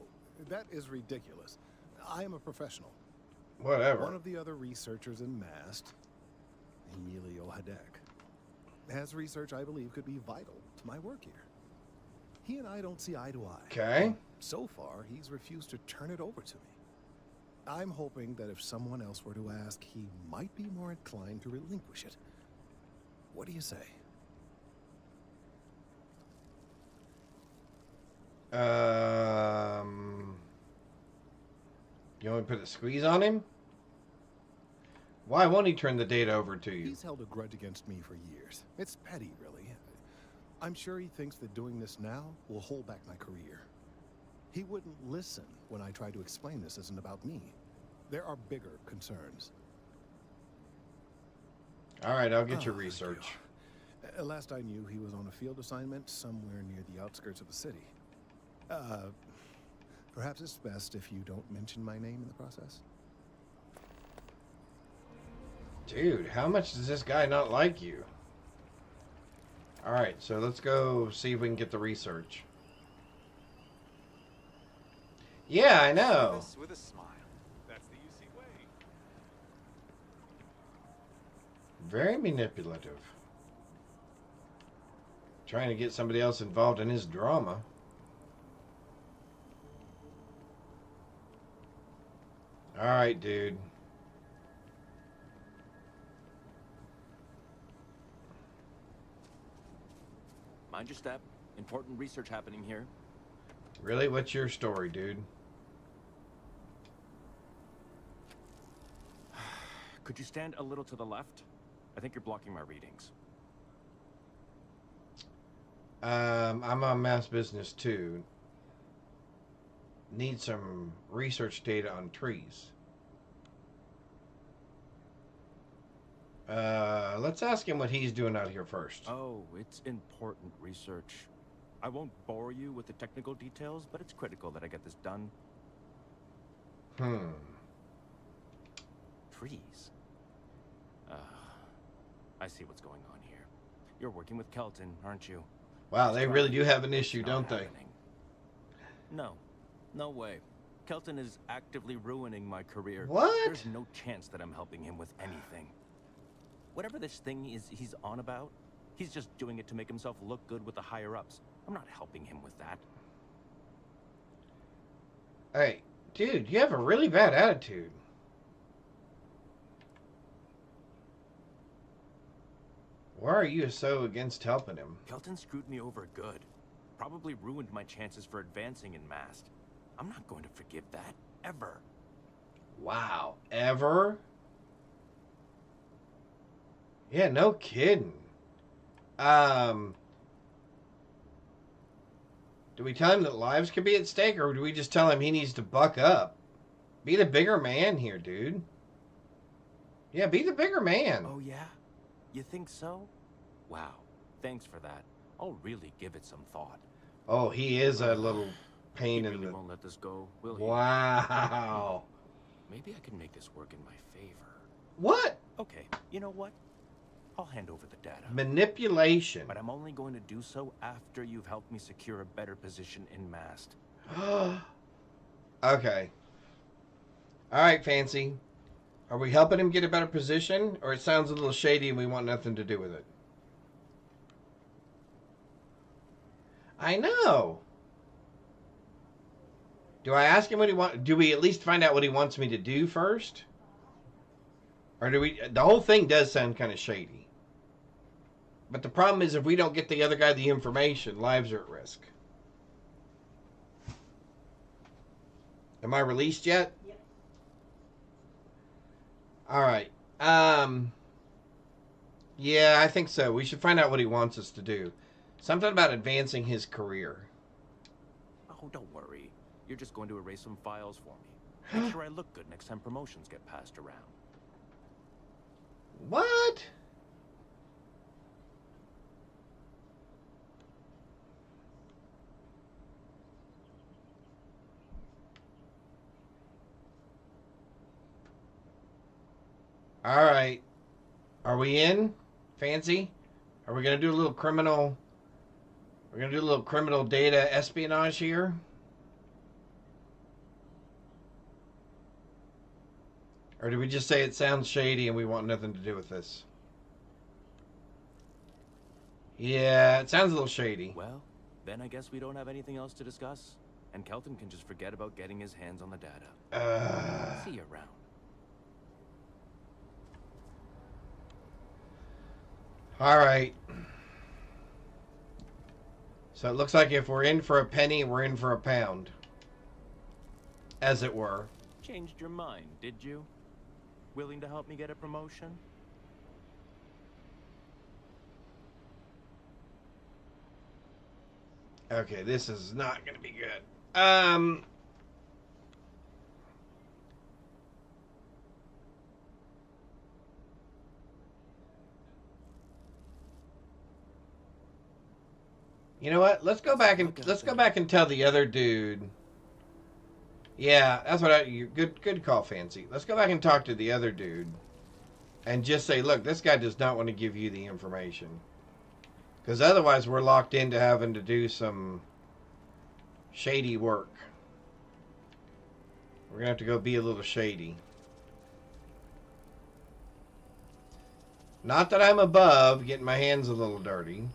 that is ridiculous. I am a professional. Whatever. One of the other researchers in MAST, Emilio Hadek, has research I believe could be vital to my work here. He and I don't see eye to eye. Okay. So far, he's refused to turn it over to me. I'm hoping that if someone else were to ask, he might be more inclined to relinquish it. What do you say? You want to put a squeeze on him? Why won't he turn the data over to you? He's held a grudge against me for years. It's petty, really. I'm sure he thinks that doing this now will hold back my career. He wouldn't listen when I tried to explain this isn't about me. There are bigger concerns. All right, I'll get your research. Last I knew, he was on a field assignment somewhere near the outskirts of the city. Perhaps it's best if you don't mention my name in the process. Dude, how much does this guy not like you? All right, so let's go see if we can get the research. Yeah, I know. With a smile. That's the UC way. Very manipulative. Trying to get somebody else involved in his drama. All right, dude. Mind your step. Important research happening here. Really? What's your story, dude? Could you stand a little to the left? I think you're blocking my readings. I'm on mass business too. Need some research data on trees. Let's ask him what he's doing out here first. Oh, it's important research. I won't bore you with the technical details, but it's critical that I get this done. Trees. I see what's going on here. You're working with Kelton, aren't you? Wow, they really do have an issue, don't they? No. No way. Kelton is actively ruining my career. What? There's no chance that I'm helping him with anything. Whatever this thing is he's on about, he's just doing it to make himself look good with the higher-ups. I'm not helping him with that. Hey, dude, you have a really bad attitude. Why are you so against helping him? Kelton screwed me over good. Probably ruined my chances for advancing in Mast. I'm not going to forgive that, ever. Wow, ever? Yeah, no kidding. Do we tell him that lives could be at stake, or do we just tell him he needs to buck up? Be the bigger man here, dude. Yeah, be the bigger man. Oh, yeah? You think so? Wow, thanks for that. I'll really give it some thought. Oh, he is a little pain He in really the... won't let this go, will he? Wow. Maybe I can make this work in my favor. What? Okay, you know what? I'll hand over the data. Manipulation. But I'm only going to do so after you've helped me secure a better position in Mast. Okay. Alright, Fancy. Are we helping him get a better position? Or it sounds a little shady and we want nothing to do with it? I know. Do I ask him what he wants? Do we at least find out what he wants me to do first? Or do we... The whole thing does sound kind of shady. But the problem is if we don't get the other guy the information, lives are at risk. Am I released yet? Yep. Alright. Yeah, I think so. We should find out what he wants us to do. Something about advancing his career. Oh, don't worry. You're just going to erase some files for me. Make sure I look good next time promotions get passed around. What? All right. Are we in? Fancy? Are we going to do a little criminal... We're going to do a little criminal data espionage here? Or do we just say it sounds shady and we want nothing to do with this? Yeah, it sounds a little shady. Well, then I guess we don't have anything else to discuss. And Kelton can just forget about getting his hands on the data. See you around. All right. So it looks like if we're in for a penny, we're in for a pound. As it were. Changed your mind, did you? Willing to help me get a promotion? Okay, this is not going to be good. You know what? Let's go back and tell the other dude. Yeah, that's what good call, Fancy. Let's go back and talk to the other dude and just say, look, this guy does not want to give you the information. Because otherwise we're locked into having to do some shady work. We're going to have to go be a little shady. Not that I'm above getting my hands a little dirty.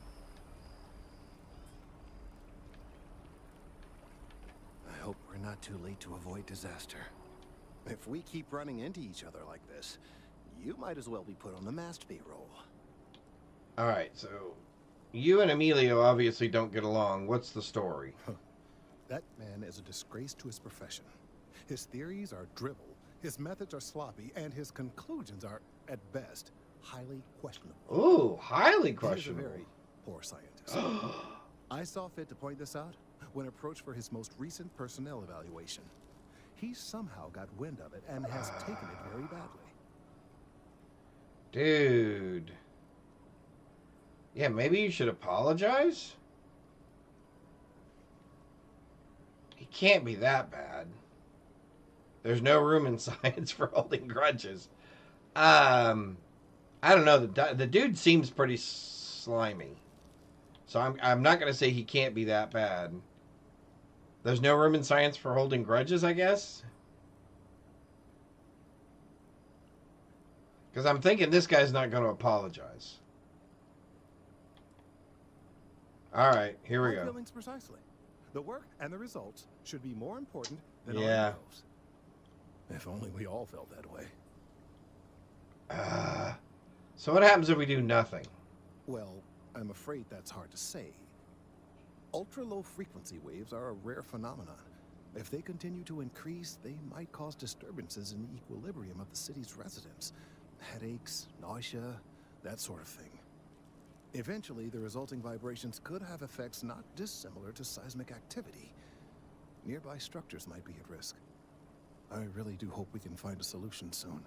I hope we're not too late to avoid disaster. If we keep running into each other like this, you might as well be put on the Mast payroll. Alright, so you and Emilio obviously don't get along. What's the story? That man is a disgrace to his profession. His theories are dribble, his methods are sloppy, and his conclusions are, at best, highly questionable. Ooh, highly He questionable. is a very poor scientist. I saw fit to point this out when approached for his most recent personnel evaluation. He somehow got wind of it and has taken it very badly. Dude. Yeah, maybe you should apologize? He can't be that bad. There's no room in science for holding grudges. I don't know. The dude seems pretty slimy. So I'm not going to say he can't be that bad. There's no room in science for holding grudges, I guess? Because I'm thinking this guy's not going to apologize. All right, here we My go. feelings precisely. The work and the results should be more important than our Yeah. egos. If only we all felt that way. So what happens if we do nothing? Well, I'm afraid that's hard to say. Ultra-low frequency waves are a rare phenomenon. If they continue to increase, they might cause disturbances in the equilibrium of the city's residents. Headaches, nausea, that sort of thing. Eventually, the resulting vibrations could have effects not dissimilar to seismic activity. Nearby structures might be at risk. I really do hope we can find a solution soon.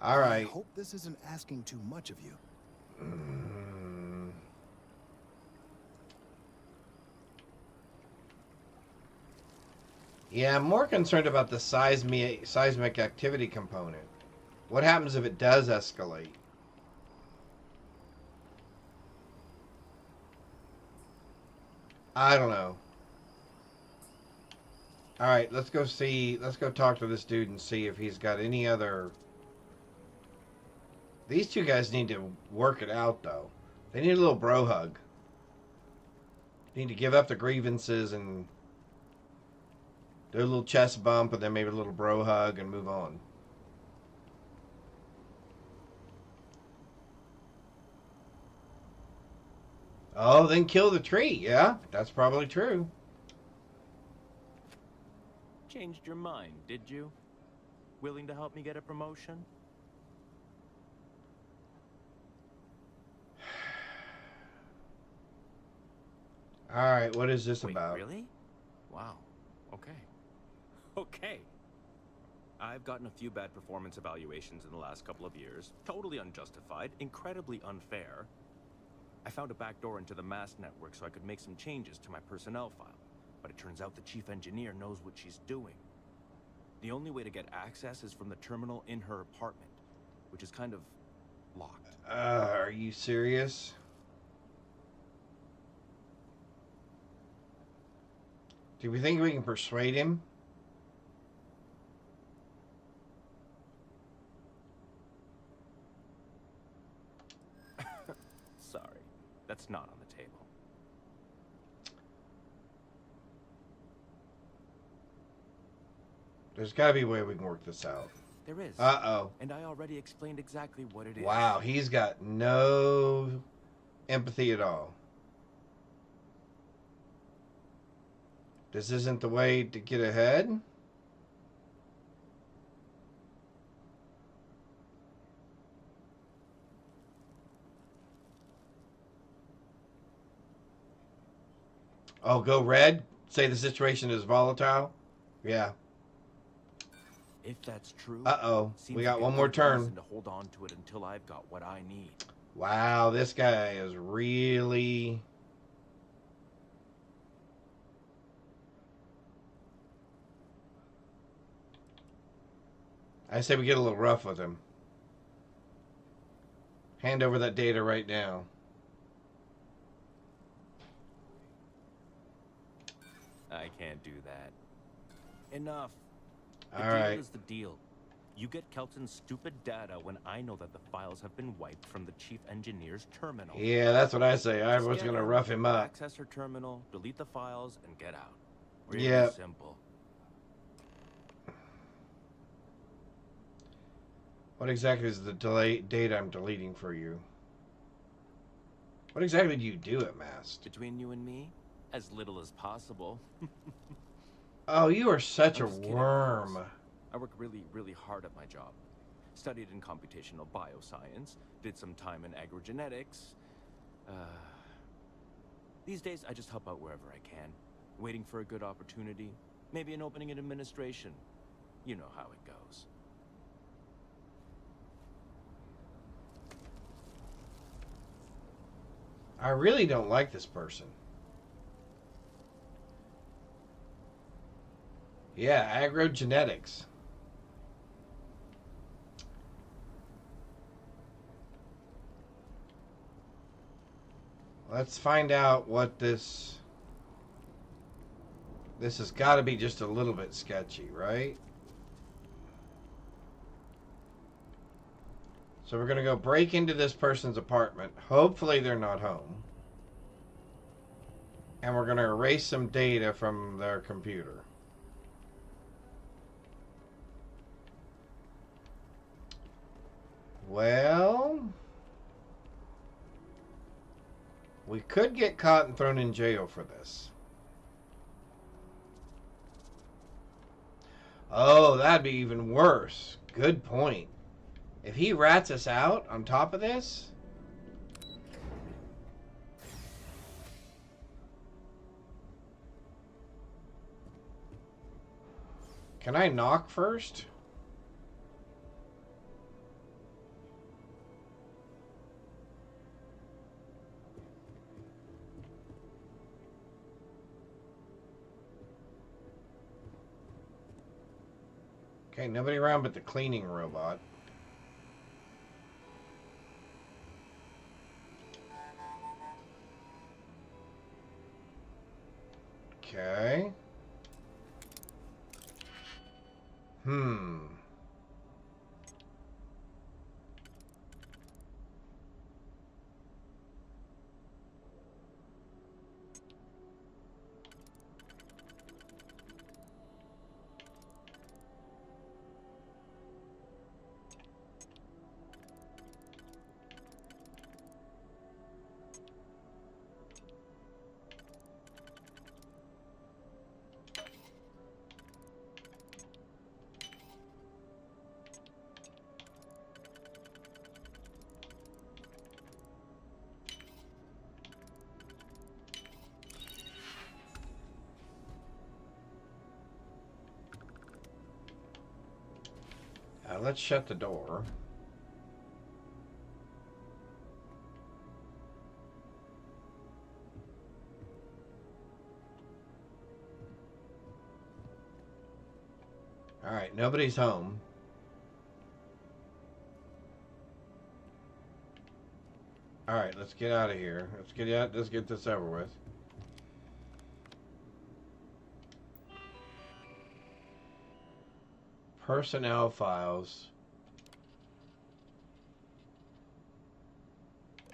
All right. I hope this isn't asking too much of you. Yeah, I'm more concerned about the seismic activity component. What happens if it does escalate? I don't know. All right, let's go talk to this dude and see if he's got any other... These two guys need to work it out, though. They need a little bro hug. They need to give up the grievances and do a little chest bump and then maybe a little bro hug and move on. Oh, then kill the tree. Yeah, that's probably true. Changed your mind, did you? Willing to help me get a promotion? All right, what is this Wait, about? Really? Wow. Okay. Okay. I've gotten a few bad performance evaluations in the last couple of years. Totally unjustified, incredibly unfair. I found a backdoor into the mass network so I could make some changes to my personnel file. But it turns out the chief engineer knows what she's doing. The only way to get access is from the terminal in her apartment, which is kind of locked. Are you serious? Do we think we can persuade him? Sorry, that's not on the table. There's got to be a way we can work this out. There is. Uh-oh. And I already explained exactly what it is. Wow, he's got no empathy at all. This isn't the way to get ahead? Oh, go red? Say the situation is volatile? Yeah. If that's true, Uh-oh. We got one more turn. To hold on to it until I've got what I need. Wow, this guy is really... I say we get a little rough with him. Hand over that data right now. I can't do that. Enough. The All deal right. is the deal. You get Kelton's stupid data when I know that the files have been wiped from the chief engineer's terminal. Yeah, that's what I say. I Just was get going to in, rough him up. Access her terminal, delete the files, and get out. Really Yep. simple. What exactly is the data I'm deleting for you? What exactly do you do at Mast? Between you and me, as little as possible. Oh, you are such I'm a just kidding, of worm. course. I work really, really hard at my job. Studied in computational bioscience, did some time in agrogenetics. These days, I just help out wherever I can. Waiting for a good opportunity. Maybe an opening in administration. You know how it goes. I really don't like this person. Yeah, agrogenetics. Let's find out what this... This has got to be just a little bit sketchy, right? So we're going to go break into this person's apartment. Hopefully they're not home. And we're going to erase some data from their computer. Well, we could get caught and thrown in jail for this. Oh, that'd be even worse. Good point. If he rats us out on top of this... Can I knock first? Okay, nobody around but the cleaning robot. Okay. Let's shut the door. All right, nobody's home. All right, let's get out of here. Let's get out. Let's get this over with. Personnel files.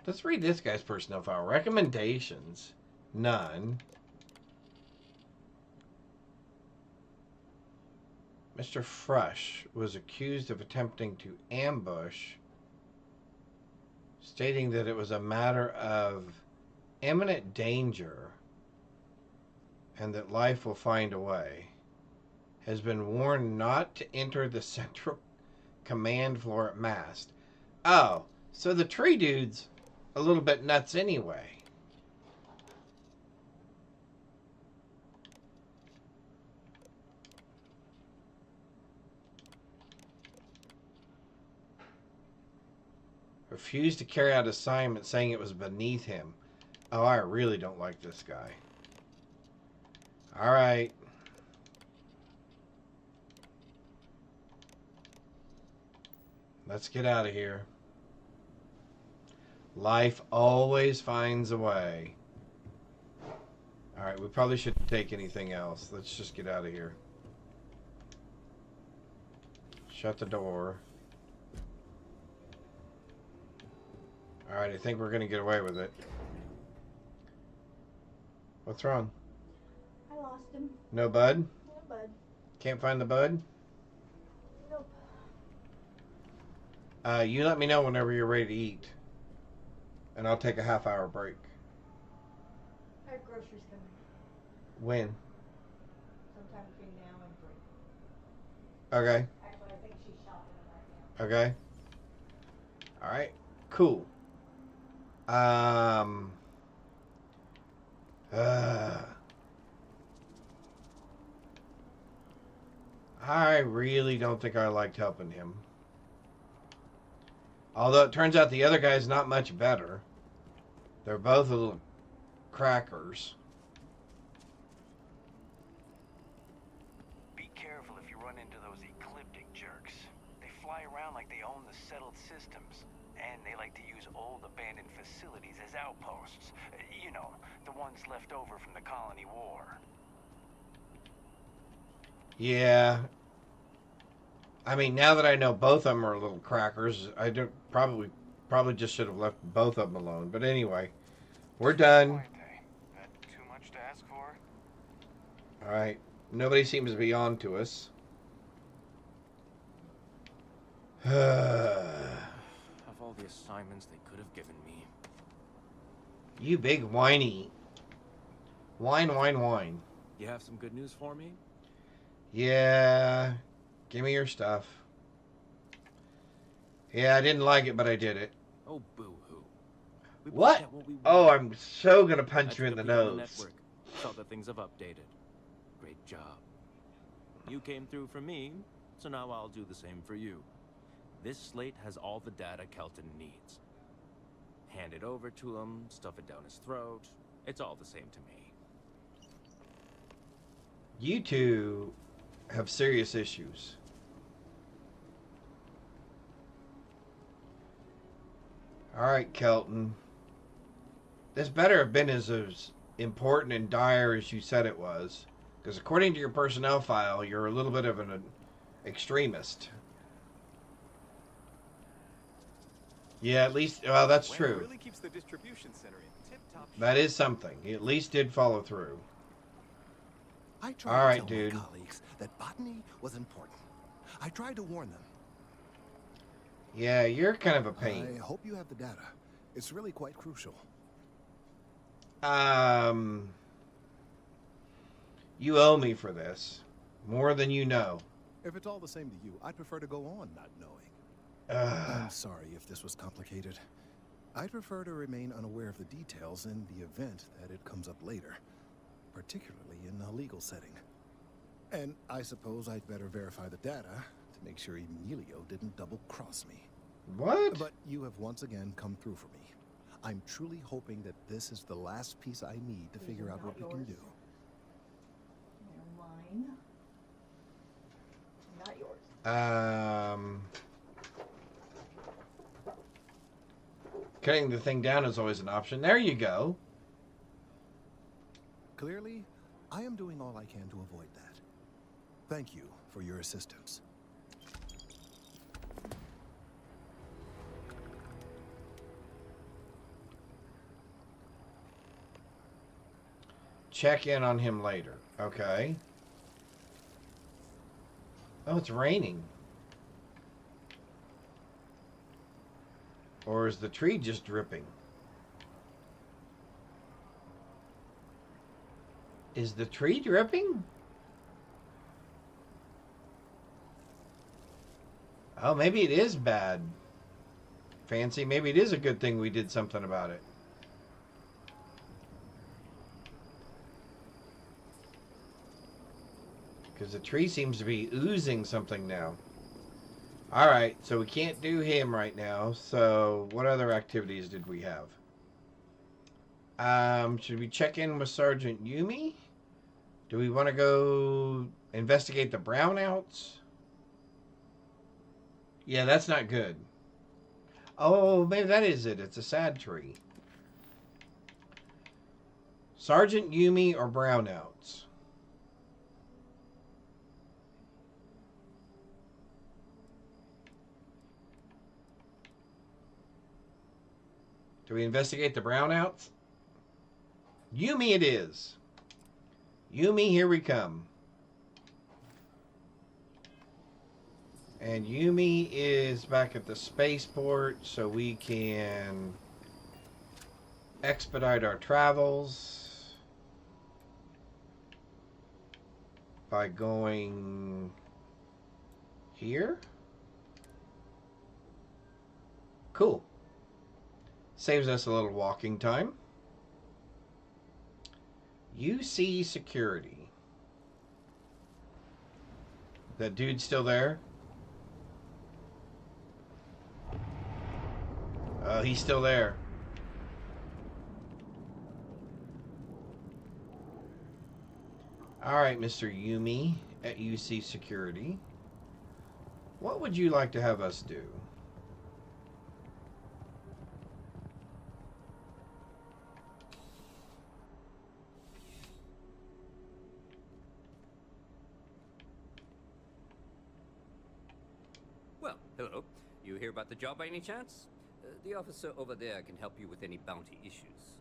Let's read this guy's personnel file. Recommendations. None. Mr. Fresh was accused of attempting to ambush, stating that it was a matter of imminent danger and that life will find a way. Has been warned not to enter the central command floor at mast. Oh, so the tree dude's a little bit nuts anyway. Refused to carry out assignment, saying it was beneath him. Oh, I really don't like this guy. All right. Let's get out of here. Life always finds a way. All right, we probably shouldn't take anything else. Let's just get out of here. Shut the door. All right, I think we're going to get away with it. What's wrong? I lost him. No bud? No bud. Can't find the bud? Nope. You let me know whenever you're ready to eat. And I'll take a half-hour break. I have groceries coming. When? Sometime between now and 3. Okay. Actually, I think she's shopping them right now. Okay. All right. Cool. I really don't think I liked helping him. Although it turns out the other guy's not much better. They're both little crackers. Be careful if you run into those ecliptic jerks. They fly around like they own the settled systems. And they like to use old abandoned facilities as outposts. You know, the ones left over from the Colony War. Yeah. I mean, now that I know both of them are little crackers, I don't probably just should have left both of them alone. But anyway, we're done. That too much to ask for? All right. Nobody seems to be on to us. Of all the assignments they could have given me. You big whiny. Whine. You have some good news for me? Yeah. Give me your stuff. Yeah, I didn't like it, but I did it. Oh, boo-hoo. What? Oh, I'm so going to punch you in the nose. Saw that things have updated. Great job. You came through for me, so now I'll do the same for you. This slate has all the data Kelton needs. Hand it over to him, stuff it down his throat. It's all the same to me. You two have serious issues. Alright, Kelton. This better have been as important and dire as you said it was. Because according to your personnel file, you're a little bit of an extremist. Yeah, at least, well, that's true. Really keeps the distribution center in tip-top shape. That is something. He at least did follow through. I tried All right, to tell dude. my colleagues that botany was important. I tried to warn them. Yeah, you're kind of a pain. I hope you have the data. It's really quite crucial. You owe me for this. More than you know. If it's all the same to you, I'd prefer to go on not knowing. I'm sorry if this was complicated. I'd prefer to remain unaware of the details in the event that it comes up later, particularly in a legal setting. And I suppose I'd better verify the data to make sure Emilio didn't double-cross me. What? But you have once again come through for me. I'm truly hoping that this is the last piece I need to figure out what we can do. They're mine. Not yours. Cutting the thing down is always an option. There you go. Clearly, I am doing all I can to avoid that. Thank you for your assistance. Check in on him later. Okay. Oh, it's raining. Or is the tree just dripping? Is the tree dripping? Oh, maybe it is bad. Fancy, maybe it is a good thing we did something about it. Because the tree seems to be oozing something now. Alright, so we can't do him right now. So, what other activities did we have? Should we check in with Sergeant Yumi? Do we want to go investigate the brownouts? Yeah, that's not good. Oh, maybe that is it. It's a sad tree. Sergeant Yumi or brownouts? Do we investigate the brownouts? Yumi it is. Yumi, here we come. And Yumi is back at the spaceport, so we can expedite our travels by going here. Cool. Saves us a little walking time. UC security. That dude still there? Oh, he's still there. Alright, Mr. Yumi at UC security. What would you like to have us do? you hear about the job by any chance? The officer over there can help you with any bounty issues.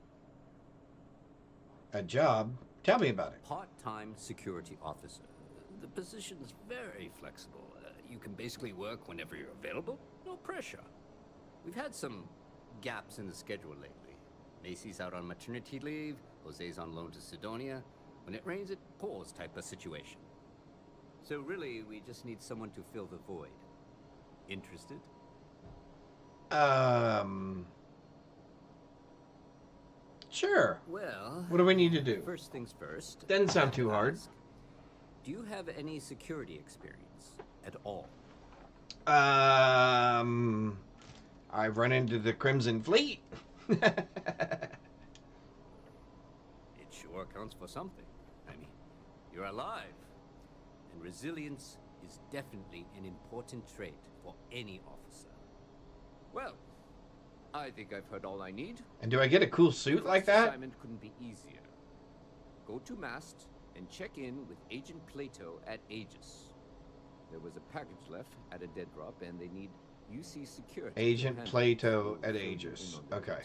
A job? Tell me about it. Part-time security officer. The position's very flexible. You can basically work whenever you're available. No pressure. We've had some gaps in the schedule lately. Macy's out on maternity leave. Jose's on loan to Sidonia. When it rains, it pours type of situation. So really, we just need someone to fill the void. Interested? Sure. Well, what do we need to do? First things first. Doesn't sound too hard. Do you have any security experience at all? I've run into the Crimson Fleet. It sure counts for something. I mean, you're alive. And resilience is definitely an important trait for any officer. Well, I think I've heard all I need. And do I get a cool suit like that? Assignment couldn't be easier. Go to Mast and check in with Agent Plato at Aegis. There was a package left at a dead drop, and they need UC security. Agent Plato at Aegis. Okay.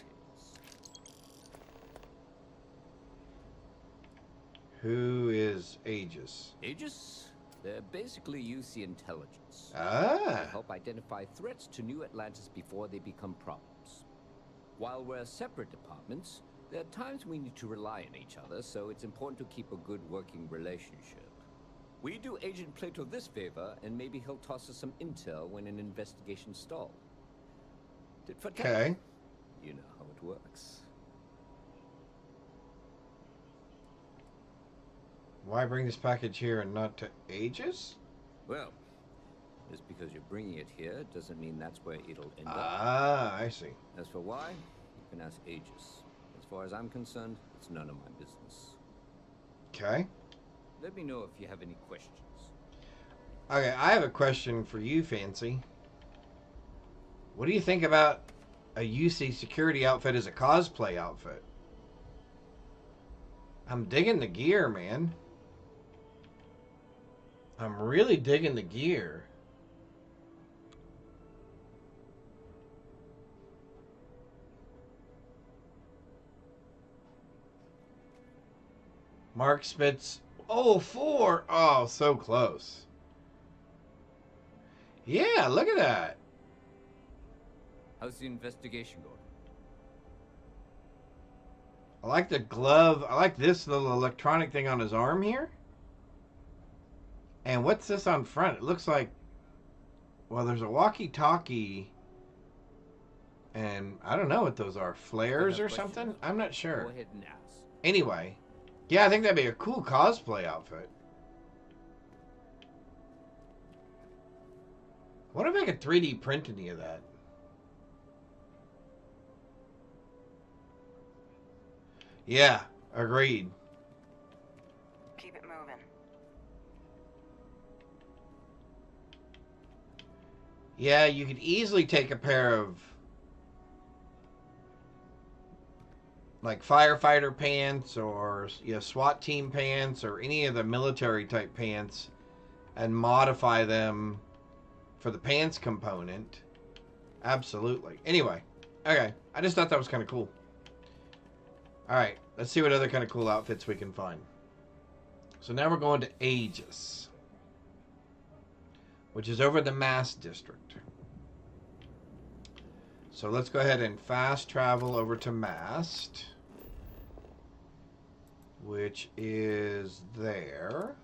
Who is Aegis? Aegis? They're basically UC intelligence. Ah. They help identify threats to New Atlantis before they become problems. While we're separate departments, there are times we need to rely on each other, so it's important to keep a good working relationship. We do Agent Plato this favor, and maybe he'll toss us some intel when an investigation stalls. Tit for tat. Okay. You know how it works. Why bring this package here and not to Aegis? Well, just because you're bringing it here doesn't mean that's where it'll end up. Ah, I see. As for why, you can ask Aegis. As far as I'm concerned, it's none of my business. Okay. Let me know if you have any questions. Okay, I have a question for you, Fancy. What do you think about a UC security outfit as a cosplay outfit? I'm digging the gear, man. I'm really digging the gear. Mark Spitz. Oh, 4. Oh, so close. Yeah, look at that. How's the investigation going? I like the glove. I like this little electronic thing on his arm here. And what's this on front? It looks like, well, there's a walkie-talkie. And I don't know what those are. Flares or something? I'm not sure. Go ahead and ask. Anyway. Yeah, I think that'd be a cool cosplay outfit. What if I could 3D print any of that? Yeah, agreed. Keep it moving. Yeah, you could easily take a pair of like firefighter pants or SWAT team pants or any of the military type pants and modify them for the pants component. Absolutely. Anyway, okay. I just thought that was kind of cool. Alright, let's see what other kind of cool outfits we can find. So now we're going to Aegis, which is over the Mass District. So let's go ahead and fast travel over to Mast, which is there.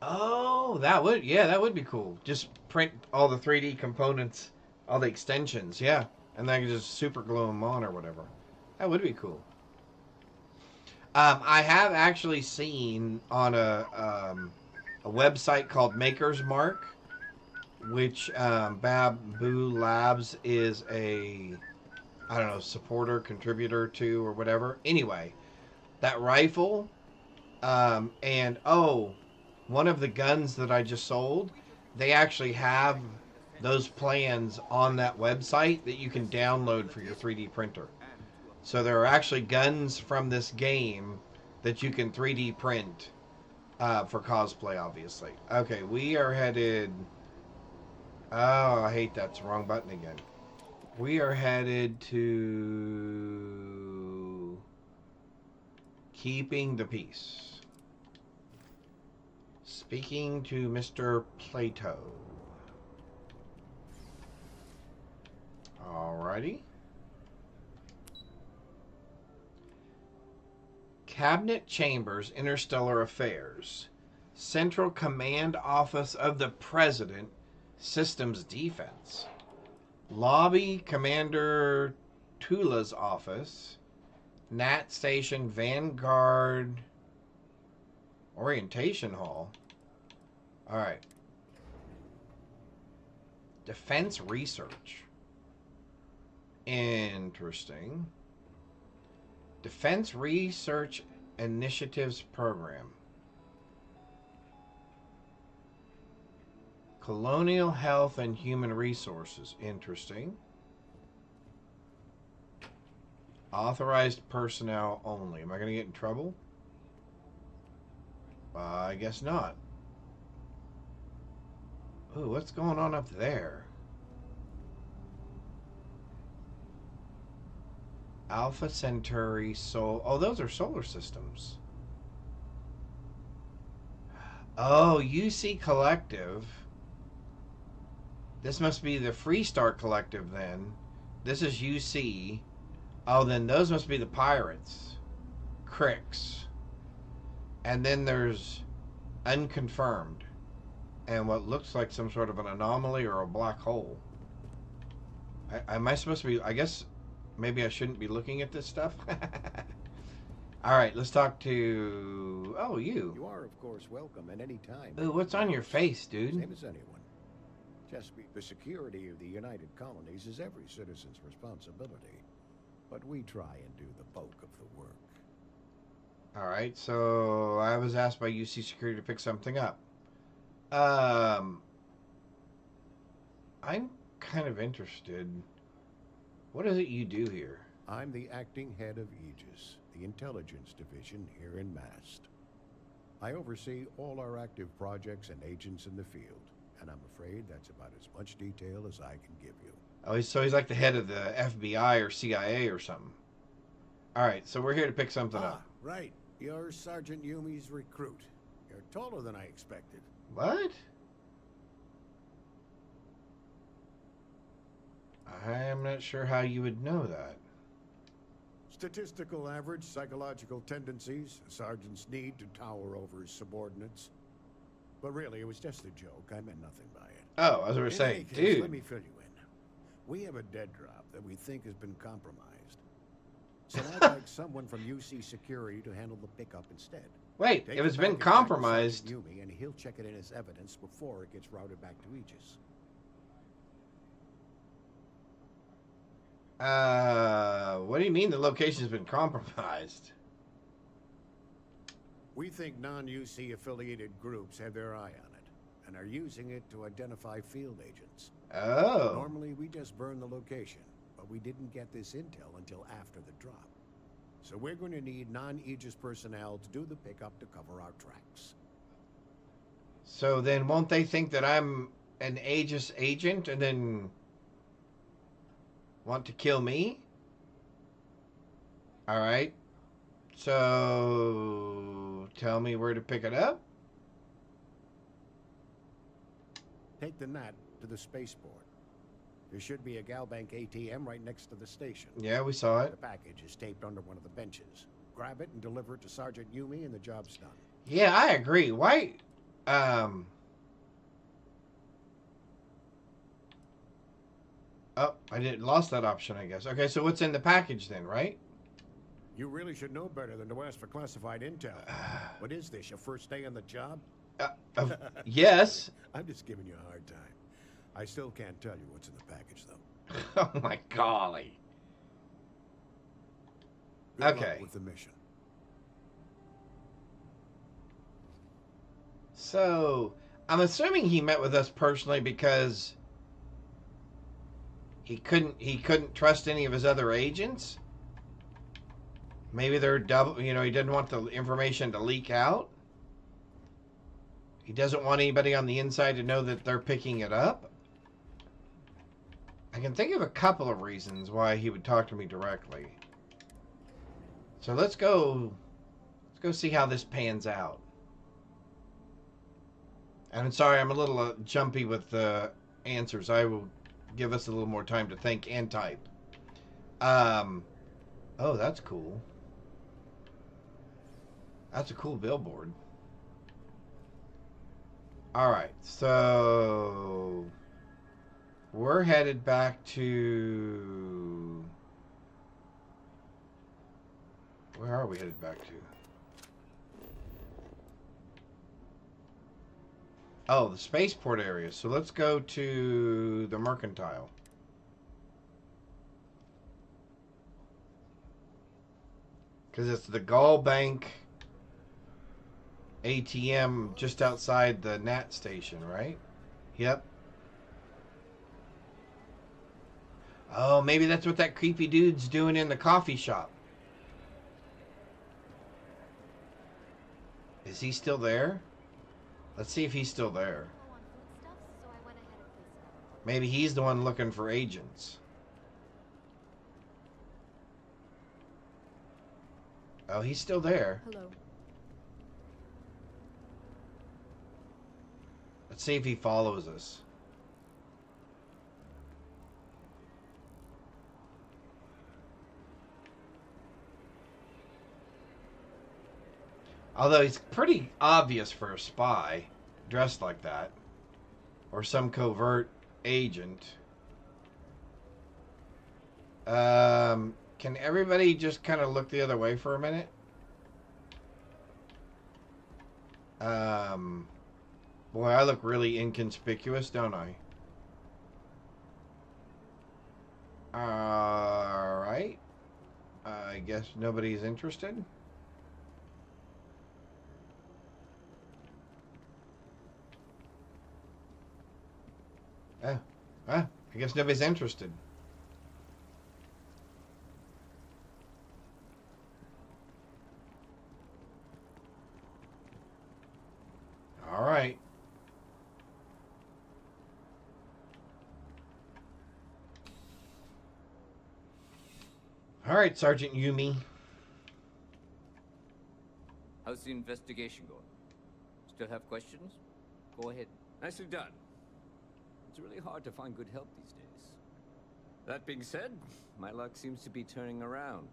Oh, that would be cool. Just print all the 3D components, all the extensions, yeah. And then I can just super glue them on or whatever. That would be cool. I have actually seen on a website called Maker's Mark, which Babu Labs is a, I don't know, supporter, contributor to or whatever. Anyway, that rifle, and one of the guns that I just sold, they actually have those plans on that website that you can download for your 3D printer. So there are actually guns from this game that you can 3D print For cosplay, obviously. Okay, we are headed... Oh, I hate that's the wrong button again. We are headed to... Keeping the Peace. Speaking to Mr. Plato. Alrighty. Cabinet Chambers, Interstellar Affairs. Central Command Office of the President, Systems Defense. Lobby, Commander Tula's office. Nat Station, Vanguard, Orientation Hall. Alright. Defense Research. Interesting. Defense Research Initiatives Program. Colonial Health and Human Resources. Interesting. Authorized personnel only. Am I going to get in trouble? I guess not. Ooh, what's going on up there? Alpha Centauri, Sol... Oh, those are solar systems. Oh, UC Collective. This must be the Freestar Collective then. This is UC. Oh, then those must be the pirates. Cricks. And then there's Unconfirmed. And what looks like some sort of an anomaly or a black hole. Am I supposed to be... I guess maybe I shouldn't be looking at this stuff. Alright, let's talk to... Oh, you. You are, of course, welcome at any time. Ooh, what's on your face, dude? Same as anyone. The security of the United Colonies is every citizen's responsibility. But we try and do the bulk of the work. Alright, so I was asked by UC Security to pick something up. I'm kind of interested. What is it you do here? I'm the acting head of Aegis, the intelligence division here in Mast. I oversee all our active projects and agents in the field, and I'm afraid that's about as much detail as I can give you. Oh, so he's like the head of the FBI or CIA or something. Alright, so we're here to pick something up. Right. You're Sergeant Yumi's recruit. You're taller than I expected. What? I'm not sure how you would know that. Statistical average, psychological tendencies, a sergeant's need to tower over his subordinates. But really, it was just a joke. I meant nothing by it. Oh, as we were saying, dude. Let me fill you in. We have a dead drop that we think has been compromised. So I'd like someone from UC Security to handle the pickup instead. Wait, if it's been compromised... Yumi, and he'll check it in as evidence before it gets routed back to Aegis. What do you mean the location's been compromised? We think non-UC affiliated groups have their eye on it and are using it to identify field agents. Oh. Normally we just burn the location, but we didn't get this intel until after the drop. So we're going to need non-Aegis personnel to do the pickup to cover our tracks. So then won't they think that I'm an Aegis agent and then want to kill me? Alright. So tell me where to pick it up? Take the Nat to the spaceport. There should be a Galbank ATM right next to the station. Yeah, we saw it. The package is taped under one of the benches. Grab it and deliver it to Sergeant Yumi and the job's done. Yeah, I agree. Why? Oh, I lost that option, I guess. Okay, so what's in the package then, right? You really should know better than to ask for classified intel. What is this, your first day on the job? Yes. I'm just giving you a hard time. I still can't tell you what's in the package, though. Oh, my golly. Good luck with the mission. So, I'm assuming he met with us personally because he couldn't trust any of his other agents. Maybe they're double, he didn't want the information to leak out. He doesn't want anybody on the inside to know that they're picking it up. I can think of a couple of reasons why he would talk to me directly. So let's go see how this pans out. And I'm sorry, I'm a little jumpy with the answers. I will give us a little more time to think and type. Oh, that's cool. That's a cool billboard. Alright, so we're headed back to... Where are we headed back to? Oh, the spaceport area. So let's go to the Mercantile. Because it's the Gall Bank ATM just outside the NAT station, right? Yep. Oh, maybe that's what that creepy dude's doing in the coffee shop. Is he still there? Let's see if he's still there. Maybe he's the one looking for agents. Oh, he's still there. Hello. Let's see if he follows us. Although he's pretty obvious for a spy, dressed like that. Or some covert agent. Can everybody just kind of look the other way for a minute? Boy, I look really inconspicuous, don't I? Alright. I guess nobody's interested. I guess nobody's interested. All right. All right, Sergeant Yumi. How's the investigation going? Still have questions? Go ahead. Nicely done. It's really hard to find good help these days. That being said, my luck seems to be turning around.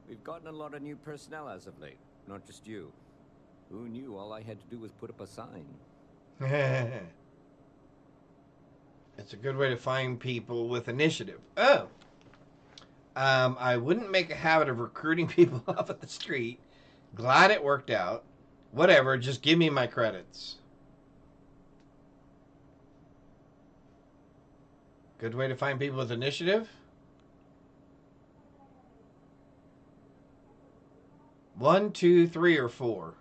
We've gotten a lot of new personnel as of late, not just you. Who knew all I had to do was put up a sign? It's a good way to find people with initiative. Oh! I wouldn't make a habit of recruiting people off at the street. Glad it worked out. Whatever, just give me my credits. Good way to find people with initiative. 1, 2, 3, or 4.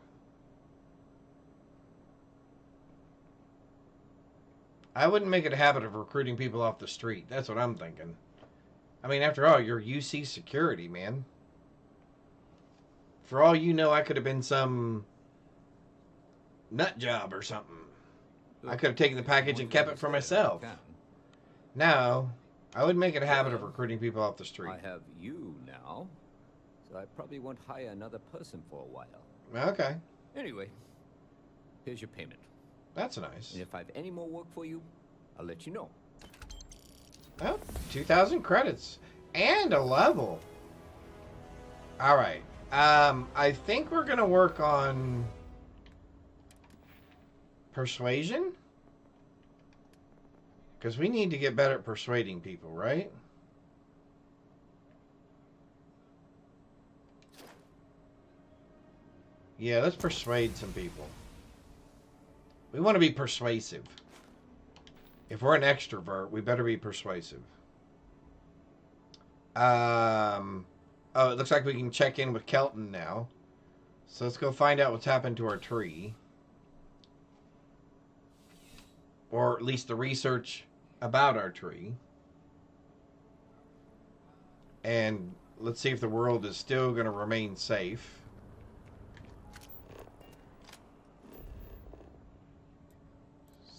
I wouldn't make it a habit of recruiting people off the street. That's what I'm thinking. I mean, after all, you're UC security, man. For all you know, I could have been some nut job or something. I could have taken the package and kept it for myself. Now, I would make it a habit of recruiting people off the street. I have you now, so I probably won't hire another person for a while. Okay. Anyway, here's your payment. That's nice. And if I have any more work for you, I'll let you know. Oh, 2,000 credits. And a level. Alright. I think we're going to work on persuasion. Because we need to get better at persuading people, right? Yeah, let's persuade some people. We want to be persuasive. If we're an extrovert, we better be persuasive. Oh, it looks like we can check in with Kelton now. So let's go find out what's happened to our tree. Or at least the research about our tree. And let's see if the world is still going to remain safe.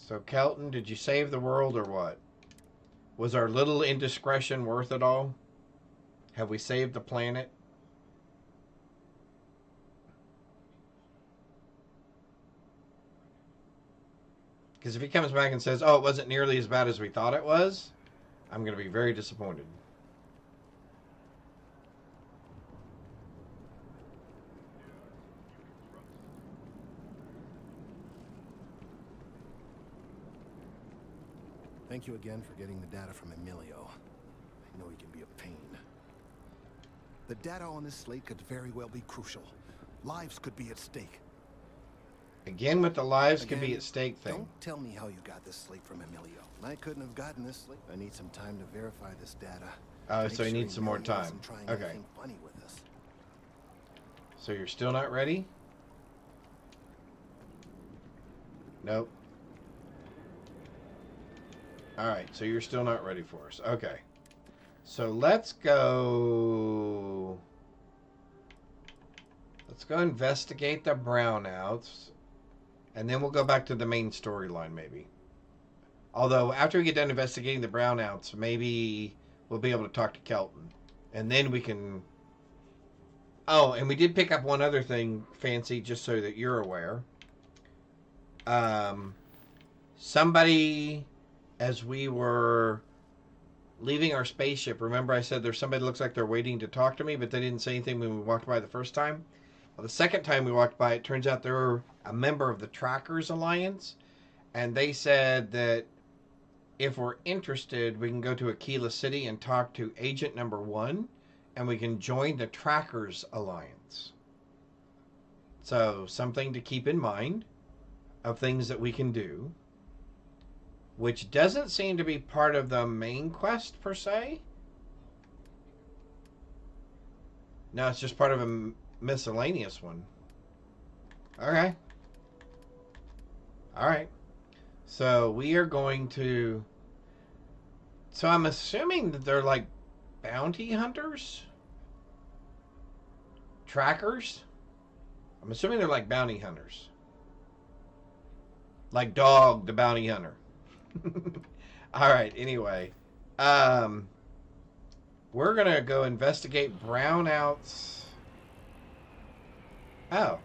So, Kelton, did you save the world or what? Was our little indiscretion worth it all? Have we saved the planet? Because if he comes back and says, oh, it wasn't nearly as bad as we thought it was, I'm going to be very disappointed. Thank you again for getting the data from Emilio. I know he can be a pain. The data on this slate could very well be crucial. Lives could be at stake. Again with the lives could be at stake thing. Don't tell me how you got this slate from Emilio. I couldn't have gotten this slate. I need some time to verify this data. Oh, so he needs some more time. Okay. Funny with us. So you're still not ready? Nope. Alright, so you're still not ready for us. Okay. So let's go... Let's go investigate the brownouts. And then we'll go back to the main storyline, maybe. Although, after we get done investigating the brownouts, maybe we'll be able to talk to Kelton. And then we can... Oh, and we did pick up one other thing, Fancy, just so that you're aware. Somebody, as we were leaving our spaceship, remember I said there's somebody that looks like they're waiting to talk to me, but they didn't say anything when we walked by the first time? Well, the second time we walked by, it turns out they're a member of the Trackers Alliance, and they said that if we're interested, we can go to Aquila City and talk to Agent Number 1, and we can join the Trackers Alliance. So, something to keep in mind of things that we can do, which doesn't seem to be part of the main quest, per se. No, it's just part of a miscellaneous one. Okay. Alright. So, we are going to... So, I'm assuming that they're like bounty hunters? Trackers? I'm assuming they're like bounty hunters. Like Dog, the bounty hunter. Alright, anyway. We're going to go investigate brownouts. Oh,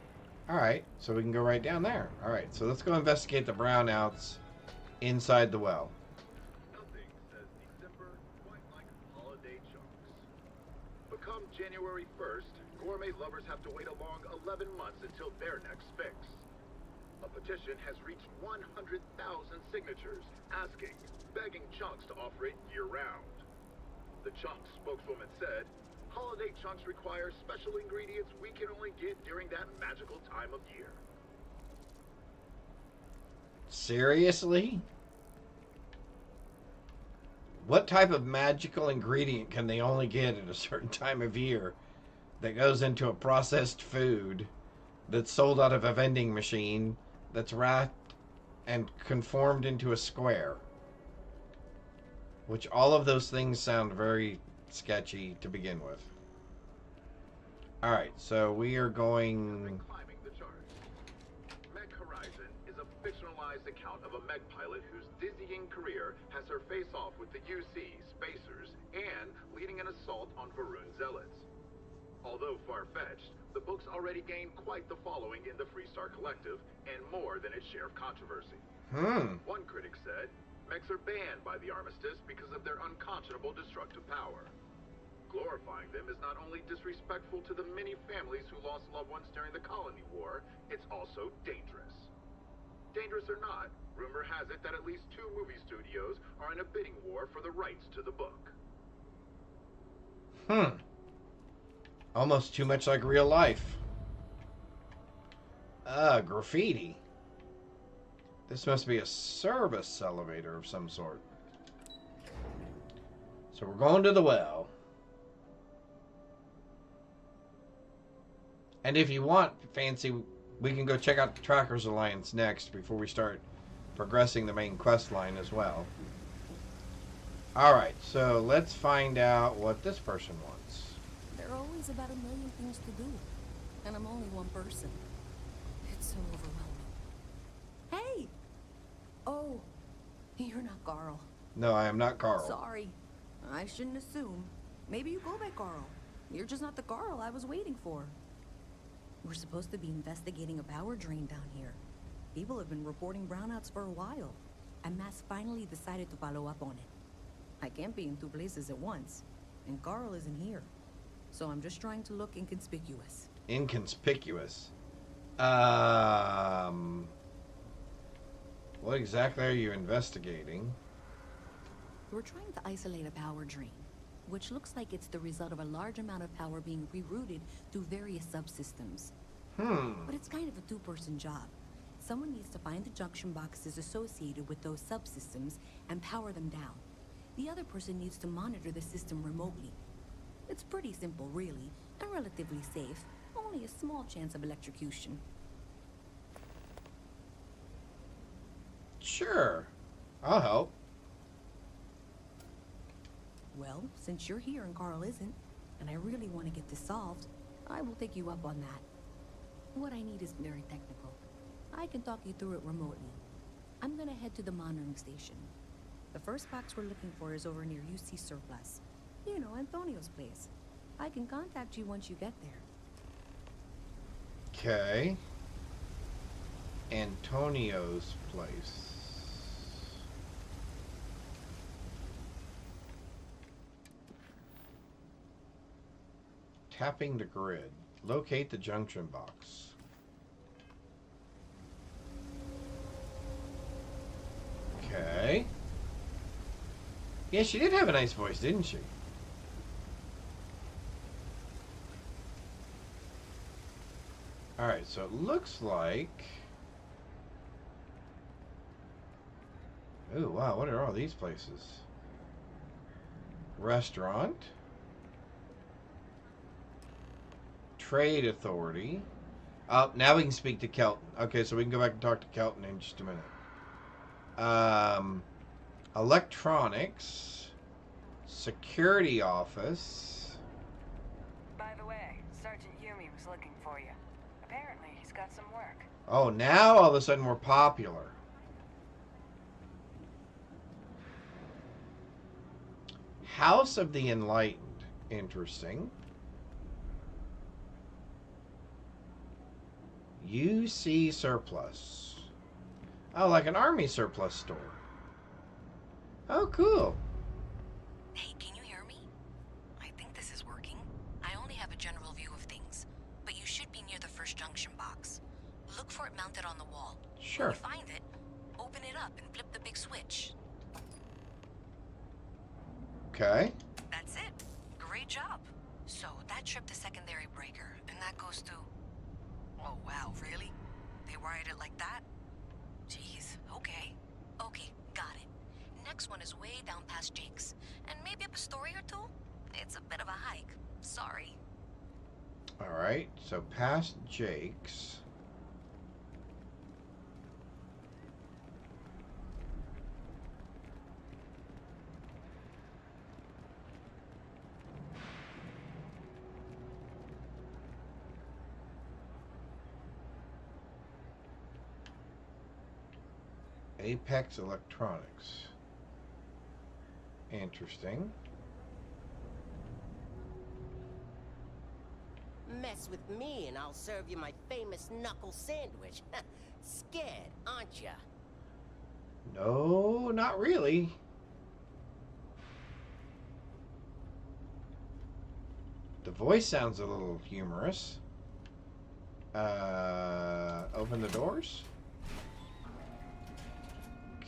alright. So we can go right down there. Alright, so let's go investigate the brownouts inside the well. Nothing says December quite like holiday chunks. But come January 1st, gourmet lovers have to wait a long 11 months until their next fix. A petition has reached 100,000 signatures, asking, begging Chunks to offer it year-round. The Chunks spokeswoman said, holiday chunks require special ingredients we can only get during that magical time of year. Seriously? What type of magical ingredient can they only get at a certain time of year that goes into a processed food that's sold out of a vending machine that's wrapped and conformed into a square? Which all of those things sound very sketchy to begin with. Alright, so we are going... Climbing the charts. Meg Horizon is a fictionalized account of a Meg pilot whose dizzying career has her face off with the UC, Spacers, and leading an assault on Varun Zealots. Although far-fetched, the book's already gained quite the following in the Freestar Collective, and more than its share of controversy. One critic said, Megs are banned by the Armistice because of their unconscionable destructive power. Glorifying them is not only disrespectful to the many families who lost loved ones during the Colony War, it's also dangerous. Dangerous or not, rumor has it that at least 2 movie studios are in a bidding war for the rights to the book. Almost too much like real life. Graffiti. This must be a service elevator of some sort. So we're going to the well. And if you want, Fancy, we can go check out the Trackers Alliance next before we start progressing the main quest line as well. Alright, so let's find out what this person wants. There are always about a million things to do, and I'm only one person. It's so overwhelming. Hey! Oh, you're not Carl. No, I am not Carl. Sorry. I shouldn't assume. Maybe you go by Carl. You're just not the Carl I was waiting for. We're supposed to be investigating a power drain down here. People have been reporting brownouts for a while, and Mass finally decided to follow up on it. I can't be in two places at once, and Carl isn't here. So I'm just trying to look inconspicuous. Inconspicuous? What exactly are you investigating? We're trying to isolate a power drain, which looks like it's the result of a large amount of power being rerouted through various subsystems. But it's kind of a two-person job. Someone needs to find the junction boxes associated with those subsystems and power them down. The other person needs to monitor the system remotely. It's pretty simple, really, and relatively safe. Only a small chance of electrocution. Sure. I'll help. Well, since you're here and Carl isn't, and I really want to get this solved, I will take you up on that. What I need is very technical. I can talk you through it remotely. I'm gonna head to the monitoring station. The first box we're looking for is over near UC Surplus. You know, Antonio's place. I can contact you once you get there. Okay. Antonio's place. Tapping the grid. Locate the junction box. Okay. Yeah, she did have a nice voice, didn't she? Alright, so it looks like... Ooh, wow, what are all these places? Restaurant. Trade Authority. Oh, now we can speak to Kelton. Okay, so we can go back and talk to Kelton in just a minute. Electronics. Security office. By the way, Sergeant Yumi was looking for you. Apparently, he's got some work. Oh, now all of a sudden we're popular. House of the Enlightened. Interesting. UC Surplus. Oh, like an army surplus store. Oh, cool. Hey, can you hear me? I think this is working. I only have a general view of things, but you should be near the first junction box. Look for it mounted on the wall. Sure. When you find it, open it up and flip the big switch. Okay. That's it. Great job. So that tripped the secondary breaker, and that goes to... Oh, wow, really? They wired it like that? Jeez, okay. Okay, got it. Next one is way down past Jake's, and maybe up a story or two? It's a bit of a hike. Sorry. Alright, so past Jake's. Apex Electronics. Interesting. Mess with me and I'll serve you my famous knuckle sandwich. Scared, aren't ya? No, not really. The voice sounds a little humorous. Open the doors?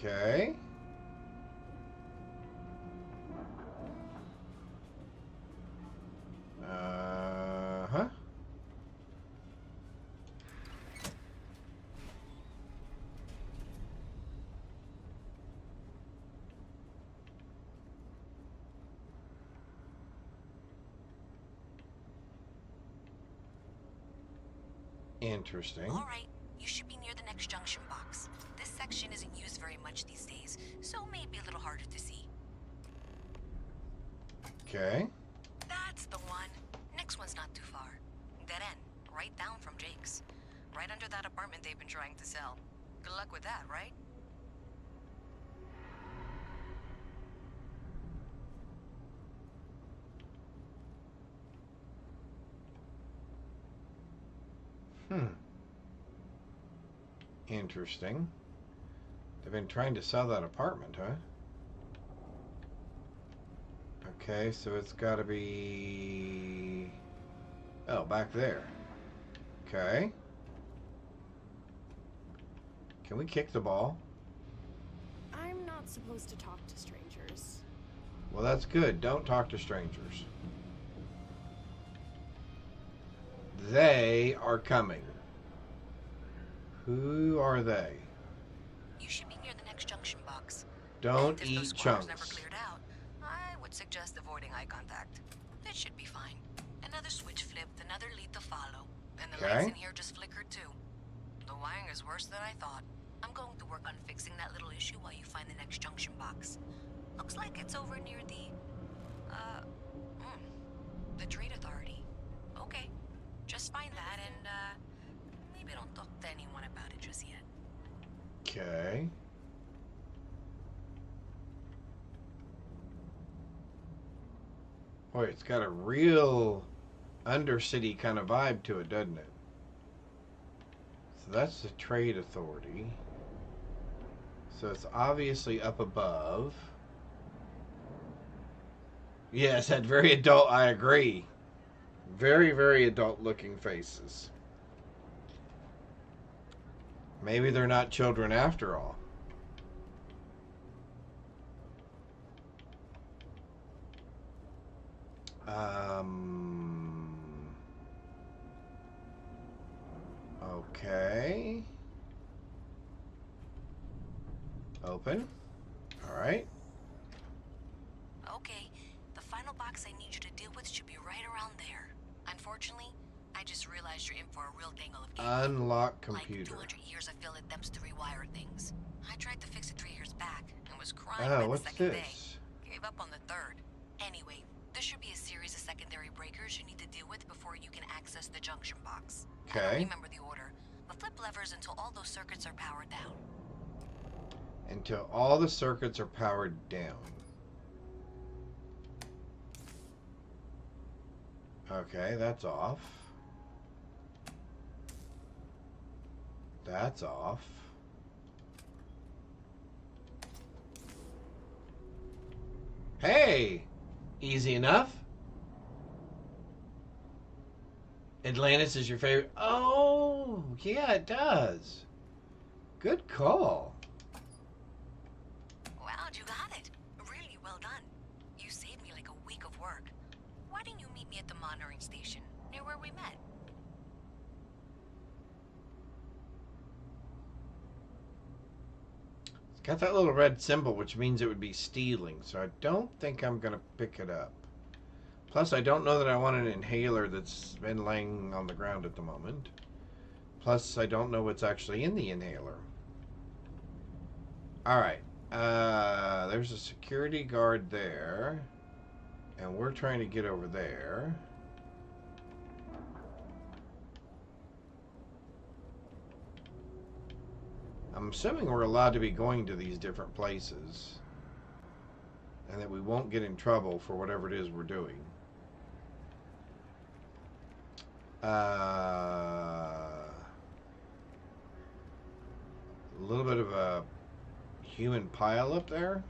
Okay. Uh-huh. Interesting. All right, you should be near the next junction box. This section isn't used very much these days, so maybe a little harder to see. Okay. That's the one. Next one's not too far. Dead end, right down from Jake's. Right under that apartment they've been trying to sell. Good luck with that, right? Interesting. They've been trying to sell that apartment, huh? Okay, so it's got to be... Oh, back there. Okay. Can we kick the ball? I'm not supposed to talk to strangers. Well, that's good. Don't talk to strangers. They are coming. Who are they? You should be near the next junction box. Don't And if eat those squatters never chunks. cleared out, I would suggest avoiding eye contact. It should be fine. Another switch flipped, another lead to follow. And the lights in here just flickered too. The wiring is worse than I thought. I'm going to work on fixing that little issue while you find the next junction box. Looks like it's over near the Trade Authority. Okay, just find that and, maybe don't talk to anyone about it just yet. Okay. Boy, it's got a real Undercity kind of vibe to it, doesn't it? So that's the Trade Authority. So it's obviously up above. Yes, had very adult, I agree. Very, very adult looking faces. Maybe they're not children after all. Okay. Open. All right. Okay, the final box I need you to deal with should be right around there. Unfortunately, I just realized you're in for a real tangle of games. Unlock computer. Like 200 years I feel it attempts to rewire things. I tried to fix it 3 years back and was crying by the what's second this? day. Gave up on the third. Anyway, there should be a series of secondary breakers you need to deal with before you can access the junction box. I don't Okay. remember the order, but flip levers until all those circuits are powered down. Until all the circuits are powered down. Okay, that's off. That's off. Hey! Easy enough. Atlantis is your favorite. Oh, yeah, it does. Good call. Wow, you got it. Really well done. You saved me like a week of work. Why didn't you meet me at the monitoring station, near where we met? It's got that little red symbol, which means it would be stealing, so I don't think I'm going to pick it up. Plus, I don't know that I want an inhaler that's been laying on the ground at the moment. Plus, I don't know what's actually in the inhaler. Alright. There's a security guard there. And we're trying to get over there. I'm assuming we're allowed to be going to these different places. And that we won't get in trouble for whatever it is we're doing. A little bit of a human pile up there.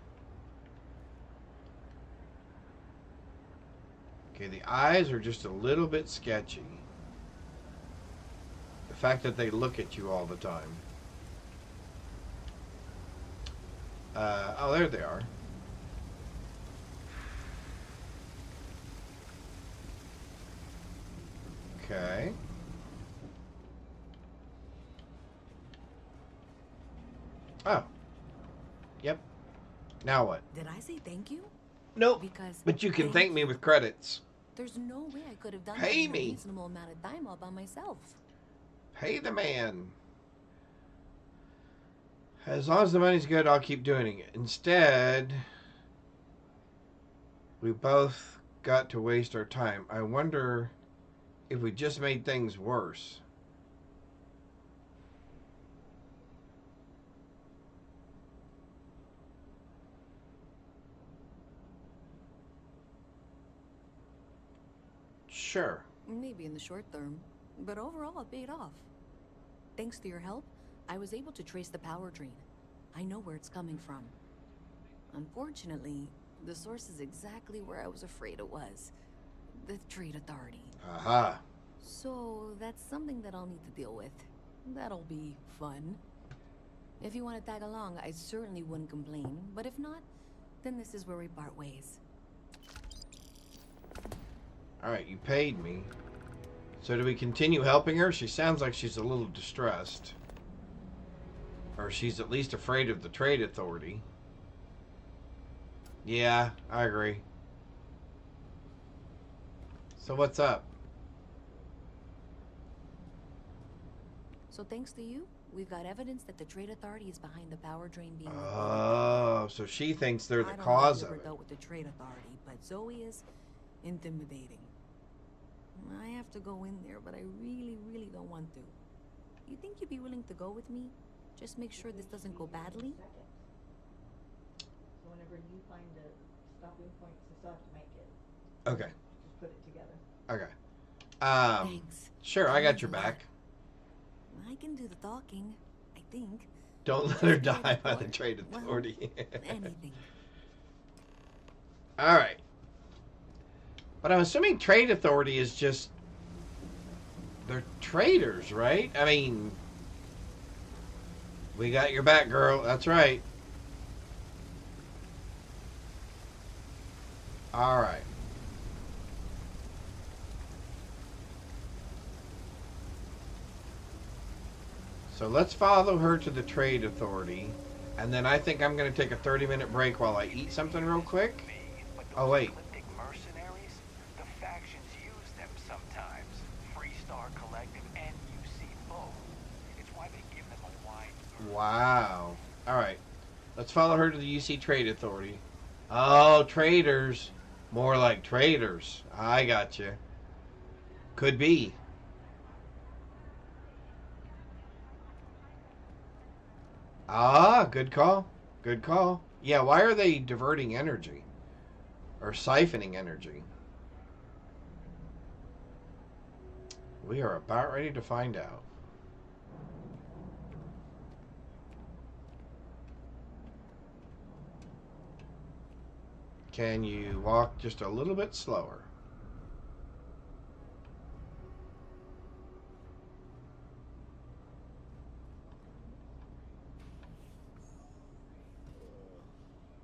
Okay, the eyes are just a little bit sketchy. The fact that they look at you all the time. Oh, there they are. Okay. Oh. Yep. Now what? Did I say thank you? Nope. Because But you can thank me with credits. there's no way I could have done Pay that me. in a reasonable amount of time all by myself. Pay the man. As long as the money's good, I'll keep doing it. Instead, we both got to waste our time. I wonder if we just made things worse. Sure. Maybe in the short term. But overall, it paid off. Thanks to your help, I was able to trace the power drain. I know where it's coming from. Unfortunately, the source is exactly where I was afraid it was. The Trade Authority. Aha. So that's something that I'll need to deal with. That'll be fun. If you want to tag along, I certainly wouldn't complain. But if not, then this is where we part ways. Alright, you paid me. So do we continue helping her? She sounds like she's a little distressed. Or she's at least afraid of the Trade Authority. Yeah, I agree. So what's up? So thanks to you, we've got evidence that the Trade Authority is behind the power drain being Oh, so she thinks they're the I don't cause know if of you ever it. dealt with the Trade Authority, but Zoe is intimidating. I have to go in there, but I really, really don't want to. You think you'd be willing to go with me? Just make sure this doesn't go badly? So whenever you find a stopping point, you still have to make it. Okay. Just put it together. Okay. Thanks. Sure, I got your back. I can do the talking, I think. Don't let her die by the Trade Authority. Anything. Alright. But I'm assuming Trade Authority is just... They're traders, right? I mean... We got your back, girl. That's right. Alright. So let's follow her to the Trade Authority. And then I think I'm going to take a 30-minute break while I eat something real quick. Oh, wait. Mercenaries, the factions use them sometimes. Freestar Collective and UC both. It's why they give them a wide... Wow. Alright. Let's follow her to the UC Trade Authority. Oh, traders. More like traders. I got you. Could be. Ah, good call. Good call. Yeah, why are they diverting energy? Or siphoning energy? We are about ready to find out. Can you walk just a little bit slower?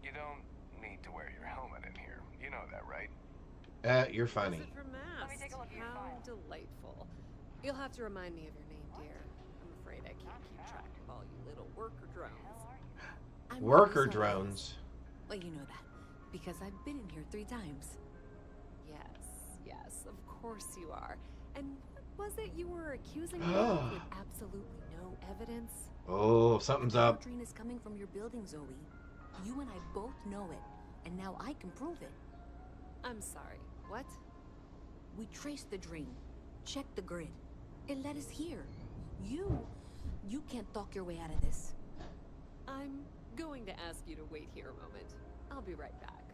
You don't need to wear your helmet in here. You know that, right? You're funny. Visit from Mast. How delightful. You'll have to remind me of your name, dear. I'm afraid I can't keep track of all you little worker drones. Worker drones. Well, you know that, because I've been in here 3 times. Yes, of course you are. And what was it you were accusing me of with absolutely no evidence? Oh, something's the up. The drain is coming from your building, Zoe. You and I both know it, and now I can prove it. I'm sorry, what? We traced the drain, checked the grid. It led us here. You can't talk your way out of this. I'm going to ask you to wait here a moment. I'll be right back.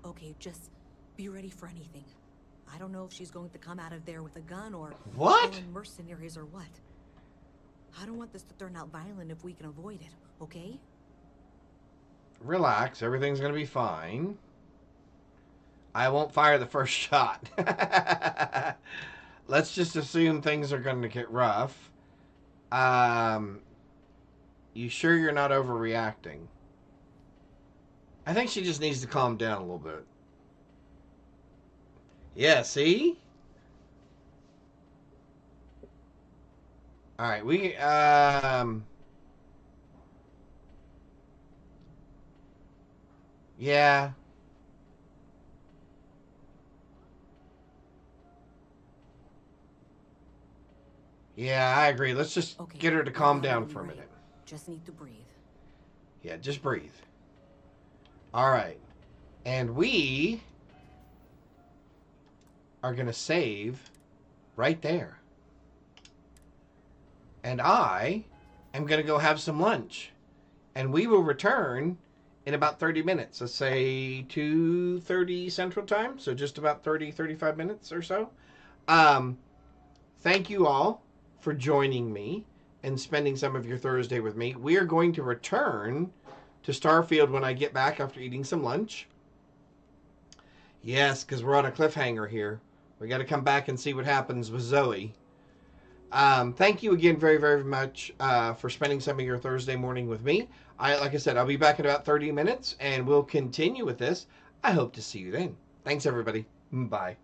Okay, just be ready for anything. I don't know if she's going to come out of there with a gun or what? Mercenaries or what. I don't want this to turn out violent if we can avoid it, okay? Relax, everything's gonna be fine. I won't fire the first shot. Let's just assume things are gonna get rough. You sure you're not overreacting? I think she just needs to calm down a little bit. Yeah, see? Alright, we, yeah. Yeah, I agree. Let's just get her to calm down for a minute. Just need to breathe. Yeah, just breathe. Alright. And we are going to save right there. And I am going to go have some lunch. And we will return in about 30 minutes. Let's say 2:30 Central Time. So just about 35 minutes or so. thank you all for joining me and spending some of your Thursday with me. We are going to return to Starfield when I get back after eating some lunch. Yes, because we're on a cliffhanger here. We got to come back and see what happens with Zoe. Thank you again very, very much for spending some of your Thursday morning with me. Like I said, I'll be back in about 30 minutes, and we'll continue with this. I hope to see you then. Thanks, everybody. Bye.